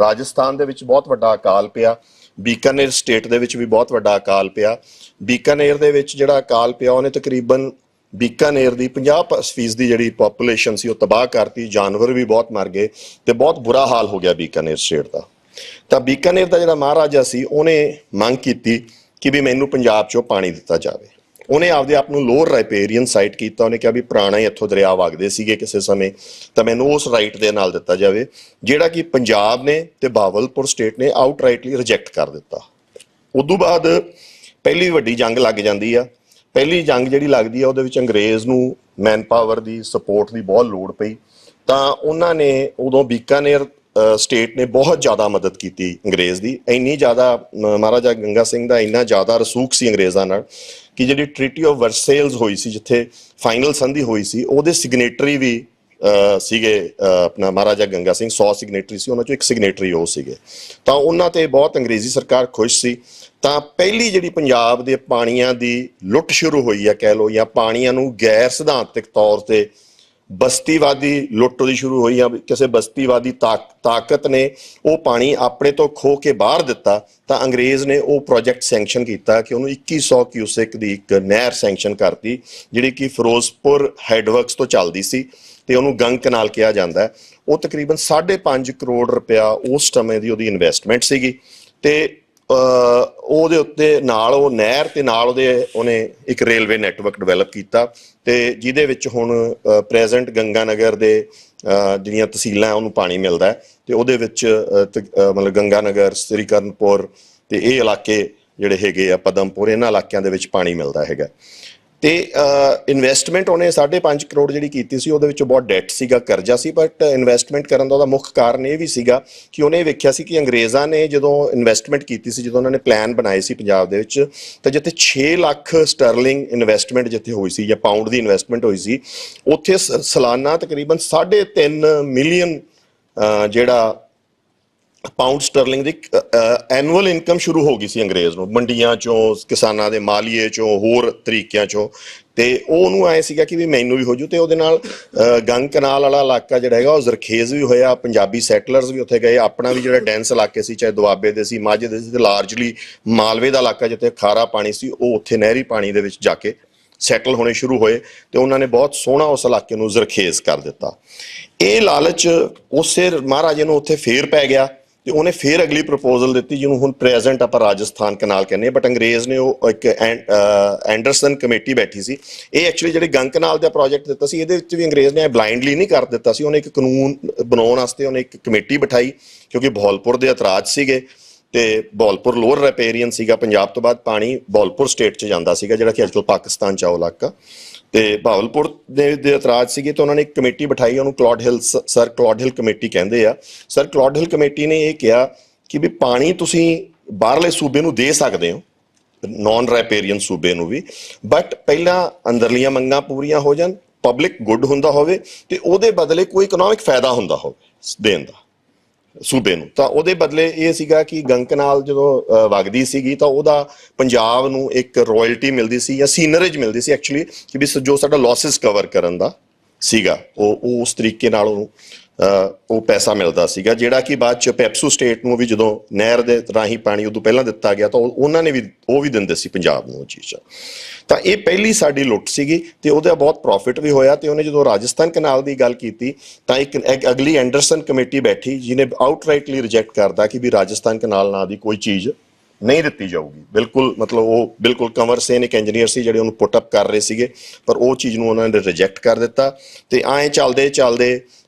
ਰਾਜਸਥਾਨ ਦੇ ਵਿੱਚ ਬਹੁਤ ਵੱਡਾ ਅਕਾਲ ਪਿਆ, ਬੀਕਾਨੇਰ ਸਟੇਟ ਦੇ ਵਿੱਚ ਵੀ ਬਹੁਤ ਵੱਡਾ ਅਕਾਲ ਪਿਆ। ਬੀਕਾਨੇਰ ਦੇ ਵਿੱਚ ਜਿਹੜਾ ਅਕਾਲ ਪਿਆ ਉਹਨੇ ਤਕਰੀਬਨ ਬੀਕਾਨੇਰ ਦੀ 50% ਦੀ ਜਿਹੜੀ ਪੋਪੂਲੇਸ਼ਨ ਸੀ ਉਹ ਤਬਾਹ ਕਰਤੀ, ਜਾਨਵਰ ਵੀ ਬਹੁਤ ਮਰ ਗਏ ਤੇ ਬਹੁਤ ਬੁਰਾ ਹਾਲ ਹੋ ਗਿਆ ਬੀਕਾਨੇਰ ਸਟੇਟ ਦਾ। ਤਾਂ ਬੀਕਾਨੇਰ ਦਾ ਜਿਹੜਾ ਮਹਾਰਾਜਾ ਸੀ ਉਹਨੇ ਮੰਗ ਕੀਤੀ ਕਿ ਵੀ ਮੈਨੂੰ ਪੰਜਾਬ 'ਚੋਂ ਪਾਣੀ ਦਿੱਤਾ ਜਾਵੇ। ਉਹਨੇ ਆਪਦੇ ਆਪ ਨੂੰ ਲੋਅਰ ਰਾਈਪੇਰੀਅਨ ਸਾਈਟ ਕੀਤਾ। ਉਹਨੇ ਕਿਹਾ ਵੀ ਪੁਰਾਣਾ ਹੀ ਇੱਥੋਂ ਦਰਿਆ ਵਗਦੇ ਸੀਗੇ ਕਿਸੇ ਸਮੇਂ, ਤਾਂ ਮੈਨੂੰ ਉਸ ਰਾਈਟ ਦੇ ਨਾਲ ਦਿੱਤਾ ਜਾਵੇ, ਜਿਹੜਾ ਕਿ ਪੰਜਾਬ ਨੇ ਤੇ ਬਾਵਲਪੁਰ ਸਟੇਟ ਨੇ ਆਊਟਰਾਈਟਲੀ ਰਿਜੈਕਟ ਕਰ ਦਿੱਤਾ। ਉਦੋਂ ਬਾਅਦ ਪਹਿਲੀ ਵੱਡੀ ਜੰਗ ਲੱਗ ਜਾਂਦੀ ਆ। ਪਹਿਲੀ ਜੰਗ ਜਿਹੜੀ ਲੱਗਦੀ ਆ ਉਹਦੇ ਵਿੱਚ ਅੰਗਰੇਜ਼ ਨੂੰ ਮੈਨ ਪਾਵਰ ਦੀ ਸਪੋਰਟ ਦੀ ਬਹੁਤ ਲੋੜ ਪਈ, ਤਾਂ ਉਹਨਾਂ ਨੇ ਉਦੋਂ ਬੀਕਾਨੇਰ ਸਟੇਟ ਨੇ ਬਹੁਤ ਜ਼ਿਆਦਾ ਮਦਦ ਕੀਤੀ ਅੰਗਰੇਜ਼ ਦੀ। ਇੰਨੀ ਜ਼ਿਆਦਾ ਮਹਾਰਾਜਾ ਗੰਗਾ ਸਿੰਘ ਦਾ ਇੰਨਾ ਜ਼ਿਆਦਾ ਰਸੂਖ ਸੀ ਅੰਗਰੇਜ਼ਾਂ ਨਾਲ ਕਿ ਜਿਹੜੀ ਟ੍ਰੀਟੀ ਆਫ ਵਰਸੇਲਸ ਹੋਈ ਸੀ, ਜਿੱਥੇ ਫਾਈਨਲ ਸੰਧੀ ਹੋਈ ਸੀ, ਉਹਦੇ ਸਿਗਨੇਟਰੀ ਵੀ ਸੀਗੇ ਆਪਣਾ ਮਹਾਰਾਜਾ ਗੰਗਾ ਸਿੰਘ। 100 ਸਿਗਨੇਟਰੀ ਸੀ, ਉਹਨਾਂ ਚੋਂ ਇੱਕ ਸਿਗਨੇਟਰੀ ਉਹ ਸੀਗੇ। ਤਾਂ ਉਹਨਾਂ ਤੇ ਬਹੁਤ ਅੰਗਰੇਜ਼ੀ ਸਰਕਾਰ ਖੁਸ਼ ਸੀ। ਤਾਂ ਪਹਿਲੀ ਜਿਹੜੀ ਪੰਜਾਬ ਦੇ ਪਾਣੀਆਂ ਦੀ ਲੁੱਟ ਸ਼ੁਰੂ ਹੋਈ ਆ ਕਹਿ ਲਓ, ਜਾਂ ਪਾਣੀਆਂ ਨੂੰ ਗੈਰ ਸਿਧਾਂਤਕ ਤੌਰ ਤੇ ਬਸਤੀਵਾਦੀ ਲੁੱਟ ਉਹਦੀ ਸ਼ੁਰੂ ਹੋਈ ਆ। ਕਿਸੇ ਬਸਤੀਵਾਦੀ ਤਾਕਤ ਨੇ ਉਹ ਪਾਣੀ ਆਪਣੇ ਤੋਂ ਖੋ ਕੇ ਬਾਹਰ ਦਿੱਤਾ, ਤਾਂ ਅੰਗਰੇਜ਼ ਨੇ ਉਹ ਪ੍ਰੋਜੈਕਟ ਸੈਂਕਸ਼ਨ ਕੀਤਾ ਕਿ ਉਹਨੂੰ 2100 ਕਿਊਸੈਕ ਦੀ ਇੱਕ ਨਹਿਰ ਸੈਂਕਸ਼ਨ ਕਰਤੀ, ਜਿਹੜੀ ਕਿ ਫਿਰੋਜ਼ਪੁਰ ਹੈਡਵਰਕਸ ਤੋਂ ਚੱਲਦੀ ਸੀ ਤੇ ਉਹਨੂੰ ਗੰਗ ਕਨਾਲ ਕਿਹਾ ਜਾਂਦਾ ਹੈ। ਉਹ ਤਕਰੀਬਨ 5.5 ਕਰੋੜ ਰੁਪਇਆ ਉਸ ਸਮੇਂ ਦੀ ਉਹਦੀ ਇਨਵੈਸਟਮੈਂਟ ਸੀਗੀ। ਤੇ ਉਹਦੇ ਉੱਤੇ ਨਾਲ ਉਹ ਨਹਿਰ ਤੇ ਨਾਲ ਉਹਨੇ ਇੱਕ ਰੇਲਵੇ ਨੈਟਵਰਕ ਡਿਵੈਲਪ ਕੀਤਾ ਤੇ ਜਿਹਦੇ ਵਿੱਚ ਹੁਣ ਪ੍ਰੈਜ਼ੈਂਟ ਗੰਗਾ ਨਗਰ ਦੇ ਜਿਹੜੀਆਂ ਤਹਿਸੀਲਾਂ ਉਹਨੂੰ ਪਾਣੀ ਮਿਲਦਾ ਹੈ ਤੇ ਉਹਦੇ ਵਿੱਚ ਮਤਲਬ ਗੰਗਾ ਨਗਰ, ਸ੍ਰੀ ਕਰਨਪੁਰ ਤੇ ਇਹ ਇਲਾਕੇ ਜਿਹੜੇ ਹੈਗੇ ਆ, ਪਦਮਪੁਰ, ਇਹਨਾਂ ਇਲਾਕਿਆਂ ਦੇ ਵਿੱਚ ਪਾਣੀ ਮਿਲਦਾ ਹੈਗਾ। ਤੇ ਇਨਵੈਸਟਮੈਂਟ ਉਹਨੇ 5.5 ਕਰੋੜ ਜਿਹੜੀ ਕੀਤੀ ਸੀ, ਉਹਦੇ ਵਿੱਚ ਬਹੁਤ ਡੈਟ ਸੀਗਾ, ਕਰਜ਼ਾ ਸੀ, ਬਟ ਇਨਵੈਸਟਮੈਂਟ ਕਰਨ ਦਾ ਉਹਦਾ ਮੁੱਖ ਕਾਰਨ ਇਹ ਵੀ ਸੀਗਾ ਕਿ ਉਹਨੇ ਵੇਖਿਆ ਸੀ ਕਿ ਅੰਗਰੇਜ਼ਾਂ ਨੇ ਜਦੋਂ ਇਨਵੈਸਟਮੈਂਟ ਕੀਤੀ ਸੀ, ਜਦੋਂ ਉਹਨਾਂ ਨੇ ਪਲਾਨ ਬਣਾਏ ਸੀ ਪੰਜਾਬ ਦੇ ਵਿੱਚ, ਤਾਂ ਜਿੱਥੇ 6 ਲੱਖ ਸਟਰਲਿੰਗ ਇਨਵੈਸਟਮੈਂਟ ਜਿੱਥੇ ਹੋਈ ਸੀ ਜਾਂ ਪਾਉਂਡ ਦੀ ਇਨਵੈਸਟਮੈਂਟ ਹੋਈ ਸੀ, ਉੱਥੇ ਸਾਲਾਨਾ ਤਕਰੀਬਨ 3.5 ਮਿਲੀਅਨ ਜਿਹੜਾ ਪਾਉਂਡ ਸਟਰਲਿੰਗ ਦੀ ਐਨੂਅਲ ਇਨਕਮ ਸ਼ੁਰੂ ਹੋ ਗਈ ਸੀ ਅੰਗਰੇਜ਼ ਨੂੰ, ਮੰਡੀਆਂ ਚੋਂ, ਕਿਸਾਨਾਂ ਦੇ ਮਾਲੀਏ ਚੋਂ, ਹੋਰ ਤਰੀਕਿਆਂ ਚੋਂ। ਤੇ ਉਹਨੂੰ ਆਏ ਸੀਗਾ ਕਿ ਵੀ ਮੈਨੂੰ ਵੀ ਹੋ ਜੂ, ਤੇ ਉਹਦੇ ਨਾਲ ਗੰਗ ਕਨਾਲ ਵਾਲਾ ਇਲਾਕਾ ਜਿਹੜਾ ਹੈਗਾ ਉਹ ਜ਼ਰਖੇਜ਼ ਵੀ ਹੋਇਆ, ਪੰਜਾਬੀ ਸੈਟਲਰਸ ਵੀ ਉੱਥੇ ਗਏ, ਆਪਣਾ ਵੀ ਜਿਹੜਾ ਡੈਂਸ ਇਲਾਕੇ ਸੀ, ਚਾਹੇ ਦੁਆਬੇ ਦੇ ਸੀ, ਮਾਝੇ ਦੇ ਸੀ, ਤੇ ਲਾਰਜਲੀ ਮਾਲਵੇ ਦਾ ਇਲਾਕਾ ਜਿੱਥੇ ਖਾਰਾ ਪਾਣੀ ਸੀ, ਉਹ ਉੱਥੇ ਨਹਿਰੀ ਪਾਣੀ ਦੇ ਵਿੱਚ ਜਾ ਕੇ ਸੈਟਲ ਹੋਣੇ ਸ਼ੁਰੂ ਹੋਏ ਤੇ ਉਹਨਾਂ ਨੇ ਬਹੁਤ ਸੋਹਣਾ ਉਸ ਇਲਾਕੇ ਨੂੰ ਜ਼ਰਖੇਜ਼ ਕਰ ਦਿੱਤਾ। ਇਹ ਲਾਲਚ ਉਸੇ ਮਹਾਰਾਜੇ ਨੂੰ ਉੱਥੇ ਫੇਰ ਪੈ ਗਿਆ ਤੇ ਉਹਨੇ ਫੇਰ ਅਗਲੀ ਪ੍ਰਪੋਜ਼ਲ ਦਿੱਤੀ, ਜਿਹਨੂੰ ਹੁਣ ਪ੍ਰੈਜ਼ੈਂਟ ਆਪਾਂ ਰਾਜਸਥਾਨ ਕਨਾਲ ਕਹਿੰਦੇ ਹਾਂ, ਬਟ ਅੰਗਰੇਜ਼ ਨੇ ਉਹ ਇੱਕ ਐਂਡਰਸਨ ਕਮੇਟੀ ਬੈਠੀ ਸੀ। ਇਹ ਐਕਚੁਅਲੀ ਜਿਹੜੇ ਗੰਗ ਕਨਾਲ ਦਾ ਪ੍ਰੋਜੈਕਟ ਦਿੱਤਾ ਸੀ, ਇਹਦੇ ਵਿੱਚ ਵੀ ਅੰਗਰੇਜ਼ ਨੇ ਬਲਾਈਂਡਲੀ ਨਹੀਂ ਕਰ ਦਿੱਤਾ ਸੀ, ਉਹਨੇ ਇੱਕ ਕਾਨੂੰਨ ਬਣਾਉਣ ਵਾਸਤੇ ਉਹਨੇ ਇੱਕ ਕਮੇਟੀ ਬਿਠਾਈ, ਕਿਉਂਕਿ ਬਹਾਵਲਪੁਰ ਦੇ ਇਤਰਾਜ਼ ਸੀਗੇ ਤੇ ਬਹਾਵਲਪੁਰ ਲੋਅਰ ਰੈਪੇਰੀਅਨ ਸੀਗਾ, ਪੰਜਾਬ ਤੋਂ ਬਾਅਦ ਪਾਣੀ ਬਹਾਵਲਪੁਰ ਸਟੇਟ 'ਚ ਜਾਂਦਾ ਸੀਗਾ, ਜਿਹੜਾ ਕਿ ਅੱਜਕੱਲ ਪਾਕਿਸਤਾਨ 'ਚ ਆ ਉਹ ਇਲਾਕਾ, ਤੇ ਬਹਾਵਲਪੁਰ ਦੇ ਇਤਰਾਜ਼ ਸੀਗੇ। ਤੇ ਉਹਨਾਂ ਨੇ ਇੱਕ ਕਮੇਟੀ ਬਿਠਾਈ, ਉਹਨੂੰ ਕਲੌਡ ਹਿਲ, ਸਰ ਕਲੌਡ ਹਿਲ ਕਮੇਟੀ ਕਹਿੰਦੇ ਆ। ਸਰ ਕਲੌਡ ਹਿਲ ਕਮੇਟੀ ਨੇ ਇਹ ਕਿਹਾ ਕਿ ਵੀ ਪਾਣੀ ਤੁਸੀਂ ਬਾਹਰਲੇ ਸੂਬੇ ਨੂੰ ਦੇ ਸਕਦੇ ਹੋ, ਨੌਨ ਰੈਪੇਰੀਅਨ ਸੂਬੇ ਨੂੰ ਵੀ, ਬਟ ਪਹਿਲਾਂ ਅੰਦਰਲੀਆਂ ਮੰਗਾਂ ਪੂਰੀਆਂ ਹੋ ਜਾਣ, ਪਬਲਿਕ ਗੁੱਡ ਹੁੰਦਾ ਹੋਵੇ ਤੇ ਉਹਦੇ ਬਦਲੇ ਕੋਈ ਇਕਨੋਮਿਕ ਫਾਇਦਾ ਹੁੰਦਾ ਹੋਵੇ ਦੇਣ ਦਾ ਸੂਬੇ ਨੂੰ। ਤਾਂ ਉਹਦੇ ਬਦਲੇ ਇਹ ਸੀਗਾ ਕਿ ਗੰਗ ਕਨਾਲ ਜਦੋਂ ਵਗਦੀ ਸੀਗੀ ਤਾਂ ਉਹਦਾ ਪੰਜਾਬ ਨੂੰ ਇੱਕ ਰਾਇਲਟੀ ਮਿਲਦੀ ਸੀ ਜਾਂ ਸੀਨਰੇਜ ਮਿਲਦੀ ਸੀ ਐਕਚੁਅਲੀ, ਕਿ ਵੀ ਜੋ ਸਾਡਾ ਲਾਸਿਸ ਕਵਰ ਕਰਨ ਦਾ ਸੀਗਾ ਉਹ ਉਸ ਤਰੀਕੇ ਨਾਲ ਉਹਨੂੰ ਉਹ ਪੈਸਾ ਮਿਲਦਾ ਸੀਗਾ, ਜਿਹੜਾ ਕਿ ਬਾਅਦ ਚ ਪੈਪਸੂ ਸਟੇਟ ਨੂੰ ਵੀ ਜਦੋਂ ਨਹਿਰ ਦੇ ਰਾਹੀਂ ਪਾਣੀ ਉਦੋਂ ਪਹਿਲਾਂ ਦਿੱਤਾ ਗਿਆ ਤਾਂ ਉਹਨਾਂ ਨੇ ਵੀ ਉਹ ਵੀ ਦਿੰਦੇ ਸੀ ਪੰਜਾਬ ਨੂੰ ਉਹ ਚੀਜ਼। ਤਾਂ ਇਹ ਪਹਿਲੀ ਸਾਡੀ ਲੁੱਟ ਸੀਗੀ ਤੇ ਉਹਦਾ ਬਹੁਤ ਪ੍ਰੋਫਿਟ ਵੀ ਹੋਇਆ। ਤੇ ਉਹਨੇ ਜਦੋਂ ਰਾਜਸਥਾਨ ਕਨਾਲ ਦੀ ਗੱਲ ਕੀਤੀ ਤਾਂ ਇੱਕ ਅਗਲੀ ਐਂਡਰਸਨ ਕਮੇਟੀ ਬੈਠੀ, ਜਿਹਨੇ ਆਊਟਰਾਈਟਲੀ ਰਿਜੈਕਟ ਕਰਦਾ ਕਿ ਵੀ ਰਾਜਸਥਾਨ ਕਨਾਲ ਨਾਂ ਦੀ ਕੋਈ ਚੀਜ਼ ਨਹੀਂ ਦਿੱਤੀ ਜਾਊਗੀ। ਬਿਲਕੁਲ ਮਤਲਬ ਉਹ ਬਿਲਕੁਲ ਕੰਵਰ ਸੇਨ ਇੱਕ ਇੰਜੀਨੀਅਰ ਸੀ ਜਿਹੜੇ ਉਹਨੂੰ ਪੁੱਟ ਅਪ ਕਰ ਰਹੇ ਸੀਗੇ, ਪਰ ਉਹ ਚੀਜ਼ ਨੂੰ ਉਹਨਾਂ ਨੇ ਰਿਜੈਕਟ ਕਰ ਦਿੱਤਾ। ਤੇ ਐਂ ਚੱਲਦੇ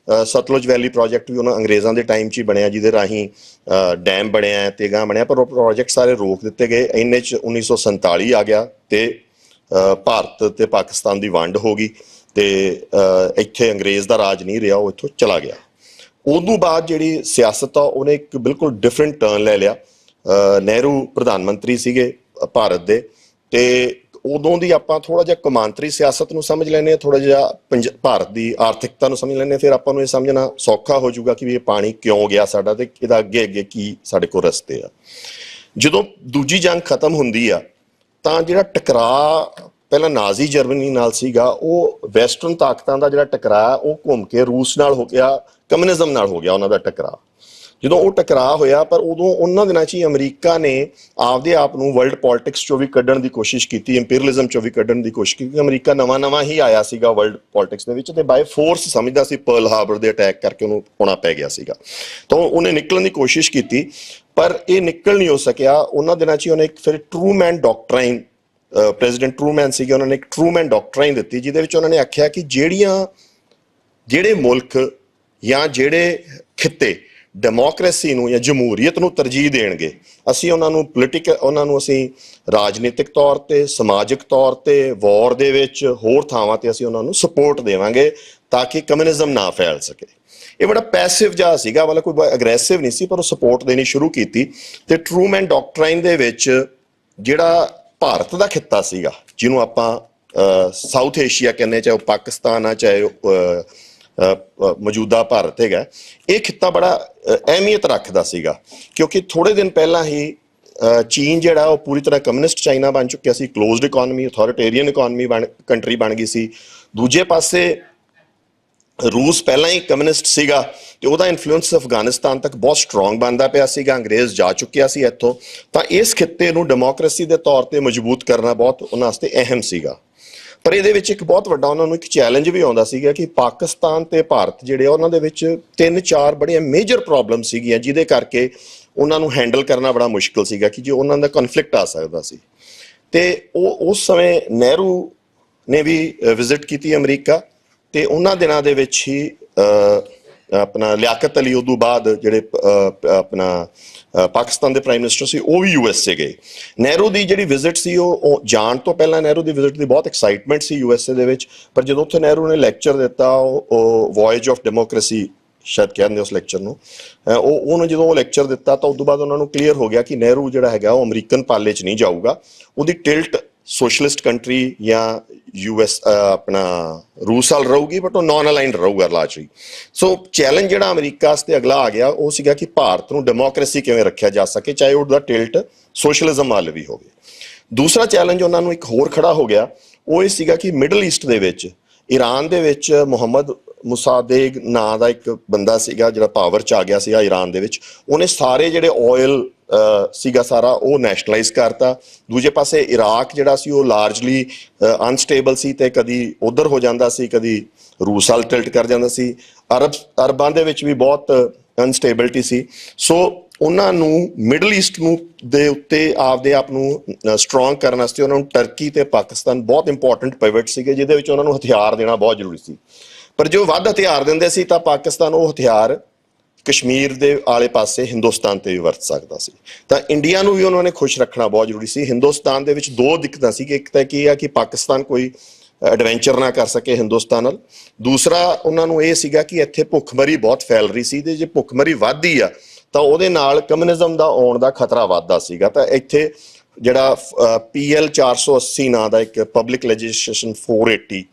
ਸਤਲੁਜ ਵੈਲੀ ਪ੍ਰੋਜੈਕਟ ਵੀ ਉਹਨਾਂ ਅੰਗਰੇਜ਼ਾਂ ਦੇ ਟਾਈਮ 'ਚ ਹੀ ਬਣਿਆ, ਜਿਹਦੇ ਰਾਹੀਂ ਡੈਮ ਬਣਿਆ ਤੇ ਗਾਂ ਬਣਿਆ, ਪਰ ਉਹ ਪ੍ਰੋਜੈਕਟ ਸਾਰੇ ਰੋਕ ਦਿੱਤੇ ਗਏ। ਇੰਨੇ 'ਚ 1947 ਆ ਗਿਆ ਤੇ ਭਾਰਤ ਤੇ ਪਾਕਿਸਤਾਨ ਦੀ ਵੰਡ ਹੋ ਗਈ ਤੇ ਇੱਥੇ ਅੰਗਰੇਜ਼ ਦਾ ਰਾਜ ਨਹੀਂ ਰਿਹਾ, ਉਹ ਇੱਥੋਂ ਚਲਾ ਗਿਆ। ਉਦੋਂ ਬਾਅਦ ਜਿਹੜੀ ਸਿਆਸਤ ਆ ਉਹਨੇ ਇੱਕ ਬਿਲਕੁਲ ਡਿਫਰੈਂਟ ਟਰਨ ਲੈ ਲਿਆ। ਨਹਿਰੂ ਪ੍ਰਧਾਨ ਮੰਤਰੀ ਸੀਗੇ ਭਾਰਤ ਦੇ, ਤੇ ਉਦੋਂ ਦੀ ਆਪਾਂ ਥੋੜਾ ਜਿਹਾ ਕੌਮਾਂਤਰੀ ਸਿਆਸਤ ਨੂੰ ਸਮਝ ਲੈਂਦੇ ਹਾਂ, ਥੋੜਾ ਜਿਹਾ ਭਾਰਤ ਦੀ ਆਰਥਿਕਤਾ ਨੂੰ ਸਮਝ ਲੈਂਦੇ ਹਾਂ, ਫਿਰ ਆਪਾਂ ਨੂੰ ਇਹ ਸਮਝਣਾ ਸੌਖਾ ਹੋ ਜਾਊਗਾ ਕਿ ਵੀ ਇਹ ਪਾਣੀ ਕਿਉਂ ਗਿਆ ਸਾਡਾ ਤੇ ਇਹਦਾ ਅੱਗੇ ਕੀ ਸਾਡੇ ਕੋਲ ਰਸਤੇ ਆ। ਜਦੋਂ ਦੂਜੀ ਜੰਗ ਖਤਮ ਹੁੰਦੀ ਆ ਤਾਂ ਜਿਹੜਾ ਟਕਰਾਅ ਪਹਿਲਾਂ ਨਾਜ਼ੀ ਜਰਮਨੀ ਨਾਲ ਸੀਗਾ, ਉਹ ਵੈਸਟਰਨ ਤਾਕਤਾਂ ਦਾ ਜਿਹੜਾ ਟਕਰਾਅ ਉਹ ਘੁੰਮ ਕੇ ਰੂਸ ਨਾਲ ਹੋ ਗਿਆ, ਕਮਿਊਨਿਜ਼ਮ ਨਾਲ ਹੋ ਗਿਆ ਉਹਨਾਂ ਦਾ ਟਕਰਾਅ। ਜਦੋਂ ਉਹ ਟਕਰਾਅ ਹੋਇਆ, ਪਰ ਉਦੋਂ ਉਹਨਾਂ ਦਿਨਾਂ 'ਚ ਹੀ ਅਮਰੀਕਾ ਨੇ ਆਪਦੇ ਆਪ ਨੂੰ ਵਰਲਡ ਪੋਲਿਟਿਕਸ 'ਚੋਂ ਵੀ ਕੱਢਣ ਦੀ ਕੋਸ਼ਿਸ਼ ਕੀਤੀ, ਇੰਪੀਰੀਅਲਿਜ਼ਮ 'ਚੋਂ ਵੀ ਕੱਢਣ ਦੀ ਕੋਸ਼ਿਸ਼ ਕੀਤੀ। ਅਮਰੀਕਾ ਨਵਾਂ ਹੀ ਆਇਆ ਸੀਗਾ ਵਰਲਡ ਪੋਲਿਟਿਕਸ ਦੇ ਵਿੱਚ ਤੇ ਬਾਈ ਫੋਰਸ ਸਮਝਦਾ ਸੀ, ਪਰਲ ਹਾਰਬਰ ਦੇ ਅਟੈਕ ਕਰਕੇ ਉਹਨੂੰ ਆਉਣਾ ਪੈ ਗਿਆ ਸੀਗਾ। ਤਾਂ ਉਹਨੇ ਨਿਕਲਣ ਦੀ ਕੋਸ਼ਿਸ਼ ਕੀਤੀ, ਪਰ ਇਹ ਨਿਕਲ ਨਹੀਂ ਹੋ ਸਕਿਆ। ਉਹਨਾਂ ਦਿਨਾਂ 'ਚ ਹੀ ਉਹਨੇ ਇੱਕ ਫਿਰ ਟਰੂਮੈਨ ਡਾਕਟਰਾਈਨ, ਪ੍ਰੈਜ਼ੀਡੈਂਟ ਟਰੂਮੈਨ ਸੀਗੇ, ਉਹਨਾਂ ਨੇ ਇੱਕ ਟਰੂਮੈਨ ਡਾਕਟਰਾਈਨ ਦਿੱਤੀ, ਜਿਹਦੇ ਵਿੱਚ ਉਹਨਾਂ ਨੇ ਆਖਿਆ ਕਿ ਜਿਹੜੇ ਮੁਲਕ ਜਾਂ ਜਿਹੜੇ ਖਿੱਤੇ ਡੈਮੋਕ੍ਰੇਸੀ ਨੂੰ ਜਾਂ ਜਮਹੂਰੀਅਤ ਨੂੰ ਤਰਜੀਹ ਦੇਣਗੇ, ਅਸੀਂ ਉਹਨਾਂ ਨੂੰ ਅਸੀਂ ਰਾਜਨੀਤਿਕ ਤੌਰ ਤੇ, ਸਮਾਜਿਕ ਤੌਰ ਤੇ, ਵਾਰ ਦੇ ਵਿੱਚ ਹੋਰ ਥਾਵਾਂ ਤੇ ਅਸੀਂ ਉਹਨਾਂ ਨੂੰ ਸਪੋਰਟ ਦੇਵਾਂਗੇ ਤਾਂ ਕਿ ਕਮਿਊਨਿਜ਼ਮ ਨਾ ਫੈਲ ਸਕੇ। ਇਹ ਬੜਾ ਪੈਸਿਵ ਜਿਹਾ ਸੀਗਾ, ਮਤਲਬ ਕੋਈ ਅਗਰੈਸਿਵ ਨਹੀਂ ਸੀ, ਪਰ ਉਹ ਸਪੋਰਟ ਦੇਣੀ ਸ਼ੁਰੂ ਕੀਤੀ। ਤੇ ਟਰੂਮੈਨ ਡਾਕਟਰਾਈਨ ਦੇ ਵਿੱਚ ਜਿਹੜਾ ਭਾਰਤ ਦਾ ਖਿੱਤਾ ਸੀਗਾ, ਜਿਹਨੂੰ ਆਪਾਂ ਸਾਊਥ ਏਸ਼ੀਆ ਕਹਿੰਦੇ, ਚਾਹੇ ਉਹ ਪਾਕਿਸਤਾਨ ਆ ਚਾਹੇ ਮੌਜੂਦਾ ਭਾਰਤ ਹੈਗਾ, ਇਹ ਖਿੱਤਾ ਬੜਾ ਅਹਿਮੀਅਤ ਰੱਖਦਾ ਸੀਗਾ, ਕਿਉਂਕਿ ਥੋੜੇ ਦਿਨ ਪਹਿਲਾਂ ਹੀ ਚੀਨ ਜਿਹੜਾ ਉਹ ਪੂਰੀ ਤਰ੍ਹਾਂ ਕਮਿਊਨਿਸਟ ਚਾਈਨਾ ਬਣ ਚੁੱਕਿਆ ਸੀ, closed economy, authoritarian economy country ਬਣ ਗਈ ਸੀ। ਦੂਜੇ ਪਾਸੇ ਰੂਸ ਪਹਿਲਾਂ ਹੀ ਕਮਿਊਨਿਸਟ ਸੀਗਾ ਤੇ ਉਹਦਾ ਇਨਫਲੂਐਂਸ ਅਫਗਾਨਿਸਤਾਨ ਤੱਕ ਬਹੁਤ ਸਟਰੋਂਗ ਬਣਦਾ ਪਿਆ ਸੀਗਾ, ਅੰਗਰੇਜ਼ ਜਾ ਚੁੱਕਿਆ ਸੀ ਇੱਥੋਂ। ਤਾਂ ਇਸ ਖਿੱਤੇ ਨੂੰ ਡੈਮੋਕ੍ਰੇਸੀ ਦੇ ਤੌਰ ਤੇ ਮਜ਼ਬੂਤ ਕਰਨਾ ਬਹੁਤ ਉਹਨਾਂ ਵਾਸਤੇ ਅਹਿਮ ਸੀਗਾ। ਪਰ ਇਹਦੇ ਵਿੱਚ ਇੱਕ ਬਹੁਤ ਵੱਡਾ ਉਹਨਾਂ ਨੂੰ ਇੱਕ ਚੈਲੰਜ ਵੀ ਆਉਂਦਾ ਸੀਗਾ ਕਿ ਪਾਕਿਸਤਾਨ ਤੇ ਭਾਰਤ ਜਿਹੜੇ ਉਹਨਾਂ ਦੇ ਵਿੱਚ 3-4 ਬੜੀਆਂ ਮੇਜਰ ਪ੍ਰੋਬਲਮ ਸੀਗੀਆਂ, ਜਿਹਦੇ ਕਰਕੇ ਉਹਨਾਂ ਨੂੰ ਹੈਂਡਲ ਕਰਨਾ ਬੜਾ ਮੁਸ਼ਕਿਲ ਸੀਗਾ ਕਿ ਜੇ ਉਹਨਾਂ ਦਾ ਕਨਫਲਿਕਟ ਆ ਸਕਦਾ ਸੀ। ਤੇ ਉਹ ਉਸ ਸਮੇਂ ਨਹਿਰੂ ਨੇ ਵੀ ਵਿਜ਼ਿਟ ਕੀਤੀ ਅਮਰੀਕਾ, ਤੇ ਉਹਨਾਂ ਦਿਨਾਂ ਦੇ ਵਿੱਚ ਹੀ ਆਪਣਾ ਲਿਆਕਤ ਅਲੀ ਉਦੋਂ ਬਾਅਦ ਜਿਹੜੇ ਆਪਣਾ ਪਾਕਿਸਤਾਨ ਦੇ ਪ੍ਰਾਈਮ ਮਿਨਿਸਟਰ ਸੀ ਉਹ ਵੀ USA ਗਏ। ਨਹਿਰੂ ਦੀ ਜਿਹੜੀ ਵਿਜ਼ਿਟ ਸੀ ਉਹ ਜਾਣ ਤੋਂ ਪਹਿਲਾਂ ਨਹਿਰੂ ਦੀ ਵਿਜ਼ਿਟ ਦੀ ਬਹੁਤ ਐਕਸਾਈਟਮੈਂਟ ਸੀ USA ਦੇ ਵਿੱਚ, ਪਰ ਜਦੋਂ ਉੱਥੇ ਨਹਿਰੂ ਨੇ ਲੈਕਚਰ ਦਿੱਤਾ ਉਹ ਵੋਇਜ ਆਫ ਡੈਮੋਕ੍ਰੇਸੀ ਸ਼ਾਇਦ ਕਹਿੰਦੇ ਉਸ ਲੈਕਚਰ ਨੂੰ, ਉਹਨੂੰ ਜਦੋਂ ਉਹ ਲੈਕਚਰ ਦਿੱਤਾ ਤਾਂ ਉਦੋਂ ਬਾਅਦ ਉਹਨਾਂ ਨੂੰ ਕਲੀਅਰ ਹੋ ਗਿਆ ਕਿ ਨਹਿਰੂ ਜਿਹੜਾ ਹੈਗਾ ਉਹ ਅਮਰੀਕਨ ਪਾਲੇ 'ਚ ਨਹੀਂ ਜਾਊਗਾ, ਉਹਦੀ ਟਿਲਟ ਸੋਸ਼ਲਿਸਟ ਕੰਟਰੀ ਜਾਂ US ਆਪਣਾ ਰੂਸ ਵਾਲ ਰਹੂਗੀ, ਬਟ ਉਹ ਨਾਨ ਅਲਾਈਨਡ ਰਹੂਗਾ ਲਾਰਜਲੀ। ਸੋ ਚੈਲੰਜ ਜਿਹੜਾ ਅਮਰੀਕਾ ਵਾਸਤੇ ਅਗਲਾ ਆ ਗਿਆ ਉਹ ਸੀਗਾ ਕਿ ਭਾਰਤ ਨੂੰ ਡੈਮੋਕ੍ਰੇਸੀ ਕਿਵੇਂ ਰੱਖਿਆ ਜਾ ਸਕੇ, ਚਾਹੇ ਉਹਦਾ ਟਿਲਟ ਸੋਸ਼ਲਿਜ਼ਮ ਵੱਲ ਵੀ ਹੋਵੇ। ਦੂਸਰਾ ਚੈਲੰਜ ਉਹਨਾਂ ਨੂੰ ਇੱਕ ਹੋਰ ਖੜਾ ਹੋ ਗਿਆ, ਉਹ ਇਹ ਸੀਗਾ ਕਿ ਮਿਡਲ ਈਸਟ ਦੇ ਵਿੱਚ, ਈਰਾਨ ਦੇ ਵਿੱਚ ਮੁਹੰਮਦ ਮੁਸਾਦੇਗ ਨਾਂ ਦਾ ਇੱਕ ਬੰਦਾ ਸੀਗਾ ਜਿਹੜਾ ਪਾਵਰ 'ਚ ਆ ਗਿਆ ਸੀਗਾ ਈਰਾਨ ਦੇ ਵਿੱਚ, ਉਹਨੇ ਸਾਰੇ ਜਿਹੜੇ ਆਇਲ ਸੀਗਾ ਸਾਰਾ ਉਹ ਨੈਸ਼ਨਲਾਈਜ਼ ਕਰਤਾ। ਦੂਜੇ ਪਾਸੇ ਇਰਾਕ ਜਿਹੜਾ ਸੀ ਉਹ ਲਾਰਜਲੀ ਅਨਸਟੇਬਲ ਸੀ, ਤੇ ਕਦੀ ਉਧਰ ਹੋ ਜਾਂਦਾ ਸੀ, ਕਦੀ ਰੂਸ ਵੱਲ ਟਿਲਟ ਕਰ ਜਾਂਦਾ ਸੀ। ਅਰਬਾਂ ਦੇ ਵਿੱਚ ਵੀ ਬਹੁਤ ਅਨਸਟੇਬਿਲਿਟੀ ਸੀ। ਸੋ ਉਹਨਾਂ ਨੂੰ ਮਿਡਲ ਈਸਟ ਨੂੰ ਦੇ ਉੱਤੇ ਆਪਦੇ ਆਪ ਨੂੰ ਸਟਰੋਂਗ ਕਰਨ ਵਾਸਤੇ ਉਹਨਾਂ ਨੂੰ ਟਰਕੀ ਤੇ ਪਾਕਿਸਤਾਨ ਬਹੁਤ ਇੰਪੋਰਟੈਂਟ ਪਿਵਟ ਸੀਗੇ, ਜਿਹਦੇ ਵਿੱਚ ਉਹਨਾਂ ਨੂੰ ਹਥਿਆਰ ਦੇਣਾ ਬਹੁਤ ਜ਼ਰੂਰੀ ਸੀ। ਪਰ ਜੋ ਵੱਧ ਹਥਿਆਰ ਦਿੰਦੇ ਸੀ ਤਾਂ ਪਾਕਿਸਤਾਨ ਉਹ ਹਥਿਆਰ ਕਸ਼ਮੀਰ ਦੇ ਆਲੇ ਪਾਸੇ ਹਿੰਦੁਸਤਾਨ ਤੇ ਵੀ ਵਰਤ ਸਕਦਾ ਸੀ। ਤਾਂ ਇੰਡੀਆ ਨੂੰ ਵੀ ਉਹਨਾਂ ਨੇ ਖੁਸ਼ ਰੱਖਣਾ ਬਹੁਤ ਜ਼ਰੂਰੀ ਸੀ। ਹਿੰਦੁਸਤਾਨ ਦੇ ਵਿੱਚ ਦੋ ਦਿੱਕਤਾਂ ਸੀ ਕਿ ਇੱਕ ਤਾਂ ਕੀ ਆ ਕਿ ਪਾਕਿਸਤਾਨ ਕੋਈ ਐਡਵੈਂਚਰ ਨਾ ਕਰ ਸਕੇ ਹਿੰਦੁਸਤਾਨ ਨਾਲ, ਦੂਸਰਾ ਉਹਨਾਂ ਨੂੰ ਇਹ ਸੀਗਾ ਕਿ ਇੱਥੇ ਭੁੱਖਮਰੀ ਬਹੁਤ ਫੈਲ ਰਹੀ ਸੀ, ਤੇ ਜੇ ਭੁੱਖਮਰੀ ਵੱਧਦੀ ਆ ਤਾਂ ਉਹਦੇ ਨਾਲ ਕਮਿਊਨਿਜ਼ਮ ਦਾ ਆਉਣ ਦਾ ਖਤਰਾ ਵੱਧਦਾ ਸੀਗਾ। ਤਾਂ ਇੱਥੇ ਜਿਹੜਾ PL 480 ਨਾਂ ਦਾ ਇੱਕ ਪਬਲਿਕ ਲੈਜਿਸਲੇਸ਼ਨ 480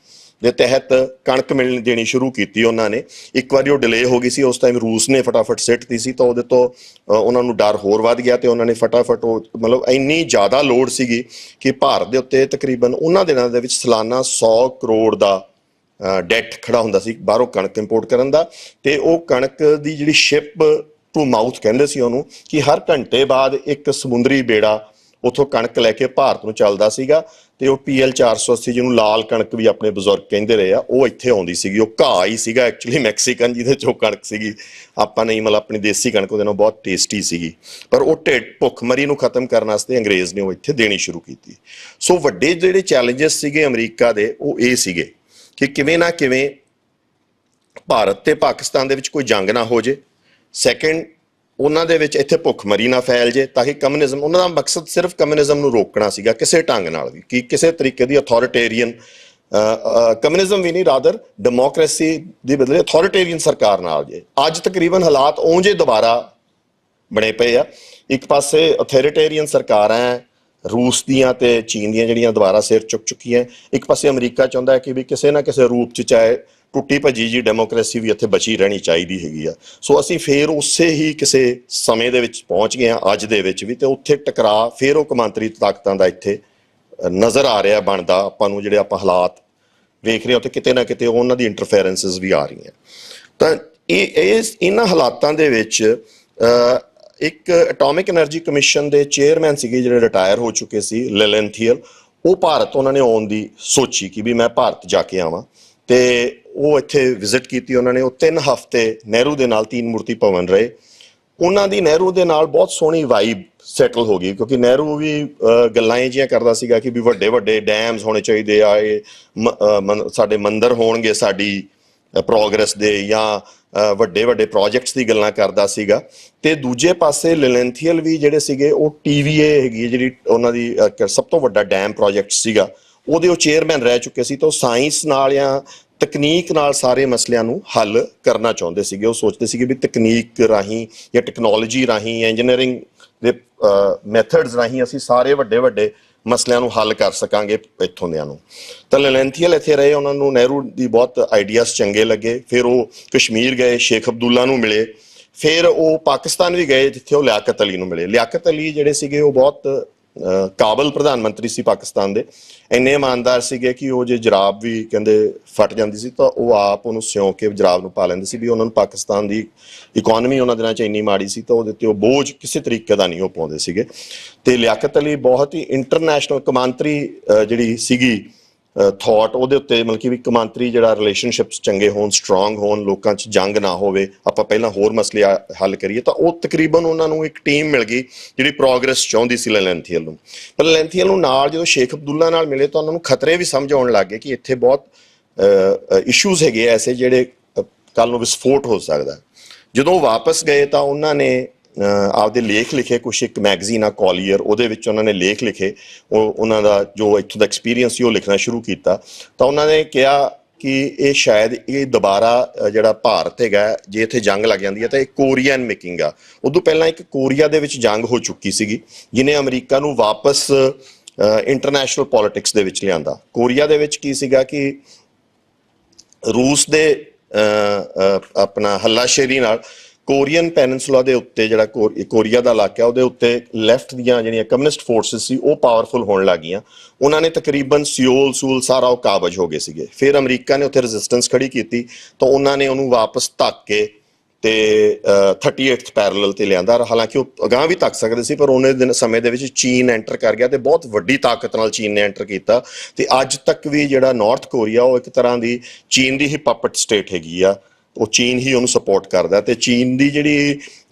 ਦੇ ਤਹਿਤ ਕਣਕ ਮਿਲਣ ਦੇਣੀ ਸ਼ੁਰੂ ਕੀਤੀ ਉਹਨਾਂ ਨੇ। ਇੱਕ ਵਾਰੀ ਉਹ ਡਿਲੇ ਹੋ ਗਈ ਸੀ, ਉਸ ਟਾਈਮ ਰੂਸ ਨੇ ਫਟਾਫਟ ਸਿੱਟਤੀ ਸੀ, ਤਾਂ ਉਹਦੇ ਤੋਂ ਉਹਨਾਂ ਨੂੰ ਡਰ ਹੋਰ ਵੱਧ ਗਿਆ ਤੇ ਉਹਨਾਂ ਨੇ ਫਟਾਫਟ ਉਹ ਮਤਲਬ ਇੰਨੀ ਜ਼ਿਆਦਾ ਲੋੜ ਸੀਗੀ ਕਿ ਭਾਰਤ ਦੇ ਉੱਤੇ ਤਕਰੀਬਨ ਉਹਨਾਂ ਦਿਨਾਂ ਦੇ ਵਿੱਚ ਸਾਲਾਨਾ 100 ਕਰੋੜ ਦਾ ਡੈਟ ਖੜਾ ਹੁੰਦਾ ਸੀ ਬਾਹਰੋਂ ਕਣਕ ਇੰਪੋਰਟ ਕਰਨ ਦਾ। ਤੇ ਉਹ ਕਣਕ ਦੀ ਜਿਹੜੀ ਸ਼ਿਪ ਟੂ ਮਾਊਥ ਕਹਿੰਦੇ ਸੀ ਉਹਨੂੰ, ਕਿ ਹਰ ਘੰਟੇ ਬਾਅਦ ਇੱਕ ਸਮੁੰਦਰੀ ਬੇੜਾ ਉੱਥੋਂ ਕਣਕ ਲੈ ਕੇ ਭਾਰਤ ਨੂੰ ਚੱਲਦਾ ਸੀਗਾ। ਤੇ ਉਹ PL 480 ਜਿਹਨੂੰ ਲਾਲ ਕਣਕ ਵੀ ਆਪਣੇ ਬਜ਼ੁਰਗ ਕਹਿੰਦੇ ਰਹੇ ਆ, ਉਹ ਇੱਥੇ ਆਉਂਦੀ ਸੀਗੀ। ਉਹ ਘਾਹ ਹੀ ਸੀਗਾ ਐਕਚੁਅਲੀ ਮੈਕਸੀਕਨ, ਜਿਹਦੇ 'ਚ ਉਹ ਕਣਕ ਸੀਗੀ। ਆਪਾਂ ਨਹੀਂ ਮਤਲਬ ਆਪਣੀ ਦੇਸੀ ਕਣਕ ਉਹਦੇ ਨਾਲ ਬਹੁਤ ਟੇਸਟੀ ਸੀਗੀ, ਪਰ ਉਹ ਭੁੱਖਮਰੀ ਨੂੰ ਖਤਮ ਕਰਨ ਵਾਸਤੇ ਅੰਗਰੇਜ਼ ਨੇ ਉਹ ਇੱਥੇ ਦੇਣੀ ਸ਼ੁਰੂ ਕੀਤੀ। ਸੋ ਵੱਡੇ ਜਿਹੜੇ ਚੈਲੰਜਸ ਸੀਗੇ ਅਮਰੀਕਾ ਦੇ ਉਹ ਇਹ ਸੀਗੇ ਕਿ ਕਿਵੇਂ ਨਾ ਕਿਵੇਂ ਭਾਰਤ ਤੇ ਪਾਕਿਸਤਾਨ ਦੇ ਵਿੱਚ ਕੋਈ ਜੰਗ ਨਾ ਹੋ ਜੇ। ਸੈਕਿੰਡ, ਉਹਨਾਂ ਦੇ ਵਿੱਚ ਇੱਥੇ ਭੁੱਖਮਰੀ ਨਾ ਫੈਲ ਜੇ, ਤਾਂ ਕਿ ਕਮਿਊਨਿਜ਼ਮ, ਉਹਨਾਂ ਦਾ ਮਕਸਦ ਸਿਰਫ ਕਮਿਊਨਿਜ਼ਮ ਨੂੰ ਰੋਕਣਾ ਸੀਗਾ ਕਿਸੇ ਢੰਗ ਨਾਲ ਵੀ, ਕਿ ਕਿਸੇ ਤਰੀਕੇ ਦੀ ਅਥਾਰਟੇਰੀਅਨ ਕਮਿਊਨਿਜ਼ਮ ਵੀ ਨਹੀਂ, ਰਾਦਰ ਡੈਮੋਕ੍ਰੇਸੀ ਦੀ ਬਦਲੇ ਅਥਾਰਟੇਰੀਅਨ ਸਰਕਾਰ ਨਾਲ ਜੇ। ਅੱਜ ਤਕਰੀਬਨ ਹਾਲਾਤ ਉਂਝੇ ਦੁਬਾਰਾ ਬਣੇ ਪਏ ਆ। ਇੱਕ ਪਾਸੇ ਅਥਾਰਟੇਰੀਅਨ ਸਰਕਾਰਾਂ ਰੂਸ ਦੀਆਂ ਤੇ ਚੀਨ ਦੀਆਂ ਜਿਹੜੀਆਂ ਦੁਬਾਰਾ ਸਿਰ ਚੁੱਕ ਚੁੱਕੀਆਂ, ਇੱਕ ਪਾਸੇ ਅਮਰੀਕਾ ਚਾਹੁੰਦਾ ਹੈ ਕਿ ਵੀ ਕਿਸੇ ਨਾ ਕਿਸੇ ਰੂਪ 'ਚ ਚਾਹੇ ਟੁੱਟੀ ਭੱਜੀ ਜੀ ਡੈਮੋਕ੍ਰੇਸੀ ਵੀ ਇੱਥੇ ਬਚੀ ਰਹਿਣੀ ਚਾਹੀਦੀ ਹੈਗੀ ਆ। ਸੋ ਅਸੀਂ ਫੇਰ ਉਸੇ ਹੀ ਕਿਸੇ ਸਮੇਂ ਦੇ ਵਿੱਚ ਪਹੁੰਚ ਗਏ ਹਾਂ ਅੱਜ ਦੇ ਵਿੱਚ ਵੀ, ਤੇ ਉੱਥੇ ਟਕਰਾਅ ਫੇਰ ਉਹ ਕੌਮਾਂਤਰੀ ਤਾਕਤਾਂ ਦਾ ਇੱਥੇ ਨਜ਼ਰ ਆ ਰਿਹਾ ਬਣਦਾ ਆਪਾਂ ਨੂੰ। ਜਿਹੜੇ ਆਪਾਂ ਹਾਲਾਤ ਵੇਖ ਰਹੇ ਹਾਂ ਉੱਥੇ ਕਿਤੇ ਨਾ ਕਿਤੇ ਉਹਨਾਂ ਦੀ ਇੰਟਰਫੇਰੈਂਸਿਸ ਵੀ ਆ ਰਹੀਆਂ। ਤਾਂ ਇਹਨਾਂ ਹਾਲਾਤਾਂ ਦੇ ਵਿੱਚ ਇੱਕ ਐਟੋਮਿਕ ਐਨਰਜੀ ਕਮਿਸ਼ਨ ਦੇ ਚੇਅਰਮੈਨ ਸੀਗੇ ਜਿਹੜੇ ਰਿਟਾਇਰ ਹੋ ਚੁੱਕੇ ਸੀ, ਲਿਲੈਂਥੀਅਲ, ਉਹ ਭਾਰਤ ਉਹਨਾਂ ਨੇ ਆਉਣ ਦੀ ਸੋਚੀ ਕਿ ਵੀ ਮੈਂ ਭਾਰਤ ਜਾ ਕੇ ਆਵਾਂ, ਤੇ ਉਹ ਇੱਥੇ ਵਿਜ਼ਿਟ ਕੀਤੀ ਉਹਨਾਂ ਨੇ। ਉਹ 3 ਹਫ਼ਤੇ ਨਹਿਰੂ ਦੇ ਨਾਲ ਤੀਨ ਮੂਰਤੀ ਭਵਨ ਰਹੇ। ਉਹਨਾਂ ਦੀ ਨਹਿਰੂ ਦੇ ਨਾਲ ਬਹੁਤ ਸੋਹਣੀ ਵਾਈਬ ਸੈਟਲ ਹੋ ਗਈ, ਕਿਉਂਕਿ ਨਹਿਰੂ ਵੀ ਗੱਲਾਂ ਇਹ ਜਿਹੀਆਂ ਕਰਦਾ ਸੀਗਾ ਕਿ ਵੀ ਵੱਡੇ ਵੱਡੇ ਡੈਮਸ ਹੋਣੇ ਚਾਹੀਦੇ ਆ, ਇਹ ਸਾਡੇ ਮੰਦਿਰ ਹੋਣਗੇ ਸਾਡੀ ਪ੍ਰੋਗਰੈਸ ਦੇ, ਜਾਂ ਵੱਡੇ ਵੱਡੇ ਪ੍ਰੋਜੈਕਟਸ ਦੀ ਗੱਲਾਂ ਕਰਦਾ ਸੀਗਾ। ਤੇ ਦੂਜੇ ਪਾਸੇ ਲਿਲੈਂਥੀਅਲ ਵੀ ਜਿਹੜੇ ਸੀਗੇ ਉਹ TVA ਹੈਗੀ ਜਿਹੜੀ ਉਹਨਾਂ ਦੀ ਸਭ ਤੋਂ ਵੱਡਾ ਡੈਮ ਪ੍ਰੋਜੈਕਟ ਸੀਗਾ, ਉਹਦੇ ਉਹ ਚੇਅਰਮੈਨ ਰਹਿ ਚੁੱਕੇ ਸੀ। ਤਾਂ ਉਹ ਸਾਇੰਸ ਨਾਲ ਜਾਂ ਤਕਨੀਕ ਨਾਲ ਸਾਰੇ ਮਸਲਿਆਂ ਨੂੰ ਹੱਲ ਕਰਨਾ ਚਾਹੁੰਦੇ ਸੀਗੇ। ਉਹ ਸੋਚਦੇ ਸੀਗੇ ਵੀ ਤਕਨੀਕ ਰਾਹੀਂ ਜਾਂ ਟੈਕਨੋਲੋਜੀ ਰਾਹੀਂ, ਇੰਜੀਨੀਅਰਿੰਗ ਦੇ ਮੈਥਡਸ ਰਾਹੀਂ ਅਸੀਂ ਸਾਰੇ ਵੱਡੇ ਵੱਡੇ ਮਸਲਿਆਂ ਨੂੰ ਹੱਲ ਕਰ ਸਕਾਂਗੇ ਇੱਥੋਂ ਦਿਆਂ ਨੂੰ। ਤਾਂ ਲਿਲੈਂਥੀਅਲ ਇੱਥੇ ਰਹੇ, ਉਹਨਾਂ ਨੂੰ ਨਹਿਰੂ ਦੀ ਬਹੁਤ ਆਈਡੀਆਜ਼ ਚੰਗੇ ਲੱਗੇ। ਫਿਰ ਉਹ ਕਸ਼ਮੀਰ ਗਏ, ਸ਼ੇਖ ਅਬਦੁੱਲਾ ਨੂੰ ਮਿਲੇ। ਫਿਰ ਉਹ ਪਾਕਿਸਤਾਨ ਵੀ ਗਏ ਜਿੱਥੇ ਉਹ ਲਿਆਕਤ ਅਲੀ ਨੂੰ ਮਿਲੇ। ਲਿਆਕਤ ਅਲੀ ਜਿਹੜੇ ਸੀਗੇ ਉਹ ਬਹੁਤ ਕਾਬਲ ਪ੍ਰਧਾਨ ਮੰਤਰੀ ਸੀ ਪਾਕਿਸਤਾਨ ਦੇ, ਇੰਨੇ ਇਮਾਨਦਾਰ ਸੀਗੇ ਕਿ ਉਹ ਜੇ ਜਰਾਬ ਵੀ ਕਹਿੰਦੇ ਫਟ ਜਾਂਦੀ ਸੀ ਤਾਂ ਉਹ ਆਪ ਉਹਨੂੰ ਸਿਉਂ ਕੇ ਜਰਾਬ ਨੂੰ ਪਾ ਲੈਂਦੇ ਸੀ। ਵੀ ਉਹਨਾਂ ਨੂੰ ਪਾਕਿਸਤਾਨ ਦੀ ਇਕੋਨਮੀ ਉਹਨਾਂ ਦਿਨਾਂ 'ਚ ਇੰਨੀ ਮਾੜੀ ਸੀ ਤਾਂ ਉਹਦੇ ਤੇ ਉਹ ਬੋਝ ਕਿਸੇ ਤਰੀਕੇ ਦਾ ਨਹੀਂ ਉਹ ਪਾਉਂਦੇ ਸੀਗੇ। ਤੇ ਲਿਆਕਤ ਅਲੀ ਬਹੁਤ ਹੀ ਇੰਟਰਨੈਸ਼ਨਲ ਕਮਾਂਤਰੀ ਜਿਹੜੀ ਸੀਗੀ ਥਾਟ ਉਹਦੇ ਉੱਤੇ ਮਤਲਬ ਕਿ ਵੀ ਕੌਮਾਂਤਰੀ ਜਿਹੜਾ ਰਿਲੇਸ਼ਨਸ਼ਿਪਸ ਚੰਗੇ ਹੋਣ, ਸਟਰੋਂਗ ਹੋਣ, ਲੋਕਾਂ 'ਚ ਜੰਗ ਨਾ ਹੋਵੇ, ਆਪਾਂ ਪਹਿਲਾਂ ਹੋਰ ਮਸਲੇ ਹੱਲ ਕਰੀਏ। ਤਾਂ ਉਹ ਤਕਰੀਬਨ ਉਹਨਾਂ ਨੂੰ ਇੱਕ ਟੀਮ ਮਿਲ ਗਈ ਜਿਹੜੀ ਪ੍ਰੋਗਰੈਸ ਚਾਹੁੰਦੀ ਸੀ ਲੈਂਥੀਅਲ ਨੂੰ। ਪਰ ਲੈਂਥੀਅਲ ਨੂੰ ਨਾਲ ਜਦੋਂ ਸ਼ੇਖ ਅਬਦੁੱਲਾ ਨਾਲ ਮਿਲੇ ਤਾਂ ਉਹਨਾਂ ਨੂੰ ਖਤਰੇ ਵੀ ਸਮਝ ਆਉਣ ਲੱਗ ਗਏ ਕਿ ਇੱਥੇ ਬਹੁਤ ਇਸ਼ੂਜ਼ ਹੈਗੇ ਐਸੇ ਜਿਹੜੇ ਕੱਲ ਨੂੰ ਵਿਸਫੋਟ ਹੋ ਸਕਦਾ। ਜਦੋਂ ਉਹ ਵਾਪਸ ਗਏ ਤਾਂ ਉਹਨਾਂ ਨੇ ਆਪਦੇ ਲੇਖ ਲਿਖੇ, ਕੁਛ ਇੱਕ ਮੈਗਜ਼ੀਨ ਆ ਕੌਲੀਅਰ, ਉਹਦੇ ਵਿੱਚ ਉਹਨਾਂ ਨੇ ਲੇਖ ਲਿਖੇ, ਉਹਨਾਂ ਦਾ ਜੋ ਇੱਥੋਂ ਦਾ ਐਕਸਪੀਰੀਅੰਸ ਸੀ ਉਹ ਲਿਖਣਾ ਸ਼ੁਰੂ ਕੀਤਾ। ਤਾਂ ਉਹਨਾਂ ਨੇ ਕਿਹਾ ਕਿ ਇਹ ਸ਼ਾਇਦ ਇਹ ਦੁਬਾਰਾ ਜਿਹੜਾ ਭਾਰਤ ਹੈਗਾ, ਜੇ ਇੱਥੇ ਜੰਗ ਲੱਗ ਜਾਂਦੀ ਹੈ ਤਾਂ ਇਹ ਕੋਰੀਅਨ ਮੇਕਿੰਗ ਆ। ਉਦੋਂ ਪਹਿਲਾਂ ਇੱਕ ਕੋਰੀਆ ਦੇ ਵਿੱਚ ਜੰਗ ਹੋ ਚੁੱਕੀ ਸੀਗੀ ਜਿਹਨੇ ਅਮਰੀਕਾ ਨੂੰ ਵਾਪਸ ਇੰਟਰਨੈਸ਼ਨਲ ਪੋਲਿਟਿਕਸ ਦੇ ਵਿੱਚ ਲਿਆਂਦਾ। ਕੋਰੀਆ ਦੇ ਵਿੱਚ ਕੀ ਸੀਗਾ ਕਿ ਰੂਸ ਦੇ ਆਪਣਾ ਹੱਲਾਸ਼ੇਰੀ ਨਾਲ ਕੋਰੀਅਨ ਪੈਨਿਨਸੂਲਾ ਦੇ ਉੱਤੇ ਜਿਹੜਾ ਕੋਰੀਆ ਦਾ ਇਲਾਕਾ ਉਹਦੇ ਉੱਤੇ ਲੈਫਟ ਦੀਆਂ ਜਿਹੜੀਆਂ ਕਮਿਊਨਿਸਟ ਫੋਰਸਿਸ ਸੀ ਉਹ ਪਾਵਰਫੁਲ ਹੋਣ ਲੱਗ ਗਈਆਂ। ਉਹਨਾਂ ਨੇ ਤਕਰੀਬਨ ਸਿਓਲ ਸਾਰਾ ਉਹ ਕਾਬਜ ਹੋ ਗਏ ਸੀਗੇ। ਫਿਰ ਅਮਰੀਕਾ ਨੇ ਉੱਥੇ ਰੈਜ਼ਿਸਟੈਂਸ ਖੜੀ ਕੀਤੀ ਤਾਂ ਉਹਨਾਂ ਨੇ ਉਹਨੂੰ ਵਾਪਸ ਧੱਕ ਕੇ ਤੇ 38th ਪੈਰਲਲ ਤੇ ਲਿਆਂਦਾ। ਹਾਲਾਂਕਿ ਉਹ ਅਗਾਂਹ ਵੀ ਧੱਕ ਸਕਦੇ ਸੀ, ਪਰ ਉਹਨੇ ਦਿਨ ਸਮੇਂ ਦੇ ਵਿੱਚ ਚੀਨ ਐਂਟਰ ਕਰ ਗਿਆ ਤੇ ਬਹੁਤ ਵੱਡੀ ਤਾਕਤ ਨਾਲ ਚੀਨ ਨੇ ਐਂਟਰ ਕੀਤਾ। ਤੇ ਅੱਜ ਤੱਕ ਵੀ ਜਿਹੜਾ ਨਾਰਥ ਕੋਰੀਆ ਉਹ ਇੱਕ ਤਰ੍ਹਾਂ ਦੀ ਚੀਨ ਦੀ ਹੀ ਪਪਟ ਸਟੇਟ ਹੈਗੀ ਆ, ਉਹ ਚੀਨ ਹੀ ਉਹਨੂੰ ਸਪੋਰਟ ਕਰਦਾ। ਤੇ ਚੀਨ ਦੀ ਜਿਹੜੀ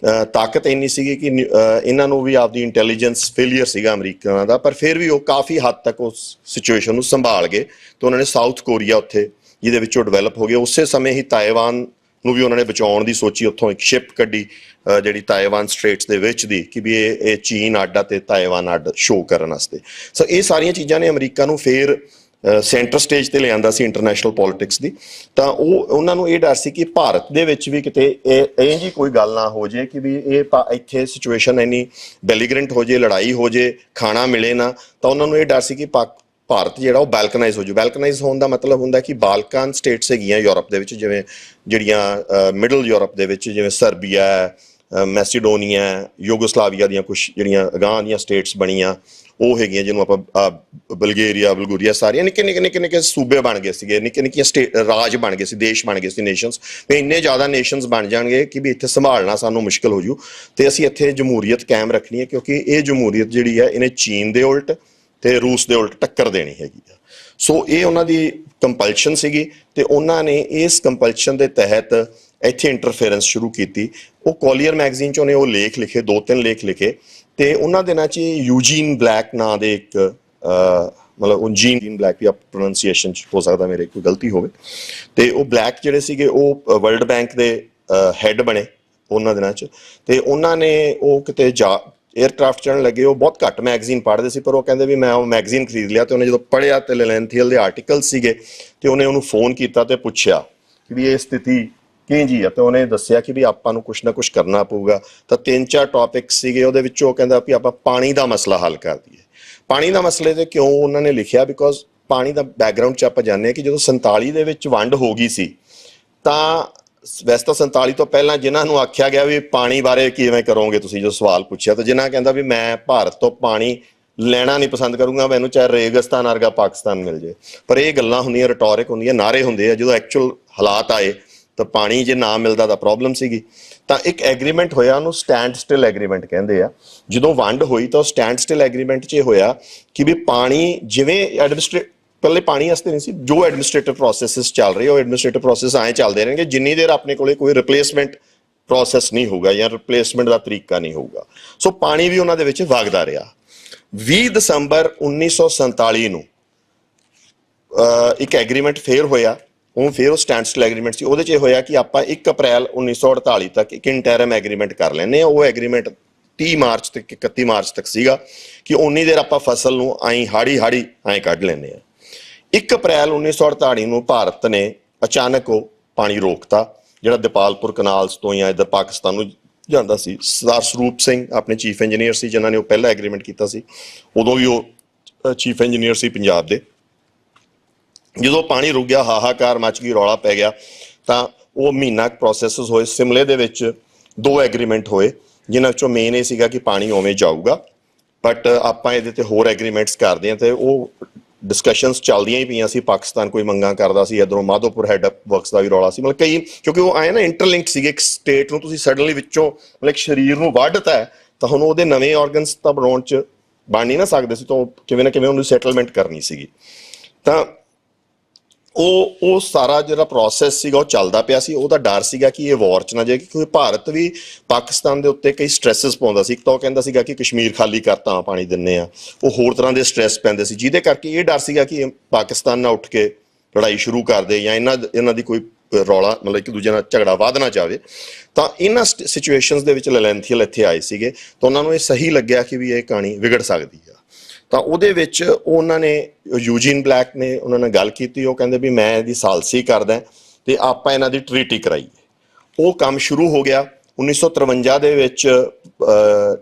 ਤਾਕਤ ਇੰਨੀ ਸੀਗੀ ਕਿ ਇਹਨਾਂ ਨੂੰ ਵੀ ਆਪਦੀ ਇੰਟੈਲੀਜੈਂਸ ਫੇਲੀਅਰ ਸੀਗਾ ਅਮਰੀਕਨਾਂ ਦਾ, ਪਰ ਫਿਰ ਵੀ ਉਹ ਕਾਫੀ ਹੱਦ ਤੱਕ ਉਸ ਸਿਚੁਏਸ਼ਨ ਨੂੰ ਸੰਭਾਲ ਗਏ ਤੇ ਉਹਨਾਂ ਨੇ ਸਾਊਥ ਕੋਰੀਆ ਉੱਥੇ ਜਿਹਦੇ ਵਿੱਚੋਂ ਡਿਵੈਲਪ ਹੋ ਗਿਆ। ਉਸੇ ਸਮੇਂ ਹੀ ਤਾਇਵਾਨ ਨੂੰ ਵੀ ਉਹਨਾਂ ਨੇ ਬਚਾਉਣ ਦੀ ਸੋਚੀ, ਉੱਥੋਂ ਇੱਕ ਸ਼ਿਪ ਕੱਢੀ ਜਿਹੜੀ ਤਾਇਵਾਨ ਸਟ੍ਰੇਟਸ ਦੇ ਵਿੱਚ ਦੀ, ਕਿ ਵੀ ਇਹ ਚੀਨ ਅੱਡ ਤੇ ਤਾਇਵਾਨ ਅੱਡ ਸ਼ੋਅ ਕਰਨ ਵਾਸਤੇ। ਸੋ ਇਹ ਸਾਰੀਆਂ ਚੀਜ਼ਾਂ ਨੇ ਅਮਰੀਕਾ ਨੂੰ ਫੇਰ ਸੈਂਟਰ ਸਟੇਜ ਤੇ ਲਿਆਂਦਾ ਸੀ ਇੰਟਰਨੈਸ਼ਨਲ ਪੋਲਿਟਿਕਸ ਦੀ। ਤਾਂ ਉਹਨਾਂ ਨੂੰ ਇਹ ਡਰ ਸੀ ਕਿ ਭਾਰਤ ਦੇ ਵਿੱਚ ਵੀ ਕਿਤੇ ਇਹ ਜੀ ਕੋਈ ਗੱਲ ਨਾ ਹੋ ਜੇ ਕਿ ਵੀ ਇਹ ਇੱਥੇ ਸਿਚੁਏਸ਼ਨ ਇੰਨੀ ਬੈਲੀਗਰੈਂਟ ਹੋ ਜੇ, ਲੜਾਈ ਹੋ ਜੇ, ਖਾਣਾ ਮਿਲੇ ਨਾ। ਤਾਂ ਉਹਨਾਂ ਨੂੰ ਇਹ ਡਰ ਸੀ ਕਿ ਭਾਰਤ ਜਿਹੜਾ ਉਹ ਬੈਲਕਨਾਈਜ਼ ਹੋ ਜੂ। ਬੈਲਕਨਾਈਜ਼ ਹੋਣ ਦਾ ਮਤਲਬ ਹੁੰਦਾ ਕਿ ਬਾਲਕਨ ਸਟੇਟਸ ਹੈਗੀਆਂ ਯੂਰਪ ਦੇ ਵਿੱਚ, ਜਿਵੇਂ ਜਿਹੜੀਆਂ ਮਿਡਲ ਯੂਰਪ ਦੇ ਵਿੱਚ, ਜਿਵੇਂ ਸਰਬੀਆ, ਮੈਸੀਡੋਨੀਆ, ਯੂਗੋਸਲਾਵੀਆ ਦੀਆਂ ਕੁਛ ਜਿਹੜੀਆਂ ਅਗਾਂਹ ਦੀਆਂ ਸਟੇਟਸ ਬਣੀਆਂ ਉਹ ਹੈਗੀਆਂ, ਜਿਹਨੂੰ ਆਪਾਂ ਬਲਗੇਰੀਆ ਸਾਰੀਆਂ ਨਿੱਕੇ ਸੂਬੇ ਬਣ ਗਏ ਸੀਗੇ, ਨਿੱਕੀਆਂ ਰਾਜ ਬਣ ਗਏ ਸੀ, ਦੇਸ਼ ਬਣ ਗਏ ਸੀ, ਨੇਸ਼ਨਸ। ਤੇ ਇੰਨੇ ਜ਼ਿਆਦਾ ਨੇਸ਼ਨਸ ਬਣ ਜਾਣਗੇ ਕਿ ਵੀ ਇੱਥੇ ਸੰਭਾਲਣਾ ਸਾਨੂੰ ਮੁਸ਼ਕਿਲ ਹੋ ਜੂ ਤੇ ਅਸੀਂ ਇੱਥੇ ਜਮਹੂਰੀਅਤ ਕਾਇਮ ਰੱਖਣੀ ਹੈ, ਕਿਉਂਕਿ ਇਹ ਜਮਹੂਰੀਅਤ ਜਿਹੜੀ ਹੈ ਇਹਨੇ ਚੀਨ ਦੇ ਉਲਟ ਤੇ ਰੂਸ ਦੇ ਉਲਟ ਟੱਕਰ ਦੇਣੀ ਹੈਗੀ ਆ। ਸੋ ਇਹ ਉਹਨਾਂ ਦੀ ਕੰਪਲਸ਼ਨ ਸੀਗੀ ਤੇ ਉਹਨਾਂ ਨੇ ਇਸ ਕੰਪਲਸ਼ਨ ਦੇ ਤਹਿਤ ਇੱਥੇ ਇੰਟਰਫੇਰੈਂਸ ਸ਼ੁਰੂ ਕੀਤੀ। ਉਹ ਕੌਲੀਅਰ ਮੈਗਜ਼ੀਨ 'ਚ ਉਹਨੇ ਉਹ ਲੇਖ ਲਿਖੇ, 2-3 ਲੇਖ ਲਿਖੇ। ਤੇ ਉਹਨਾਂ ਦਿਨਾਂ 'ਚ ਯੂਜੀਨ ਬਲੈਕ ਨਾਂ ਦੇ ਇੱਕ ਮਤਲਬ ਉਂਜੀਨ ਬਲੈਕ ਦੀ ਪ੍ਰੋਨੰਸੀਏਸ਼ਨ 'ਚ ਹੋ ਸਕਦਾ ਮੇਰੇ ਕੋਈ ਗਲਤੀ ਹੋਵੇ, ਤੇ ਉਹ ਬਲੈਕ ਜਿਹੜੇ ਸੀਗੇ ਉਹ ਵਰਲਡ ਬੈਂਕ ਦੇ ਹੈੱਡ ਬਣੇ ਉਹਨਾਂ ਦਿਨਾਂ 'ਚ। ਤੇ ਉਹਨਾਂ ਨੇ ਉਹ ਕਿਤੇ 에ਅਰਕ੍ਰਾਫਟ ਚੜ੍ਹਨ ਲੱਗੇ, ਉਹ ਬਹੁਤ ਘੱਟ ਮੈਗਜ਼ੀਨ ਪੜ੍ਹਦੇ ਸੀ, ਪਰ ਉਹ ਕਹਿੰਦੇ ਵੀ ਮੈਂ ਉਹ ਮੈਗਜ਼ੀਨ ਖਰੀਦ ਲਿਆ। ਤੇ ਉਹਨੇ ਜਦੋਂ ਪੜ੍ਹਿਆ ਤੇ ਲੈਂਥੀਅਲ ਦੇ ਆਰਟੀਕਲ ਸੀਗੇ ਤੇ ਉਹਨੇ ਉਹਨੂੰ ਫੋਨ ਕੀਤਾ ਤੇ ਪੁੱਛਿਆ ਕਿ ਵੀ ਇਹ ਸਥਿਤੀ ਕਿਵੇਂ ਜੀ ਆ। ਤੇ ਉਹਨੇ ਦੱਸਿਆ ਕਿ ਵੀ ਆਪਾਂ ਨੂੰ ਕੁਛ ਨਾ ਕੁਛ ਕਰਨਾ ਪਊਗਾ। ਤਾਂ 3-4 ਟੌਪਿਕਸ ਸੀਗੇ ਉਹਦੇ ਵਿੱਚ। ਉਹ ਕਹਿੰਦਾ ਵੀ ਆਪਾਂ ਪਾਣੀ ਦਾ ਮਸਲਾ ਹੱਲ ਕਰ ਦਈਏ। ਪਾਣੀ ਦਾ ਮਸਲੇ ਤੇ ਕਿਉਂ ਉਹਨਾਂ ਨੇ ਲਿਖਿਆ, ਬਿਕੋਜ਼ ਪਾਣੀ ਦਾ ਬੈਕਗਰਾਊਂਡ 'ਚ ਆਪਾਂ ਜਾਣਦੇ ਹਾਂ ਕਿ ਜਦੋਂ 47 ਦੇ ਵਿੱਚ ਵੰਡ ਹੋ ਗਈ ਸੀ ਤਾਂ ਵੈਸੇ ਤਾਂ 47 ਤੋਂ ਪਹਿਲਾਂ ਜਿਨ੍ਹਾਂ ਨੂੰ ਆਖਿਆ ਗਿਆ ਵੀ ਪਾਣੀ ਬਾਰੇ ਕਿਵੇਂ ਕਰੋਗੇ ਤੁਸੀਂ, ਜੋ ਸਵਾਲ ਪੁੱਛਿਆ, ਤਾਂ ਜਿਨ੍ਹਾਂ ਕਹਿੰਦਾ ਵੀ ਮੈਂ ਭਾਰਤ ਤੋਂ ਪਾਣੀ ਲੈਣਾ ਨਹੀਂ ਪਸੰਦ ਕਰੂੰਗਾ, ਮੈਨੂੰ ਚਾਹੇ ਰੇਗਿਸਤਾਨ ਵਰਗਾ ਪਾਕਿਸਤਾਨ ਮਿਲ ਜੇ। ਪਰ ਇਹ ਗੱਲਾਂ ਹੁੰਦੀਆਂ, ਰਿਟੋਰਿਕ ਹੁੰਦੀਆਂ, ਨਾਰੇ ਹੁੰਦੇ ਆ। ਜਦੋਂ ਐਕਚੁਅਲ ਹਾਲਾਤ ਆਏ ਤਾਂ ਪਾਣੀ ਜੇ ਨਾ ਮਿਲਦਾ ਤਾਂ ਪ੍ਰੋਬਲਮ ਸੀਗੀ। ਤਾਂ ਇੱਕ ਐਗਰੀਮੈਂਟ ਹੋਇਆ, ਉਹਨੂੰ ਸਟੈਂਡ ਸਟਿਲ ਐਗਰੀਮੈਂਟ ਕਹਿੰਦੇ ਆ। ਜਦੋਂ ਵੰਡ ਹੋਈ ਤਾਂ ਸਟੈਂਡ ਸਟਿਲ ਐਗਰੀਮੈਂਟ 'ਚ ਇਹ ਹੋਇਆ ਕਿ ਵੀ ਪਾਣੀ ਜਿਵੇਂ ਪਹਿਲੇ ਪਾਣੀ ਵਾਸਤੇ ਨਹੀਂ ਸੀ, ਜੋ ਐਡਮਿਨਿਸਟ੍ਰੇਟਿਵ ਪ੍ਰੋਸੈਸਿਸ ਚੱਲ ਰਹੇ ਉਹ ਐਡਮਿਨਿਸਟ੍ਰੇਟਿਵ ਪ੍ਰੋਸੈਸ ਐਂ ਚੱਲਦੇ ਰਹਿਣਗੇ ਜਿੰਨੀ ਦੇਰ ਆਪਣੇ ਕੋਲੇ ਕੋਈ ਰਿਪਲੇਸਮੈਂਟ ਪ੍ਰੋਸੈਸ ਨਹੀਂ ਹੋਊਗਾ ਜਾਂ ਰਿਪਲੇਸਮੈਂਟ ਦਾ ਤਰੀਕਾ ਨਹੀਂ ਹੋਊਗਾ। ਸੋ ਪਾਣੀ ਵੀ ਉਹਨਾਂ ਦੇ ਵਿੱਚ ਵਗਦਾ ਰਿਹਾ। 20 ਦਸੰਬਰ 1947 ਨੂੰ ਇੱਕ ਐਗਰੀਮੈਂਟ ਫੇਰ ਹੋਇਆ। ਉਹ ਫਿਰ ਉਹ ਸਟੈਂਡ ਸਟਿਲ ਐਗਰੀਮੈਂਟ ਸੀ। ਉਹਦੇ 'ਚ ਇਹ ਹੋਇਆ ਕਿ ਆਪਾਂ 1 ਅਪ੍ਰੈਲ 1948 ਤੱਕ ਇੱਕ ਇੰਟਰਮ ਐਗਰੀਮੈਂਟ ਕਰ ਲੈਂਦੇ ਹਾਂ। ਉਹ ਐਗਰੀਮੈਂਟ 30 ਮਾਰਚ ਤੱਕ 31 ਮਾਰਚ ਤੱਕ ਸੀਗਾ ਕਿ ਉਨੀ ਦੇਰ ਆਪਾਂ ਫਸਲ ਨੂੰ ਹਾੜੀ ਐਂ ਕੱਢ ਲੈਂਦੇ ਹਾਂ। 1 ਅਪ੍ਰੈਲ 1948 ਨੂੰ ਭਾਰਤ ਨੇ ਅਚਾਨਕ ਉਹ ਪਾਣੀ ਰੋਕਤਾ, ਜਿਹੜਾ ਦਿਪਾਲਪੁਰ ਕਨਾਲਸ ਤੋਂ ਜਾਂ ਇੱਧਰ ਪਾਕਿਸਤਾਨ ਨੂੰ ਜਾਂਦਾ ਸੀ। ਸਰਦਾਰ ਸਰੂਪ ਸਿੰਘ ਆਪਣੇ ਚੀਫ ਇੰਜੀਨੀਅਰ ਸੀ, ਜਿਨ੍ਹਾਂ ਨੇ ਉਹ ਪਹਿਲਾ ਐਗਰੀਮੈਂਟ ਕੀਤਾ ਸੀ। ਉਦੋਂ ਵੀ ਉਹ ਚੀਫ ਇੰਜੀਨੀਅਰ ਸੀ ਪੰਜਾਬ ਦੇ। ਜਦੋਂ ਪਾਣੀ ਰੁਕ ਗਿਆ, ਹਾਹਾਕਾਰ ਮਚ ਗਈ, ਰੌਲਾ ਪੈ ਗਿਆ। ਤਾਂ ਉਹ ਮਹੀਨਾ ਪ੍ਰੋਸੈਸਿਸ ਹੋਏ। ਸਿਮਲੇ ਦੇ ਵਿੱਚ 2 ਐਗਰੀਮੈਂਟ ਹੋਏ, ਜਿਨ੍ਹਾਂ ਵਿੱਚੋਂ ਮੇਨ ਇਹ ਸੀਗਾ ਕਿ ਪਾਣੀ ਉਵੇਂ ਜਾਊਗਾ, ਬਟ ਆਪਾਂ ਇਹਦੇ ਤੇ ਹੋਰ ਐਗਰੀਮੈਂਟਸ ਕਰਦੇ ਹਾਂ। ਤੇ ਉਹ ਡਿਸਕਸ਼ਨਸ ਚੱਲਦੀਆਂ ਹੀ ਪਈਆਂ ਸੀ। ਪਾਕਿਸਤਾਨ ਕੋਈ ਮੰਗਾਂ ਕਰਦਾ ਸੀ, ਇੱਧਰੋਂ ਮਾਧੋਪੁਰ ਹੈਡ ਵਰਕਸ ਦਾ ਵੀ ਰੌਲਾ ਸੀ। ਮਤਲਬ ਕਈ, ਕਿਉਂਕਿ ਉਹ ਆਏ ਨਾ ਇੰਟਰਲਿੰਕਡ ਸੀਗੇ। ਇੱਕ ਸਟੇਟ ਨੂੰ ਤੁਸੀਂ ਸਡਨਲੀ ਵਿੱਚੋਂ ਮਤਲਬ ਸਰੀਰ ਨੂੰ ਵੱਢਤਾ ਹੈ, ਤਾਂ ਹੁਣ ਉਹਦੇ ਨਵੇਂ ਆਰਗਨਸ ਤਾਂ ਬਣਾਉਣ 'ਚ ਬਣ ਨਹੀਂ ਨਾ ਸਕਦੇ ਸੀ, ਤਾਂ ਕਿਵੇਂ ਨਾ ਕਿਵੇਂ ਉਹਨੂੰ ਸੈਟਲਮੈਂਟ ਕਰਨੀ ਸੀਗੀ। ਤਾਂ ਉਹ ਸਾਰਾ ਜਿਹੜਾ ਪ੍ਰੋਸੈਸ ਸੀਗਾ ਉਹ ਚੱਲਦਾ ਪਿਆ ਸੀ। ਉਹਦਾ ਡਰ ਸੀਗਾ ਕਿ ਇਹ ਵਾਰ 'ਚ ਨਾ ਜਾਏ, ਕਿਉਂਕਿ ਭਾਰਤ ਵੀ ਪਾਕਿਸਤਾਨ ਦੇ ਉੱਤੇ ਕਈ ਸਟ੍ਰੈਸਸ ਪਾਉਂਦਾ ਸੀ। ਇੱਕ ਤਾਂ ਉਹ ਕਹਿੰਦਾ ਸੀਗਾ ਕਿ ਕਸ਼ਮੀਰ ਖਾਲੀ ਕਰਤਾ ਪਾਣੀ ਦਿੰਨੇ ਆ, ਉਹ ਹੋਰ ਤਰ੍ਹਾਂ ਦੇ ਸਟ੍ਰੈਸ ਪੈਂਦੇ ਸੀ, ਜਿਹਦੇ ਕਰਕੇ ਇਹ ਡਰ ਸੀਗਾ ਕਿ ਪਾਕਿਸਤਾਨ ਨਾਲ ਉੱਠ ਕੇ ਲੜਾਈ ਸ਼ੁਰੂ ਕਰ ਦੇ ਜਾਂ ਇਹਨਾਂ ਦੀ ਕੋਈ ਰੌਲਾ ਮਤਲਬ ਇੱਕ ਦੂਜੇ ਨਾਲ ਝਗੜਾ ਵੱਧ ਨਾ ਜਾਵੇ। ਤਾਂ ਇਹਨਾਂ ਸਿਚੁਏਸ਼ਨਸ ਦੇ ਵਿੱਚ ਲੈਲੈਂਥੀਅਲ ਇੱਥੇ ਆਏ ਸੀਗੇ, ਤਾਂ ਉਹਨਾਂ ਨੂੰ ਇਹ ਸਹੀ ਲੱਗਿਆ ਕਿ ਵੀ ਇਹ ਕਹਾਣੀ ਵਿਗੜ ਸਕਦੀ ਆ। ਤਾਂ ਉਹਦੇ ਵਿੱਚ ਉਹਨਾਂ ਨੇ ਯੂਜੀਨ ਬਲੈਕ ਨੇ ਉਹਨਾਂ ਨਾਲ ਗੱਲ ਕੀਤੀ। ਉਹ ਕਹਿੰਦੇ ਵੀ ਮੈਂ ਇਹਦੀ ਸਾਲਸੀ ਕਰਦਾ ਤੇ ਆਪਾਂ ਇਹਨਾਂ ਦੀ ਟਰੀਟੀ ਕਰਾਈਏ। ਉਹ ਕੰਮ ਸ਼ੁਰੂ ਹੋ ਗਿਆ। 1953 ਦੇ ਵਿੱਚ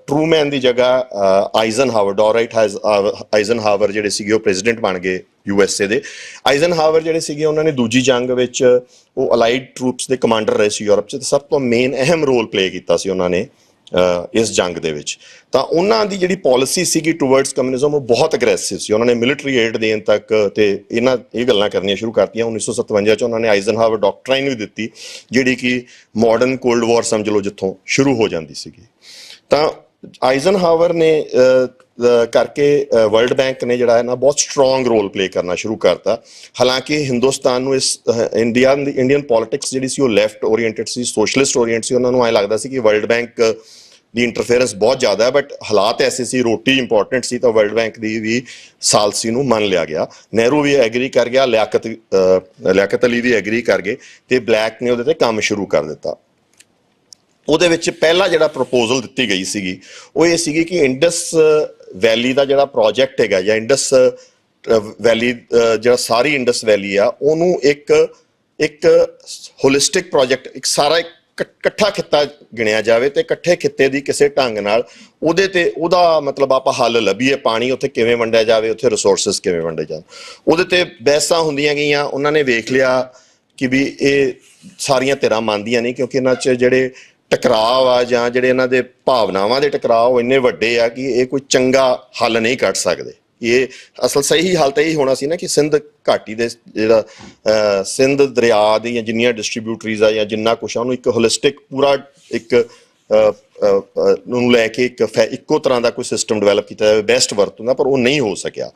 ਟਰੂਮੈਨ ਦੀ ਜਗ੍ਹਾ ਆਈਜ਼ਨਹਾਵਰ, ਡੋਰਾਈਟ ਆਈਜ਼ਨਹਾਵਰ ਜਿਹੜੇ ਸੀਗੇ ਉਹ ਪ੍ਰੈਜ਼ੀਡੈਂਟ ਬਣ ਗਏ USA ਦੇ। ਆਈਜ਼ਨਹਾਵਰ ਜਿਹੜੇ ਸੀਗੇ ਉਹਨਾਂ ਨੇ ਦੂਜੀ ਜੰਗ ਵਿੱਚ ਉਹ ਅਲਾਈਡ ਟਰੂਪਸ ਦੇ ਕਮਾਂਡਰ ਰਹੇ ਸੀ ਯੂਰਪ 'ਚ, ਤੇ ਸਭ ਤੋਂ ਮੇਨ ਅਹਿਮ ਰੋਲ ਪਲੇ ਕੀਤਾ ਸੀ ਉਹਨਾਂ ਨੇ ਇਸ ਜੰਗ ਦੇ ਵਿੱਚ। ਤਾਂ ਉਹਨਾਂ ਦੀ ਜਿਹੜੀ ਪਾਲਿਸੀ ਸੀਗੀ ਟੂਵਰਡਸ ਕਮਿਊਨਿਜ਼ਮ ਉਹ ਬਹੁਤ ਅਗਰੈਸਿਵ ਸੀ। ਉਹਨਾਂ ਨੇ ਮਿਲਟਰੀ ਏਡ ਦੇਣ ਤੱਕ ਤੇ ਇਹ ਗੱਲਾਂ ਕਰਨੀਆਂ ਸ਼ੁਰੂ ਕਰਤੀਆਂ। 1957 'ਚ ਉਹਨਾਂ ਨੇ ਆਈਜ਼ਨਹਾਵਰ ਡਾਕਟਰਾਈਨ ਵੀ ਦਿੱਤੀ, ਜਿਹੜੀ ਕਿ ਮਾਡਰਨ ਕੋਲਡ ਵਾਰ ਸਮਝ ਲਓ ਜਿੱਥੋਂ ਸ਼ੁਰੂ ਹੋ ਜਾਂਦੀ ਸੀਗੀ। ਤਾਂ ਆਈਜ਼ਨਹਾਵਰ ਨੇ ਕਰਕੇ ਵਰਲਡ ਬੈਂਕ ਨੇ ਜਿਹੜਾ ਹੈ ਨਾ ਬਹੁਤ ਸਟਰੋਂਗ ਰੋਲ ਪਲੇ ਕਰਨਾ ਸ਼ੁਰੂ ਕਰਤਾ। ਹਾਲਾਂਕਿ ਹਿੰਦੁਸਤਾਨ ਨੂੰ ਇਸ ਇੰਡੀਅਨ ਪੋਲਿਟਿਕਸ ਜਿਹੜੀ ਸੀ ਉਹ ਲੈਫਟ ਓਰੀਐਂਟਡ ਸੀ, ਸੋਸ਼ਲਿਸਟ ਓਰੀਐਂਟ ਸੀ। ਉਹਨਾਂ ਨੂੰ ਐਂ ਲੱਗਦਾ ਸੀ ਕਿ ਵਰਲਡ ਬੈਂਕ ਦੀ ਇੰਟਰਫੇਰੈਂਸ ਬਹੁਤ ਜ਼ਿਆਦਾ ਹੈ, ਬਟ ਹਾਲਾਤ ਐਸੇ ਸੀ, ਰੋਟੀ ਇੰਪੋਰਟੈਂਟ ਸੀ, ਤਾਂ ਵਰਲਡ ਬੈਂਕ ਦੀ ਵੀ ਸਾਲਸੀ ਨੂੰ ਮੰਨ ਲਿਆ ਗਿਆ। ਨਹਿਰੂ ਵੀ ਐਗਰੀ ਕਰ ਗਿਆ, ਲਿਆਕਤ ਅਲੀ ਵੀ ਐਗਰੀ ਕਰ ਗਏ, ਤੇ ਬਲੈਕ ਨੇ ਉਹਦੇ ਤੇ ਕੰਮ ਸ਼ੁਰੂ ਕਰ ਦਿੱਤਾ। ਉਹਦੇ ਵਿੱਚ ਪਹਿਲਾ ਜਿਹੜਾ ਪ੍ਰਪੋਜ਼ਲ ਦਿੱਤੀ ਗਈ ਸੀਗੀ ਉਹ ਇਹ ਸੀਗੀ ਕਿ ਇੰਡਸ ਵੈਲੀ ਦਾ ਜਿਹੜਾ ਪ੍ਰੋਜੈਕਟ ਹੈਗਾ ਜਾਂ ਇੰਡਸ ਵੈਲੀ ਜਿਹੜਾ ਸਾਰੀ ਇੰਡਸ ਵੈਲੀ ਆ ਉਹਨੂੰ ਇੱਕ ਹੋਲਿਸਟਿਕ ਪ੍ਰੋਜੈਕਟ, ਇੱਕ ਸਾਰਾ ਇਕੱਠਾ ਖਿੱਤਾ ਗਿਣਿਆ ਜਾਵੇ ਤੇ ਇਕੱਠੇ ਖਿੱਤੇ ਦੀ ਕਿਸੇ ਢੰਗ ਨਾਲ ਉਹਦਾ ਮਤਲਬ ਆਪਾਂ ਹੱਲ ਲੱਭੀਏ। ਪਾਣੀ ਉੱਥੇ ਕਿਵੇਂ ਵੰਡਿਆ ਜਾਵੇ, ਉੱਥੇ ਰਿਸੋਰਸਿਸ ਕਿਵੇਂ ਵੰਡੇ ਜਾਣ। ਉਹਦੇ ਤੇ ਬਹਿਸਾਂ ਹੁੰਦੀਆਂ ਗਈਆਂ। ਉਹਨਾਂ ਨੇ ਵੇਖ ਲਿਆ ਕਿ ਵੀ ਇਹ ਸਾਰੀਆਂ ਧਿਰਾਂ ਮੰਨਦੀਆਂ ਨਹੀਂ, ਕਿਉਂਕਿ ਇਹਨਾਂ 'ਚ ਜਿਹੜੇ ਟਕਰਾਅ ਆ ਜਾਂ ਜਿਹੜੇ ਇਹਨਾਂ ਦੇ ਭਾਵਨਾਵਾਂ ਦੇ ਟਕਰਾਅ ਉਹ ਇੰਨੇ ਵੱਡੇ ਆ ਕਿ ਇਹ ਕੋਈ ਚੰਗਾ ਹੱਲ ਨਹੀਂ ਕੱਢ ਸਕਦੇ। ਇਹ ਅਸਲ ਸਹੀ ਹਾਲ ਤਾਂ ਇਹ ਹੋਣਾ ਸੀ ਨਾ ਕਿ ਸਿੰਧ ਘਾਟੀ ਦੇ ਜਿਹੜਾ ਸਿੰਧ ਦਰਿਆ ਦੀ ਜਾਂ ਜਿੰਨੀਆਂ ਡਿਸਟ੍ਰੀਬਿਊਟਰੀਜ਼ ਆ ਜਾਂ ਜਿੰਨਾ ਕੁਛ ਆ ਉਹਨੂੰ ਇੱਕ ਹੋਲਿਸਟਿਕ ਪੂਰਾ ਇੱਕ ਨੂੰ ਲੈ ਕੇ ਇੱਕੋ ਤਰ੍ਹਾਂ ਦਾ ਕੋਈ ਸਿਸਟਮ ਡਿਵੈਲਪ ਕੀਤਾ ਜਾਵੇ, ਬੈਸਟ ਵਰਤ ਹੁੰਦਾ, ਪਰ ਉਹ ਨਹੀਂ ਹੋ ਸਕਿਆ।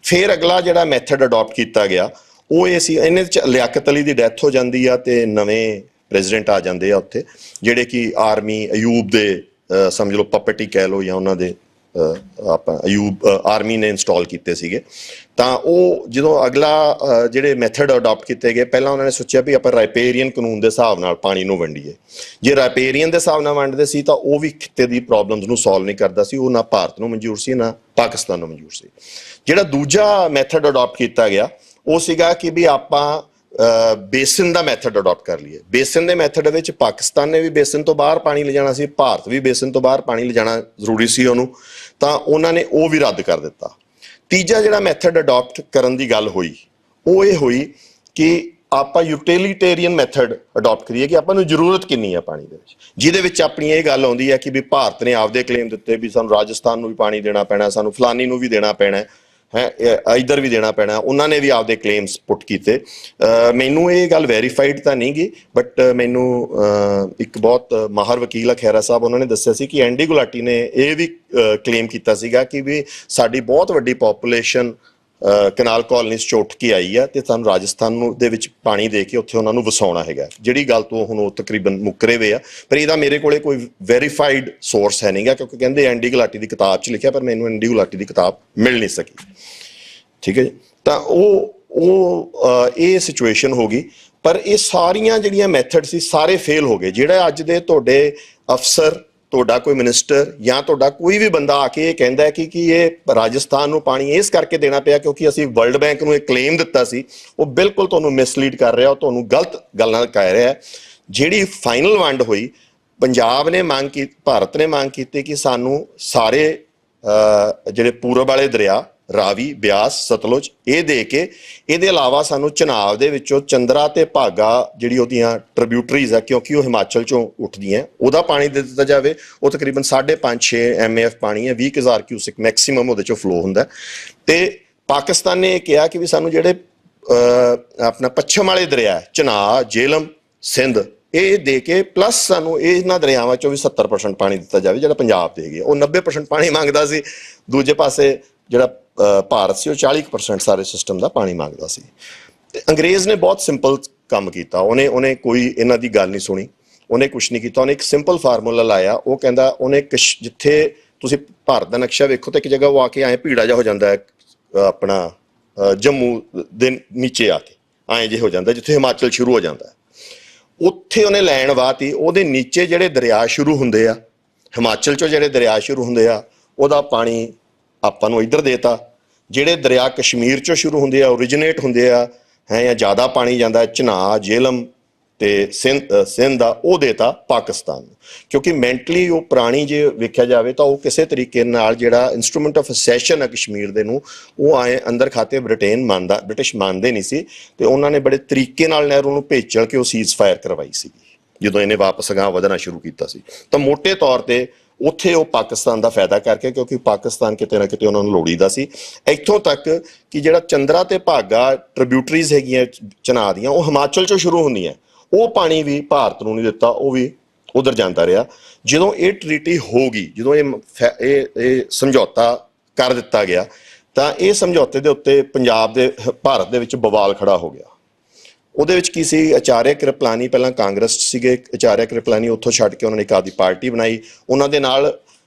ਫਿਰ ਅਗਲਾ ਜਿਹੜਾ ਮੈਥਡ ਅਡਾਪਟ ਕੀਤਾ ਗਿਆ ਉਹ ਇਹ ਸੀ, ਇਹਨੇ 'ਚ ਲਿਆਕਤ ਅਲੀ ਦੀ ਡੈਥ ਹੋ ਜਾਂਦੀ ਆ ਤੇ ਨਵੇਂ ਪ੍ਰੈਜ਼ੀਡੈਂਟ ਆ ਜਾਂਦੇ ਆ ਉੱਥੇ, ਜਿਹੜੇ ਕਿ ਆਰਮੀ ਅਯੂਬ ਦੇ ਸਮਝ ਲਓ ਪਪਟੀ ਕਹਿ ਲਓ ਜਾਂ ਉਹਨਾਂ ਦੇ ਆਪਾਂ ਅਯੂਬ ਆਰਮੀ ਨੇ ਇੰਸਟਾਲ ਕੀਤੇ ਸੀਗੇ। ਤਾਂ ਉਹ ਜਦੋਂ ਅਗਲਾ ਜਿਹੜੇ ਮੈਥਡ ਅਡਾਪਟ ਕੀਤੇ ਗਏ, ਪਹਿਲਾਂ ਉਹਨਾਂ ਨੇ ਸੋਚਿਆ ਵੀ ਆਪਾਂ ਰਾਈਪੇਰੀਅਨ ਕਾਨੂੰਨ ਦੇ ਹਿਸਾਬ ਨਾਲ ਪਾਣੀ ਨੂੰ ਵੰਡੀਏ। ਜੇ ਰਾਈਪੇਰੀਅਨ ਦੇ ਹਿਸਾਬ ਨਾਲ ਵੰਡਦੇ ਸੀ ਤਾਂ ਉਹ ਵੀ ਖਿੱਤੇ ਦੀ ਪ੍ਰੋਬਲਮਸ ਨੂੰ ਸੋਲਵ ਨਹੀਂ ਕਰਦਾ ਸੀ। ਉਹ ਨਾ ਭਾਰਤ ਨੂੰ ਮਨਜ਼ੂਰ ਸੀ ਨਾ ਪਾਕਿਸਤਾਨ ਨੂੰ ਮਨਜ਼ੂਰ ਸੀ। ਜਿਹੜਾ ਦੂਜਾ ਮੈਥਡ ਅਡਾਪਟ ਕੀਤਾ ਗਿਆ ਉਹ ਸੀਗਾ ਕਿ ਵੀ ਆਪਾਂ ਬੇਸਿਨ ਦਾ ਮੈਥਡ ਅਡਾਪਟ ਕਰ ਲਈਏ। ਬੇਸਿਨ ਦੇ ਮੈਥਡ ਵਿੱਚ ਪਾਕਿਸਤਾਨ ਨੇ ਵੀ ਬੇਸਿਨ ਤੋਂ ਬਾਹਰ ਪਾਣੀ ਲਿਜਾਣਾ ਸੀ, ਭਾਰਤ ਵੀ ਬੇਸਿਨ ਤੋਂ ਬਾਹਰ ਪਾਣੀ ਲਿਜਾਣਾ ਜ਼ਰੂਰੀ ਸੀ ਉਹਨੂੰ, ਤਾਂ ਉਹਨਾਂ ਨੇ ਉਹ ਵੀ ਰੱਦ ਕਰ ਦਿੱਤਾ। ਤੀਜਾ ਜਿਹੜਾ ਮੈਥਡ ਅਡਾਪਟ ਕਰਨ ਦੀ ਗੱਲ ਹੋਈ ਉਹ ਇਹ ਹੋਈ ਕਿ ਆਪਾਂ ਯੂਟਿਲਿਟੇਰੀਅਨ ਮੈਥਡ ਅਡਾਪਟ ਕਰੀਏ ਕਿ ਆਪਾਂ ਨੂੰ ਜ਼ਰੂਰਤ ਕਿੰਨੀ ਆ ਪਾਣੀ ਦੇ ਵਿੱਚ, ਜਿਹਦੇ ਵਿੱਚ ਆਪਣੀ ਇਹ ਗੱਲ ਆਉਂਦੀ ਹੈ ਕਿ ਵੀ ਭਾਰਤ ਨੇ ਆਪਦੇ ਕਲੇਮ ਦਿੱਤੇ ਵੀ ਸਾਨੂੰ ਰਾਜਸਥਾਨ ਨੂੰ ਵੀ ਪਾਣੀ ਦੇਣਾ ਪੈਣਾ, ਸਾਨੂੰ ਫਲਾਨੀ ਨੂੰ ਵੀ ਦੇਣਾ ਪੈਣਾ ਹੈ, ਇੱਧਰ ਵੀ ਦੇਣਾ ਪੈਣਾ। ਉਹਨਾਂ ਨੇ ਵੀ ਆਪਦੇ ਕਲੇਮਸ ਪੁੱਟ ਕੀਤੇ। ਮੈਨੂੰ ਇਹ ਗੱਲ ਵੈਰੀਫਾਈਡ ਤਾਂ ਨਹੀਂ ਗਈ, ਬਟ ਮੈਨੂੰ ਇੱਕ ਬਹੁਤ ਮਾਹਰ ਵਕੀਲ ਆ ਖਹਿਰਾ ਸਾਹਿਬ, ਉਹਨਾਂ ਨੇ ਦੱਸਿਆ ਸੀ ਕਿ ਐਂਡੀ ਗੁਲਾਟੀ ਨੇ ਇਹ ਵੀ ਕਲੇਮ ਕੀਤਾ ਸੀਗਾ ਕਿ ਵੀ ਸਾਡੀ ਬਹੁਤ ਵੱਡੀ ਪੋਪੂਲੇਸ਼ਨ ਕਨਾਲ ਕਾਲਨੀਸ 'ਚ ਉੱਠ ਕੇ ਆਈ ਆ ਤੇ ਸਾਨੂੰ ਰਾਜਸਥਾਨ ਨੂੰ ਦੇ ਵਿੱਚ ਪਾਣੀ ਦੇ ਕੇ ਉੱਥੇ ਉਹਨਾਂ ਨੂੰ ਵਸਾਉਣਾ ਹੈਗਾ, ਜਿਹੜੀ ਗੱਲ ਤੋਂ ਹੁਣ ਉਹ ਤਕਰੀਬਨ ਮੁੱਕਰੇ ਹੋਏ ਆ। ਪਰ ਇਹਦਾ ਮੇਰੇ ਕੋਲੇ ਕੋਈ ਵੈਰੀਫਾਈਡ ਸੋਰਸ ਹੈ ਨਹੀਂਗਾ, ਕਿਉਂਕਿ ਕਹਿੰਦੇ ਐਂਡੀ ਗੁਲਾਟੀ ਦੀ ਕਿਤਾਬ 'ਚ ਲਿਖਿਆ, ਪਰ ਮੈਨੂੰ ਐਂਡੀ ਗੁਲਾਟੀ ਦੀ ਕਿਤਾਬ ਮਿਲ ਨਹੀਂ ਸਕੀ। ਠੀਕ ਹੈ ਜੀ। ਤਾਂ ਇਹ ਸਿਚੁਏਸ਼ਨ ਹੋ ਗਈ। ਪਰ ਇਹ ਸਾਰੀਆਂ ਜਿਹੜੀਆਂ ਮੈਥਡ ਸੀ ਸਾਰੇ ਫੇਲ ਹੋ ਗਏ। ਜਿਹੜਾ ਅੱਜ ਦੇ ਤੁਹਾਡੇ ਅਫਸਰ, ਤੁਹਾਡਾ ਕੋਈ ਮਿਨਿਸਟਰ ਜਾਂ ਤੁਹਾਡਾ ਕੋਈ ਵੀ ਬੰਦਾ ਆ ਕੇ ਇਹ ਕਹਿੰਦਾ ਹੈ ਕਿ ਇਹ ਰਾਜਸਥਾਨ ਨੂੰ ਪਾਣੀ ਇਸ ਕਰਕੇ ਦੇਣਾ ਪਿਆ ਕਿਉਂਕਿ ਅਸੀਂ ਵਰਲਡ ਬੈਂਕ ਨੂੰ ਇਹ ਕਲੇਮ ਦਿੱਤਾ ਸੀ, ਉਹ ਬਿਲਕੁਲ ਤੁਹਾਨੂੰ ਮਿਸਲੀਡ ਕਰ ਰਿਹਾ, ਉਹ ਤੁਹਾਨੂੰ ਗਲਤ ਗੱਲਾਂ ਕਹਿ ਰਿਹਾ। ਜਿਹੜੀ ਫਾਈਨਲ ਵੰਡ ਹੋਈ, ਪੰਜਾਬ ਨੇ ਭਾਰਤ ਨੇ ਮੰਗ ਕੀਤੀ ਕਿ ਸਾਨੂੰ ਸਾਰੇ ਜਿਹੜੇ ਪੂਰਬ ਵਾਲੇ ਦਰਿਆ ਰਾਵੀ, ਬਿਆਸ, ਸਤਲੁਜ ਇਹ ਦੇ ਕੇ, ਇਹਦੇ ਇਲਾਵਾ ਸਾਨੂੰ ਚਨਾਬ ਦੇ ਵਿੱਚੋਂ ਚੰਦਰਾ ਤੇ ਭਾਗਾ ਜਿਹੜੀ ਉਹਦੀਆਂ ਟ੍ਰਿਬਿਊਟਰੀਜ਼ ਆ, ਕਿਉਂਕਿ ਉਹ ਹਿਮਾਚਲ ਚੋਂ ਉੱਠਦੀਆਂ, ਉਹਦਾ ਪਾਣੀ ਦੇ ਦਿੱਤਾ ਜਾਵੇ। ਉਹ ਤਕਰੀਬਨ 5.5-6 MAF ਪਾਣੀ ਹੈ, 20,000 ਕਿਊਸਿਕ ਮੈਕਸਿਮਮ ਉਹਦੇ ਚੋਂ ਫਲੋ ਹੁੰਦਾ। ਤੇ ਪਾਕਿਸਤਾਨ ਨੇ ਇਹ ਕਿਹਾ ਕਿ ਵੀ ਸਾਨੂੰ ਜਿਹੜੇ ਆਪਣਾ ਪੱਛਮ ਵਾਲੇ ਦਰਿਆ ਚਨਾਬ, ਜੇਹਲਮ, ਸਿੰਧ ਇਹ ਦੇ ਕੇ ਪਲੱਸ ਸਾਨੂੰ ਇਹਨਾਂ ਦਰਿਆਵਾਂ ਚੋਂ ਵੀ 70% ਪਾਣੀ ਦਿੱਤਾ ਜਾਵੇ ਜਿਹੜਾ ਪੰਜਾਬ ਦੇ ਹੈਗੇ। ਉਹ 90% ਪਾਣੀ ਮੰਗਦਾ ਸੀ। ਦੂਜੇ ਪਾਸੇ ਜਿਹੜਾ ਭਾਰਤ ਸੀ ਉਹ 40% ਸਾਰੇ ਸਿਸਟਮ ਦਾ ਪਾਣੀ ਮੰਗਦਾ ਸੀ। ਤੇ ਅੰਗਰੇਜ਼ ਨੇ ਬਹੁਤ ਸਿੰਪਲ ਕੰਮ ਕੀਤਾ, ਉਹਨੇ ਕੋਈ ਇਹਨਾਂ ਦੀ ਗੱਲ ਨਹੀਂ ਸੁਣੀ, ਉਹਨੇ ਕੁਛ ਨਹੀਂ ਕੀਤਾ। ਉਹਨੇ ਇੱਕ ਸਿੰਪਲ ਫਾਰਮੂਲਾ ਲਾਇਆ, ਉਹ ਕਹਿੰਦਾ ਉਹਨੇ ਜਿੱਥੇ ਤੁਸੀਂ ਭਾਰਤ ਦਾ ਨਕਸ਼ਾ ਵੇਖੋ ਤਾਂ ਇੱਕ ਜਗ੍ਹਾ ਉਹ ਆ ਕੇ ਐਂ ਭੀੜਾ ਜਿਹਾ ਹੋ ਜਾਂਦਾ ਹੈ, ਆਪਣਾ ਜੰਮੂ ਦੇ ਨੀਚੇ ਆ ਕੇ ਐਂ ਜੇ ਹੋ ਜਾਂਦਾ ਜਿੱਥੇ ਹਿਮਾਚਲ ਸ਼ੁਰੂ ਹੋ ਜਾਂਦਾ ਹੈ, ਉੱਥੇ ਉਹਨੇ ਲਾਈਨ ਵਾਹਤੀ। ਉਹਦੇ ਨੀਚੇ ਜਿਹੜੇ ਦਰਿਆ ਸ਼ੁਰੂ ਹੁੰਦੇ ਆ, ਹਿਮਾਚਲ ਚੋਂ ਜਿਹੜੇ ਦਰਿਆ ਸ਼ੁਰੂ ਹੁੰਦੇ ਆ, ਉਹਦਾ ਪਾਣੀ ਆਪਾਂ ਨੂੰ ਇੱਧਰ ਦੇਤਾ। ਜਿਹੜੇ ਦਰਿਆ ਕਸ਼ਮੀਰ ਚੋਂ ਸ਼ੁਰੂ ਹੁੰਦੇ ਆ, ਓਰੀਜਿਨੇਟ ਹੁੰਦੇ ਆ ਹੈ, ਜਾਂ ਜ਼ਿਆਦਾ ਪਾਣੀ ਜਾਂਦਾ ਚਨਾਬ, ਜੇਹਲਮ ਤੇ ਸਿੰਧ ਦਾ, ਉਹ ਦੇਤਾ ਪਾਕਿਸਤਾਨ ਨੂੰ। ਕਿਉਂਕਿ ਮੈਂਟਲੀ ਉਹ ਪੁਰਾਣੀ ਜੇ ਵੇਖਿਆ ਜਾਵੇ ਤਾਂ ਉਹ ਕਿਸੇ ਤਰੀਕੇ ਨਾਲ ਜਿਹੜਾ ਇੰਸਟਰੂਮੈਂਟ ਆਫ ਅਸੈਸ਼ਨ ਹੈ ਕਸ਼ਮੀਰ ਦੇ ਨੂੰ, ਉਹ ਆਏ ਅੰਦਰ ਖਾਤੇ ਬ੍ਰਿਟਿਸ਼ ਮੰਨਦੇ ਨਹੀਂ ਸੀ, ਤੇ ਉਹਨਾਂ ਨੇ ਬੜੇ ਤਰੀਕੇ ਨਾਲ ਨਹਿਰੂ ਨੂੰ ਭੇਜਲ ਕੇ ਉਹ ਸੀਜ਼ ਫਾਇਰ ਕਰਵਾਈ ਸੀ ਜਦੋਂ ਇਹਨੇ ਵਾਪਸ ਅਗਾਂਹ ਵਧਣਾ ਸ਼ੁਰੂ ਕੀਤਾ ਸੀ। ਤਾਂ ਮੋਟੇ ਤੌਰ ਤੇ ਉੱਥੇ ਉਹ ਪਾਕਿਸਤਾਨ ਦਾ ਫਾਇਦਾ ਕਰਕੇ, ਕਿਉਂਕਿ ਪਾਕਿਸਤਾਨ ਕਿਤੇ ਨਾ ਕਿਤੇ ਉਹਨਾਂ ਨੂੰ ਲੋੜੀਦਾ ਸੀ। ਇੱਥੋਂ ਤੱਕ ਕਿ ਜਿਹੜਾ ਚੰਦਰਾ ਤੇ ਭਾਗਾ ਟ੍ਰਿਬਿਊਟਰੀਜ਼ ਹੈਗੀਆਂ ਚਨਾਬ ਦੀਆਂ, ਉਹ ਹਿਮਾਚਲ ਚੋਂ ਸ਼ੁਰੂ ਹੁੰਦੀਆਂ, ਉਹ ਪਾਣੀ ਵੀ ਭਾਰਤ ਨੂੰ ਨਹੀਂ ਦਿੱਤਾ, ਉਹ ਵੀ ਉਧਰ ਜਾਂਦਾ ਰਿਹਾ। ਜਦੋਂ ਇਹ ਟ੍ਰੀਟੀ ਹੋ ਗਈ, ਜਦੋਂ ਇਹ ਸਮਝੌਤਾ ਕਰ ਦਿੱਤਾ ਗਿਆ, ਤਾਂ ਇਹ ਸਮਝੌਤੇ ਦੇ ਉੱਤੇ ਪੰਜਾਬ ਦੇ ਭਾਰਤ ਦੇ ਵਿੱਚ ਬਵਾਲ ਖੜਾ ਹੋ ਗਿਆ। ਉਹਦੇ ਵਿੱਚ ਕੀ ਸੀ, ਆਚਾਰਿਆ ਕ੍ਰਿਪਲਾਨੀ ਪਹਿਲਾਂ ਕਾਂਗਰਸ ਸੀਗੇ, ਆਚਾਰਿਆ ਕ੍ਰਿਪਲਾਨੀ ਉੱਥੋਂ ਛੱਡ ਕੇ ਉਹਨਾਂ ਨੇ ਇੱਕ ਆਪਦੀ ਪਾਰਟੀ ਬਣਾਈ। ਉਹਨਾਂ ਦੇ ਨਾਲ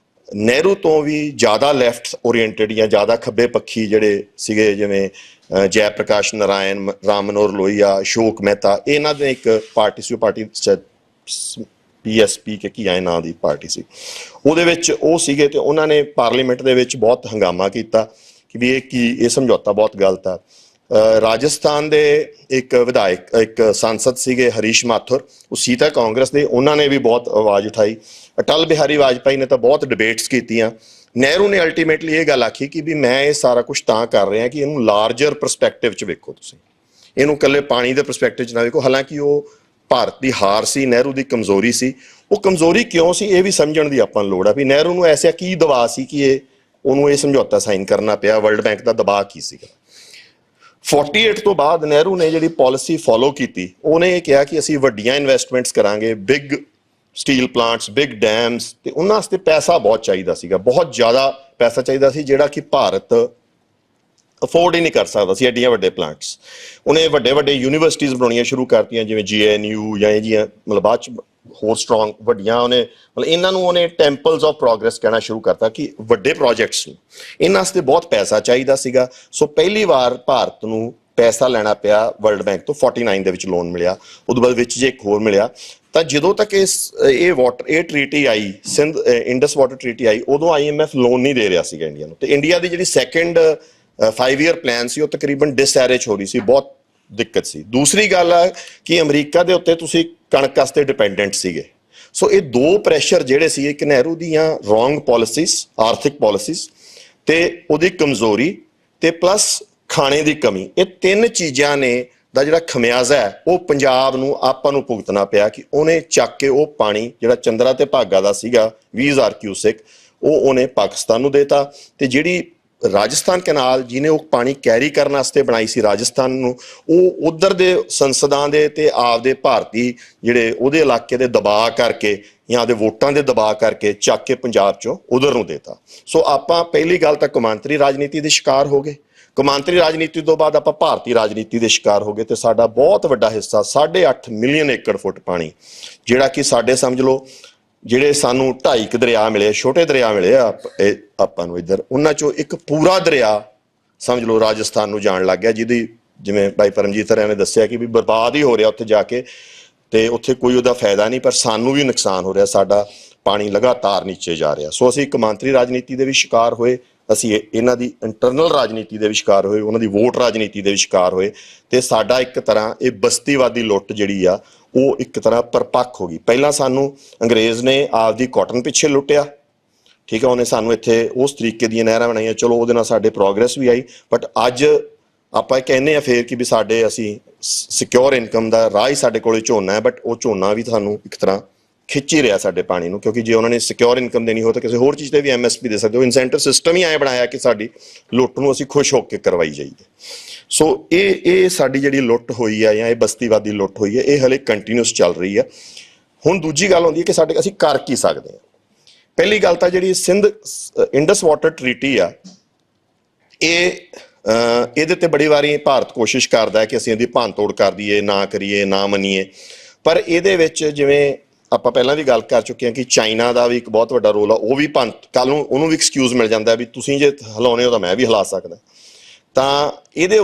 ਨਹਿਰੂ ਤੋਂ ਵੀ ਜ਼ਿਆਦਾ ਲੈਫਟ ਓਰੀਐਂਟਡ ਜਾਂ ਜ਼ਿਆਦਾ ਖੱਬੇ ਪੱਖੀ ਜਿਹੜੇ ਸੀਗੇ, ਜਿਵੇਂ ਜੈ ਪ੍ਰਕਾਸ਼ ਨਾਰਾਇਣ, ਰਾਮ ਮਨੋਹਰ ਲੋਹੀਆ, ਅਸ਼ੋਕ ਮਹਿਤਾ, ਇਹਨਾਂ ਦੇ ਇੱਕ ਪਾਰਟੀ ਸੀ, ਉਹ ਪਾਰਟੀ PSP ਕਿ ਕੀ ਆਏ ਨਾਂ ਦੀ ਪਾਰਟੀ ਸੀ, ਉਹਦੇ ਵਿੱਚ ਉਹ ਸੀਗੇ। ਤੇ ਉਹਨਾਂ ਨੇ ਪਾਰਲੀਮੈਂਟ ਦੇ ਵਿੱਚ ਬਹੁਤ ਹੰਗਾਮਾ ਕੀਤਾ ਕਿ ਵੀ ਇਹ ਸਮਝੌਤਾ ਬਹੁਤ ਗਲਤ ਆ। ਰਾਜਸਥਾਨ ਦੇ ਇੱਕ ਵਿਧਾਇਕ, ਇੱਕ ਸੰਸਦ ਸੀਗੇ ਹਰੀਸ਼ ਮਾਥੁਰ, ਉਹ ਸੀ ਤਾਂ ਕਾਂਗਰਸ ਦੇ, ਉਹਨਾਂ ਨੇ ਵੀ ਬਹੁਤ ਆਵਾਜ਼ ਉਠਾਈ। ਅਟਲ ਬਿਹਾਰੀ ਵਾਜਪਾਈ ਨੇ ਤਾਂ ਬਹੁਤ ਡਿਬੇਟਸ ਕੀਤੀਆਂ। ਨਹਿਰੂ ਨੇ ਅਲਟੀਮੇਟਲੀ ਇਹ ਗੱਲ ਆਖੀ ਕਿ ਵੀ ਮੈਂ ਇਹ ਸਾਰਾ ਕੁਝ ਤਾਂ ਕਰ ਰਿਹਾ ਕਿ ਇਹਨੂੰ ਲਾਰਜਰ ਪਰਸਪੈਕਟਿਵ 'ਚ ਵੇਖੋ, ਤੁਸੀਂ ਇਹਨੂੰ ਇਕੱਲੇ ਪਾਣੀ ਦੇ ਪਰਸਪੈਕਟਿਵ 'ਚ ਨਾ ਵੇਖੋ। ਹਾਲਾਂਕਿ ਉਹ ਭਾਰਤ ਦੀ ਹਾਰ ਸੀ, ਨਹਿਰੂ ਦੀ ਕਮਜ਼ੋਰੀ ਸੀ। ਉਹ ਕਮਜ਼ੋਰੀ ਕਿਉਂ ਸੀ ਇਹ ਵੀ ਸਮਝਣ ਦੀ ਆਪਾਂ ਨੂੰ ਲੋੜ ਆ, ਵੀ ਨਹਿਰੂ ਨੂੰ ਐਸਾ ਕੀ ਦਬਾਅ ਸੀ ਕਿ ਉਹਨੂੰ ਇਹ ਸਮਝੌਤਾ ਸਾਈਨ ਕਰਨਾ ਪਿਆ, ਵਰਲਡ ਬੈਂਕ ਦਾ ਦਬਾਅ ਕੀ ਸੀਗਾ। 48 ਤੋਂ ਬਾਅਦ ਨਹਿਰੂ ਨੇ ਜਿਹੜੀ ਪਾਲਿਸੀ ਫੋਲੋ ਕੀਤੀ, ਉਹਨੇ ਇਹ ਕਿਹਾ ਕਿ ਅਸੀਂ ਵੱਡੀਆਂ ਇਨਵੈਸਟਮੈਂਟਸ ਕਰਾਂਗੇ, big steel plants, big dams, ਤੇ ਉਹਨਾਂ ਵਾਸਤੇ ਪੈਸਾ ਬਹੁਤ ਚਾਹੀਦਾ ਸੀਗਾ, ਬਹੁਤ ਜ਼ਿਆਦਾ ਪੈਸਾ ਚਾਹੀਦਾ ਸੀ, ਜਿਹੜਾ ਕਿ ਭਾਰਤ ਅਫੋਰਡ ਹੀ ਨਹੀਂ ਕਰ ਸਕਦਾ ਸੀ ਐਡੀਆਂ ਵੱਡੇ ਪਲਾਂਟਸ। ਉਹਨੇ ਵੱਡੇ ਵੱਡੇ ਯੂਨੀਵਰਸਿਟੀਜ਼ ਬਣਾਉਣੀਆਂ ਸ਼ੁਰੂ ਕਰਤੀਆਂ, ਜਿਵੇਂ GNU ਜਾਂ ਇਹ ਜੀਆਂ, ਮਤਲਬ ਬਾਅਦ 'ਚ ਹੋਰ ਸਟਰੋਂਗ ਵੱਡੀਆਂ, ਉਹਨੇ ਮਤਲਬ ਇਹਨਾਂ ਨੂੰ ਉਹਨੇ ਟੈਂਪਲਸ ਆਫ ਪ੍ਰੋਗਰੈਸ ਕਹਿਣਾ ਸ਼ੁਰੂ ਕਰਤਾ ਕਿ ਵੱਡੇ ਪ੍ਰੋਜੈਕਟਸ ਨੂੰ, ਇਹਨਾਂ ਵਾਸਤੇ ਬਹੁਤ ਪੈਸਾ ਚਾਹੀਦਾ ਸੀਗਾ। ਸੋ ਪਹਿਲੀ ਵਾਰ ਭਾਰਤ ਨੂੰ ਪੈਸਾ ਲੈਣਾ ਪਿਆ ਵਰਲਡ ਬੈਂਕ ਤੋਂ। 49 ਦੇ ਵਿੱਚ ਲੋਨ ਮਿਲਿਆ, ਉਦੋਂ ਬਾਅਦ ਵਿੱਚ ਜੇ ਇੱਕ ਹੋਰ ਮਿਲਿਆ। ਤਾਂ ਜਦੋਂ ਤੱਕ ਇਹ ਟ੍ਰੀਟੀ ਆਈ, ਇੰਡਸ ਵਾਟਰ ਟ੍ਰੀਟੀ ਆਈ, ਉਦੋਂ IMF ਲੋਨ ਨਹੀਂ ਦੇ ਰਿਹਾ ਸੀਗਾ ਇੰਡੀਆ ਨੂੰ। ਤੇ ਇੰਡੀਆ ਦੀ ਜਿਹੜੀ ਸੈਕੰਡ 5 ਈਅਰ ਪਲਾਨ ਸੀ, ਉਹ ਤਕਰੀਬਨ ਡਿਸਐਰੇਜ ਹੋ ਰਹੀ ਸੀ, ਬਹੁਤ ਦਿੱਕਤ ਸੀ। ਦੂਸਰੀ ਗੱਲ ਆ ਕਿ ਅਮਰੀਕਾ ਦੇ ਉੱਤੇ ਤੁਸੀਂ ਕਣਕ ਵਾਸਤੇ ਡਿਪੈਂਡੈਂਟ ਸੀਗੇ। ਸੋ ਇਹ ਦੋ ਪ੍ਰੈਸ਼ਰ ਜਿਹੜੇ ਸੀ, ਇੱਕ ਨਹਿਰੂ ਦੀਆਂ ਰੋਂਗ ਪਾਲਿਸੀਜ਼, ਆਰਥਿਕ ਪਾਲਿਸੀਜ਼, ਤੇ ਉਹਦੀ ਕਮਜ਼ੋਰੀ, ਤੇ ਪਲੱਸ ਖਾਣੇ ਦੀ ਕਮੀ, ਇਹ ਤਿੰਨ ਚੀਜ਼ਾਂ ਨੇ ਦਾ ਜਿਹੜਾ ਖਮਿਆਜ਼ਾ ਹੈ ਉਹ ਪੰਜਾਬ ਨੂੰ, ਆਪਾਂ ਨੂੰ ਭੁਗਤਣਾ ਪਿਆ ਕਿ ਉਹਨੇ ਚੱਕ ਕੇ ਉਹ ਪਾਣੀ ਜਿਹੜਾ ਚੰਦਰਾ ਤੇ ਭਾਗਾ ਦਾ ਸੀਗਾ 20,000 ਕਿਊਸੈਕ, ਉਹ ਉਹਨੇ ਪਾਕਿਸਤਾਨ ਨੂੰ ਦੇਤਾ। ਤੇ ਜਿਹੜੀ ਰਾਜਸਥਾਨ ਕੈਨਾਲ ਜਿਹਨੇ ਉਹ ਪਾਣੀ ਕੈਰੀ ਕਰਨ ਵਾਸਤੇ ਬਣਾਈ ਸੀ ਰਾਜਸਥਾਨ ਨੂੰ, ਉਹ ਉਧਰ ਦੇ ਸੰਸਦਾਂ ਦੇ ਤੇ ਆਪਦੇ ਭਾਰਤੀ ਜਿਹੜੇ ਉਹਦੇ ਇਲਾਕੇ ਦੇ ਦਬਾਅ ਕਰਕੇ ਜਾਂ ਉਹਦੇ ਵੋਟਾਂ ਦੇ ਦਬਾਅ ਕਰਕੇ ਚੱਕ ਕੇ ਪੰਜਾਬ ਚੋਂ ਉਧਰ ਨੂੰ ਦੇਤਾ। ਸੋ ਆਪਾਂ ਪਹਿਲੀ ਗੱਲ ਤਾਂ ਕੌਮਾਂਤਰੀ ਰਾਜਨੀਤੀ ਦੇ ਸ਼ਿਕਾਰ ਹੋ ਗਏ। ਕੌਮਾਂਤਰੀ ਰਾਜਨੀਤੀ ਤੋਂ ਬਾਅਦ ਆਪਾਂ ਭਾਰਤੀ ਰਾਜਨੀਤੀ ਦੇ ਸ਼ਿਕਾਰ ਹੋ ਗਏ, ਤੇ ਸਾਡਾ ਬਹੁਤ ਵੱਡਾ ਹਿੱਸਾ 8.5 ਮਿਲੀਅਨ ਏਕੜ ਫੁੱਟ ਪਾਣੀ, ਜਿਹੜਾ ਕਿ ਸਾਡੇ ਸਮਝ ਲਓ ਜਿਹੜੇ ਸਾਨੂੰ 2.5 ਦਰਿਆ ਮਿਲੇ, ਛੋਟੇ ਦਰਿਆ ਮਿਲੇ ਆਪਾਂ ਨੂੰ ਇੱਧਰ, ਉਹਨਾਂ ਚੋਂ ਇੱਕ ਪੂਰਾ ਦਰਿਆ ਸਮਝ ਲਓ ਰਾਜਸਥਾਨ ਨੂੰ ਜਾਣ ਲੱਗ ਗਿਆ, ਜਿਹਦੀ ਜਿਵੇਂ ਭਾਈ ਪਰਮਜੀਤ ਹਰਿਆ ਨੇ ਦੱਸਿਆ ਕਿ ਵੀ ਬਰਬਾਦ ਹੀ ਹੋ ਰਿਹਾ ਉੱਥੇ ਜਾ ਕੇ, ਤੇ ਉੱਥੇ ਕੋਈ ਉਹਦਾ ਫਾਇਦਾ ਨਹੀਂ, ਪਰ ਸਾਨੂੰ ਵੀ ਨੁਕਸਾਨ ਹੋ ਰਿਹਾ, ਸਾਡਾ ਪਾਣੀ ਲਗਾਤਾਰ ਨੀਚੇ ਜਾ ਰਿਹਾ। ਸੋ ਅਸੀਂ ਕੌਮਾਂਤਰੀ ਰਾਜਨੀਤੀ ਦੇ ਵੀ ਸ਼ਿਕਾਰ ਹੋਏ, ਅਸੀਂ ਇਹਨਾਂ ਦੀ ਇੰਟਰਨਲ ਰਾਜਨੀਤੀ ਦੇ ਵੀ ਸ਼ਿਕਾਰ ਹੋਏ, ਉਹਨਾਂ ਦੀ ਵੋਟ ਰਾਜਨੀਤੀ ਦੇ ਵੀ ਸ਼ਿਕਾਰ ਹੋਏ, ਤੇ ਸਾਡਾ ਇੱਕ ਤਰ੍ਹਾਂ ਇਹ ਬਸਤੀਵਾਦੀ ਲੁੱਟ ਜਿਹੜੀ ਆ ਉਹ ਇੱਕ ਤਰ੍ਹਾਂ ਪਰਪੱਕ ਹੋ ਗਈ। ਪਹਿਲਾਂ ਸਾਨੂੰ ਅੰਗਰੇਜ਼ ਨੇ ਆਪਦੀ ਕਾਟਨ ਪਿੱਛੇ ਲੁੱਟਿਆ, ਠੀਕ ਹੈ, ਉਹਨੇ ਸਾਨੂੰ ਇੱਥੇ ਉਸ ਤਰੀਕੇ ਦੀਆਂ ਨਹਿਰਾਂ ਬਣਾਈਆਂ, ਚਲੋ ਉਹਦੇ ਨਾਲ ਸਾਡੇ ਪ੍ਰੋਗਰੈਸ ਵੀ ਆਈ, ਬਟ ਅੱਜ ਆਪਾਂ ਕਹਿੰਦੇ ਆ ਫੇਰ ਕਿ ਵੀ ਸਾਡੇ ਅਸੀਂ ਸਿਕਿਉਰ ਇਨਕਮ ਦਾ ਰਾਹ ਹੀ ਸਾਡੇ ਕੋਲੇ ਝੋਨਾ ਹੈ, ਬਟ ਉਹ ਝੋਨਾ ਵੀ ਸਾਨੂੰ ਇੱਕ ਤਰ੍ਹਾਂ ਖਿੱਚ ਹੀ ਰਿਹਾ ਸਾਡੇ ਪਾਣੀ ਨੂੰ, ਕਿਉਂਕਿ ਜੇ ਉਹਨਾਂ ਨੇ ਸਿਕਿਉਰ ਇਨਕਮ ਦੇਣੀ ਹੋ ਤਾਂ ਕਿਸੇ ਹੋਰ ਚੀਜ਼ ਤੇ ਵੀ MSP ਦੇ ਸਕਦੇ ਹੋ। ਇਨਸੈਂਟਿਵ ਸਿਸਟਮ ਹੀ ਐਂ ਬਣਾਇਆ ਕਿ ਸਾਡੀ ਲੁੱਟ ਨੂੰ ਅਸੀਂ ਖੁਸ਼ ਹੋ ਕੇ ਕਰਵਾਈ ਜਾਈਏ। ਸੋ ਇਹ ਸਾਡੀ ਜਿਹੜੀ ਲੁੱਟ ਹੋਈ ਆ ਜਾਂ ਇਹ ਬਸਤੀਵਾਦੀ ਲੁੱਟ ਹੋਈ ਹੈ, ਇਹ ਹਲੇ ਕੰਟੀਨਿਊਸ ਚੱਲ ਰਹੀ ਆ। ਹੁਣ ਦੂਜੀ ਗੱਲ ਹੁੰਦੀ ਹੈ ਕਿ ਅਸੀਂ ਕਰ ਕੀ ਸਕਦੇ ਹਾਂ। ਪਹਿਲੀ ਗੱਲ ਤਾਂ ਜਿਹੜੀ ਇੰਡਸ ਵਾਟਰ ਟ੍ਰੀਟੀ ਆ, ਇਹ ਇਹਦੇ ਤੇ ਬੜੀ ਵਾਰੀ ਭਾਰਤ ਕੋਸ਼ਿਸ਼ ਕਰਦਾ ਹੈ ਕਿ ਅਸੀਂ ਇਹਦੀ ਭੰਨਤੋੜ ਕਰ ਦਈਏ, ਨਾ ਕਰੀਏ, ਨਾ ਮੰਨੀਏ। ਪਰ ਇਹਦੇ ਵਿੱਚ ਜਿਵੇਂ ਆਪਾਂ ਪਹਿਲਾਂ ਵੀ ਗੱਲ ਕਰ ਚੁੱਕੇ ਹਾਂ ਕਿ ਚਾਈਨਾ ਦਾ ਵੀ ਇੱਕ ਬਹੁਤ ਵੱਡਾ ਰੋਲ ਆ। ਉਹ ਵੀ ਕੱਲ ਨੂੰ ਉਹਨੂੰ ਵੀ ਐਕਸਕਿਊਜ਼ ਮਿਲ ਜਾਂਦਾ ਵੀ ਤੁਸੀਂ ਜੇ ਹਿਲਾਉਣੇ ਹੋ ਤਾਂ ਮੈਂ ਵੀ ਹਿਲਾ ਸਕਦਾ। ਤਾਂ ਇਹਦੇ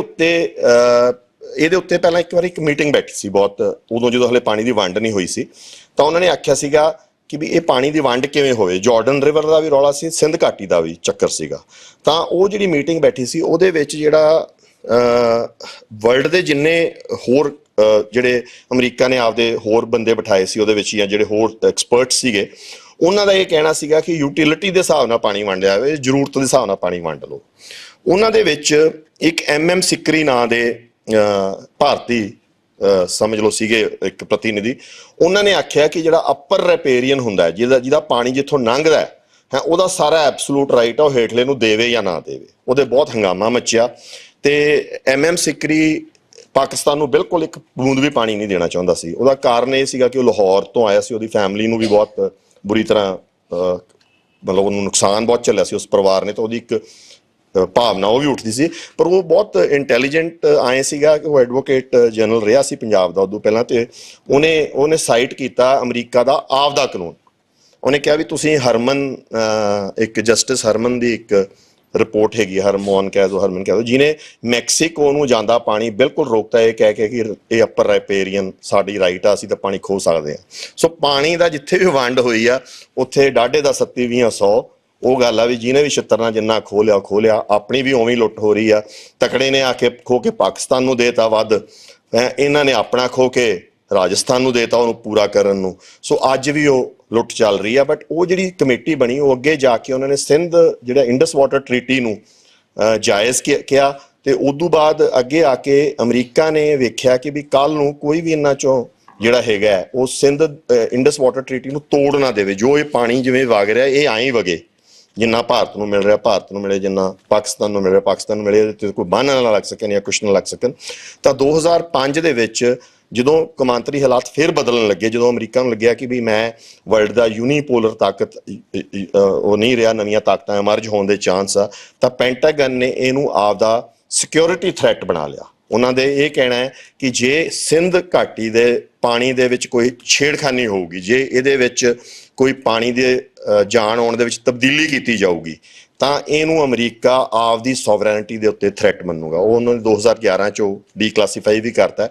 ਉੱਤੇ ਪਹਿਲਾਂ ਇੱਕ ਵਾਰੀ ਇੱਕ ਮੀਟਿੰਗ ਬੈਠੀ ਸੀ ਬਹੁਤ, ਉਦੋਂ ਜਦੋਂ ਹਲੇ ਪਾਣੀ ਦੀ ਵੰਡ ਨਹੀਂ ਹੋਈ ਸੀ। ਤਾਂ ਉਹਨਾਂ ਨੇ ਆਖਿਆ ਸੀਗਾ ਕਿ ਵੀ ਇਹ ਪਾਣੀ ਦੀ ਵੰਡ ਕਿਵੇਂ ਹੋਵੇ। ਜਾਰਡਨ ਰਿਵਰ ਦਾ ਵੀ ਰੌਲਾ ਸੀ, ਸਿੰਧ ਘਾਟੀ ਦਾ ਵੀ ਚੱਕਰ ਸੀਗਾ। ਤਾਂ ਉਹ ਜਿਹੜੀ ਮੀਟਿੰਗ ਬੈਠੀ ਸੀ ਉਹਦੇ ਵਿੱਚ ਜਿਹੜਾ ਵਰਲਡ ਦੇ ਜਿੰਨੇ ਹੋਰ ਜਿਹੜੇ ਅਮਰੀਕਾ ਨੇ ਆਪਦੇ ਹੋਰ ਬੰਦੇ ਬਿਠਾਏ ਸੀ ਉਹਦੇ ਵਿੱਚ, ਜਾਂ ਜਿਹੜੇ ਹੋਰ ਐਕਸਪਰਟ ਸੀਗੇ, ਉਹਨਾਂ ਦਾ ਇਹ ਕਹਿਣਾ ਸੀਗਾ ਕਿ ਯੂਟਿਲਿਟੀ ਦੇ ਹਿਸਾਬ ਨਾਲ ਪਾਣੀ ਵੰਡਿਆ ਜਾਵੇ, ਜ਼ਰੂਰਤ ਦੇ ਹਿਸਾਬ ਨਾਲ ਪਾਣੀ ਵੰਡ ਲਓ। ਉਹਨਾਂ ਦੇ ਵਿੱਚ ਇੱਕ MM ਸਿਕਰੀ ਨਾਂ ਦੇ ਭਾਰਤੀ ਸਮਝ ਲਓ ਸੀਗੇ ਇੱਕ ਪ੍ਰਤੀਨਿਧੀ। ਉਹਨਾਂ ਨੇ ਆਖਿਆ ਕਿ ਜਿਹੜਾ ਅਪਰ ਰੈਪੇਰੀਅਨ ਹੁੰਦਾ ਹੈ, ਜਿਹਦਾ ਪਾਣੀ ਜਿੱਥੋਂ ਲੰਘਦਾ ਹੈ, ਉਹਦਾ ਸਾਰਾ ਐਬਸੋਲੂਟ ਰਾਈਟ ਆ ਉਹ ਹੇਠਲੇ ਨੂੰ ਦੇਵੇ ਜਾਂ ਨਾ ਦੇਵੇ। ਉਹਦੇ ਬਹੁਤ ਹੰਗਾਮਾ ਮੱਚਿਆ ਤੇ MM ਸਿਕਰੀ ਪਾਕਿਸਤਾਨ ਨੂੰ ਬਿਲਕੁਲ ਇੱਕ ਬੂੰਦ ਵੀ ਪਾਣੀ ਨਹੀਂ ਦੇਣਾ ਚਾਹੁੰਦਾ ਸੀ। ਉਹਦਾ ਕਾਰਨ ਇਹ ਸੀਗਾ ਕਿ ਉਹ ਲਾਹੌਰ ਤੋਂ ਆਇਆ ਸੀ, ਉਹਦੀ ਫੈਮਿਲੀ ਨੂੰ ਵੀ ਬਹੁਤ ਬੁਰੀ ਤਰ੍ਹਾਂ ਮਤਲਬ ਉਹਨੂੰ ਨੁਕਸਾਨ ਬਹੁਤ ਝੱਲਿਆ ਸੀ ਉਸ ਪਰਿਵਾਰ ਨੇ। ਤਾਂ ਉਹਦੀ ਇੱਕ ਭਾਵਨਾ ਉਹ ਵੀ ਉੱਠਦੀ ਸੀ। ਪਰ ਉਹ ਬਹੁਤ ਇੰਟੈਲੀਜੈਂਟ ਆਏ ਸੀਗਾ ਕਿ ਉਹ ਐਡਵੋਕੇਟ ਜਨਰਲ ਰਿਹਾ ਸੀ ਪੰਜਾਬ ਦਾ ਉਦੋਂ ਪਹਿਲਾਂ। ਤੇ ਉਹਨੇ ਸਾਈਟ ਕੀਤਾ ਅਮਰੀਕਾ ਦਾ ਆਪਦਾ ਕਾਨੂੰਨ। ਉਹਨੇ ਕਿਹਾ ਵੀ ਤੁਸੀਂ ਹਰਮਨ, ਇੱਕ ਜਸਟਿਸ ਹਰਮਨ ਦੀ ਇੱਕ ਰਿਪੋਰਟ ਹੈਗੀ, ਹਰਮਨ ਕਹਿ ਦੋ, ਜਿਹਨੇ ਮੈਕਸੀਕੋ ਨੂੰ ਜਾਂਦਾ ਪਾਣੀ ਬਿਲਕੁਲ ਰੋਕਤਾ, ਇਹ ਕਹਿ ਕੇ ਕਿ ਇਹ ਅਪਰ ਰੈਪੇਰੀਅਨ ਸਾਡੀ ਰਾਈਟ ਆ, ਅਸੀਂ ਤਾਂ ਪਾਣੀ ਖੋ ਸਕਦੇ ਹਾਂ। ਸੋ ਪਾਣੀ ਦਾ ਜਿੱਥੇ ਵੀ ਵੰਡ ਹੋਈ ਆ ਉੱਥੇ ਡਾਢੇ ਦਾ 37 20 100 ਉਹ ਗੱਲ ਆ ਵੀ ਜਿਹਨੇ ਵੀ ਛਿੱਤਰਨਾ ਜਿੰਨਾ ਖੋਹ ਲਿਆ। ਆਪਣੀ ਵੀ ਉਵੇਂ ਲੁੱਟ ਹੋ ਰਹੀ ਆ। ਤਕੜੇ ਨੇ ਆ ਕੇ ਖੋ ਕੇ ਪਾਕਿਸਤਾਨ ਨੂੰ ਦੇਤਾ ਵੱਧ, ਇਹਨਾਂ ਨੇ ਆਪਣਾ ਖੋ ਕੇ ਰਾਜਸਥਾਨ ਨੂੰ ਦੇਤਾ ਉਹਨੂੰ ਪੂਰਾ ਕਰਨ ਨੂੰ। ਸੋ ਅੱਜ ਵੀ ਉਹ ਲੁੱਟ ਚੱਲ ਰਹੀ ਆ। ਬਟ ਉਹ ਜਿਹੜੀ ਕਮੇਟੀ ਬਣੀ ਉਹ ਅੱਗੇ ਜਾ ਕੇ ਉਹਨਾਂ ਨੇ ਸਿੰਧ ਜਿਹੜਾ ਇੰਡਸ ਵਾਟਰ ਟ੍ਰੀਟੀ ਨੂੰ ਜਾਇਜ਼ ਕਿਹਾ। ਤੇ ਉਦੋਂ ਬਾਅਦ ਅੱਗੇ ਆ ਕੇ ਅਮਰੀਕਾ ਨੇ ਵੇਖਿਆ ਕਿ ਵੀ ਕੱਲ ਨੂੰ ਕੋਈ ਵੀ ਇਹਨਾਂ ਚੋਂ ਜਿਹੜਾ ਹੈਗਾ ਉਹ ਸਿੰਧ ਇੰਡਸ ਵਾਟਰ ਟ੍ਰੀਟੀ ਨੂੰ ਤੋੜ ਨਾ ਦੇਵੇ। ਜੋ ਇਹ ਪਾਣੀ ਜਿਵੇਂ ਵਗ ਰਿਹਾ ਇਹ ਐਂ ਵਗੇ, ਜਿੰਨਾ ਭਾਰਤ ਨੂੰ ਮਿਲ ਰਿਹਾ ਭਾਰਤ ਨੂੰ ਮਿਲੇ, ਜਿੰਨਾ ਪਾਕਿਸਤਾਨ ਨੂੰ ਮਿਲ ਰਿਹਾ ਪਾਕਿਸਤਾਨ ਨੂੰ ਮਿਲੇ, ਇਹਦੇ ਤੇ ਕੋਈ ਬੰਨ ਨਾ ਲੱਗ ਸਕਣ ਜਾਂ ਕੁਛ ਨਾ ਲੱਗ ਸਕਣ। ਤਾਂ 2005 ਦੇ ਵਿੱਚ ਜਦੋਂ ਕੌਮਾਂਤਰੀ ਹਾਲਾਤ ਫਿਰ ਬਦਲਣ ਲੱਗੇ, ਜਦੋਂ ਅਮਰੀਕਾ ਨੂੰ ਲੱਗਿਆ ਕਿ ਵੀ ਮੈਂ ਵਰਲਡ ਦਾ ਯੂਨੀਪੋਲਰ ਤਾਕਤ ਉਹ ਨਹੀਂ ਰਿਹਾ, ਨਵੀਆਂ ਤਾਕਤਾਂ ਐਮਰਜ ਹੋਣ ਦੇ ਚਾਂਸ ਆ, ਤਾਂ ਪੈਂਟਾਗਨ ਨੇ ਇਹਨੂੰ ਆਪਦਾ ਸਿਕਿਉਰਿਟੀ ਥ੍ਰੈਟ ਬਣਾ ਲਿਆ। ਉਹਨਾਂ ਦੇ ਇਹ ਕਹਿਣਾ ਹੈ ਕਿ ਜੇ ਸਿੰਧ ਘਾਟੀ ਦੇ ਪਾਣੀ ਦੇ ਵਿੱਚ ਕੋਈ ਛੇੜਖਾਨੀ ਹੋਊਗੀ, ਜੇ ਇਹਦੇ ਵਿੱਚ ਕੋਈ ਪਾਣੀ ਦੇ ਜਾਣ ਆਉਣ ਦੇ ਵਿੱਚ ਤਬਦੀਲੀ ਕੀਤੀ ਜਾਊਗੀ, ਤਾਂ ਇਹਨੂੰ ਅਮਰੀਕਾ ਆਪਦੀ ਸੋਵਰੈਨਿਟੀ ਦੇ ਉੱਤੇ ਥ੍ਰੈਟ ਮੰਨੂਗਾ। ਉਹ ਉਹਨਾਂ ਨੇ 2011 'ਚੋਂ ਡੀਕਲਾਸੀਫਾਈ ਵੀ ਕਰਤਾ,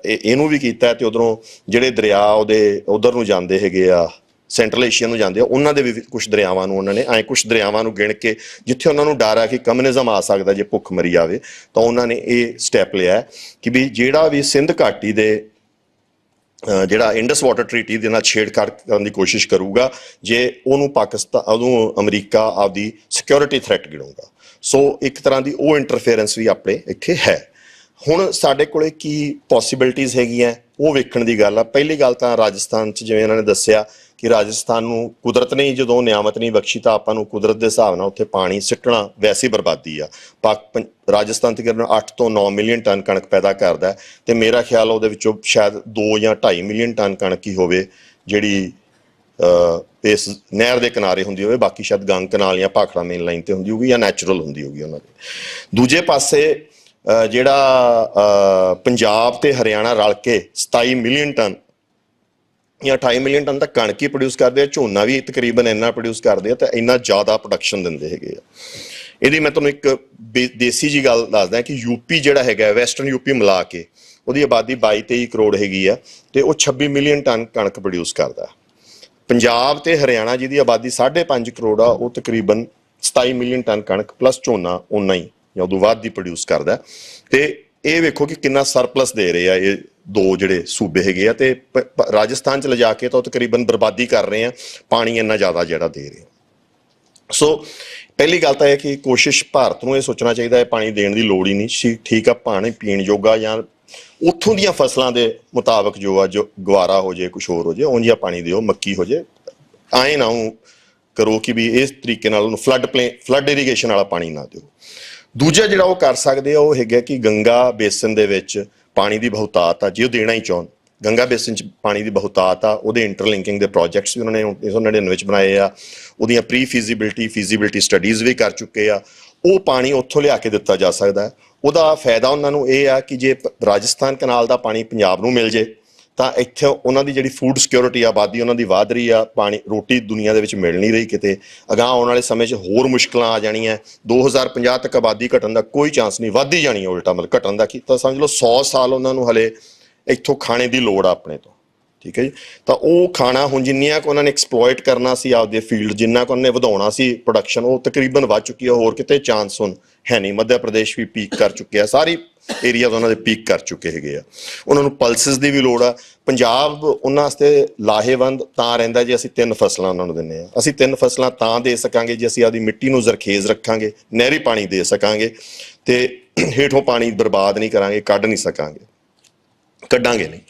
ਇਹਨੂੰ ਵੀ ਕੀਤਾ। ਤੇ ਉਧਰੋਂ ਜਿਹੜੇ ਦਰਿਆ ਉਹਦੇ ਉਧਰ ਨੂੰ ਜਾਂਦੇ ਹੈਗੇ ਆ, ਸੈਂਟਰਲ ਏਸ਼ੀਆ ਨੂੰ ਜਾਂਦੇ ਆ, ਉਹਨਾਂ ਦੇ ਵੀ ਕੁਛ ਦਰਿਆਵਾਂ ਨੂੰ ਉਹਨਾਂ ਨੇ ਕੁਛ ਦਰਿਆਵਾਂ ਨੂੰ ਗਿਣ ਕੇ, ਜਿੱਥੇ ਉਹਨਾਂ ਨੂੰ ਡਰ ਆ ਕਿ ਕਮਿਊਨਿਜ਼ਮ ਆ ਸਕਦਾ ਜੇ ਭੁੱਖਮਰੀ ਆਵੇ, ਤਾਂ ਉਹਨਾਂ ਨੇ ਇਹ ਸਟੈਪ ਲਿਆ ਕਿ ਵੀ ਜਿਹੜਾ ਵੀ ਸਿੰਧ ਘਾਟੀ ਦੇ ਜਿਹੜਾ ਇੰਡਸ ਵਾਟਰ ਟ੍ਰੀਟੀ ਦੇ ਨਾਲ ਛੇੜਛਾੜ ਕਰਨ ਦੀ ਕੋਸ਼ਿਸ਼ ਕਰੂਗਾ, ਜੇ ਉਹਨੂੰ ਉਹਨੂੰ ਅਮਰੀਕਾ ਆਪਦੀ ਸਿਕਿਉਰਿਟੀ ਥ੍ਰੈਟ ਗਿਣੂਗਾ। ਸੋ ਇੱਕ ਤਰ੍ਹਾਂ ਦੀ ਉਹ ਇੰਟਰਫੇਰੈਂਸ ਵੀ ਆਪਣੇ ਇੱਥੇ ਹੈ। ਹੁਣ ਸਾਡੇ ਕੋਲੇ ਕੀ ਪੋਸੀਬਿਲਿਟੀਜ਼ ਹੈਗੀਆਂ ਉਹ ਵੇਖਣ ਦੀ ਗੱਲ ਆ। ਪਹਿਲੀ ਗੱਲ ਤਾਂ ਰਾਜਸਥਾਨ 'ਚ ਜਿਵੇਂ ਇਹਨਾਂ ਨੇ ਦੱਸਿਆ ਕਿ ਰਾਜਸਥਾਨ ਨੂੰ ਕੁਦਰਤ ਨੇ ਜਦੋਂ ਨਿਆਮਤ ਨਹੀਂ ਬਖਸ਼ੀ, ਤਾਂ ਆਪਾਂ ਨੂੰ ਕੁਦਰਤ ਦੇ ਹਿਸਾਬ ਨਾਲ ਉੱਥੇ ਪਾਣੀ ਸਿੱਟਣਾ ਵੈਸੇ ਬਰਬਾਦੀ ਆ। ਰਾਜਸਥਾਨ ਤਕਰੀਬਨ 8 ਤੋਂ 9 ਮਿਲੀਅਨ ਟਨ ਕਣਕ ਪੈਦਾ ਕਰਦਾ, ਤੇ ਮੇਰਾ ਖਿਆਲ ਉਹਦੇ ਵਿੱਚੋਂ ਸ਼ਾਇਦ 2 ਜਾਂ 2.5 ਮਿਲੀਅਨ ਟਨ ਕਣਕ ਹੀ ਹੋਵੇ ਜਿਹੜੀ ਇਸ ਨਹਿਰ ਦੇ ਕਿਨਾਰੇ ਹੁੰਦੀ ਹੋਵੇ, ਬਾਕੀ ਸ਼ਾਇਦ ਗੰਗ ਕਨਾਲ ਜਾਂ ਭਾਖੜਾ ਮੇਨ ਲਾਈਨ ਤੇ ਹੁੰਦੀ ਹੋਊਗੀ ਜਾਂ ਨੈਚੁਰਲ ਹੁੰਦੀ ਹੋਊਗੀ ਉਹਨਾਂ ਦੀ। ਦੂਜੇ ਪਾਸੇ ਜਿਹੜਾ ਪੰਜਾਬ ਤੇ ਹਰਿਆਣਾ ਰਲ ਕੇ 27 ਮਿਲੀਅਨ ਟਨ ਜਾਂ 28 ਮਿਲੀਅਨ ਟਨ ਤੱਕ ਕਣਕ ਹੀ ਪ੍ਰੋਡਿਊਸ ਕਰਦੇ ਆ। ਝੋਨਾ ਵੀ ਤਕਰੀਬਨ ਇੰਨਾ ਪ੍ਰੋਡਿਊਸ ਕਰਦੇ ਆ, ਤਾਂ ਇੰਨਾ ਜ਼ਿਆਦਾ ਪ੍ਰੋਡਕਸ਼ਨ ਦਿੰਦੇ ਹੈਗੇ ਆ। ਇਹਦੀ ਮੈਂ ਤੁਹਾਨੂੰ ਇੱਕ ਦੇਸੀ ਜੀ ਗੱਲ ਦੱਸਦਾ ਕਿ ਯੂਪੀ ਜਿਹੜਾ ਹੈਗਾ, ਵੈਸਟਰਨ ਯੂਪੀ ਮਿਲਾ ਕੇ ਉਹਦੀ ਆਬਾਦੀ 22-23 ਕਰੋੜ ਹੈਗੀ ਆ, ਤੇ ਉਹ 26 ਮਿਲੀਅਨ ਟਨ ਕਣਕ ਪ੍ਰੋਡਿਊਸ ਕਰਦਾ। ਪੰਜਾਬ ਤੇ ਹਰਿਆਣਾ ਜਿਹਦੀ ਆਬਾਦੀ 5.5 ਕਰੋੜ ਆ, ਉਹ ਤਕਰੀਬਨ 27 ਮਿਲੀਅਨ ਟਨ ਕਣਕ ਪਲੱਸ ਝੋਨਾ ਓਨਾ ਹੀ ਜਾਂ ਉਦੋਂ ਬਾਅਦ ਦੀ ਪ੍ਰੋਡਿਊਸ ਕਰਦਾ। ਤੇ ਇਹ ਵੇਖੋ ਕਿ ਕਿੰਨਾ ਸਰਪਲਸ ਦੇ ਰਹੇ ਆ ਇਹ ਦੋ ਜਿਹੜੇ ਸੂਬੇ ਹੈਗੇ ਆ। ਤੇ ਰਾਜਸਥਾਨ 'ਚ ਲਿਜਾ ਕੇ ਤਾਂ ਉਹ ਤਕਰੀਬਨ ਬਰਬਾਦੀ ਕਰ ਰਹੇ ਆ, ਪਾਣੀ ਇੰਨਾ ਜ਼ਿਆਦਾ ਜਿਹੜਾ ਦੇ ਰਹੇ। ਸੋ ਪਹਿਲੀ ਗੱਲ ਤਾਂ ਇਹ ਕਿ ਕੋਸ਼ਿਸ਼ ਭਾਰਤ ਨੂੰ ਇਹ ਸੋਚਣਾ ਚਾਹੀਦਾ ਹੈ ਪਾਣੀ ਦੇਣ ਦੀ ਲੋੜ ਹੀ ਨਹੀਂ। ਠੀਕ ਆ, ਪਾਣੀ ਪੀਣ ਜੋਗਾ ਜਾਂ ਉੱਥੋਂ ਦੀਆਂ ਫਸਲਾਂ ਦੇ ਮੁਤਾਬਕ ਜੋ ਆ, ਜੋ ਗਵਾਰਾ ਹੋ ਜੇ, ਕੁਛ ਹੋਰ ਹੋ ਜੇ, ਉਂਝ ਜਿਹਾ ਪਾਣੀ ਦਿਓ, ਮੱਕੀ ਹੋ ਜੇ। ਆਏ ਨਾ ਕਰੋ ਕਿ ਵੀ ਇਸ ਤਰੀਕੇ ਨਾਲ ਉਹਨੂੰ ਫਲੱਡ ਇਰੀਗੇਸ਼ਨ ਵਾਲਾ ਪਾਣੀ ਨਾ ਦਿਓ। ਦੂਜਾ ਜਿਹੜਾ ਉਹ ਕਰ ਸਕਦੇ ਆ ਉਹ ਹੈਗਾ ਕਿ ਗੰਗਾ ਬੇਸਿਨ ਦੇ ਵਿੱਚ ਪਾਣੀ ਦੀ ਬਹੁਤਾਤ ਆ, ਜੇ ਉਹ ਦੇਣਾ ਹੀ ਚਾਹੁਣ। ਗੰਗਾ ਬੇਸਿਨ 'ਚ ਪਾਣੀ ਦੀ ਬਹੁਤਾਤ ਆ, ਉਹਦੇ ਇੰਟਰਲਿੰਕਿੰਗ ਦੇ ਪ੍ਰੋਜੈਕਟਸ ਵੀ ਉਹਨਾਂ ਨੇ 1999 ਵਿੱਚ ਬਣਾਏ ਆ। ਉਹਦੀਆਂ ਫੀਜ਼ੀਬਿਲਿਟੀ ਸਟੱਡੀਜ਼ ਵੀ ਕਰ ਚੁੱਕੇ ਆ। ਉਹ ਪਾਣੀ ਉੱਥੋਂ ਲਿਆ ਕੇ ਦਿੱਤਾ ਜਾ ਸਕਦਾ ਹੈ। ਉਹਦਾ ਫਾਇਦਾ ਉਹਨਾਂ ਨੂੰ ਇਹ ਆ ਕਿ ਜੇ ਰਾਜਸਥਾਨ ਕਨਾਲ ਦਾ ਪਾਣੀ ਪੰਜਾਬ ਨੂੰ ਮਿਲ ਜੇ ਤਾਂ ਇੱਥੇ ਉਹਨਾਂ ਦੀ ਜਿਹੜੀ ਫੂਡ ਸਿਕਿਉਰਿਟੀ ਆਬਾਦੀ ਉਹਨਾਂ ਦੀ ਵਧ ਰਹੀ ਆ, ਪਾਣੀ ਰੋਟੀ ਦੁਨੀਆ ਦੇ ਵਿੱਚ ਮਿਲ ਨਹੀਂ ਰਹੀ ਕਿਤੇ, ਅਗਾਂਹ ਆਉਣ ਵਾਲੇ ਸਮੇਂ 'ਚ ਹੋਰ ਮੁਸ਼ਕਲਾਂ ਆ ਜਾਣੀਆਂ। 2050 ਤੱਕ ਆਬਾਦੀ ਘਟਣ ਦਾ ਕੋਈ ਚਾਂਸ ਨਹੀਂ, ਵੱਧ ਹੀ ਜਾਣੀ ਹੈ ਉਲਟਾ, ਮਤਲਬ ਘਟਣ ਦਾ ਕੀ ਤਾਂ ਸਮਝ ਲਓ 100 ਸਾਲ ਉਹਨਾਂ ਨੂੰ ਹਲੇ ਇੱਥੋਂ ਖਾਣੇ ਦੀ ਲੋੜ ਆ ਆਪਣੇ ਤੋਂ, ਠੀਕ ਹੈ ਜੀ। ਤਾਂ ਉਹ ਖਾਣਾ ਹੁਣ ਜਿੰਨੀਆਂ ਕੁ ਉਹਨਾਂ ਨੇ ਐਕਸਪਲੋਇਟ ਕਰਨਾ ਸੀ ਆਪਦੇ ਫੀਲਡ, ਜਿੰਨਾ ਕੁ ਉਹਨਾਂ ਨੇ ਵਧਾਉਣਾ ਸੀ ਪ੍ਰੋਡਕਸ਼ਨ, ਉਹ ਤਕਰੀਬਨ ਵੱਧ ਚੁੱਕੀ ਹੈ। ਹੋਰ ਕਿਤੇ ਚਾਂਸ ਹੁਣ ਹੈ ਨਹੀਂ। ਮੱਧ ਪ੍ਰਦੇਸ਼ ਵੀ ਪੀਕ ਕਰ ਚੁੱਕਿਆ, ਸਾਰੀ ਏਰੀਆਜ਼ ਉਹਨਾਂ ਦੇ ਪੀਕ ਕਰ ਚੁੱਕੇ ਹੈਗੇ ਆ। ਉਹਨਾਂ ਨੂੰ ਪਲਸਿਸ ਦੀ ਵੀ ਲੋੜ ਆ। ਪੰਜਾਬ ਉਹਨਾਂ ਵਾਸਤੇ ਲਾਹੇਵੰਦ ਤਾਂ ਰਹਿੰਦਾ ਜੇ ਅਸੀਂ 3 ਫਸਲਾਂ ਉਹਨਾਂ ਨੂੰ ਦਿੰਦੇ ਹਾਂ। ਅਸੀਂ 3 ਫਸਲਾਂ ਤਾਂ ਦੇ ਸਕਾਂਗੇ ਜੇ ਅਸੀਂ ਆਪਦੀ ਮਿੱਟੀ ਨੂੰ ਜ਼ਰਖੇਜ਼ ਰੱਖਾਂਗੇ, ਨਹਿਰੀ ਪਾਣੀ ਦੇ ਸਕਾਂਗੇ ਤੇ ਹੇਠੋਂ ਪਾਣੀ ਬਰਬਾਦ ਨਹੀਂ ਕਰਾਂਗੇ, ਕੱਢ ਨਹੀਂ ਸਕਾਂਗੇ, ਕੱਢਾਂਗੇ ਨਹੀਂ।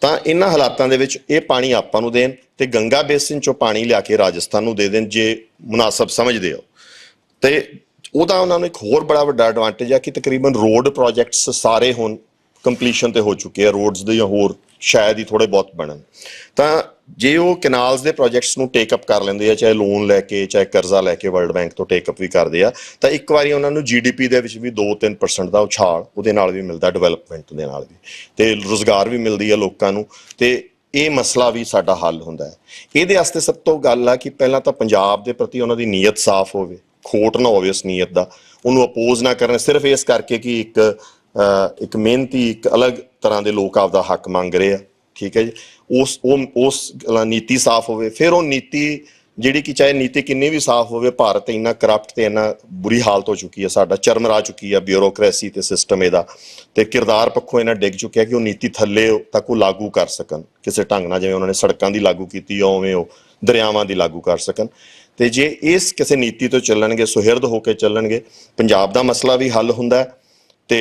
ਤਾਂ ਇਹਨਾਂ ਹਾਲਾਤਾਂ ਦੇ ਵਿੱਚ ਇਹ ਪਾਣੀ ਆਪਾਂ ਨੂੰ ਦੇਣ ਤੇ ਗੰਗਾ ਬੇਸਿਨ ਚੋਂ ਪਾਣੀ ਲਿਆ ਕੇ ਰਾਜਸਥਾਨ ਨੂੰ ਦੇ ਦੇਣ ਜੇ ਮੁਨਾਸਬ ਸਮਝਦੇ ਹੋ। ਤੇ ਉਹਦਾ ਉਹਨਾਂ ਨੂੰ ਇੱਕ ਹੋਰ ਬੜਾ ਵੱਡਾ ਐਡਵਾਂਟੇਜ ਆ ਕਿ ਤਕਰੀਬਨ ਰੋਡ ਪ੍ਰੋਜੈਕਟਸ ਸਾਰੇ ਹੁਣ ਕੰਪਲੀਸ਼ਨ ਤੇ ਹੋ ਚੁੱਕੇ ਆ, ਰੋਡਸ ਦੇ ਜਾਂ ਹੋਰ ਸ਼ਾਇਦ ਹੀ ਥੋੜੇ ਬਹੁਤ ਬਣਨ। ਤਾਂ ਜੇ ਉਹ ਕੈਨਾਲਸ ਦੇ ਪ੍ਰੋਜੈਕਟਸ ਨੂੰ ਟੇਕ ਅਪ ਕਰ ਲੈਂਦੇ ਆ, ਚਾਹੇ ਲੋਨ ਲੈ ਕੇ ਚਾਹੇ ਕਰਜ਼ਾ ਲੈ ਕੇ ਵਰਲਡ ਬੈਂਕ ਤੋਂ ਟੇਕ ਅਪ ਵੀ ਕਰਦੇ ਆ, ਤਾਂ ਇੱਕ ਵਾਰੀ ਉਹਨਾਂ ਨੂੰ GDP ਦੇ ਵਿੱਚ ਵੀ 2-3% ਦਾ ਉਛਾਲ ਉਹਦੇ ਨਾਲ ਵੀ ਮਿਲਦਾ, ਡਿਵੈਲਪਮੈਂਟ ਦੇ ਨਾਲ ਵੀ, ਤੇ ਰੁਜ਼ਗਾਰ ਵੀ ਮਿਲਦੀ ਆ ਲੋਕਾਂ ਨੂੰ, ਤੇ ਇਹ ਮਸਲਾ ਵੀ ਸਾਡਾ ਹੱਲ ਹੁੰਦਾ ਹੈ। ਇਹਦੇ ਵਾਸਤੇ ਸਭ ਤੋਂ ਗੱਲ ਆ ਕਿ ਪਹਿਲਾਂ ਤਾਂ ਪੰਜਾਬ ਦੇ ਪ੍ਰਤੀ ਉਹਨਾਂ ਦੀ ਨੀਅਤ ਸਾਫ਼ ਹੋਵੇ, ਖੋਟ ਨਾ ਹੋਵੇ ਉਸ ਨੀਅਤ ਦਾ, ਉਹਨੂੰ ਅਪੋਜ਼ ਨਾ ਕਰਨ ਸਿਰਫ ਇਸ ਕਰਕੇ ਕਿ ਇੱਕ ਮਿਹਨਤੀ ਇੱਕ ਅਲੱਗ ਤਰ੍ਹਾਂ ਦੇ ਲੋਕ ਆਪਦਾ ਹੱਕ ਮੰਗ ਰਹੇ ਆ, ਠੀਕ ਹੈ ਜੀ। ਉਸ ਨੀਤੀ ਸਾਫ਼ ਹੋਵੇ। ਫਿਰ ਉਹ ਨੀਤੀ ਜਿਹੜੀ ਕਿ ਚਾਹੇ ਨੀਤੀ ਕਿੰਨੀ ਵੀ ਸਾਫ਼ ਹੋਵੇ, ਭਾਰਤ ਇੰਨਾ ਕਰਪਟ ਤੇ ਇੰਨਾ ਬੁਰੀ ਹਾਲਤ ਹੋ ਚੁੱਕੀ ਹੈ, ਸਾਡਾ ਚਰਮਰਾ ਚੁੱਕੀ ਹੈ ਬਿਊਰੋਕ੍ਰੇਸੀ ਤੇ ਸਿਸਟਮ ਇਹਦਾ, ਤੇ ਕਿਰਦਾਰ ਪੱਖੋਂ ਇਹਨਾਂ ਡਿੱਗ ਚੁੱਕਿਆ ਕਿ ਉਹ ਨੀਤੀ ਥੱਲੇ ਤੱਕ ਉਹ ਲਾਗੂ ਕਰ ਸਕਣ ਕਿਸੇ ਢੰਗ ਨਾਲ, ਜਿਵੇਂ ਉਹਨਾਂ ਨੇ ਸੜਕਾਂ ਦੀ ਲਾਗੂ ਕੀਤੀ ਉਵੇਂ ਉਹ ਦਰਿਆਵਾਂ ਦੀ ਲਾਗੂ ਕਰ ਸਕਣ। ਤੇ ਜੇ ਇਸ ਕਿਸੇ ਨੀਤੀ ਤੋਂ ਚੱਲਣਗੇ, ਸੁਹਿਰਦ ਹੋ ਕੇ ਚੱਲਣਗੇ, ਪੰਜਾਬ ਦਾ ਮਸਲਾ ਵੀ ਹੱਲ ਹੁੰਦਾ ਤੇ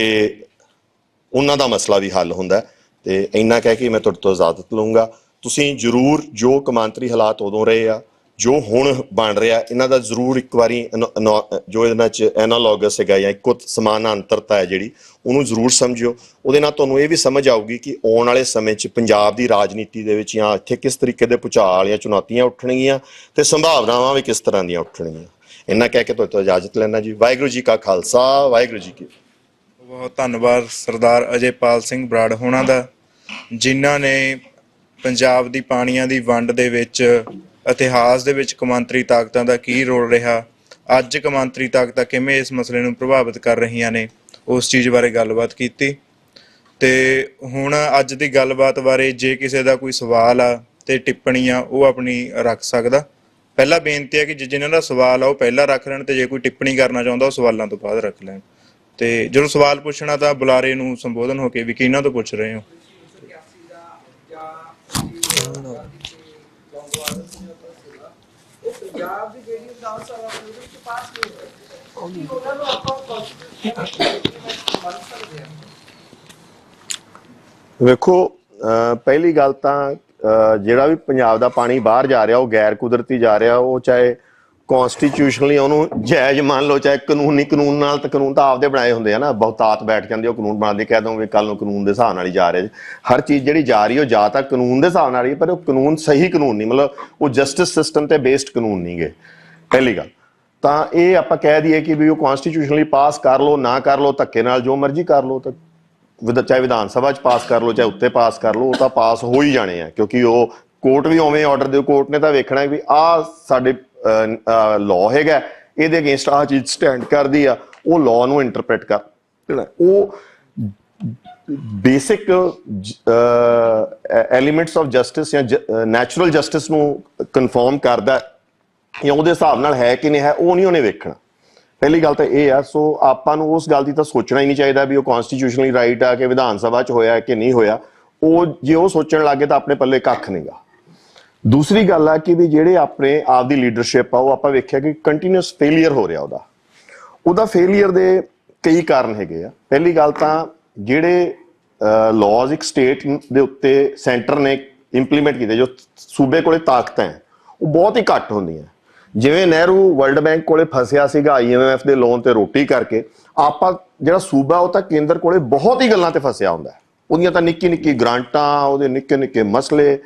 ਉਹਨਾਂ ਦਾ ਮਸਲਾ ਵੀ ਹੱਲ ਹੁੰਦਾ। ਤੇ ਇੰਨਾ ਕਹਿ ਕੇ ਮੈਂ ਤੁਹਾਡੇ ਤੋਂ ਇਜਾਜ਼ਤ ਲਊਂਗਾ। ਤੁਸੀਂ ਜ਼ਰੂਰ ਜੋ ਕੌਮਾਂਤਰੀ ਹਾਲਾਤ ਉਦੋਂ ਰਹੇ ਆ, ਜੋ ਹੁਣ ਬਣ ਰਿਹਾ, ਇਹਨਾਂ ਦਾ ਜ਼ਰੂਰ ਇੱਕ ਵਾਰੀ ਜੋ ਇਹਨਾਂ 'ਚ ਐਨਾਲੋਗਸ ਹੈਗਾ ਜਾਂ ਇੱਕੋ ਸਮਾਨਾਂਤਰਤਾ ਹੈ ਜਿਹੜੀ, ਉਹਨੂੰ ਜ਼ਰੂਰ ਸਮਝਿਓ। ਉਹਦੇ ਨਾਲ ਤੁਹਾਨੂੰ ਇਹ ਵੀ ਸਮਝ ਆਊਗੀ ਕਿ ਆਉਣ ਵਾਲੇ ਸਮੇਂ 'ਚ ਪੰਜਾਬ ਦੀ ਰਾਜਨੀਤੀ ਦੇ ਵਿੱਚ ਜਾਂ ਇੱਥੇ ਕਿਸ ਤਰੀਕੇ ਦੇ ਭੁਚਾਲ ਜਾਂ ਚੁਣੌਤੀਆਂ ਉੱਠਣਗੀਆਂ ਤੇ ਸੰਭਾਵਨਾਵਾਂ ਵੀ ਕਿਸ ਤਰ੍ਹਾਂ ਦੀਆਂ ਉੱਠਣਗੀਆਂ। ਇੰਨਾ ਕਹਿ ਕੇ ਤੁਹਾਡੇ ਤੋਂ ਇਜਾਜ਼ਤ ਲੈਣਾ ਜੀ। ਵਾਹਿਗੁਰੂ ਜੀ ਕਾ ਖਾਲਸਾ, ਵਾਹਿਗੁਰੂ ਜੀ ਕੀ ਫਤਿਹ। ਬਹੁਤ ਧੰਨਵਾਦ ਸਰਦਾਰ ਅਜੇਪਾਲ ਸਿੰਘ ਬਰਾੜ ਹੋਣਾ ਦਾ, ਜਿਨ੍ਹਾਂ ਨੇ ਪੰਜਾਬ ਦੀ ਪਾਣੀਆਂ ਦੀ ਵੰਡ ਦੇ ਵਿੱਚ ਇਤਿਹਾਸ ਦੇ ਵਿੱਚ ਕੌਮਾਂਤਰੀ ਤਾਕਤਾਂ ਦਾ ਕੀ ਰੋਲ ਰਿਹਾ, ਅੱਜ ਕੌਮਾਂਤਰੀ ਤਾਕਤਾਂ ਕਿਵੇਂ ਇਸ ਮਸਲੇ ਨੂੰ ਪ੍ਰਭਾਵਿਤ ਕਰ ਰਹੀਆਂ ਨੇ, ਉਸ ਚੀਜ਼ ਬਾਰੇ ਗੱਲਬਾਤ ਕੀਤੀ। ਤੇ ਹੁਣ ਅੱਜ ਦੀ ਗੱਲਬਾਤ ਬਾਰੇ ਜੇ ਕਿਸੇ ਦਾ ਕੋਈ ਸਵਾਲ ਆ ਤੇ ਟਿੱਪਣੀ ਆ, ਉਹ ਆਪਣੀ ਰੱਖ ਸਕਦਾ। ਪਹਿਲਾਂ ਬੇਨਤੀ ਹੈ ਕਿ ਜਿਨ੍ਹਾਂ ਦਾ ਸਵਾਲ ਆ ਉਹ ਪਹਿਲਾਂ ਰੱਖ ਲੈਣ, ਤੇ ਜੇ ਕੋਈ ਟਿੱਪਣੀ ਕਰਨਾ ਚਾਹੁੰਦਾ ਉਹ ਸਵਾਲਾਂ ਤੋਂ ਬਾਅਦ ਰੱਖ ਲੈਣ। ਤੇ ਜਦੋਂ ਸਵਾਲ ਪੁੱਛਣਾ ਤਾਂ ਬੁਲਾਰੇ ਨੂੰ ਸੰਬੋਧਨ ਹੋ ਕੇ ਵੀ ਕਿਹਨਾਂ ਤੋਂ ਪੁੱਛ ਰਹੇ ਹੋ। ਵੇਖੋ, ਪਹਿਲੀ ਗੱਲ ਤਾਂ ਜਿਹੜਾ ਵੀ ਪੰਜਾਬ ਦਾ ਪਾਣੀ ਬਾਹਰ ਜਾ ਰਿਹਾ ਉਹ ਗੈਰ ਕੁਦਰਤੀ ਜਾ ਰਿਹਾ, ਉਹ ਚਾਹੇ ਕੌਨਸਟੀਟਿਊਸ਼ਨਲੀ ਉਹਨੂੰ ਜਾਇਜ਼ ਮੰਨ ਲਓ, ਚਾਹੇ ਕਾਨੂੰਨੀ ਕਾਨੂੰਨ ਨਾਲ, ਤਾਂ ਕਾਨੂੰਨ ਤਾਂ ਆਪਦੇ ਬਣਾਏ ਹੁੰਦੇ ਆ ਨਾ, ਬਹੁਤਾਤ ਬੈਠ ਜਾਂਦੀ ਉਹ ਕਾਨੂੰਨ ਬਣਾਉਂਦੇ, ਕਹਿ ਦੋਗੇ ਕੱਲ ਨੂੰ ਕਾਨੂੰਨ ਦੇ ਹਿਸਾਬ ਨਾਲ ਹੀ ਜਾ ਰਿਹਾ। ਹਰ ਚੀਜ਼ ਜਿਹੜੀ ਜਾ ਰਹੀ ਉਹ ਜਾਂ ਤਾਂ ਕਾਨੂੰਨ ਦੇ ਹਿਸਾਬ ਨਾਲ ਹੀ, ਪਰ ਉਹ ਕਾਨੂੰਨ ਸਹੀ ਕਾਨੂੰਨ ਨਹੀਂ, ਮਤਲਬ ਉਹ ਜਸਟਿਸ ਸਿਸਟਮ ਤੇ ਬੇਸਡ ਕਾਨੂੰਨ ਨਹੀਂ ਗੇ। ਪਹਿਲੀ ਗੱਲ ਤਾਂ ਇਹ ਆਪਾਂ ਕਹਿ ਦਈਏ ਕਿ ਵੀ ਉਹ ਕੌਨਸਟੀਟਿਊਸ਼ਨਲੀ ਪਾਸ ਕਰ ਲਓ, ਨਾ ਕਰ ਲਓ, ਧੱਕੇ ਨਾਲ ਜੋ ਮਰਜ਼ੀ ਕਰ ਲਓ, ਤਾਂ ਚਾਹੇ ਵਿਧਾਨ ਸਭਾ 'ਚ ਪਾਸ ਕਰ ਲਓ ਚਾਹੇ ਉੱਤੇ ਪਾਸ ਕਰ ਲਓ, ਉਹ ਤਾਂ ਪਾਸ ਹੋ ਹੀ ਜਾਣੇ ਆ, ਕਿਉਂਕਿ ਉਹ ਕੋਰਟ ਵੀ ਉਵੇਂ ਆਰਡਰ ਦਿਓ, ਕੋਰਟ ਨੇ ਤਾਂ ਵੇਖਣਾ ਵੀ ਆਹ ਸਾਡੇ ਲਾਅ ਹੈਗਾ, ਇਹਦੇ ਅਗੇਂਸਟ ਆਹ ਚੀਜ਼ ਸਟੈਂਡ ਕਰਦੀ ਆ, ਉਹ ਲਾਅ ਨੂੰ ਇੰਟਰਪ੍ਰੇਟ ਕਰ ਦੇਣਾ। ਉਹ ਬੇਸਿਕ ਐਲੀਮੈਂਟਸ ਆਫ ਜਸਟਿਸ ਜਾਂ ਨੈਚੁਰਲ ਜਸਟਿਸ ਨੂੰ ਕਨਫਰਮ ਕਰਦਾ ਜਾਂ ਉਹਦੇ ਹਿਸਾਬ ਨਾਲ ਹੈ ਕਿ ਨਹੀਂ ਹੈ, ਉਹ ਨਹੀਂ ਉਹਨੇ ਵੇਖਣਾ। ਪਹਿਲੀ ਗੱਲ ਤਾਂ ਇਹ ਆ। ਸੋ ਆਪਾਂ ਨੂੰ ਉਸ ਗੱਲ ਦੀ ਤਾਂ ਸੋਚਣਾ ਹੀ ਨਹੀਂ ਚਾਹੀਦਾ ਵੀ ਉਹ ਕੌਨਸਟੀਟਿਊਸ਼ਨਲੀ ਰਾਈਟ ਆ ਕਿ ਵਿਧਾਨ ਸਭਾ 'ਚ ਹੋਇਆ ਕਿ ਨਹੀਂ ਹੋਇਆ। ਉਹ ਜੇ ਉਹ ਸੋਚਣ ਲੱਗੇ ਤਾਂ ਆਪਣੇ ਪੱਲੇ ਕੱਖ ਨਹੀਂਗਾ। ਦੂਸਰੀ ਗੱਲ ਆ ਕਿ ਵੀ ਜਿਹੜੇ ਆਪਣੇ ਆਪ ਦੀ ਲੀਡਰਸ਼ਿਪ ਆ, ਉਹ ਆਪਾਂ ਵੇਖਿਆ ਕਿ ਕੰਟੀਨਿਊਸ ਫੇਲੀਅਰ ਹੋ ਰਿਹਾ ਉਹਦਾ ਫੇਲੀਅਰ ਦੇ ਕਈ ਕਾਰਨ ਹੈਗੇ ਆ। ਪਹਿਲੀ ਗੱਲ ਤਾਂ ਜਿਹੜੇ ਲਾਜ਼ ਇੱਕ ਸਟੇਟ ਦੇ ਉੱਤੇ ਸੈਂਟਰ ਨੇ ਇੰਪਲੀਮੈਂਟ ਕੀਤੇ, ਜੋ ਸੂਬੇ ਕੋਲੇ ਤਾਕਤਾਂ ਹੈ ਉਹ ਬਹੁਤ ਹੀ ਘੱਟ ਹੁੰਦੀਆਂ। ਜਿਵੇਂ ਨਹਿਰੂ ਵਰਲਡ ਬੈਂਕ ਕੋਲੇ ਫਸਿਆ ਸੀਗਾ IMF ਦੇ ਲੋਨ ਤੇ ਰੋਟੀ ਕਰਕੇ, ਆਪਾਂ ਜਿਹੜਾ ਸੂਬਾ ਉਹ ਤਾਂ ਕੇਂਦਰ ਕੋਲੇ ਬਹੁਤ ਹੀ ਗੱਲਾਂ ਤੇ ਫਸਿਆ ਹੁੰਦਾ, ਉਹਦੀਆਂ ਤਾਂ ਨਿੱਕੀ ਨਿੱਕੀ ਗ੍ਰਾਂਟਾਂ, ਉਹਦੇ ਨਿੱਕੇ ਨਿੱਕੇ ਮਸਲੇ।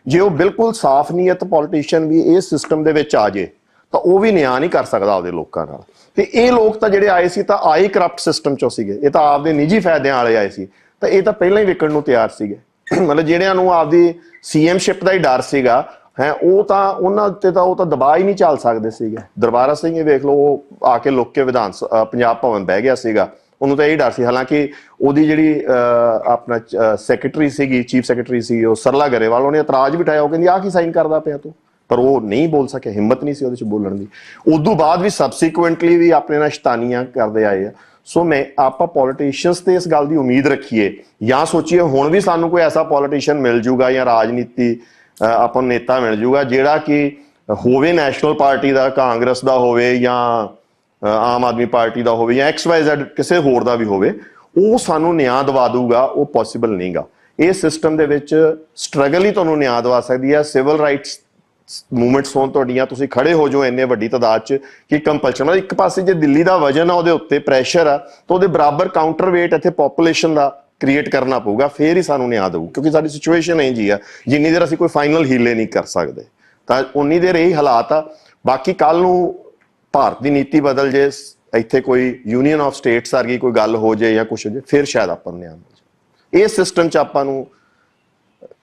ਜੇ ਉਹ ਬਿਲਕੁਲ ਸਾਫ਼ ਨੀਅਤ ਪੋਲੀਟੀਸ਼ੀਅਨ ਵੀ ਇਸ ਸਿਸਟਮ ਦੇ ਵਿੱਚ ਆ ਜੇ ਤਾਂ ਉਹ ਵੀ ਨਿਆਂ ਨਹੀਂ ਕਰ ਸਕਦਾ ਆਪਦੇ ਲੋਕਾਂ ਨਾਲ। ਤੇ ਇਹ ਲੋਕ ਤਾਂ ਜਿਹੜੇ ਆਏ ਸੀ ਤਾਂ ਆਏ ਕਰਪਟ ਸਿਸਟਮ ਚੋਂ ਸੀਗੇ, ਇਹ ਤਾਂ ਆਪਦੇ ਨਿੱਜੀ ਫਾਇਦਿਆਂ ਵਾਲੇ ਆਏ ਸੀ, ਤਾਂ ਇਹ ਤਾਂ ਪਹਿਲਾਂ ਹੀ ਵਿਕਣ ਨੂੰ ਤਿਆਰ ਸੀਗੇ। ਮਤਲਬ ਜਿਹੜਿਆਂ ਨੂੰ ਆਪਦੀ ਸੀਐਮਸ਼ਿਪ ਦਾ ਹੀ ਡਰ ਸੀਗਾ ਹੈ, ਉਹ ਤਾਂ ਉਹਨਾਂ ਉੱਤੇ ਤਾਂ ਉਹ ਤਾਂ ਦਬਾਅ ਹੀ ਨਹੀਂ ਚੱਲ ਸਕਦੇ ਸੀਗੇ। ਦਰਬਾਰਾ ਸਿੰਘ ਇਹ ਵੇਖ ਲਓ, ਉਹ ਆ ਕੇ ਲੁੱਕ ਕੇ ਪੰਜਾਬ ਭਵਨ ਬਹਿ ਗਿਆ ਸੀਗਾ, ਉਹਨੂੰ ਤਾਂ ਇਹ ਡਰ ਸੀ। ਹਾਲਾਂਕਿ ਉਹਦੀ ਜਿਹੜੀ ਆਪਣਾ ਸੈਕਟਰੀ ਸੀਗੀ, ਚੀਫ ਸੈਕਟਰੀ ਸੀ ਉਹ ਸਰਲਾ ਗਰੇਵਾਲ, ਉਹਨੇ ਇਤਰਾਜ਼ ਵੀ ਉਠਾਇਆ, ਉਹ ਕਹਿੰਦੀ ਆਹ ਕੀ ਸਾਈਨ ਕਰਦਾ ਪਿਆ ਤੂੰ, ਪਰ ਉਹ ਨਹੀਂ ਬੋਲ ਸਕਿਆ, ਹਿੰਮਤ ਨਹੀਂ ਸੀ ਉਹਦੇ ਚ ਬੋਲਣ ਦੀ। ਉਦੋਂ ਬਾਅਦ ਵੀ ਸਬਸੀਕੁਐਂਟਲੀ ਵੀ ਆਪਣੇ ਨਾਲ ਸ਼ੈਤਾਨੀਆਂ ਕਰਦੇ ਆਏ ਆ। ਸੋ ਆਪਾਂ ਪੋਲੀਟੀਸ਼ੀਅਨਸ ਤੇ ਇਸ ਗੱਲ ਦੀ ਉਮੀਦ ਰੱਖੀਏ ਜਾਂ ਸੋਚੀਏ ਹੁਣ ਵੀ ਸਾਨੂੰ ਕੋਈ ਐਸਾ ਪੋਲੀਟੀਸ਼ੀਅਨ ਮਿਲ ਜੂਗਾ ਜਾਂ ਰਾਜਨੀਤੀ ਆਪਾਂ ਨੂੰ ਨੇਤਾ ਮਿਲ ਜੂਗਾ ਜਿਹੜਾ ਕਿ ਹੋਵੇ ਨੈਸ਼ਨਲ ਪਾਰਟੀ ਦਾ, ਕਾਂਗਰਸ ਦਾ ਹੋਵੇ ਜਾਂ ਆਮ ਆਦਮੀ ਪਾਰਟੀ ਦਾ ਹੋਵੇ ਜਾਂ XYZ ਕਿਸੇ ਹੋਰ ਦਾ ਵੀ ਹੋਵੇ, ਉਹ ਸਾਨੂੰ ਨਿਆਂ ਦਵਾ ਦੂਗਾ, ਉਹ ਪੋਸੀਬਲ ਨਹੀਂਗਾ। ਇਹ ਸਿਸਟਮ ਦੇ ਵਿੱਚ ਸਟਰਗਲ ਹੀ ਤੁਹਾਨੂੰ ਨਿਆਂ ਦਵਾ ਸਕਦੀ ਹੈ। ਸਿਵਲ ਰਾਈਟਸ ਮੂਵਮੈਂਟਸ ਹੋਣ ਤੁਹਾਡੀਆਂ, ਤੁਸੀਂ ਖੜੇ ਹੋ ਜਾਓ ਇੰਨੇ ਵੱਡੀ ਤਾਦਾਦ 'ਚ ਕਿ ਕੰਪਲਸ਼ਨ, ਮਤਲਬ ਇੱਕ ਪਾਸੇ ਜੇ ਦਿੱਲੀ ਦਾ ਵਜਨ ਆ ਉਹਦੇ ਉੱਤੇ ਪ੍ਰੈਸ਼ਰ ਆ, ਤਾਂ ਉਹਦੇ ਬਰਾਬਰ ਕਾਊਂਟਰ ਵੇਟ ਇੱਥੇ ਪੋਪੂਲੇਸ਼ਨ ਦਾ ਕ੍ਰੀਏਟ ਕਰਨਾ ਪਊਗਾ, ਫੇਰ ਹੀ ਸਾਨੂੰ ਨਿਆਂ ਦਊ। ਕਿਉਂਕਿ ਸਾਡੀ ਸਿਚੁਏਸ਼ਨ ਇਹ ਜੀ ਆ, ਜਿੰਨੀ ਦੇਰ ਅਸੀਂ ਕੋਈ ਫਾਈਨਲ ਹੀਲੇ ਨਹੀਂ ਕਰ ਸਕਦੇ ਤਾਂ ਉਨੀ ਦੇਰ ਇਹੀ ਹਾਲਾਤ ਆ। ਬਾਕੀ ਕੱਲ ਨੂੰ ਭਾਰਤ ਦੀ ਨੀਤੀ ਬਦਲ ਜੇ, ਇੱਥੇ ਕੋਈ ਯੂਨੀਅਨ ਆਫ ਸਟੇਟਸ ਵਰਗੀ ਕੋਈ ਗੱਲ ਹੋ ਜਾਏ ਜਾਂ ਕੁਛ ਹੋ ਜਾਏ, ਫਿਰ ਸ਼ਾਇਦ ਆਪਾਂ ਨੂੰ ਨਿਆਂ ਮਿਲ ਜਾਏ। ਇਹ ਸਿਸਟਮ 'ਚ ਆਪਾਂ ਨੂੰ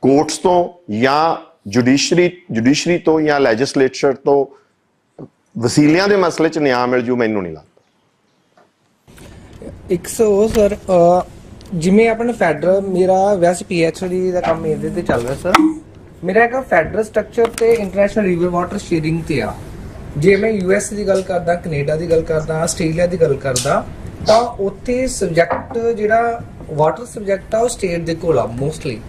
ਕੋਰਟਸ ਤੋਂ ਜਾਂ ਜੁਡੀਸ਼ਰੀ ਤੋਂ ਜਾਂ ਲੈਜਿਸਲੇਚਰ ਤੋਂ ਵਸੀਲਿਆਂ ਦੇ ਮਸਲੇ 'ਚ ਨਿਆਂ ਮਿਲ ਜੂ, ਮੈਨੂੰ ਨਹੀਂ ਲੱਗਦਾ। ਸਰ ਜਿਵੇਂ ਆਪਣੇ ਫੈਡਰਲ, ਮੇਰਾ ਵੈਸੇ PhD ਦਾ ਕੰਮ ਇਹਦੇ ਤੇ ਚੱਲ ਰਿਹਾ ਸਰ। ਮੇਰਾ ਇੱਕ ਫੈਡਰਲ ਸਟਰਕਚਰ ਤੇ ਇੰਟਰਨੈਸ਼ਨਲ ਰਿਵਰ ਵਾਟਰ ਸ਼ੇਅਰਿੰਗ ਤੇ ਆ। ਜੇ ਮੈਂ US ਦੀ ਗੱਲ ਕਰਦਾ, ਕੈਨੇਡਾ ਦੀ ਗੱਲ ਕਰਦਾ, ਆਸਟ੍ਰੇਲੀਆ ਦੀ ਗੱਲ ਕਰਦਾ, ਤਾਂ ਉੱਥੇ ਸਬਜੈਕਟ ਜਿਹੜਾ ਵਾਟਰ ਸਬਜੈਕਟ ਆ ਉਹ ਸਟੇਟ ਦੇ ਕੋਲ ਆ ਮੋਸਟਲੀ।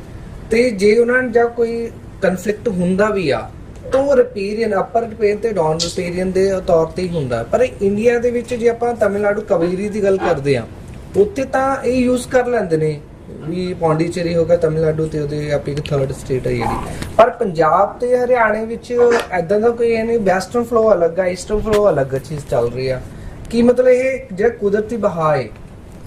ਤੇ ਜੇ ਉਹਨਾਂ ਨੇ ਜਾਂ ਕੋਈ ਕਨਫਲਿਕਟ ਹੁੰਦਾ ਵੀ ਆ ਤਾਂ ਉਹ ਰਿਪੇਰੀਅਨ, ਅਪਰ ਰਿਪੇਰੀਅਨ ਤੇ ਡਾਊਨ ਰਿਪੇਰੀਅਨ ਦੇ ਤੌਰ ਤੇ ਹੀ ਹੁੰਦਾ। ਪਰ ਇੰਡੀਆ ਦੇ ਵਿੱਚ ਜੇ ਆਪਾਂ ਤਮਿਲਨਾਡੂ ਕਾਵੇਰੀ ਦੀ ਗੱਲ ਕਰਦੇ ਆ, ਉੱਥੇ ਤਾਂ ਇਹ ਯੂਜ਼ ਕਰ ਲੈਂਦੇ ਨੇ ਵੀ ਪੌਂਡੀਚੇਰੀ ਹੋ ਗਿਆ ਤਮਿਲਨਾਡੂ ਤੇ ਉਹਦੇ ਆਪਣੀ ਥਰਡ ਸਟੇਟ ਹੈ ਜਿਹੜੀ। ਪਰ ਪੰਜਾਬ ਤੇ ਹਰਿਆਣੇ ਵਿੱਚ ਐਦਾਂ ਦਾ ਕੋਈ ਨਹੀਂ, ਵੈਸਟਰਨ ਫਲੋ ਅਲੱਗ ਆ, ਈਸਟਰਨ ਫਲੋ ਅਲੱਗ ਚੀਜ਼ ਚੱਲ ਰਹੀ ਆ। ਕੀ ਮਤਲਬ ਇਹ ਜਿਹੜਾ ਕੁਦਰਤੀ ਬਹਾਅ ਹੈ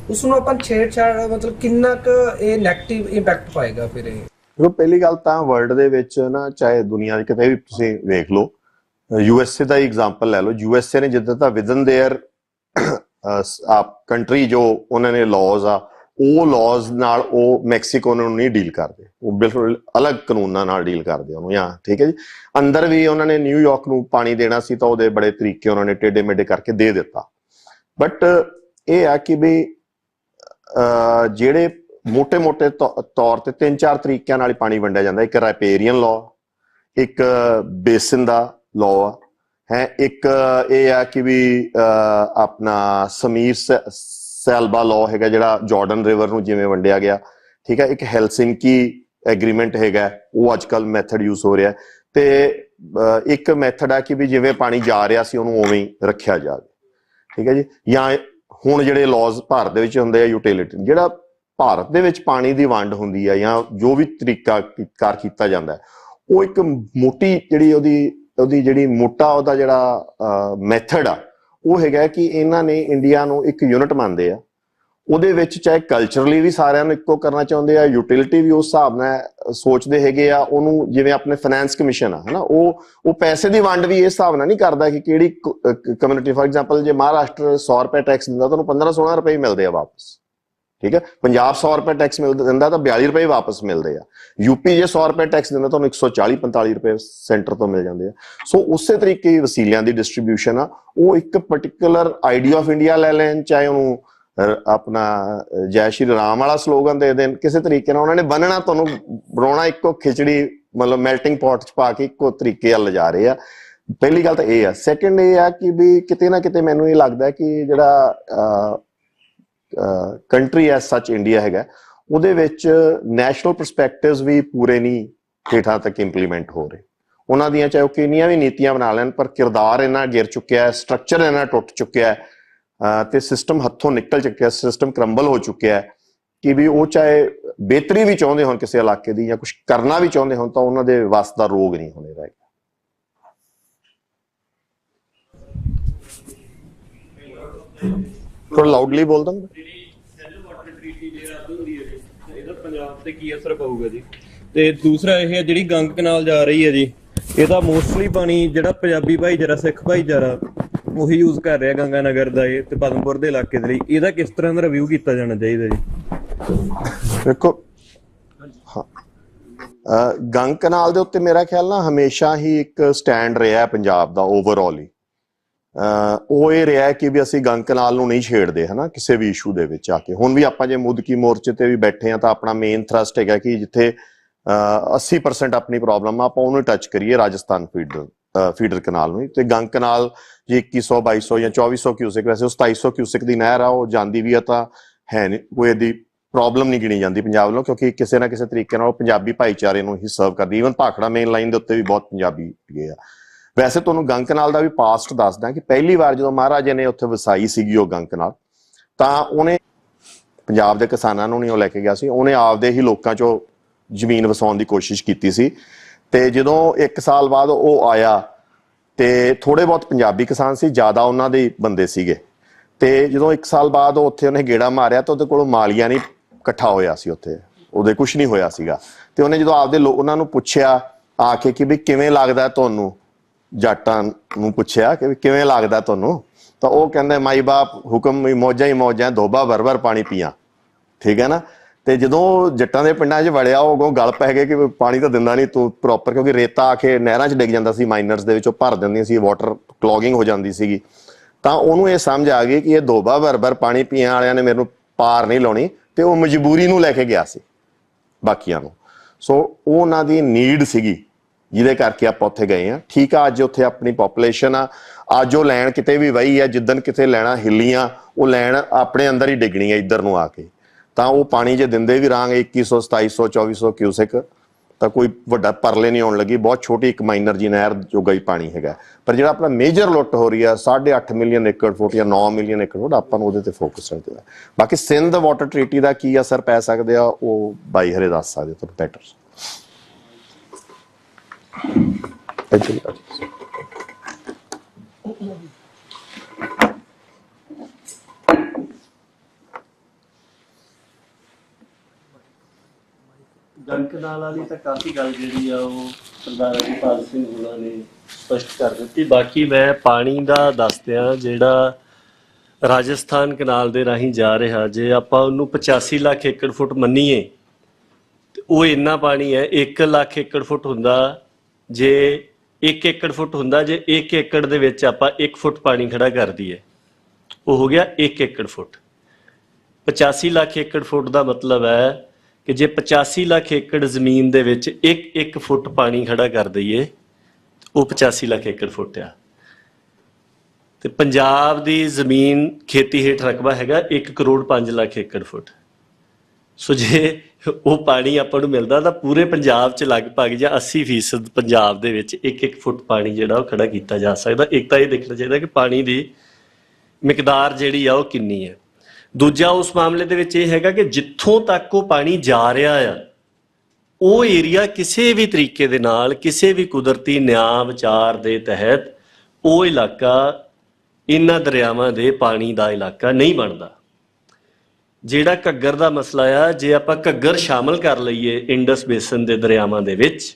ਉਸ ਨੂੰ ਆਪਾਂ ਛੇੜਛਾੜ, ਮਤਲਬ ਕਿੰਨਾ ਕੁ ਇਹ ਨੈਗੇਟਿਵ ਇੰਪੈਕਟ ਪਾਏਗਾ ਫਿਰ ਇਹ? ਪਹਿਲੀ ਗੱਲ ਤਾਂ ਵਰਲਡ ਦੇ ਵਿੱਚ ਨਾ, ਚਾਹੇ ਦੁਨੀਆ ਦੇ ਕਿਤੇ ਵੀ ਤੁਸੀਂ ਵੇਖ ਲਓ, USA ਦਾ ਹੀ ਐਗਜ਼ਾਮਪਲ ਲੈ ਲਓ। USA ਨੇ ਜਿੱਦਾਂ ਤਾਂ ਵਿਦਨ ਦੇਅਰ ਕੰਟਰੀ ਜੋ ਉਹਨਾਂ ਨੇ ਲਾਜ਼ ਆ, ਉਹ ਲਾਜ਼ ਨਾਲ ਉਹ ਮੈਕਸੀਕੋ ਨੂੰ ਨਹੀਂ ਡੀਲ ਕਰਦੇ, ਉਹ ਬਿਲਕੁਲ ਅਲੱਗ ਕਾਨੂੰਨਾਂ ਨਾਲ ਡੀਲ ਕਰਦੇ ਉਹਨੂੰ। ਜਾਂ ਠੀਕ ਹੈ ਜੀ, ਅੰਦਰ ਵੀ ਉਹਨਾਂ ਨੇ ਨਿਊਯਾਰਕ ਨੂੰ ਪਾਣੀ ਦੇਣਾ ਸੀ ਤਾਂ ਉਹਦੇ ਬੜੇ ਤਰੀਕੇ ਉਹਨਾਂ ਨੇ ਟੇਢੇ ਮੇਢੇ ਕਰਕੇ ਦੇ ਦਿੱਤਾ। ਬਟ ਇਹ ਆ ਕਿ ਵੀ ਜਿਹੜੇ ਮੋਟੇ-ਮੋਟੇ ਤੌਰ ਤੇ 3-4 ਤਰੀਕਿਆਂ ਨਾਲ ਹੀ ਪਾਣੀ ਵੰਡਿਆ ਜਾਂਦਾ। ਇੱਕ ਰਾਈਪੇਰੀਅਨ ਲਾਅ, ਇੱਕ ਬੇਸਿਨ ਦਾ ਲਾਅ ਹੈ, ਇੱਕ ਇਹ ਆ ਕਿ ਵੀ ਆਪਣਾ ਸਮੀਰ ਸੈਲਬਾ ਲਾਅ ਹੈਗਾ ਜਿਹੜਾ ਜਾਰਡਨ ਰਿਵਰ ਨੂੰ ਜਿਵੇਂ ਵੰਡਿਆ ਗਿਆ, ਠੀਕ ਹੈ। ਇੱਕ ਹੈਲਸਿੰਕੀ ਐਗਰੀਮੈਂਟ ਹੈਗਾ, ਉਹ ਅੱਜ ਕੱਲ ਮੈਥਡ ਯੂਜ਼ ਹੋ ਰਿਹਾ। ਤੇ ਇੱਕ ਮੈਥਡ ਆ ਕਿ ਵੀ ਜਿਵੇਂ ਪਾਣੀ ਜਾ ਰਿਹਾ ਸੀ ਉਹਨੂੰ ਉਵੇਂ ਹੀ ਰੱਖਿਆ ਜਾਵੇ, ਠੀਕ ਹੈ ਜੀ। ਜਾਂ ਹੁਣ ਜਿਹੜੇ ਲਾਜ਼ ਭਾਰਤ ਦੇ ਵਿੱਚ ਹੁੰਦੇ ਆ ਯੂਟਿਲਿਟੀ, ਜਿਹੜਾ ਭਾਰਤ ਦੇ ਵਿੱਚ ਪਾਣੀ ਦੀ ਵੰਡ ਹੁੰਦੀ ਆ ਜਾਂ ਜੋ ਵੀ ਤਰੀਕਾ ਕਾਰ ਕੀਤਾ ਜਾਂਦਾ, ਉਹ ਇੱਕ ਮੋਟੀ ਜਿਹੜੀ ਉਹਦੀ ਜਿਹੜੀ ਮੋਟਾ ਉਹਦਾ ਜਿਹੜਾ ਮੈਥਡ ਆ, ਉਹ ਹੈਗਾ ਕਿ ਇਹਨਾਂ ਨੇ ਇੰਡੀਆ ਨੂੰ ਇੱਕ ਯੂਨਿਟ ਮੰਨਦੇ ਆ। ਉਹਦੇ ਵਿੱਚ ਚਾਹੇ ਕਲਚਰਲੀ ਵੀ ਸਾਰਿਆਂ ਨੂੰ ਇੱਕੋ ਕਰਨਾ ਚਾਹੁੰਦੇ ਆ, ਯੂਟਿਲਿਟੀ ਵੀ ਉਸ ਹਿਸਾਬ ਨਾਲ ਸੋਚਦੇ ਹੈਗੇ ਆ ਉਹਨੂੰ। ਜਿਵੇਂ ਆਪਣੇ ਫਾਈਨੈਂਸ ਕਮਿਸ਼ਨ ਆ ਹਨਾ, ਉਹ ਪੈਸੇ ਦੀ ਵੰਡ ਵੀ ਇਸ ਹਿਸਾਬ ਨਾਲ ਨਹੀਂ ਕਰਦਾ ਕਿ ਕਿਹੜੀ ਕਮਿਊਨਿਟੀ। ਫॉर ਐਗਜ਼ਾਮਪਲ ਜੇ ਮਹਾਰਾਸ਼ਟਰ 100 ਰੁਪਏ ਟੈਕਸ ਦਿੰਦਾ, ਤੁਹਾਨੂੰ 15-16 ਰੁਪਏ ਮਿਲਦੇ ਆ ਵਾਪਸ, ਠੀਕ ਹੈ। ਪੰਜਾਬ 100 ਰੁਪਏ ਟੈਕਸ ਦਿੰਦਾ ਤਾਂ 42 ਰੁਪਏ ਵਾਪਸ ਮਿਲਦੇ ਆ। ਯੂਪੀ ਜੇ 100 ਰੁਪਏ ਟੈਕਸ ਦਿੰਦਾ ਤੁਹਾਨੂੰ 140-45 ਰੁਪਏ ਸੈਂਟਰ ਤੋਂ ਮਿਲ ਜਾਂਦੇ ਆ। ਸੋ ਉਸੇ ਤਰੀਕੇ ਹੀ ਵਸੀਲਿਆਂ ਦੀ ਡਿਸਟ੍ਰੀਬਿਊਸ਼ਨ ਆ। ਉਹ ਇੱਕ ਪਰਟੀਕੁਲਰ ਆਈਡੀਆ ਆਫ ਇੰਡੀਆ ਲੈ ਲੈਣ, ਚਾਹੇ ਉਹਨੂੰ ਆਪਣਾ ਜੈ ਸ਼੍ਰੀ ਰਾਮ ਵਾਲਾ ਸਲੋਗਨ ਦੇ ਦੇਣ, ਕਿਸੇ ਤਰੀਕੇ ਨਾਲ ਉਹਨਾਂ ਨੇ ਬੰਨਣਾ, ਤੁਹਾਨੂੰ ਬਣਾਉਣਾ ਇੱਕੋ ਖਿਚੜੀ, ਮਤਲਬ ਮੈਲਟਿੰਗ ਪੌਟ 'ਚ ਪਾ ਕੇ ਇੱਕੋ ਤਰੀਕੇ ਵੱਲ ਲਿਜਾ ਰਹੇ ਆ। ਪਹਿਲੀ ਗੱਲ ਤਾਂ ਇਹ ਆ। ਸੈਕੰਡ ਇਹ ਆ ਕਿ ਵੀ ਕਿਤੇ ਨਾ ਕਿਤੇ ਮੈਨੂੰ ਇਹ ਲੱਗਦਾ ਕਿ ਜਿਹੜਾ ਕੰਟਰੀ ਐਸ ਸੱਚ ਇੰਡੀਆ ਹੈਗਾ, ਉਹਦੇ ਵਿੱਚ ਨੈਸ਼ਨਲ ਪਰਸਪੈਕਟਿਵਸ ਵੀ ਪੂਰੇ ਨਹੀਂ ਹੇਠਾਂ ਤੱਕ ਇੰਪਲੀਮੈਂਟ ਹੋ ਰਹੇ। ਉਹਨਾਂ ਦੀਆਂ ਚਾਹੇ ਉਹ ਕਿੰਨੀਆਂ ਵੀ ਨੀਤੀਆਂ ਬਣਾ ਲੈਣ, ਪਰ ਕਿਰਦਾਰ ਇਹਨਾਂ ਗਿਰ ਚੁੱਕਿਆ ਹੈ, ਸਟਰਕਚਰ ਇਹਨਾਂ ਟੁੱਟ ਚੁੱਕਿਆ ਹੈ, ਤੇ ਸਿਸਟਮ ਹੱਥੋਂ ਨਿਕਲ ਚੁੱਕਿਆ, ਸਿਸਟਮ ਕਰੰਬਲ ਹੋ ਚੁੱਕਿਆ ਹੈ ਕਿ ਵੀ ਉਹ ਚਾਹੇ ਬਿਹਤਰੀ ਵੀ ਚਾਹੁੰਦੇ ਹੋਣ ਕਿਸੇ ਇਲਾਕੇ ਦੀ ਜਾਂ ਕੁਝ ਕਰਨਾ ਵੀ ਚਾਹੁੰਦੇ ਹੋਣ, ਤਾਂ ਉਹਨਾਂ ਦੇ ਵੱਸ ਦਾ ਰੋਗ ਨਹੀਂ ਹੋਣੇ ਰਹੇਗਾ। ਥੋੜਾ ਲਾਊਡਲੀ ਬੋਲ ਦਾਂ। ਇਹਦਾ ਪੰਜਾਬ ਤੇ ਕੀ ਅਸਰ ਪਊਗਾ ਜੀ? ਤੇ ਦੂਸਰਾ ਇਹ ਹੈ ਜਿਹੜੀ ਗੰਗ ਕਨਾਲ ਜਾ ਰਹੀ ਹੈ ਜੀ, ਇਹਦਾ ਮੋਸਟਲੀ ਪਾਣੀ ਜਿਹੜਾ ਪੰਜਾਬੀ ਭਾਈਚਾਰਾ ਸਿੱਖ ਭਾਈਚਾਰਾ ਉਹੀ ਯੂਜ਼ ਕਰ ਰਿਹਾ ਗੰਗਾ ਨਗਰ ਦਾ ਇਹ ਤੇ ਪਦਮਪੁਰ ਦੇ ਇਲਾਕੇ ਦੇ ਲਈ, ਇਹਦਾ ਕਿਸ ਤਰ੍ਹਾਂ ਦਾ ਰਿਵਿਊ ਕੀਤਾ ਜਾਣਾ ਚਾਹੀਦਾ ਜੀ? ਦੇਖੋ ਗੰਗ ਕਨਾਲ ਦੇ ਉੱਤੇ ਮੇਰਾ ਖਿਆਲ ਨਾਲ ਹਮੇਸ਼ਾ ਹੀ ਇੱਕ ਸਟੈਂਡ ਰਿਹਾ ਪੰਜਾਬ ਦਾ ਓਵਰਆਲ ਹੀ, ਉਹ ਇਹ ਰਿਹਾ ਕਿ ਵੀ ਅਸੀਂ ਗੰਗ ਕਨਾਲ ਨੂੰ ਨਹੀਂ ਛੇੜਦੇ ਹਨਾ ਕਿਸੇ ਵੀ ਇਸ਼ੂ ਦੇ ਵਿੱਚ ਆ ਕੇ। ਹੁਣ ਵੀ ਆਪਾਂ ਜੇ ਮੁੱਦਕੀ ਮੋਰਚੇ ਤੇ ਵੀ ਬੈਠੇ ਆ ਤਾਂ ਆਪਣਾ ਮੇਨ ਥਰਸਟ ਹੈਗਾ ਕਿ ਜਿੱਥੇ 80% ਆਪਣੀ ਪ੍ਰੋਬਲਮ ਆ ਆਪਾਂ ਉਹਨੂੰ ਟੱਚ ਕਰੀਏ, ਰਾਜਸਥਾਨ ਫੀਡਰ ਕਨਾਲ ਨੂੰ। ਤੇ ਗੰਗ ਕਨਾਲ ਜੇ 2100 2200 ਜਾਂ 2400 ਕਿਊਸਿਕ, ਵੈਸੇ ਉਹ 2700 ਕਿਊਸਿਕ ਦੀ ਨਹਿਰ ਆ, ਉਹ ਜਾਂਦੀ ਵੀ ਆ ਤਾਂ ਹੈ ਨਹੀਂ ਕੋਈ ਇਹਦੀ ਪ੍ਰੋਬਲਮ ਨਹੀਂ ਗਿਣੀ ਜਾਂਦੀ ਪੰਜਾਬ ਵੱਲੋਂ, ਕਿਉਂਕਿ ਕਿਸੇ ਨਾ ਕਿਸੇ ਤਰੀਕੇ ਨਾਲ ਉਹ ਪੰਜਾਬੀ ਭਾਈਚਾਰੇ ਨੂੰ ਹੀ ਸਰਵ ਕਰਦੀ। ਈਵਨ ਭਾਖੜਾ ਮੇਨ ਲਾਈਨ ਦੇ ਉੱਤੇ ਵੀ ਬਹੁਤ ਪੰਜਾਬੀ ਗਏ ਆ। ਵੈਸੇ ਤੁਹਾਨੂੰ ਗੰਗ ਕਨਾਲ ਦਾ ਵੀ ਪਾਸਟ ਦੱਸਦਾ ਕਿ ਪਹਿਲੀ ਵਾਰ ਜਦੋਂ ਮਹਾਰਾਜੇ ਨੇ ਉੱਥੇ ਵਸਾਈ ਸੀਗੀ ਉਹ ਗੰਗ ਕਨਾਲ, ਤਾਂ ਉਹਨੇ ਪੰਜਾਬ ਦੇ ਕਿਸਾਨਾਂ ਨੂੰ ਨਹੀਂ ਉਹ ਲੈ ਕੇ ਗਿਆ ਸੀ, ਉਹਨੇ ਆਪਦੇ ਹੀ ਲੋਕਾਂ ਚੋਂ ਜ਼ਮੀਨ ਵਸਾਉਣ ਦੀ ਕੋਸ਼ਿਸ਼ ਕੀਤੀ ਸੀ। ਤੇ ਜਦੋਂ 1 ਸਾਲ ਬਾਅਦ ਉਹ ਆਇਆ ਤੇ ਥੋੜੇ ਬਹੁਤ ਪੰਜਾਬੀ ਕਿਸਾਨ ਸੀ, ਜ਼ਿਆਦਾ ਉਹਨਾਂ ਦੇ ਬੰਦੇ ਸੀਗੇ। ਤੇ ਜਦੋਂ 1 ਸਾਲ ਬਾਅਦ ਉੱਥੇ ਉਹਨੇ ਗੇੜਾ ਮਾਰਿਆ ਤਾਂ ਉਹਦੇ ਕੋਲੋਂ ਮਾਲੀਆ ਨਹੀਂ ਇਕੱਠਾ ਹੋਇਆ ਸੀ, ਉੱਥੇ ਉਹਦੇ ਕੁਝ ਨਹੀਂ ਹੋਇਆ ਸੀਗਾ। ਤੇ ਉਹਨੇ ਜਦੋਂ ਆਪਦੇ ਉਹਨਾਂ ਨੂੰ ਪੁੱਛਿਆ ਆ ਕੇ ਕਿ ਵੀ ਕਿਵੇਂ ਲੱਗਦਾ ਤੁਹਾਨੂੰ, ਜੱਟਾਂ ਨੂੰ ਪੁੱਛਿਆ ਕਿ ਕਿਵੇਂ ਲੱਗਦਾ ਤੁਹਾਨੂੰ, ਤਾਂ ਉਹ ਕਹਿੰਦੇ ਮਾਈ ਬਾਪ ਹੁਕਮ ਮੌਜਾਂ ਹੀ ਮੌਜਾਂ, ਧੋਬਾ ਭਰ ਪਾਣੀ ਪੀਆਂ, ਠੀਕ ਹੈ ਨਾ। ਤੇ ਜਦੋਂ ਜੱਟਾਂ ਦੇ ਪਿੰਡਾਂ 'ਚ ਵੜਿਆ ਉਹ ਗੱਲ ਪੈ ਗਏ ਕਿ ਪਾਣੀ ਤਾਂ ਦਿੰਦਾ ਨਹੀਂ ਤੂੰ ਪ੍ਰੋਪਰ, ਕਿਉਂਕਿ ਰੇਤਾ ਆ ਕੇ ਨਹਿਰਾਂ 'ਚ ਡਿੱਗ ਜਾਂਦਾ ਸੀ, ਮਾਈਨਰਸ ਦੇ ਵਿੱਚ ਉਹ ਭਰ ਦਿੰਦੀਆਂ ਸੀ, ਵਾਟਰ ਕਲੌਗਿੰਗ ਹੋ ਜਾਂਦੀ ਸੀਗੀ। ਤਾਂ ਉਹਨੂੰ ਇਹ ਸਮਝ ਆ ਗਈ ਕਿ ਇਹ ਧੋਬਾ ਭਰ ਪਾਣੀ ਪੀਣ ਵਾਲਿਆਂ ਨੇ ਮੈਨੂੰ ਪਾਰ ਨਹੀਂ ਲਾਉਣੀ, ਤੇ ਉਹ ਮਜਬੂਰੀ ਨੂੰ ਲੈ ਕੇ ਗਿਆ ਸੀ ਬਾਕੀਆਂ ਨੂੰ। ਸੋ ਉਹ ਉਹਨਾਂ ਦੀ ਨੀਡ ਸੀਗੀ ਜਿਹਦੇ ਕਰਕੇ ਆਪਾਂ ਉੱਥੇ ਗਏ ਆ। ਠੀਕ ਆ, ਅੱਜ ਉੱਥੇ ਆਪਣੀ ਪੋਪੂਲੇਸ਼ਨ ਆ, ਅੱਜ ਉਹ ਲੈਣ ਕਿਤੇ ਵੀ ਵਹੀ ਆ, ਜਿੱਦਣ ਕਿਤੇ ਲੈਣਾ ਹਿੱਲੀਆਂ ਉਹ ਲੈਣ ਆਪਣੇ ਅੰਦਰ ਹੀ ਡਿੱਗਣੀ ਆ ਇੱਧਰ ਨੂੰ ਆ ਕੇ। ਤਾਂ ਉਹ ਪਾਣੀ ਜੇ ਦਿੰਦੇ ਵੀ ਰਾਂਗੇ 2100 2700 2400 ਕਿਊਸਿਕ ਤਾਂ ਕੋਈ ਵੱਡਾ ਪਰਲੇ ਨਹੀਂ ਆਉਣ ਲੱਗੀ, ਬਹੁਤ ਛੋਟੀ ਇੱਕ ਮਾਈਨਰ ਜੀ ਨਹਿਰ ਜੋਗਾ ਹੀ ਪਾਣੀ ਹੈਗਾ। ਪਰ ਜਿਹੜਾ ਆਪਣਾ ਮੇਜਰ ਲੁੱਟ ਹੋ ਰਹੀ ਆ 8.5 ਮਿਲੀਅਨ ਏਕੜ ਫੁੱਟ ਜਾਂ 9 ਮਿਲੀਅਨ ਏਕੜ ਫੁੱਟ, ਆਪਾਂ ਨੂੰ ਉਹਦੇ ਤੇ ਫੋਕਸ ਕਰਦੇ ਆ। ਬਾਕੀ ਸਿੰਧ ਵਾਟਰ ਟ੍ਰੀਟੀ ਦਾ ਕੀ ਅਸਰ ਪੈ ਸਕਦੇ ਆ ਉਹ ਬਾਈ ਹਰੇ ਦੱਸ ਸਕਦੇ ਤੁਹਾਨੂੰ ਬੈਟਰ। ਗੰਗ ਕਨਾਲ ਵਾਲੀ ਤਾਂ ਕਾਫੀ ਗੱਲ ਜਿਹੜੀ ਆ ਉਹ ਸਰਦਾਰ ਅਜੀਤਪਾਲ ਸਿੰਘ ਹੋਣਾ ਨੇ ਸਪਸ਼ਟ ਕਰ ਦਿੱਤੀ। ਬਾਕੀ ਮੈਂ ਪਾਣੀ ਦਾ ਦੱਸਦਿਆਂ ਜਿਹੜਾ ਰਾਜਸਥਾਨ ਕਨਾਲ ਦੇ ਰਾਹੀਂ ਜਾ ਰਿਹਾ, ਜੇ ਆਪਾਂ ਉਹਨੂੰ 85 ਲੱਖ ਏਕੜ ਫੁੱਟ ਮੰਨੀਏ ਤੇ ਉਹ ਇੰਨਾ ਪਾਣੀ ਹੈ। 1 ਲੱਖ ਏਕੜ ਫੁੱਟ ਹੁੰਦਾ ਜੇ 1 ਏਕੜ ਫੁੱਟ ਹੁੰਦਾ ਜੇ 1 ਏਕੜ ਦੇ ਵਿੱਚ ਆਪਾਂ 1 ਫੁੱਟ ਪਾਣੀ ਖੜਾ ਕਰ ਦਈਏ, ਉਹ ਹੋ ਗਿਆ 1 ਏਕੜ ਫੁੱਟ। 85 ਲੱਖ ਏਕੜ ਫੁੱਟ ਦਾ ਮਤਲਬ ਹੈ ਕਿ ਜੇ 85 ਲੱਖ ਏਕੜ ਜ਼ਮੀਨ ਦੇ ਵਿੱਚ 1 ਫੁੱਟ ਪਾਣੀ ਖੜਾ ਕਰ ਦਈਏ ਉਹ 85 ਲੱਖ ਏਕੜ ਫੁੱਟ ਆ। ਤੇ ਪੰਜਾਬ ਦੀ ਜ਼ਮੀਨ ਖੇਤੀ ਹੇਠ ਰਕਬਾ ਹੈਗਾ 1 ਕਰੋੜ 5 ਲੱਖ ਏਕੜ ਫੁੱਟ। ਸੋ ਜੇ ਉਹ ਪਾਣੀ ਆਪਾਂ ਨੂੰ ਮਿਲਦਾ ਤਾਂ ਪੂਰੇ ਪੰਜਾਬ 'ਚ ਲਗਭਗ ਜਾਂ 80% ਪੰਜਾਬ ਦੇ ਵਿੱਚ 1 ਫੁੱਟ ਪਾਣੀ ਜਿਹੜਾ ਉਹ ਖੜਾ ਕੀਤਾ ਜਾ ਸਕਦਾ। ਇੱਕ ਤਾਂ ਇਹ ਦੇਖਣਾ ਚਾਹੀਦਾ ਕਿ ਪਾਣੀ ਦੀ ਮਿਕਦਾਰ ਜਿਹੜੀ ਆ ਉਹ ਕਿੰਨੀ ਹੈ। ਦੂਜਾ ਉਸ ਮਾਮਲੇ ਦੇ ਵਿੱਚ ਇਹ ਹੈਗਾ ਕਿ ਜਿੱਥੋਂ ਤੱਕ ਉਹ ਪਾਣੀ ਜਾ ਰਿਹਾ ਆ ਉਹ ਏਰੀਆ ਕਿਸੇ ਵੀ ਤਰੀਕੇ ਦੇ ਨਾਲ ਕਿਸੇ ਵੀ ਕੁਦਰਤੀ ਨਿਆਂ ਵਿਚਾਰ ਦੇ ਤਹਿਤ ਉਹ ਇਲਾਕਾ ਇਹਨਾਂ ਦਰਿਆਵਾਂ ਦੇ ਪਾਣੀ ਦਾ ਇਲਾਕਾ ਨਹੀਂ ਬਣਦਾ। ਜਿਹੜਾ ਘੱਗਰ ਦਾ ਮਸਲਾ ਆ, ਜੇ ਆਪਾਂ ਘੱਗਰ ਸ਼ਾਮਲ ਕਰ ਲਈਏ ਇੰਡਸ ਬੇਸਨ ਦੇ ਦਰਿਆਵਾਂ ਦੇ ਵਿੱਚ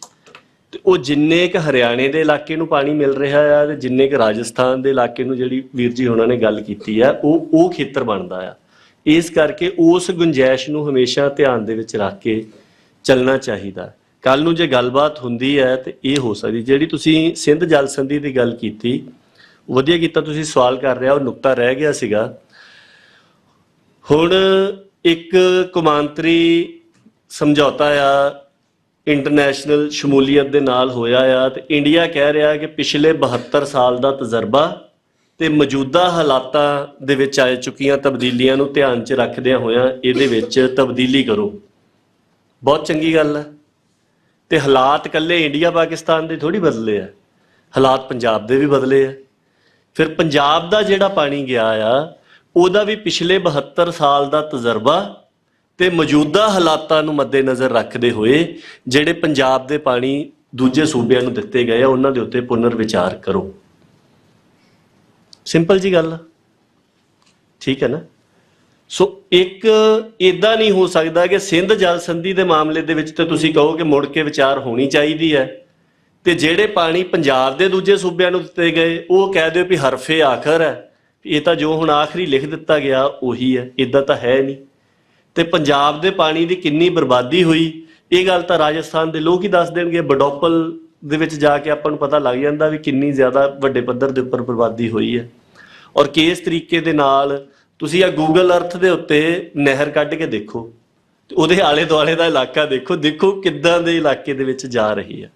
ਤੇ ਉਹ ਜਿੰਨੇ ਕੁ ਹਰਿਆਣੇ ਦੇ ਇਲਾਕੇ ਨੂੰ ਪਾਣੀ ਮਿਲ ਰਿਹਾ ਆ ਤੇ ਜਿੰਨੇ ਕੁ ਰਾਜਸਥਾਨ ਦੇ ਇਲਾਕੇ ਨੂੰ, ਜਿਹੜੀ ਵੀਰ ਜੀ ਉਹਨਾਂ ਨੇ ਗੱਲ ਕੀਤੀ ਆ, ਉਹ ਖੇਤਰ ਬਣਦਾ ਆ। ਇਸ ਕਰਕੇ ਉਸ ਗੁੰਜਾਇਸ਼ ਨੂੰ ਹਮੇਸ਼ਾ ਧਿਆਨ ਦੇ ਵਿੱਚ ਰੱਖ ਕੇ ਚੱਲਣਾ ਚਾਹੀਦਾ। ਕੱਲ ਨੂੰ ਜੇ ਗੱਲਬਾਤ ਹੁੰਦੀ ਹੈ ਤੇ ਇਹ ਹੋ ਸਕਦੀ। ਜਿਹੜੀ ਤੁਸੀਂ ਸਿੰਧ ਜਲ ਸੰਧੀ ਦੀ ਗੱਲ ਕੀਤੀ, ਵਧੀਆ ਕੀਤਾ ਤੁਸੀਂ ਸਵਾਲ ਕਰ ਰਿਹਾ, ਉਹ ਨੁਕਤਾ ਰਹਿ ਗਿਆ ਸੀਗਾ। ਹੁਣ ਇੱਕ ਕੌਮਾਂਤਰੀ ਸਮਝੌਤਾ ਆ ਇੰਟਰਨੈਸ਼ਨਲ ਸ਼ਮੂਲੀਅਤ ਦੇ ਨਾਲ ਹੋਇਆ ਆ ਤੇ ਇੰਡੀਆ ਕਹਿ ਰਿਹਾ ਕਿ ਪਿਛਲੇ 72 ਸਾਲ ਦਾ ਤਜਰਬਾ ਤੇ ਮੌਜੂਦਾ ਹਾਲਾਤਾਂ ਦੇ ਵਿੱਚ ਆ ਚੁੱਕੀਆਂ ਤਬਦੀਲੀਆਂ ਨੂੰ ਧਿਆਨ 'ਚ ਰੱਖਦਿਆਂ ਹੋਇਆਂ ਇਹਦੇ ਵਿੱਚ ਤਬਦੀਲੀ ਕਰੋ। ਬਹੁਤ ਚੰਗੀ ਗੱਲ ਹੈ। ਤੇ ਹਾਲਾਤ ਇਕੱਲੇ ਇੰਡੀਆ ਪਾਕਿਸਤਾਨ ਦੇ ਥੋੜੀ ਬਦਲੇ ਆ, ਹਾਲਾਤ ਪੰਜਾਬ ਦੇ ਵੀ ਬਦਲੇ ਆ। ਫਿਰ ਪੰਜਾਬ ਦਾ ਜਿਹੜਾ ਪਾਣੀ ਗਿਆ ਆ ਉਹਦਾ ਵੀ ਪਿਛਲੇ 72 ਸਾਲ ਦਾ ਤਜਰਬਾ ਤੇ ਮੌਜੂਦਾ ਹਾਲਾਤਾਂ ਨੂੰ ਮੱਦੇਨਜ਼ਰ ਰੱਖਦੇ ਹੋਏ ਜਿਹੜੇ ਪੰਜਾਬ ਦੇ ਪਾਣੀ ਦੂਜੇ ਸੂਬਿਆਂ ਨੂੰ ਦਿੱਤੇ ਗਏ ਆ ਉਹਨਾਂ ਦੇ ਉੱਤੇ ਪੁਨਰ ਵਿਚਾਰ ਕਰੋ। ਸਿੰਪਲ ਜੀ ਗੱਲ ਆ, ਠੀਕ ਹੈ ਨਾ। ਸੋ ਇੱਕ ਇਦਾਂ ਨਹੀਂ ਹੋ ਸਕਦਾ ਕਿ ਸਿੰਧ ਜਲ ਸੰਧੀ ਦੇ ਮਾਮਲੇ ਦੇ ਵਿੱਚ ਤੇ ਤੁਸੀਂ ਕਹੋ ਕਿ ਮੁੜ ਕੇ ਵਿਚਾਰ ਹੋਣੀ ਚਾਹੀਦੀ ਹੈ ਤੇ ਜਿਹੜੇ ਪਾਣੀ ਪੰਜਾਬ ਦੇ ਦੂਜੇ ਸੂਬਿਆਂ ਨੂੰ ਦਿੱਤੇ ਗਏ ਉਹ ਕਹਿ ਦਿਓ ਵੀ ਹਰਫੇ ਆਖਰ ਹੈ, ਇਹ ਤਾਂ ਜੋ ਹੁਣ ਆਖਰੀ ਲਿਖ ਦਿੱਤਾ ਗਿਆ ਉਹੀ ਹੈ। ਇਦਾਂ ਤਾਂ ਹੈ ਨਹੀਂ। ਤੇ ਪੰਜਾਬ ਦੇ ਪਾਣੀ ਦੀ ਕਿੰਨੀ ਬਰਬਾਦੀ ਹੋਈ ਇਹ ਗੱਲ ਤਾਂ ਰਾਜਸਥਾਨ ਦੇ ਲੋਕ ਹੀ ਦੱਸ ਦੇਣਗੇ। ਬਡੋਪਲ ਦੇ ਵਿੱਚ ਜਾ ਕੇ ਆਪਾਂ ਨੂੰ ਪਤਾ ਲੱਗ ਜਾਂਦਾ ਵੀ ਕਿੰਨੀ ਜ਼ਿਆਦਾ ਵੱਡੇ ਪੱਧਰ ਦੇ ਉੱਪਰ ਬਰਬਾਦੀ ਹੋਈ ਹੈ। ਔਰ ਕਿਸ ਤਰੀਕੇ ਦੇ ਨਾਲ ਤੁਸੀਂ ਆ ਗੂਗਲ ਅਰਥ ਦੇ ਉੱਤੇ ਨਹਿਰ ਕੱਢ ਕੇ ਦੇਖੋ ਤੇ ਉਹਦੇ ਆਲੇ ਦੁਆਲੇ ਦਾ ਇਲਾਕਾ ਦੇਖੋ ਕਿੱਦਾਂ ਦੇ ਇਲਾਕੇ ਦੇ ਵਿੱਚ ਜਾ ਰਹੀ ਹੈ।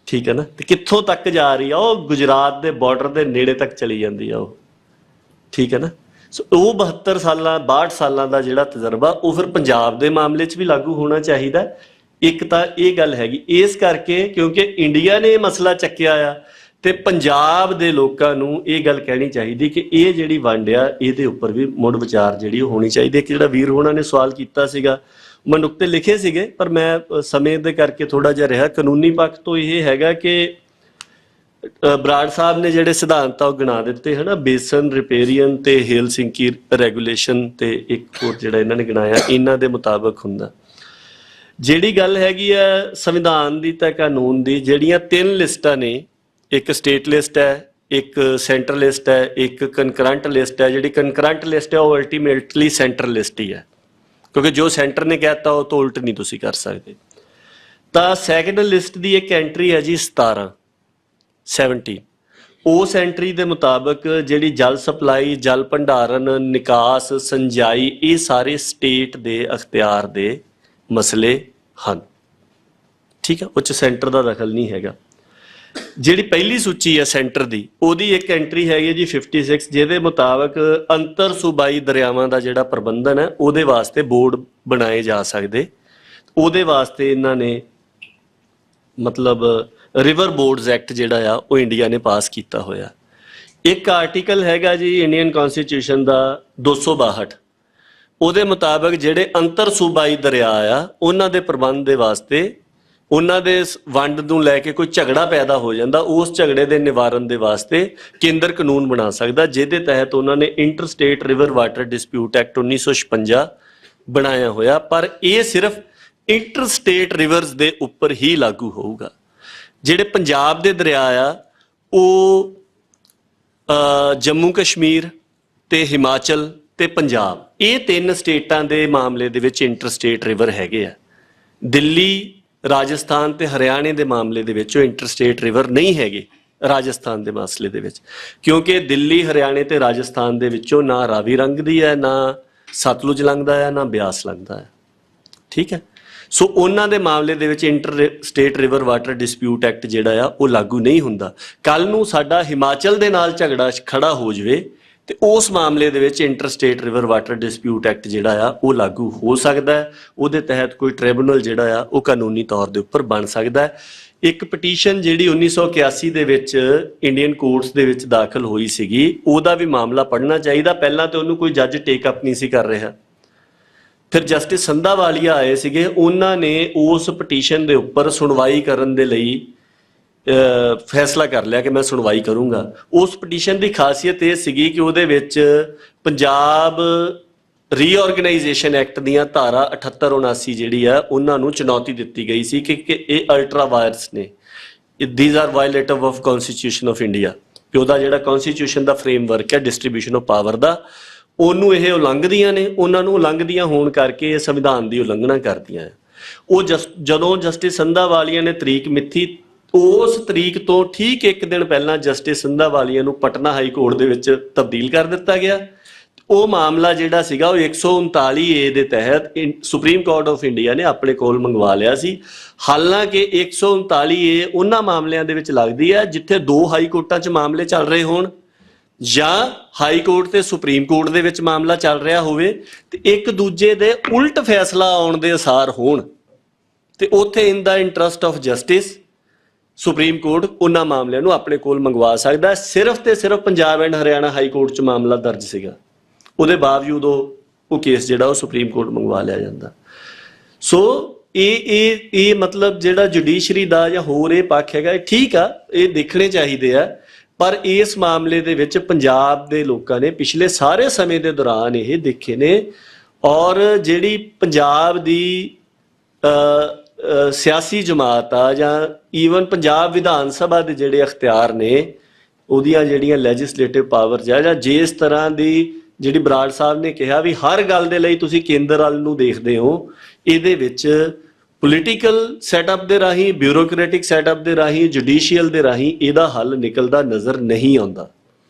ਠੀਕ ਹੈ ਨਾ, ਤੇ ਕਿੱਥੋਂ ਤੱਕ ਜਾ ਰਹੀ ਆ? ਉਹ ਗੁਜਰਾਤ ਦੇ ਬਾਰਡਰ ਦੇ ਨੇੜੇ ਤੱਕ ਚਲੀ ਜਾਂਦੀ ਆ ਉਹ। ਠੀਕ ਹੈ ਨਾ। ਸੋ ਉਹ 62 ਸਾਲਾਂ ਦਾ ਜਿਹੜਾ ਤਜਰਬਾ ਉਹ ਫਿਰ ਪੰਜਾਬ ਦੇ ਮਾਮਲੇ 'ਚ ਵੀ ਲਾਗੂ ਹੋਣਾ ਚਾਹੀਦਾ। ਇੱਕ ਤਾਂ ਇਹ ਗੱਲ ਹੈਗੀ, ਇਸ ਕਰਕੇ ਕਿਉਂਕਿ ਇੰਡੀਆ ਨੇ ਇਹ ਮਸਲਾ ਚੱਕਿਆ ਆ ਤੇ ਪੰਜਾਬ ਦੇ ਲੋਕਾਂ ਨੂੰ ਇਹ ਗੱਲ ਕਹਿਣੀ ਚਾਹੀਦੀ ਕਿ ਇਹ ਜਿਹੜੀ ਵੰਡ ਆ ਇਹਦੇ ਉੱਪਰ ਵੀ ਮੁੜ ਵਿਚਾਰ ਜਿਹੜੀ ਉਹ ਹੋਣੀ ਚਾਹੀਦੀ। ਇੱਕ ਜਿਹੜਾ ਵੀਰ ਹੋਣਾ ਨੇ ਸਵਾਲ ਕੀਤਾ ਸੀਗਾ, ਮੈਂ ਨੁਕਤੇ ਲਿਖੇ ਸੀਗੇ ਪਰ ਮੈਂ ਸਮੇਂ ਦੇ ਕਰਕੇ ਥੋੜਾ ਜਿਹਾ ਰਿਹਾ। ਕਾਨੂੰਨੀ ਪੱਖ ਤੋਂ ਇਹ ਹੈਗਾ ਕਿ ਬਰਾੜ ਸਾਹਿਬ ਨੇ ਜਿਹੜੇ ਸਿਧਾਂਤ ਆ ਉਹ ਗਿਣਾ ਦਿੱਤੇ ਹਨਾ, ਬੇਸਨ ਰਿਪੇਰੀਅਨ ਤੇ ਹੈਲਸਿੰਕੀ ਰੈਗੂਲੇਸ਼ਨ ਤੇ ਇੱਕ ਹੋਰ ਜਿਹੜਾ ਇਹਨਾਂ ਨੇ ਗਿਣਾਇਆ, ਇਹਨਾਂ ਦੇ ਮੁਤਾਬਕ ਹੁੰਦਾ। ਜਿਹੜੀ ਗੱਲ ਹੈਗੀ ਆ ਸੰਵਿਧਾਨ ਦੀ ਤੇ ਕਾਨੂੰਨ ਦੀ, ਜਿਹੜੀਆਂ 3 ਲਿਸਟਾਂ ਨੇ, ਇੱਕ ਸਟੇਟ ਲਿਸਟ ਹੈ, ਇੱਕ ਸੈਂਟਰ ਲਿਸਟ ਹੈ, ਇੱਕ ਕਨਕਰੰਟ ਲਿਸਟ ਹੈ। ਜਿਹੜੀ ਕਨਕਰੰਟ ਲਿਸਟ ਹੈ ਉਹ ਅਲਟੀਮੇਟਲੀ ਸੈਂਟਰ ਲਿਸਟ ਹੀ ਹੈ, ਕਿਉਂਕਿ ਜੋ ਸੈਂਟਰ ਨੇ ਕਹਿਤਾ ਉਹ ਤੋਂ ਉਲਟ ਨਹੀਂ ਤੁਸੀਂ ਕਰ ਸਕਦੇ। ਤਾਂ ਸੈਕੰਡ ਲਿਸਟ ਦੀ ਇੱਕ ਐਂਟਰੀ ਹੈ ਜੀ 17 ਉਸ ਐਂਟਰੀ ਦੇ ਮੁਤਾਬਕ ਜਿਹੜੀ ਜਲ ਸਪਲਾਈ, ਜਲ ਭੰਡਾਰਨ, ਨਿਕਾਸ, ਸਿੰਜਾਈ ਇਹ ਸਾਰੇ ਸਟੇਟ ਦੇ ਅਖਤਿਆਰ ਦੇ ਮਸਲੇ ਹਨ। ਠੀਕ ਹੈ, ਉਹ 'ਚ ਸੈਂਟਰ ਦਾ ਦਖਲ ਨਹੀਂ ਹੈਗਾ। ਜਿਹੜੀ ਪਹਿਲੀ ਸੂਚੀ ਹੈ ਸੈਂਟਰ ਦੀ, ਉਹਦੀ ਇੱਕ ਐਂਟਰੀ ਹੈਗੀ ਜੀ 56 ਜਿਹਦੇ ਮੁਤਾਬਕ ਅੰਤਰ ਸੂਬਾਈ ਦਰਿਆਵਾਂ ਦਾ ਜਿਹੜਾ ਪ੍ਰਬੰਧਨ ਹੈ ਉਹਦੇ ਵਾਸਤੇ ਬੋਰਡ ਬਣਾਏ ਜਾ ਸਕਦੇ। ਉਹਦੇ ਵਾਸਤੇ ਇਹਨਾਂ ਨੇ ਮਤਲਬ ਰਿਵਰ ਬੋਰਡਸ ਐਕਟ ਜਿਹੜਾ ਆ ਉਹ ਇੰਡੀਆ ਨੇ ਪਾਸ ਕੀਤਾ ਹੋਇਆ। ਇੱਕ ਆਰਟੀਕਲ ਹੈਗਾ ਜੀ ਇੰਡੀਅਨ ਕਨਸਟੀਟਿਊਸ਼ਨ ਦਾ 262, ਉਹਦੇ ਮੁਤਾਬਕ ਜਿਹੜੇ ਅੰਤਰ ਸੂਬਾਈ ਦਰਿਆ ਆ ਉਹਨਾਂ ਦੇ ਪ੍ਰਬੰਧ ਦੇ ਵਾਸਤੇ, ਉਹਨਾਂ ਦੇ ਵੰਡ ਨੂੰ ਲੈ ਕੇ ਕੋਈ ਝਗੜਾ ਪੈਦਾ ਹੋ ਜਾਂਦਾ, ਉਸ ਝਗੜੇ ਦੇ ਨਿਵਾਰਨ ਦੇ ਵਾਸਤੇ ਕੇਂਦਰ ਕਾਨੂੰਨ ਬਣਾ ਸਕਦਾ, ਜਿਹਦੇ ਤਹਿਤ ਉਹਨਾਂ ਨੇ inter state river water dispute act 1956 ਬਣਾਇਆ ਹੋਇਆ। ਪਰ ਇਹ ਸਿਰਫ ਇੰਟਰ ਸਟੇਟ ਰਿਵਰਸ ਦੇ ਉੱਪਰ ਹੀ ਲਾਗੂ ਹੋਊਗਾ। ਜਿਹੜੇ ਪੰਜਾਬ ਦੇ ਦਰਿਆ ਆ ਉਹ ਜੰਮੂ ਕਸ਼ਮੀਰ ਤੇ ਹਿਮਾਚਲ ਤੇ ਪੰਜਾਬ, ਇਹ 3 ਸਟੇਟਾਂ ਦੇ ਮਾਮਲੇ ਦੇ ਵਿੱਚ ਇੰਟਰ ਸਟੇਟ ਰਿਵਰ ਹੈਗੇ ਆ। ਦਿੱਲੀ, ਰਾਜਸਥਾਨ ਤੇ ਹਰਿਆਣੇ ਦੇ ਮਾਮਲੇ ਦੇ ਵਿੱਚ ਉਹ ਇੰਟਰ ਸਟੇਟ ਰਿਵਰ ਨਹੀਂ ਹੈਗੇ ਰਾਜਸਥਾਨ ਦੇ ਮਸਲੇ ਦੇ ਵਿੱਚ, ਕਿਉਂਕਿ ਦਿੱਲੀ, ਹਰਿਆਣੇ ਤੇ ਰਾਜਸਥਾਨ ਦੇ ਵਿੱਚੋਂ ਨਾ ਰਾਵੀ ਲੰਘਦੀ ਹੈ, ਨਾ ਸਤਲੁਜ ਲੰਘਦਾ ਹੈ, ਨਾ ਬਿਆਸ ਲੰਘਦਾ ਹੈ। ਠੀਕ ਹੈ, ਸੋ ਉਹਨਾਂ ਦੇ ਮਾਮਲੇ ਦੇ ਵਿੱਚ inter state river water dispute act ਜਿਹੜਾ ਆ ਉਹ ਲਾਗੂ ਨਹੀਂ ਹੁੰਦਾ। ਕੱਲ ਨੂੰ ਸਾਡਾ ਹਿਮਾਚਲ ਦੇ ਨਾਲ ਝਗੜਾ ਖੜਾ ਹੋ ਜਾਵੇ ਤੇ ਉਸ ਮਾਮਲੇ ਦੇ ਵਿੱਚ inter state river water dispute act ਜਿਹੜਾ ਆ ਉਹ ਲਾਗੂ ਹੋ ਸਕਦਾ ਹੈ। ਉਹਦੇ ਤਹਿਤ ਕੋਈ ਟ੍ਰਿਬਿਊਨਲ ਜਿਹੜਾ ਆ ਉਹ ਕਾਨੂੰਨੀ ਤੌਰ ਦੇ ਉੱਪਰ ਬਣ ਸਕਦਾ ਹੈ। ਇੱਕ ਪਟੀਸ਼ਨ ਜਿਹੜੀ 1981 ਦੇ ਵਿੱਚ ਇੰਡੀਅਨ ਕੋਰਟਸ ਦੇ ਵਿੱਚ ਦਾਖਲ ਹੋਈ ਸੀਗੀ, ਉਹਦਾ ਵੀ ਮਾਮਲਾ ਪੜ੍ਹਨਾ ਚਾਹੀਦਾ। ਪਹਿਲਾਂ ਤੇ ਉਹਨੂੰ ਕੋਈ ਜੱਜ ਟੇਕ ਅਪ ਨਹੀਂ ਸੀ ਕਰ ਰਿਹਾ, ਫਿਰ ਜਸਟਿਸ ਸੰਧਾਵਾਲੀਆ ਆਏ ਸੀਗੇ, ਉਹਨਾਂ ਨੇ ਉਸ ਪਟੀਸ਼ਨ ਦੇ ਉੱਪਰ ਸੁਣਵਾਈ ਕਰਨ ਦੇ ਲਈ ਫੈਸਲਾ ਕਰ ਲਿਆ ਕਿ ਮੈਂ ਸੁਣਵਾਈ ਕਰੂੰਗਾ। ਉਸ ਪਟੀਸ਼ਨ ਦੀ ਖਾਸੀਅਤ ਇਹ ਸੀਗੀ ਕਿ ਉਹਦੇ ਵਿੱਚ ਪੰਜਾਬ ਰੀਆਰਗੇਨਾਈਜੇਸ਼ਨ ਐਕਟ ਦੀਆਂ ਧਾਰਾ 78 79 ਜਿਹੜੀ ਆ ਉਹਨਾਂ ਨੂੰ ਚੁਣੌਤੀ ਦਿੱਤੀ ਗਈ ਸੀ ਕਿ ਇਹ ਅਲਟਰਾ ਵਾਇਰਸ ਨੇ, these are violative of constitution of India, ਕਿ ਉਹਦਾ ਜਿਹੜਾ ਕਨਸਟੀਟਿਊਸ਼ਨ ਦਾ ਫਰੇਮਵਰਕ ਹੈ ਡਿਸਟ੍ਰੀਬਿਊਸ਼ਨ ਆਫ ਪਾਵਰ ਦਾ, ਉਹਨੂੰ ਇਹ ਉਲੰਘਦੀਆਂ ਨੇ। ਉਹਨਾਂ ਨੂੰ ਉਲੰਘਦੀਆਂ ਹੋਣ ਕਰਕੇ ਇਹ ਸੰਵਿਧਾਨ ਦੀ ਉਲੰਘਣਾ ਕਰਦੀਆਂ। ਉਹ ਜਦੋਂ ਜਸਟਿਸ ਸੰਧਾਵਾਲੀਆ ਨੇ ਤਰੀਕ ਮਿੱਥੀ, ਉਸ ਤਰੀਕ ਤੋਂ ਠੀਕ 1 ਦਿਨ ਪਹਿਲਾਂ ਜਸਟਿਸ ਸੰਧਾਵਾਲੀਆ ਨੂੰ ਪਟਨਾ ਹਾਈ ਕੋਰਟ ਦੇ ਵਿੱਚ ਤਬਦੀਲ ਕਰ ਦਿੱਤਾ ਗਿਆ। ਉਹ ਮਾਮਲਾ ਜਿਹੜਾ ਸੀਗਾ ਉਹ 139A ਦੇ ਤਹਿਤ ਸੁਪਰੀਮ ਕੋਰਟ ਆਫ ਇੰਡੀਆ ਨੇ ਆਪਣੇ ਕੋਲ ਮੰਗਵਾ ਲਿਆ ਸੀ। ਹਾਲਾਂਕਿ 139A ਉਹਨਾਂ ਮਾਮਲਿਆਂ ਦੇ ਵਿੱਚ ਲੱਗਦੀ ਹੈ ਜਿੱਥੇ 2 ਹਾਈ ਕੋਰਟਾਂ 'ਚ ਮਾਮਲੇ ਚੱਲ ਰਹੇ ਹੋਣ, ਜਾਂ ਹਾਈ ਕੋਰਟ ਤੇ ਸੁਪਰੀਮ ਕੋਰਟ ਦੇ ਵਿੱਚ ਮਾਮਲਾ ਚੱਲ ਰਿਹਾ ਹੋਵੇ ਤੇ ਇੱਕ ਦੂਜੇ ਦੇ ਉਲਟ ਫੈਸਲਾ ਆਉਣ ਦੇ ਅਸਾਰ ਹੋਣ, ਤੇ ਉੱਥੇ in the interest of justice Supreme Court ਉਹਨਾਂ ਮਾਮਲਿਆਂ ਨੂੰ ਆਪਣੇ ਕੋਲ ਮੰਗਵਾ ਸਕਦਾ। ਸਿਰਫ ਤੇ ਸਿਰਫ Punjab and Haryana high court 'ਚ ਮਾਮਲਾ ਦਰਜ ਸੀਗਾ, ਉਹਦੇ ਬਾਵਜੂਦ ਉਹ ਕੇਸ ਜਿਹੜਾ ਉਹ ਸੁਪਰੀਮ ਕੋਰਟ ਮੰਗਵਾ ਲਿਆ ਜਾਂਦਾ। ਸੋ ਇਹ ਮਤਲਬ ਜਿਹੜਾ ਜੁਡੀਸ਼ਰੀ ਦਾ ਜਾਂ ਹੋਰ ਇਹ ਪੱਖ ਹੈਗਾ, ਠੀਕ ਆ, ਇਹ ਦੇਖਣੇ ਚਾਹੀਦੇ ਆ। ਪਰ ਇਸ ਮਾਮਲੇ ਦੇ ਵਿੱਚ ਪੰਜਾਬ ਦੇ ਲੋਕਾਂ ਨੇ ਪਿਛਲੇ ਸਾਰੇ ਸਮੇਂ ਦੇ ਦੌਰਾਨ ਇਹ ਦੇਖੇ ਨੇ, ਔਰ ਜਿਹੜੀ ਪੰਜਾਬ ਦੀ ਸਿਆਸੀ ਜਮਾਤ ਆ ਜਾਂ ਈਵਨ ਪੰਜਾਬ ਵਿਧਾਨ ਸਭਾ ਦੇ ਜਿਹੜੇ ਅਖਤਿਆਰ ਨੇ ਉਹਦੀਆਂ ਜਿਹੜੀਆਂ ਲੈਜਿਸਲੇਟਿਵ ਪਾਵਰਸ ਆ, ਜਾਂ ਜਿਸ ਤਰ੍ਹਾਂ ਦੀ ਜਿਹੜੀ ਬਰਾੜ ਸਾਹਿਬ ਨੇ ਕਿਹਾ ਵੀ ਹਰ ਗੱਲ ਦੇ ਲਈ ਤੁਸੀਂ ਕੇਂਦਰ ਵੱਲ ਨੂੰ ਦੇਖਦੇ ਹੋ, ਇਹਦੇ ਵਿੱਚ ਪੋਲੀਟੀਕਲ ਸੈਟਅਪ ਦੇ ਰਾਹੀਂ, ਬਿਊਰੋਕ੍ਰੈਟਿਕ ਸੈਟਅਪ ਦੇ ਰਾਹੀਂ, ਜੁਡੀਸ਼ੀਅਲ ਦੇ ਰਾਹੀਂ ਇਹਦਾ ਹੱਲ ਨਿਕਲਦਾ ਨਜ਼ਰ ਨਹੀਂ ਆਉਂਦਾ।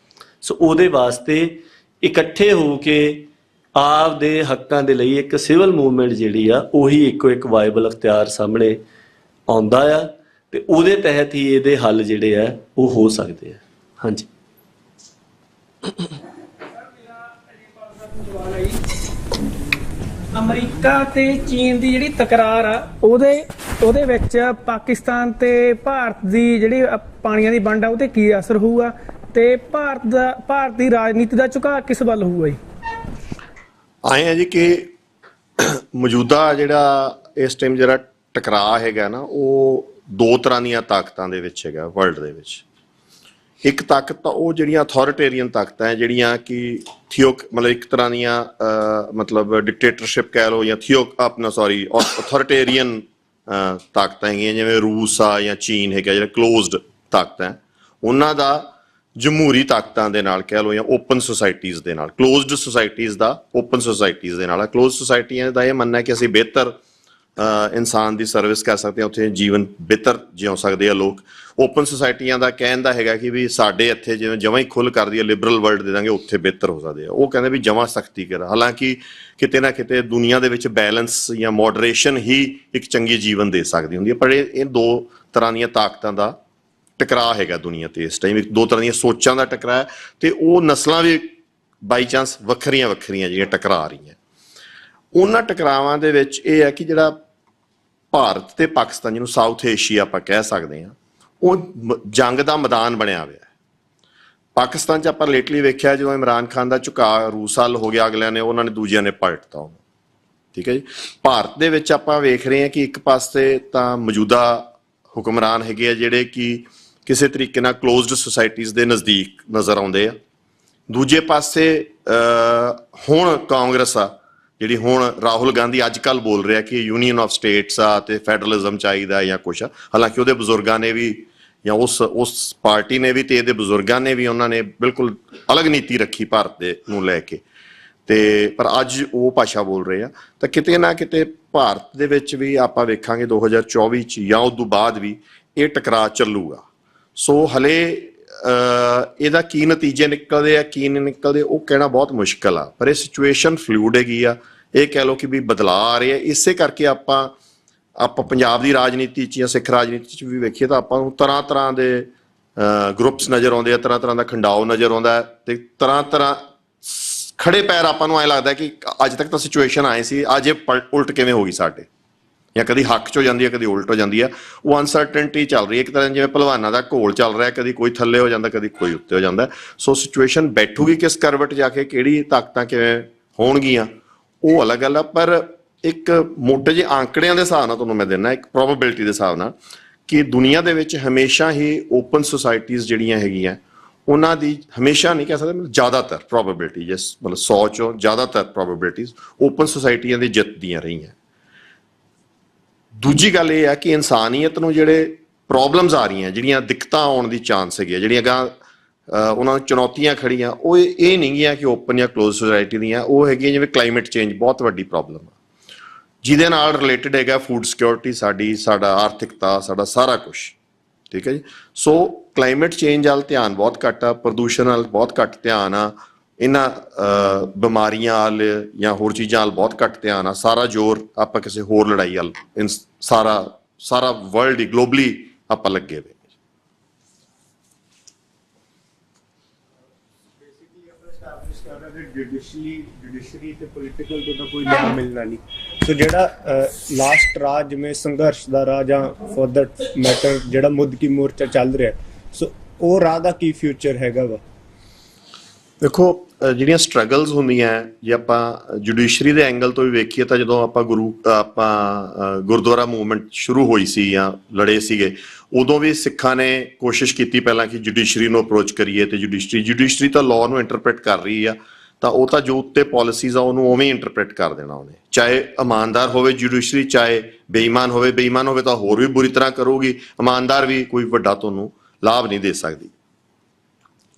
ਸੋ ਉਹਦੇ ਵਾਸਤੇ ਇਕੱਠੇ ਹੋ ਕੇ ਆਪ ਦੇ ਹੱਕਾਂ ਦੇ ਲਈ ਇੱਕ ਸਿਵਲ ਮੂਵਮੈਂਟ ਜਿਹੜੀ ਆ ਉਹੀ ਇੱਕੋ ਇੱਕ ਵਾਇਬਲ ਅਖਤਿਆਰ ਸਾਹਮਣੇ ਆਉਂਦਾ ਆ, ਤੇ ਉਹਦੇ ਤਹਿਤ ਹੀ ਇਹਦੇ ਹੱਲ ਜਿਹੜੇ ਆ ਉਹ ਹੋ ਸਕਦੇ ਆ। ਹਾਂਜੀ। ਅਮਰੀਕਾ ਤੇ ਚੀਨ ਦੀ ਜਿਹੜੀ ਤਕਰਾਰ ਆ ਉਹਦੇ ਵਿੱਚ ਪਾਕਿਸਤਾਨ ਤੇ ਭਾਰਤ ਦੀ ਜਿਹੜੀ ਪਾਣੀਆਂ ਦੀ ਵੰਡ ਆ ਉਹਤੇ ਕੀ ਅਸਰ ਹੋਊਗਾ, ਤੇ ਭਾਰਤ ਦੀ ਰਾਜਨੀਤੀ ਦਾ ਝੁਕਾਅ ਕਿਸ ਵੱਲ ਹੋਊਗਾ ਜੀ? ਆਏ ਆ ਜੀ ਕਿ ਮੌਜੂਦਾ ਜਿਹੜਾ ਇਸ ਟਾਈਮ ਜਿਹੜਾ ਟਕਰਾਅ ਹੈਗਾ ਨਾ, ਉਹ ਦੋ ਤਰ੍ਹਾਂ ਦੀਆਂ ਤਾਕਤਾਂ ਦੇ ਵਿੱਚ ਹੈਗਾ ਵਰਲਡ ਦੇ ਵਿੱਚ। ਇੱਕ ਤਾਕਤ ਤਾਂ ਉਹ ਜਿਹੜੀਆਂ ਅਥਾਰਟੇਰੀਅਨ ਤਾਕਤਾਂ ਹੈ, ਜਿਹੜੀਆਂ ਕਿ ਮਤਲਬ ਇੱਕ ਤਰ੍ਹਾਂ ਦੀਆਂ ਮਤਲਬ ਡਿਕਟੇਟਰਸ਼ਿਪ ਕਹਿ ਲਓ ਜਾਂ ਅਥਾਰਟੇਰੀਅਨ ਤਾਕਤਾਂ ਹੈਗੀਆਂ, ਜਿਵੇਂ ਰੂਸ ਆ ਜਾਂ ਚੀਨ ਹੈਗਾ, ਜਿਹੜਾ ਕਲੋਜ਼ਡ ਤਾਕਤਾਂ ਹੈ। ਉਹਨਾਂ ਦਾ ਜਮਹੂਰੀ ਤਾਕਤਾਂ ਦੇ ਨਾਲ ਕਹਿ ਲਓ ਜਾਂ ਓਪਨ ਸੁਸਾਇਟੀਜ਼ ਦੇ ਨਾਲ, ਕਲੋਜ਼ਡ ਸੁਸਾਇਟੀਜ਼ ਦਾ ਓਪਨ ਸੁਸਾਇਟੀਜ਼ ਦੇ ਨਾਲ ਹੈ। ਕਲੋਜ਼ਡ ਸੁਸਾਇਟੀਆਂ ਦਾ ਇਹ ਮੰਨਣਾ ਹੈ ਕਿ ਅਸੀਂ ਬਿਹਤਰ ਇਨਸਾਨ ਦੀ ਸਰਵਿਸ ਕਰ ਸਕਦੇ ਹਾਂ, ਉੱਥੇ ਜੀਵਨ ਬਿਹਤਰ ਜਿਉ ਸਕਦੇ ਆ ਲੋਕ। ਓਪਨ ਸੁਸਾਇਟੀਆਂ ਦਾ ਕਹਿਣ ਦਾ ਹੈਗਾ ਕਿ ਵੀ ਸਾਡੇ ਇੱਥੇ ਜਿਵੇਂ ਜਮਾਂ ਹੀ ਖੁੱਲ੍ਹ ਕਰਦੀ ਹੈ, ਲਿਬਰਲ ਵਰਲਡ ਦੇ ਦਾਂਗੇ, ਉੱਥੇ ਬਿਹਤਰ ਹੋ ਸਕਦੇ ਆ। ਉਹ ਕਹਿੰਦੇ ਵੀ ਜਮਾਂ ਸਖਤੀ ਕਰ, ਹਾਲਾਂਕਿ ਕਿਤੇ ਨਾ ਕਿਤੇ ਦੁਨੀਆ ਦੇ ਵਿੱਚ ਬੈਲੈਂਸ ਜਾਂ ਮੋਡਰੇਸ਼ਨ ਹੀ ਇੱਕ ਚੰਗੀ ਜੀਵਨ ਦੇ ਸਕਦੀ ਹੁੰਦੀ ਹੈ। ਪਰ ਇਹ ਦੋ ਤਰ੍ਹਾਂ ਦੀਆਂ ਤਾਕਤਾਂ ਦਾ ਟਕਰਾਅ ਹੈਗਾ ਦੁਨੀਆ ਤੇ ਇਸ ਟਾਈਮ, ਦੋ ਤਰ੍ਹਾਂ ਦੀਆਂ ਸੋਚਾਂ ਦਾ ਟਕਰਾਅ ਹੈ, ਤੇ ਉਹ ਨਸਲਾਂ ਵੀ ਬਾਈ ਚਾਂਸ ਵੱਖਰੀਆਂ ਜਿਹੜੀਆਂ ਟਕਰਾ ਰਹੀਆਂ। ਉਹਨਾਂ ਟਕਰਾਵਾਂ ਦੇ ਵਿੱਚ ਇਹ ਹੈ ਕਿ ਜਿਹੜਾ ਭਾਰਤ ਤੇ ਪਾਕਿਸਤਾਨ, ਜਿਹਨੂੰ ਸਾਊਥ ਏਸ਼ੀਆ ਆਪਾਂ ਕਹਿ ਸਕਦੇ ਹਾਂ, ਉਹ ਜੰਗ ਦਾ ਮੈਦਾਨ ਬਣਿਆ ਹੋਇਆ ਹੈ। ਪਾਕਿਸਤਾਨ 'ਚ ਆਪਾਂ ਲੇਟਲੀ ਵੇਖਿਆ, ਜਦੋਂ ਇਮਰਾਨ ਖਾਨ ਦਾ ਝੁਕਾਅ ਰੂਸ ਵੱਲ ਹੋ ਗਿਆ, ਅਗਲਿਆਂ ਨੇ ਉਹਨਾਂ ਨੇ ਦੂਜਿਆਂ ਨੇ ਪਲਟਤਾ ਉਹਨੂੰ, ਠੀਕ ਹੈ ਜੀ। ਭਾਰਤ ਦੇ ਵਿੱਚ ਆਪਾਂ ਵੇਖ ਰਹੇ ਹਾਂ ਕਿ ਇੱਕ ਪਾਸੇ ਤਾਂ ਮੌਜੂਦਾ ਹੁਕਮਰਾਨ ਹੈਗੇ ਆ ਜਿਹੜੇ ਕਿ ਕਿਸੇ ਤਰੀਕੇ ਨਾਲ ਕਲੋਜ਼ਡ ਸੁਸਾਇਟੀਜ਼ ਦੇ ਨਜ਼ਦੀਕ ਨਜ਼ਰ ਆਉਂਦੇ ਆ। ਦੂਜੇ ਪਾਸੇ ਹੁਣ ਕਾਂਗਰਸ ਆ ਜਿਹੜੀ, ਹੁਣ ਰਾਹੁਲ ਗਾਂਧੀ ਅੱਜ ਕੱਲ੍ਹ ਬੋਲ ਰਿਹਾ ਕਿ ਯੂਨੀਅਨ ਆਫ ਸਟੇਟਸ ਆ ਤੇ ਫੈਡਰਲਿਜ਼ਮ ਚਾਹੀਦਾ ਜਾਂ ਕੁਛ ਆ। ਹਾਲਾਂਕਿ ਉਹਦੇ ਬਜ਼ੁਰਗਾਂ ਨੇ ਵੀ ਜਾਂ ਉਸ ਪਾਰਟੀ ਨੇ ਵੀ ਤੇ ਇਹਦੇ ਬਜ਼ੁਰਗਾਂ ਨੇ ਵੀ, ਉਹਨਾਂ ਨੇ ਬਿਲਕੁਲ ਅਲੱਗ ਨੀਤੀ ਰੱਖੀ ਭਾਰਤ ਦੇ ਨੂੰ ਲੈ ਕੇ, ਤੇ ਪਰ ਅੱਜ ਉਹ ਭਾਸ਼ਾ ਬੋਲ ਰਹੇ ਆ। ਤਾਂ ਕਿਤੇ ਨਾ ਕਿਤੇ ਭਾਰਤ ਦੇ ਵਿੱਚ ਵੀ ਆਪਾਂ ਵੇਖਾਂਗੇ 2024 'ਚ ਜਾਂ ਉਸ ਤੋਂ ਬਾਅਦ ਵੀ ਇਹ ਟਕਰਾਅ ਚੱਲੂਗਾ। ਸੋ ਹਲੇ ਇਹਦਾ ਕੀ ਨਤੀਜੇ ਨਿਕਲਦੇ ਆ, ਕੀ ਨਹੀਂ ਨਿਕਲਦੇ, ਉਹ ਕਹਿਣਾ ਬਹੁਤ ਮੁਸ਼ਕਲ ਆ। ਪਰ ਇਹ ਸਿਚੁਏਸ਼ਨ ਫਲੂਇਡ ਹੈਗੀ ਆ। ਇਹ ਕਹਿ ਲਓ ਕਿ ਵੀ ਬਦਲਾਅ ਆ ਰਹੇ ਆ। ਇਸੇ ਕਰਕੇ ਆਪਾਂ ਪੰਜਾਬ ਦੀ ਰਾਜਨੀਤੀ 'ਚ ਜਾਂ ਸਿੱਖ ਰਾਜਨੀਤੀ 'ਚ ਵੀ ਵੇਖੀਏ ਤਾਂ ਆਪਾਂ ਨੂੰ ਤਰ੍ਹਾਂ ਦੇ ਗਰੁੱਪਸ ਨਜ਼ਰ ਆਉਂਦੇ ਆ, ਤਰ੍ਹਾਂ ਦਾ ਖੰਡਾਓ ਨਜ਼ਰ ਆਉਂਦਾ, ਤੇ ਤਰ੍ਹਾਂ ਖੜੇ ਪੈਰ ਆਪਾਂ ਨੂੰ ਐਂ ਲੱਗਦਾ ਕਿ ਅੱਜ ਤੱਕ ਤਾਂ ਸਿਚੁਏਸ਼ਨ ਆਏ ਸੀ, ਅੱਜ ਇਹ ਉਲਟ ਕਿਵੇਂ ਹੋ ਗਈ ਸਾਡੇ, ਜਾਂ ਕਦੀ ਹੱਕ 'ਚ ਹੋ ਜਾਂਦੀ ਹੈ, ਕਦੀ ਉਲਟ ਹੋ ਜਾਂਦੀ ਹੈ। ਉਹ ਅਨਸਰਟਨਟੀ ਚੱਲ ਰਹੀ ਹੈ, ਇੱਕ ਤਰ੍ਹਾਂ ਜਿਵੇਂ ਭਲਵਾਨਾਂ ਦਾ ਘੋਲ ਚੱਲ ਰਿਹਾ, ਕਦੀ ਕੋਈ ਥੱਲੇ ਹੋ ਜਾਂਦਾ, ਕਦੀ ਕੋਈ ਉੱਤੇ ਹੋ ਜਾਂਦਾ। ਸੋ ਸਿਚੁਏਸ਼ਨ ਬੈਠੂਗੀ ਕਿਸ ਕਰਵਟ ਜਾ ਕੇ, ਕਿਹੜੀ ਤਾਕਤਾਂ ਕਿਵੇਂ ਹੋਣਗੀਆਂ, ਉਹ ਅਲੱਗ ਗੱਲ ਆ। ਪਰ ਇੱਕ ਮੋਟੇ ਜਿਹੇ ਆંકੜਿਆਂ ਦੇ ਹਿਸਾਬ ਨਾਲ ਤੁਹਾਨੂੰ ਮੈਂ ਦਿੰਦਾ, ਇੱਕ ਪ੍ਰੋਬੇਬਿਲਿਟੀ ਦੇ ਹਿਸਾਬ ਨਾਲ, ਕਿ ਦੁਨੀਆ ਦੇ ਵਿੱਚ ਹਮੇਸ਼ਾ ਹੀ ਓਪਨ ਸੁਸਾਇਟੀਜ਼ ਜਿਹੜੀਆਂ ਹੈਗੀਆਂ, ਉਹਨਾਂ ਦੀ ਹਮੇਸ਼ਾ ਨਹੀਂ ਕਹਿ ਸਕਦੇ, ਮਤਲਬ ਜ਼ਿਆਦਾਤਰ ਪ੍ਰੋਬੇਬਿਲਿਟੀ, ਮਤਲਬ 100 ਚੋਂ ਜ਼ਿਆਦਾਤਰ ਪ੍ਰੋਬੇਬਿਲਿਟੀਜ਼ ਓਪਨ ਸੁਸਾਇਟੀਆਂ ਦੀ ਜਿੱਤ ਦੀਆਂ ਰਹੀਆਂ। ਦੂਜੀ ਗੱਲ ਇਹ ਹੈ ਕਿ ਇਨਸਾਨੀਅਤ ਨੂੰ ਜਿਹੜੇ ਪ੍ਰੋਬਲਮਸ ਆ ਰਹੀਆਂ, ਜਿਹੜੀਆਂ ਦਿੱਕਤਾਂ ਆਉਣ ਦੀ ਚਾਂਸ ਹੈਗੀ, ਜਿਹੜੀਆਂ ਉਹਨਾਂ ਨੂੰ ਚੁਣੌਤੀਆਂ ਖੜੀਆਂ, ਉਹ ਇਹ ਨਹੀਂ ਗੀਆਂ ਕਿ ਓਪਨ ਜਾਂ ਕਲੋਜ਼ ਸੁਸਾਇਟੀ ਦੀਆਂ, ਉਹ ਹੈਗੀਆਂ ਜਿਵੇਂ ਕਲਾਈਮੇਟ ਚੇਂਜ ਬਹੁਤ ਵੱਡੀ ਪ੍ਰੋਬਲਮ ਆ, ਜਿਹਦੇ ਨਾਲ ਰਿਲੇਟਡ ਹੈਗਾ ਫੂਡ ਸਿਕਿਉਰਿਟੀ, ਸਾਡਾ ਆਰਥਿਕਤਾ, ਸਾਡਾ ਸਾਰਾ ਕੁਛ, ਠੀਕ ਹੈ ਜੀ। ਸੋ ਕਲਾਈਮੇਟ ਚੇਂਜ ਵੱਲ ਧਿਆਨ ਬਹੁਤ ਘੱਟ ਆ, ਪ੍ਰਦੂਸ਼ਣ ਵੱਲ ਬਹੁਤ ਘੱਟ ਧਿਆਨ ਆ, ਇਹਨਾਂ ਬਿਮਾਰੀਆਂ ਵੱਲ ਜਾਂ ਹੋਰ ਚੀਜ਼ਾਂ ਵੱਲ ਬਹੁਤ ਘੱਟ ਧਿਆਨ ਆ। ਸਾਰਾ ਜ਼ੋਰ ਆਪਾਂ ਕਿਸੇ ਹੋਰ ਲੜਾਈ ਵੱਲ, ਸਾਰਾ ਵਰਲਡ ਹੀ ਗਲੋਬਲੀ ਆਪਾਂ ਲੱਗੇ ਹੋਏ। ਜੁਡੀਸ਼ਰੀ ਤੇ ਪੋਲੀਟੀਕਲ ਤੋਂ ਕੋਈ ਲਾਭ ਮਿਲਣਾ ਨਹੀਂ। ਸੋ ਜਿਹੜਾ ਲਾਸਟ ਰਾਹ, ਜਿਵੇਂ ਸੰਘਰਸ਼ ਦਾ ਰਾਹ ਜਾਂ ਫॉर दैट ਮੈਟਰ ਜਿਹੜਾ ਮੁੱਦ ਕੀ ਮੋਰਚਾ ਚੱਲ ਰਿਹਾ, ਸੋ ਉਹ ਰਾਹ ਦਾ ਕੀ ਫਿਊਚਰ ਹੈਗਾ ਵਾ? ਦੇਖੋ, ਜਿਹੜੀਆਂ ਸਟਰਗਲਸ ਹੁੰਦੀਆਂ, ਜੇ ਆਪਾਂ ਜੁਡੀਸ਼ਰੀ ਦੇ ਐਂਗਲ ਤੋਂ ਵੀ ਵੇਖੀਏ ਤਾਂ ਜਦੋਂ ਆਪਾਂ ਗੁਰਦੁਆਰਾ ਮੂਵਮੈਂਟ ਸ਼ੁਰੂ ਹੋਈ ਸੀ ਜਾਂ ਲੜੇ ਸੀਗੇ, ਉਦੋਂ ਵੀ ਸਿੱਖਾਂ ਨੇ ਕੋਸ਼ਿਸ਼ ਕੀਤੀ ਪਹਿਲਾਂ ਕਿ ਜੁਡੀਸ਼ਰੀ ਨੂੰ ਅਪਰੋਚ ਕਰੀਏ, ਤੇ ਜੁਡੀਸ਼ਰੀ ਤਾਂ ਲਾਅ ਨੂੰ ਇੰਟਰਪ੍ਰੇਟ ਕਰ ਰਹੀ ਆ, ਤਾਂ ਉਹ ਤਾਂ ਜੋ ਉੱਤੇ ਪਾਲਿਸੀਜ਼ ਆ ਉਹਨੂੰ ਉਵੇਂ ਇੰਟਰਪ੍ਰੀਟ ਕਰ ਦੇਣਾ ਉਹਨੇ, ਚਾਹੇ ਇਮਾਨਦਾਰ ਹੋਵੇ ਜੁਡੀਸ਼ਰੀ, ਚਾਹੇ ਬੇਈਮਾਨ ਹੋਵੇ ਤਾਂ ਹੋਰ ਵੀ ਬੁਰੀ ਤਰ੍ਹਾਂ ਕਰੂਗੀ, ਇਮਾਨਦਾਰ ਵੀ ਕੋਈ ਵੱਡਾ ਤੁਹਾਨੂੰ ਲਾਭ ਨਹੀਂ ਦੇ ਸਕਦੀ।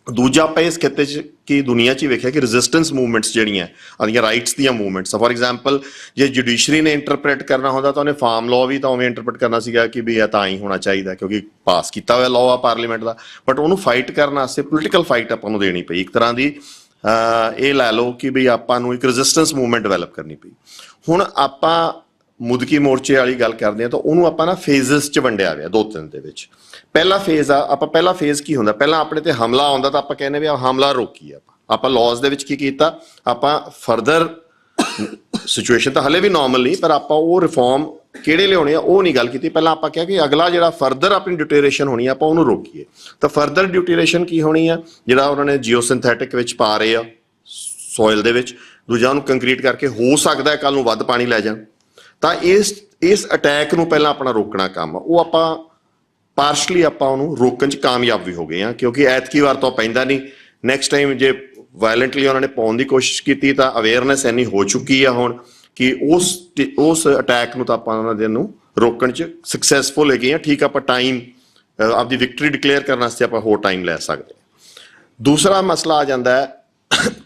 ਦੂਜਾ ਆਪਾਂ ਇਸ ਖਿੱਤੇ 'ਚ ਕੀ ਦੁਨੀਆ 'ਚ ਹੀ ਵੇਖਿਆ ਕਿ ਰੈਜ਼ਿਸਟੈਂਸ ਮੂਵਮੈਂਟਸ ਜਿਹੜੀਆਂ ਆਦੀਆਂ ਰਾਈਟਸ ਦੀਆਂ ਮੂਵਮੈਂਟਸ, ਫੋਰ ਐਗਜ਼ਾਮਪਲ ਜੇ ਜੁਡੀਸ਼ਰੀ ਨੇ ਇੰਟਰਪ੍ਰੀਟ ਕਰਨਾ ਹੁੰਦਾ ਤਾਂ ਉਹਨੇ ਫਾਰਮ ਲਾਅ ਵੀ ਤਾਂ ਉਵੇਂ ਇੰਟਰਪ੍ਰੀਟ ਕਰਨਾ ਸੀਗਾ ਕਿ ਵੀ ਇਹ ਤਾਂ ਹੀ ਹੋਣਾ ਚਾਹੀਦਾ ਕਿਉਂਕਿ ਪਾਸ ਕੀਤਾ ਹੋਇਆ ਲਾਅ ਆ ਪਾਰਲੀਮੈਂਟ ਦਾ, ਬਟ ਉਹਨੂੰ ਫਾਈਟ ਕਰਨ ਵਾਸਤੇ ਪੋਲੀਟੀਕਲ ਫਾਈਟ ਆਪਾਂ ਨੂੰ ਦੇਣੀ ਪਈ, ਇੱਕ ਤਰ੍ਹਾਂ ਦੀ ਇਹ ਲੈ ਲਓ ਕਿ ਵੀ ਆਪਾਂ ਨੂੰ ਇੱਕ ਰੈਜ਼ਿਸਟੈਂਸ ਮੂਵਮੈਂਟ ਡਿਵੈਲਪ ਕਰਨੀ ਪਈ। ਹੁਣ ਆਪਾਂ ਮੁਦਕੀ ਮੋਰਚੇ ਵਾਲੀ ਗੱਲ ਕਰਦੇ ਹਾਂ ਤਾਂ ਉਹਨੂੰ ਆਪਾਂ ਨਾ ਫੇਜ਼ਸ 'ਚ ਵੰਡਿਆ ਹੋਇਆ 2-3 ਦੇ ਵਿੱਚ। ਪਹਿਲਾ ਫੇਜ਼ ਆ, ਆਪਾਂ ਪਹਿਲਾ ਫੇਜ਼ ਕੀ ਹੁੰਦਾ, ਪਹਿਲਾਂ ਆਪਣੇ ਤੇ ਹਮਲਾ ਆਉਂਦਾ ਤਾਂ ਆਪਾਂ ਕਹਿੰਦੇ ਵੀ ਆ ਹਮਲਾ ਰੋਕੀ ਆਪਾਂ ਲਾਜ਼ ਦੇ ਵਿੱਚ ਕੀ ਕੀਤਾ, ਆਪਾਂ ਫਰਦਰ ਸਿਚੁਏਸ਼ਨ ਤਾਂ ਹਲੇ ਵੀ ਨਾਰਮਲ ਨਹੀਂ ਪਰ ਆਪਾਂ ਉਹ ਰਿਫਾਰਮ ਕਿਹੜੇ ਲਿਆਉਣੇ ਆ ਉਹ ਨਹੀਂ ਗੱਲ ਕੀਤੀ। ਪਹਿਲਾਂ ਆਪਾਂ ਕਿਹਾ ਕਿ ਅਗਲਾ ਜਿਹੜਾ ਫਰਦਰ ਆਪਣੀ ਡਿਊਟੇਰੇਸ਼ਨ ਹੋਣੀ ਆ ਆਪਾਂ ਉਹਨੂੰ ਰੋਕੀਏ। ਤਾਂ ਫਰਦਰ ਡਿਊਟੇਰੇਸ਼ਨ ਕੀ ਹੋਣੀ ਆ, ਜਿਹੜਾ ਉਹਨਾਂ ਨੇ ਜੀਓਸਿੰਥੈਟਿਕ ਵਿੱਚ ਪਾ ਰਹੇ ਆ ਸੋਇਲ ਦੇ ਵਿੱਚ, ਦੂਜਾ ਉਹਨੂੰ ਕੰਕਰੀਟ ਕਰਕੇ ਹੋ ਸਕਦਾ ਹੈ ਕੱਲ ਨੂੰ ਵੱਧ ਪਾਣੀ ਲੈ ਜਾਣ। ਤਾਂ ਇਸ ਅਟੈਕ ਨੂੰ ਪਹਿਲਾਂ ਆਪਣਾ ਰੋਕਣਾ ਕੰਮ, ਉਹ ਆਪਾਂ ਪਾਰਸ਼ਲੀ ਆਪਾਂ ਉਹਨੂੰ ਰੋਕਣ 'ਚ ਕਾਮਯਾਬ ਵੀ ਹੋ ਗਏ ਹਾਂ ਕਿਉਂਕਿ ਐਤਕੀ ਵਾਰ ਤਾਂ ਪੈਂਦਾ ਨਹੀਂ। ਨੈਕਸਟ ਟਾਈਮ ਜੇ ਵਾਇਲੈਂਟਲੀ ਉਹਨਾਂ ਨੇ ਪਾਉਣ ਦੀ ਕੋਸ਼ਿਸ਼ ਕੀਤੀ ਤਾਂ ਅਵੇਅਰਨੈਸ ਇੰਨੀ ਹੋ ਚੁੱਕੀ ਆ ਹੁਣ ਕਿ ਉਸ ਅਟੈਕ ਨੂੰ ਤਾਂ ਆਪਾਂ ਉਹਨਾਂ ਦੇ ਨੂੰ ਰੋਕਣ 'ਚ ਸਕਸੈਸਫੁਲ ਹੈਗੇ ਹਾਂ। ਠੀਕ ਆਪਾਂ ਟਾਈਮ ਆਪਦੀ ਵਿਕਟਰੀ ਡਿਕਲੇਅਰ ਕਰਨ ਵਾਸਤੇ ਆਪਾਂ ਹੋਰ ਟਾਈਮ ਲੈ ਸਕਦੇ। ਦੂਸਰਾ ਮਸਲਾ ਆ ਜਾਂਦਾ ਹੈ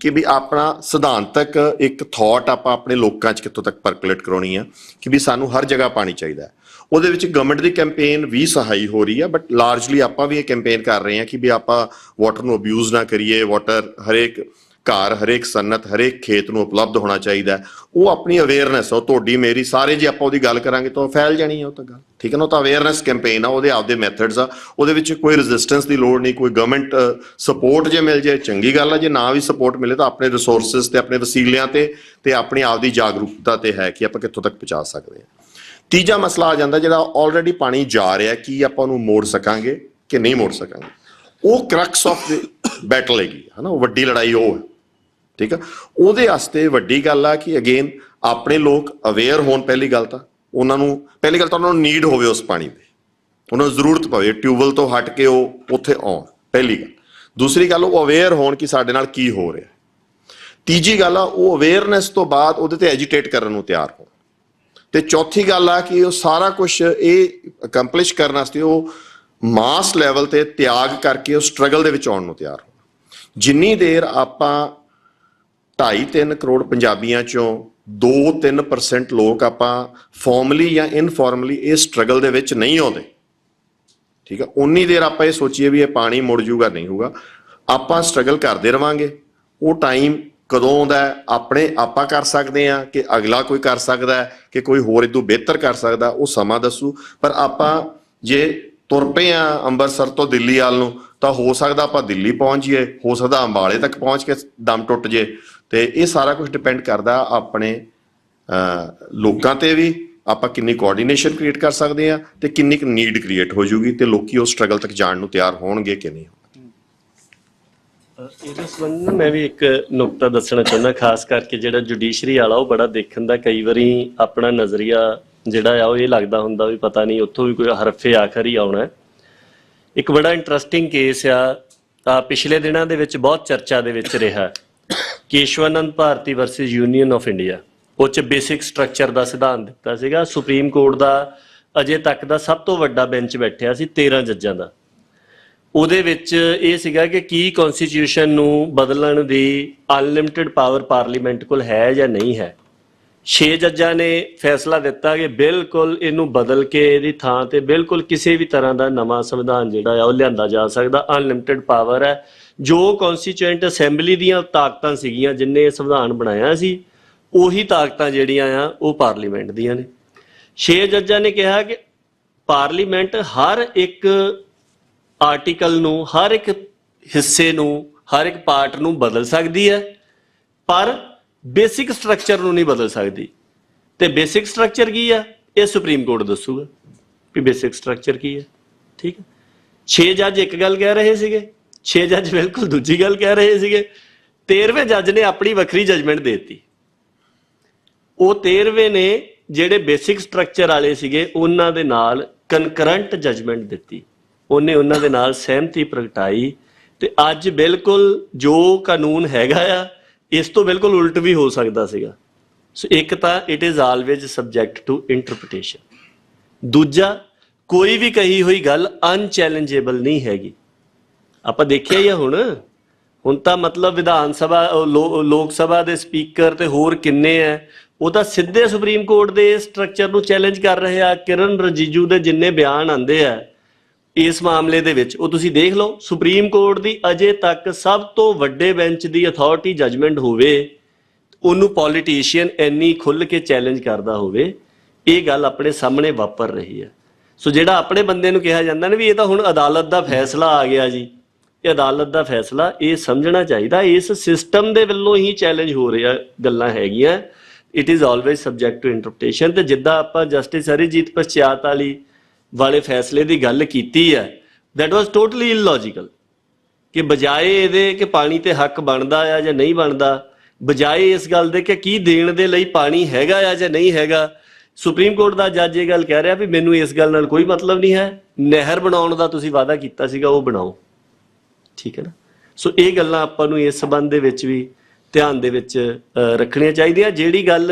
ਕਿ ਵੀ ਆਪਣਾ ਸਿਧਾਂਤਕ ਇੱਕ ਥਾਟ ਆਪਾਂ ਆਪਣੇ ਲੋਕਾਂ 'ਚ ਕਿੱਥੋਂ ਤੱਕ ਪਰਕੂਲੇਟ ਕਰਾਉਣੀ ਆ ਕਿ ਵੀ ਸਾਨੂੰ ਹਰ ਜਗ੍ਹਾ ਪਾਣੀ ਚਾਹੀਦਾ ਹੈ। ਉਹਦੇ ਵਿੱਚ ਗਵਰਨਮੈਂਟ ਦੀ ਕੈਂਪੇਨ ਵੀ ਸਹਾਈ ਹੋ ਰਹੀ ਆ ਬਟ ਲਾਰਜਲੀ ਆਪਾਂ ਵੀ ਇਹ ਕੈਂਪੇਨ ਕਰ ਰਹੇ ਹਾਂ ਕਿ ਵੀ ਆਪਾਂ ਵਾਟਰ ਨੂੰ ਅਬਿਊਜ਼ ਨਾ ਕਰੀਏ, ਵਾਟਰ ਹਰੇਕ ਘਰ, ਹਰੇਕ ਸਨਅਤ, ਹਰੇਕ ਖੇਤ ਨੂੰ ਉਪਲਬਧ ਹੋਣਾ ਚਾਹੀਦਾ। ਉਹ ਆਪਣੀ ਅਵੇਅਰਨੈਸ, ਉਹ ਤੁਹਾਡੀ ਮੇਰੀ ਸਾਰੇ ਜੇ ਆਪਾਂ ਉਹਦੀ ਗੱਲ ਕਰਾਂਗੇ ਤਾਂ ਉਹ ਫੈਲ ਜਾਣੀ ਆ, ਉਹ ਤਾਂ ਗੱਲ ਠੀਕ ਹੈ ਨਾ। ਉਹ ਤਾਂ ਅਵੇਅਰਨੈਸ ਕੈਂਪੇਨ ਆ, ਉਹਦੇ ਆਪਦੇ ਮੈਥਡਸ ਆ, ਉਹਦੇ ਵਿੱਚ ਕੋਈ ਰੈਜ਼ਿਸਟੈਂਸ ਦੀ ਲੋੜ ਨਹੀਂ। ਕੋਈ ਗਵਰਨਮੈਂਟ ਸਪੋਰਟ ਜੇ ਮਿਲ ਜਾਏ ਚੰਗੀ ਗੱਲ ਆ, ਜੇ ਨਾ ਵੀ ਸਪੋਰਟ ਮਿਲੇ ਤਾਂ ਆਪਣੇ ਰਿਸੋਰਸਿਸ ਤੇ ਆਪਣੇ ਵਸੀਲਿਆਂ ਤੇ ਆਪਣੀ ਆਪਦੀ ਜਾਗਰੂਕਤਾ ਤੇ ਹੈ ਕਿ ਆਪਾਂ ਕਿੱਥੋਂ ਤੱਕ ਪਹੁੰਚਾ ਸਕਦੇ ਹਾਂ। ਤੀਜਾ ਮਸਲਾ ਆ ਜਾਂਦਾ ਜਿਹੜਾ ਆਲਰੇਡੀ ਪਾਣੀ ਜਾ ਰਿਹਾ, ਕੀ ਆਪਾਂ ਉਹਨੂੰ ਮੋੜ ਸਕਾਂਗੇ ਕਿ ਨਹੀਂ ਮੋੜ ਸਕਾਂਗੇ। ਉਹ ਕਰਕਸ ਆਫ ਬੈਟਲ ਹੈਗੀ ਹੈ ਨਾ, ਉਹ ਵੱਡੀ ਲੜਾਈ ਉਹ ਹੈ, ਠੀਕ ਆ। ਉਹਦੇ ਵਾਸਤੇ ਵੱਡੀ ਗੱਲ ਆ ਕਿ ਅਗੇਨ ਆਪਣੇ ਲੋਕ ਅਵੇਅਰ ਹੋਣ। ਪਹਿਲੀ ਗੱਲ ਤਾਂ ਉਹਨਾਂ ਨੂੰ ਨੀਡ ਹੋਵੇ ਉਸ ਪਾਣੀ ਦੀ, ਉਹਨਾਂ ਨੂੰ ਜ਼ਰੂਰਤ ਪਵੇ, ਟਿਊਬਵੈਲ ਤੋਂ ਹਟ ਕੇ ਉਹ ਉੱਥੇ ਆਉਣ, ਪਹਿਲੀ ਗੱਲ। ਦੂਸਰੀ ਗੱਲ ਉਹ ਅਵੇਅਰ ਹੋਣ ਕਿ ਸਾਡੇ ਨਾਲ ਕੀ ਹੋ ਰਿਹਾ। ਤੀਜੀ ਗੱਲ ਆ ਉਹ ਅਵੇਅਰਨੈਸ ਤੋਂ ਬਾਅਦ ਉਹਦੇ ਤੇ ਐਜੀਟੇਟ ਕਰਨ ਨੂੰ ਤਿਆਰ ਹੋਣ। ਤੇ ਚੌਥੀ ਗੱਲ ਆ ਕਿ ਉਹ ਸਾਰਾ ਕੁਝ ਇਹ ਅਕੰਪਲਿਸ਼ ਕਰਨ ਵਾਸਤੇ ਉਹ ਮਾਸ ਲੈਵਲ ਤੇ ਤਿਆਗ ਕਰਕੇ ਉਹ ਸਟਰਗਲ ਦੇ ਵਿੱਚ ਆਉਣ ਨੂੰ ਤਿਆਰ ਹੋਣ। ਜਿੰਨੀ ਦੇਰ ਆਪਾਂ 2.5-3 ਕਰੋੜ ਪੰਜਾਬੀਆਂ ਚੋਂ 2-3% ਲੋਕ ਆਪਾਂ ਫਾਰਮਲੀ ਜਾਂ ਇਨਫਾਰਮਲੀ ਇਹ ਸਟਰਗਲ ਦੇ ਵਿੱਚ ਨਹੀਂ ਆਉਂਦੇ, ਠੀਕ ਆ, ਉਨੀ ਦੇਰ ਆਪਾਂ ਇਹ ਸੋਚੀਏ ਵੀ ਇਹ ਪਾਣੀ ਮੁੜ ਜੂਗਾ, ਨਹੀਂ ਹੋਊਗਾ। ਆਪਾਂ ਸਟਰਗਲ ਕਰਦੇ ਰਵਾਂਗੇ। ਉਹ ਟਾਈਮ ਕਦੋਂ ਆਉਂਦਾ ਆਪਾਂ ਕਰ ਸਕਦੇ ਹਾਂ ਕਿ ਅਗਲਾ ਕੋਈ ਕਰ ਸਕਦਾ ਹੈ ਕਿ ਕੋਈ ਹੋਰ ਇਦੋਂ ਬਿਹਤਰ ਕਰ ਸਕਦਾ, ਉਹ ਸਮਾਂ ਦੱਸੂ। ਪਰ ਆਪਾਂ ਜੇ ਤੁਰ ਪਏ ਆ ਅੰਮ੍ਰਿਤਸਰ ਤੋਂ ਦਿੱਲੀ ਵੱਲ ਨੂੰ ਤਾਂ ਹੋ ਸਕਦਾ ਆਪਾਂ ਦਿੱਲੀ ਪਹੁੰਚ ਜਾਈਏ, ਹੋ ਸਕਦਾ ਅੰਬਾਲੇ ਤੱਕ ਪਹੁੰਚ ਕੇ ਦਮ ਟੁੱਟ ਜੇ। ਤੇ ਇਹ ਸਾਰਾ ਕੁਝ ਡਿਪੈਂਡ ਕਰਦਾ ਆਪਣੇ ਲੋਕਾਂ ਤੇ ਵੀ, ਆਪਾਂ ਕਿੰਨੀ ਕੋਆਰਡੀਨੇਸ਼ਨ ਕ੍ਰੀਏਟ ਕਰ ਸਕਦੇ ਹਾਂ ਤੇ ਕਿੰਨੀ ਕੁ ਨੀਡ ਕ੍ਰੀਏਟ ਹੋ ਜੂਗੀ ਤੇ ਲੋਕੀ ਉਸ ਸਟਰਗਲ ਤੱਕ ਜਾਣ ਨੂੰ ਤਿਆਰ ਹੋਣਗੇ ਕਿ ਨਹੀਂ। ਇਹਦੇ ਸੰਬੰਧ ਵਿੱਚ ਮੈਂ ਵੀ ਇੱਕ ਨੁਕਤਾ ਦੱਸਣਾ ਚਾਹੁੰਦਾ, ਖਾਸ ਕਰਕੇ ਜਿਹੜਾ ਜੁਡੀਸ਼ਰੀ ਵਾਲਾ ਉਹ ਬੜਾ ਦੇਖਣ ਦਾ ਕਈ ਵਾਰੀ ਆਪਣਾ ਨਜ਼ਰੀਆ ਜਿਹੜਾ ਆ ਉਹ ਇਹ ਲੱਗਦਾ ਹੁੰਦਾ ਵੀ ਪਤਾ ਨਹੀਂ ਉੱਥੋਂ ਵੀ ਕੋਈ ਹਰਫੇ ਆਖਰ ਹੀ ਆਉਣਾ। ਇੱਕ ਬੜਾ ਇੰਟਰਸਟਿੰਗ ਕੇਸ ਆ ਪਿਛਲੇ ਦਿਨਾਂ ਦੇ ਵਿੱਚ ਬਹੁਤ ਚਰਚਾ ਦੇ ਵਿੱਚ ਰਿਹਾ, ਕੇਸ਼ਵਾਨੰਦ ਭਾਰਤੀ ਵਰਸਸ ਯੂਨੀਅਨ ਆਫ ਇੰਡੀਆ। ਉਹ 'ਚ ਬੇਸਿਕ ਸਟਰਕਚਰ ਦਾ ਸਿਧਾਂਤ ਦਿੱਤਾ ਸੀਗਾ। ਸੁਪਰੀਮ ਕੋਰਟ ਦਾ ਅਜੇ ਤੱਕ ਦਾ ਸਭ ਤੋਂ ਵੱਡਾ ਬੈਂਚ ਬੈਠਿਆ ਸੀ 13 ਜੱਜਾਂ ਦਾ। ਉਹਦੇ ਵਿੱਚ ਇਹ ਸੀਗਾ ਕਿ ਕੀ ਕਨਸਟੀਟਿਊਸ਼ਨ ਨੂੰ ਬਦਲਣ ਦੀ ਅਨਲਿਮਿਟਿਡ ਪਾਵਰ ਪਾਰਲੀਮੈਂਟ ਕੋਲ ਹੈ ਜਾਂ ਨਹੀਂ ਹੈ। 6 ਜੱਜਾਂ ਨੇ ਫੈਸਲਾ ਦਿੱਤਾ ਕਿ ਬਿਲਕੁਲ ਇਹਨੂੰ ਬਦਲ ਕੇ ਇਹਦੀ ਥਾਂ ਤੇ ਬਿਲਕੁਲ ਕਿਸੇ ਵੀ ਤਰ੍ਹਾਂ ਦਾ ਨਵਾਂ ਸੰਵਿਧਾਨ ਜਿਹੜਾ ਆ ਉਹ ਲਿਆਂਦਾ ਜਾ ਸਕਦਾ। ਅਨਲਿਮਿਟਿਡ ਪਾਵਰ ਹੈ। ਜੋ ਕਨਸਟੀਚੁਐਂਟ ਅਸੈਂਬਲੀ ਦੀਆਂ ਤਾਕਤਾਂ ਸੀਗੀਆਂ ਜਿਨਨੇ ਇਹ ਸੰਵਿਧਾਨ ਬਣਾਇਆ ਸੀ, ਉਹੀ ਤਾਕਤਾਂ ਜਿਹੜੀਆਂ ਆ ਉਹ ਪਾਰਲੀਮੈਂਟ ਦੀਆਂ ਨੇ। 6 ਜੱਜਾਂ ਨੇ ਕਿਹਾ ਕਿ ਪਾਰਲੀਮੈਂਟ ਹਰ ਇੱਕ ਆਰਟੀਕਲ ਨੂੰ, ਹਰ ਇੱਕ ਹਿੱਸੇ ਨੂੰ, ਹਰ ਇੱਕ ਪਾਰਟ ਨੂੰ ਬਦਲ ਸਕਦੀ ਹੈ ਪਰ ਬੇਸਿਕ ਸਟਰਕਚਰ ਨੂੰ ਨਹੀਂ ਬਦਲ ਸਕਦੀ। ਤੇ ਬੇਸਿਕ ਸਟਰਕਚਰ ਕੀ ਆ ਇਹ ਸੁਪਰੀਮ ਕੋਰਟ ਦੱਸੂਗਾ ਵੀ ਬੇਸਿਕ ਸਟਰਕਚਰ ਕੀ ਹੈ, ਠੀਕ ਹੈ। 6 ਜੱਜ ਇੱਕ ਗੱਲ ਕਹਿ ਰਹੇ ਸੀਗੇ, 6 ਜੱਜ ਬਿਲਕੁਲ ਦੂਜੀ ਗੱਲ ਕਹਿ ਰਹੇ ਸੀਗੇ। 13ਵੇਂ ਜੱਜ ਨੇ ਆਪਣੀ ਵੱਖਰੀ ਜਜਮੈਂਟ ਦੇ ਦਿੱਤੀ। ਉਹ 13ਵੇਂ ਨੇ ਜਿਹੜੇ ਬੇਸਿਕ ਸਟਰਕਚਰ ਵਾਲੇ ਸੀਗੇ ਉਹਨਾਂ ਦੇ ਨਾਲ ਕਨਕਰੰਟ ਜਜਮੈਂਟ ਦਿੱਤੀ। ਉਹਨੇ ਉਹਨਾਂ ਦੇ ਨਾਲ ਸਹਿਮਤੀ ਪ੍ਰਗਟਾਈ ਤੇ ਅੱਜ ਬਿਲਕੁਲ ਜੋ ਕਾਨੂੰਨ ਹੈਗਾ ਆ ਇਸ ਤੋਂ ਬਿਲਕੁਲ ਉਲਟ ਵੀ ਹੋ ਸਕਦਾ ਸੀਗਾ। ਸੋ ਇੱਕ ਤਾਂ it is always subject to interpretation, ਦੂਜਾ ਕੋਈ ਵੀ ਕਹੀ ਹੋਈ ਗੱਲ ਅਨਚੈਲੰਜੇਬਲ ਨਹੀਂ ਹੈਗੀ। ਆਪਾਂ ਦੇਖਿਆ ਹੀ ਆ ਹੁਣ ਤਾਂ ਮਤਲਬ ਵਿਧਾਨ ਸਭਾ ਲੋਕ ਸਭਾ ਦੇ ਸਪੀਕਰ ਤੇ ਹੋਰ ਕਿੰਨੇ ਆ, ਉਹ ਤਾਂ ਸਿੱਧੇ ਸੁਪਰੀਮ ਕੋਰਟ ਦੇ ਸਟਰਕਚਰ ਨੂੰ ਚੈਲੰਜ ਕਰ ਰਹੇ ਆ। ਕਿਰਨ ਰਿਜੀਜੂ ਦੇ ਜਿੰਨੇ ਬਿਆਨ ਆਉਂਦੇ ਆ ਇਸ ਮਾਮਲੇ ਦੇ ਵਿੱਚ, ਉਹ ਤੁਸੀਂ ਦੇਖ ਲਓ। ਸੁਪਰੀਮ ਕੋਰਟ ਦੀ ਅਜੇ ਤੱਕ ਸਭ ਤੋਂ ਵੱਡੇ ਬੈਂਚ ਦੀ ਅਥਾਰਟੀ ਜਜਮੈਂਟ ਹੋਵੇ, ਉਹਨੂੰ ਪੋਲੀਟੀਸ਼ੀਅਨ ਇੰਨੀ ਖੁੱਲ੍ਹ ਕੇ ਚੈਲੰਜ ਕਰਦਾ ਹੋਵੇ, ਇਹ ਗੱਲ ਆਪਣੇ ਸਾਹਮਣੇ ਵਾਪਰ ਰਹੀ ਹੈ। ਸੋ ਜਿਹੜਾ ਆਪਣੇ ਬੰਦੇ ਨੂੰ ਕਿਹਾ ਜਾਂਦਾ ਨਾ ਵੀ ਇਹ ਤਾਂ ਹੁਣ ਅਦਾਲਤ ਦਾ ਫੈਸਲਾ ਆ ਗਿਆ ਜੀ, ਇਹ ਅਦਾਲਤ ਦਾ ਫੈਸਲਾ, ਇਹ ਸਮਝਣਾ ਚਾਹੀਦਾ ਇਸ ਸਿਸਟਮ ਦੇ ਵੱਲੋਂ ਹੀ ਚੈਲੰਜ ਹੋ ਰਿਹਾ ਗੱਲਾਂ ਹੈਗੀਆਂ। It is always subject to interpretation. ਤੇ ਜਿੱਦਾਂ ਆਪਾਂ ਜਸਟਿਸ ਹਰੀਜੀਤ ਪਛਿਆਤ ਵਾਲੇ ਫੈਸਲੇ ਦੀ ਗੱਲ ਕੀਤੀ ਹੈ, ਦੈਟ ਵਾਸ ਟੋਟਲੀ ਇਲੌਜੀਕਲ, ਕਿ ਬਜਾਏ ਇਹਦੇ ਕਿ ਪਾਣੀ ਤੇ ਹੱਕ ਬਣਦਾ ਆ ਜਾਂ ਨਹੀਂ ਬਣਦਾ, ਬਜਾਏ ਇਸ ਗੱਲ ਦੇ ਕਿ ਕੀ ਦੇਣ ਦੇ ਲਈ ਪਾਣੀ ਹੈਗਾ ਆ ਜਾਂ ਨਹੀਂ ਹੈਗਾ, ਸੁਪਰੀਮ ਕੋਰਟ ਦਾ ਜੱਜ ਇਹ ਗੱਲ ਕਹਿ ਰਿਹਾ ਵੀ ਮੈਨੂੰ ਇਸ ਗੱਲ ਨਾਲ ਕੋਈ ਮਤਲਬ ਨਹੀਂ ਹੈ, ਨਹਿਰ ਬਣਾਉਣ ਦਾ ਤੁਸੀਂ ਵਾਅਦਾ ਕੀਤਾ ਸੀਗਾ ਉਹ ਬਣਾਓ। ਠੀਕ ਹੈ ਨਾ। ਸੋ ਇਹ ਗੱਲਾਂ ਆਪਾਂ ਨੂੰ ਇਸ ਸਬੰਧ ਦੇ ਵਿੱਚ ਵੀ ਧਿਆਨ ਦੇ ਵਿੱਚ ਰੱਖਣੀਆਂ ਚਾਹੀਦੀਆਂ। ਜਿਹੜੀ ਗੱਲ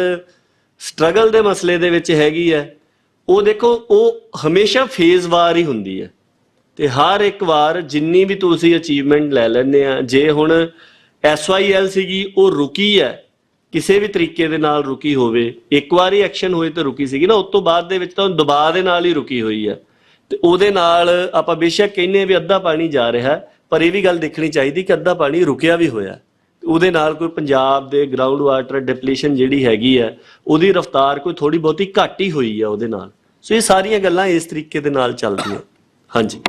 ਸਟਰਗਲ ਦੇ ਮਸਲੇ ਦੇ ਵਿੱਚ ਹੈਗੀ ਹੈ, ਉਹ ਦੇਖੋ ਉਹ ਹਮੇਸ਼ਾ ਫੇਜ਼ ਵਾਰ ਹੀ ਹੁੰਦੀ ਹੈ, ਤੇ ਹਰ ਇੱਕ ਵਾਰ ਜਿੰਨੀ ਵੀ ਤੁਸੀਂ ਅਚੀਵਮੈਂਟ ਲੈ ਲੈਂਦੇ ਆ, ਜੇ ਹੁਣ SYL ਸੀਗੀ ਉਹ ਰੁਕੀ ਹੈ, ਕਿਸੇ ਵੀ ਤਰੀਕੇ ਦੇ ਨਾਲ ਰੁਕੀ ਹੋਵੇ, ਇੱਕ ਵਾਰੀ ਐਕਸ਼ਨ ਹੋਏ ਤਾਂ ਰੁਕੀ ਸੀਗੀ ਨਾ, ਉਸ ਤੋਂ ਬਾਅਦ ਦੇ ਵਿੱਚ ਤਾਂ ਦਬਾਅ ਦੇ ਨਾਲ ਹੀ ਰੁਕੀ ਹੋਈ ਹੈ। ਤੇ ਉਹਦੇ ਨਾਲ ਆਪਾਂ ਬੇਸ਼ੱਕ ਕਹਿੰਦੇ ਵੀ ਅੱਧਾ ਪਾਣੀ ਜਾ ਰਿਹਾ, ਪਰ ਇਹ ਵੀ ਗੱਲ ਦੇਖਣੀ ਚਾਹੀਦੀ ਕਿ ਅੱਧਾ ਪਾਣੀ ਰੁਕਿਆ ਵੀ ਹੋਇਆ। ਉਹਦੇ ਨਾਲ ਕੋਈ ਪੰਜਾਬ ਦੇ ਗਰਾਊਂਡ ਵਾਟਰ ਡਿਪਲੀਸ਼ਨ ਜਿਹੜੀ ਹੈਗੀ ਹੈ, ਉਹਦੀ ਰਫ਼ਤਾਰ ਕੋਈ ਥੋੜੀ ਬਹੁਤੀ ਘੱਟ ਹੀ ਹੋਈ ਹੈ ਉਹਦੇ ਨਾਲ। ਸੋ ਇਹ ਸਾਰੀਆਂ ਗੱਲਾਂ ਇਸ ਤਰੀਕੇ ਦੇ ਨਾਲ ਚੱਲਦੀਆਂ। ਹਾਂਜੀ।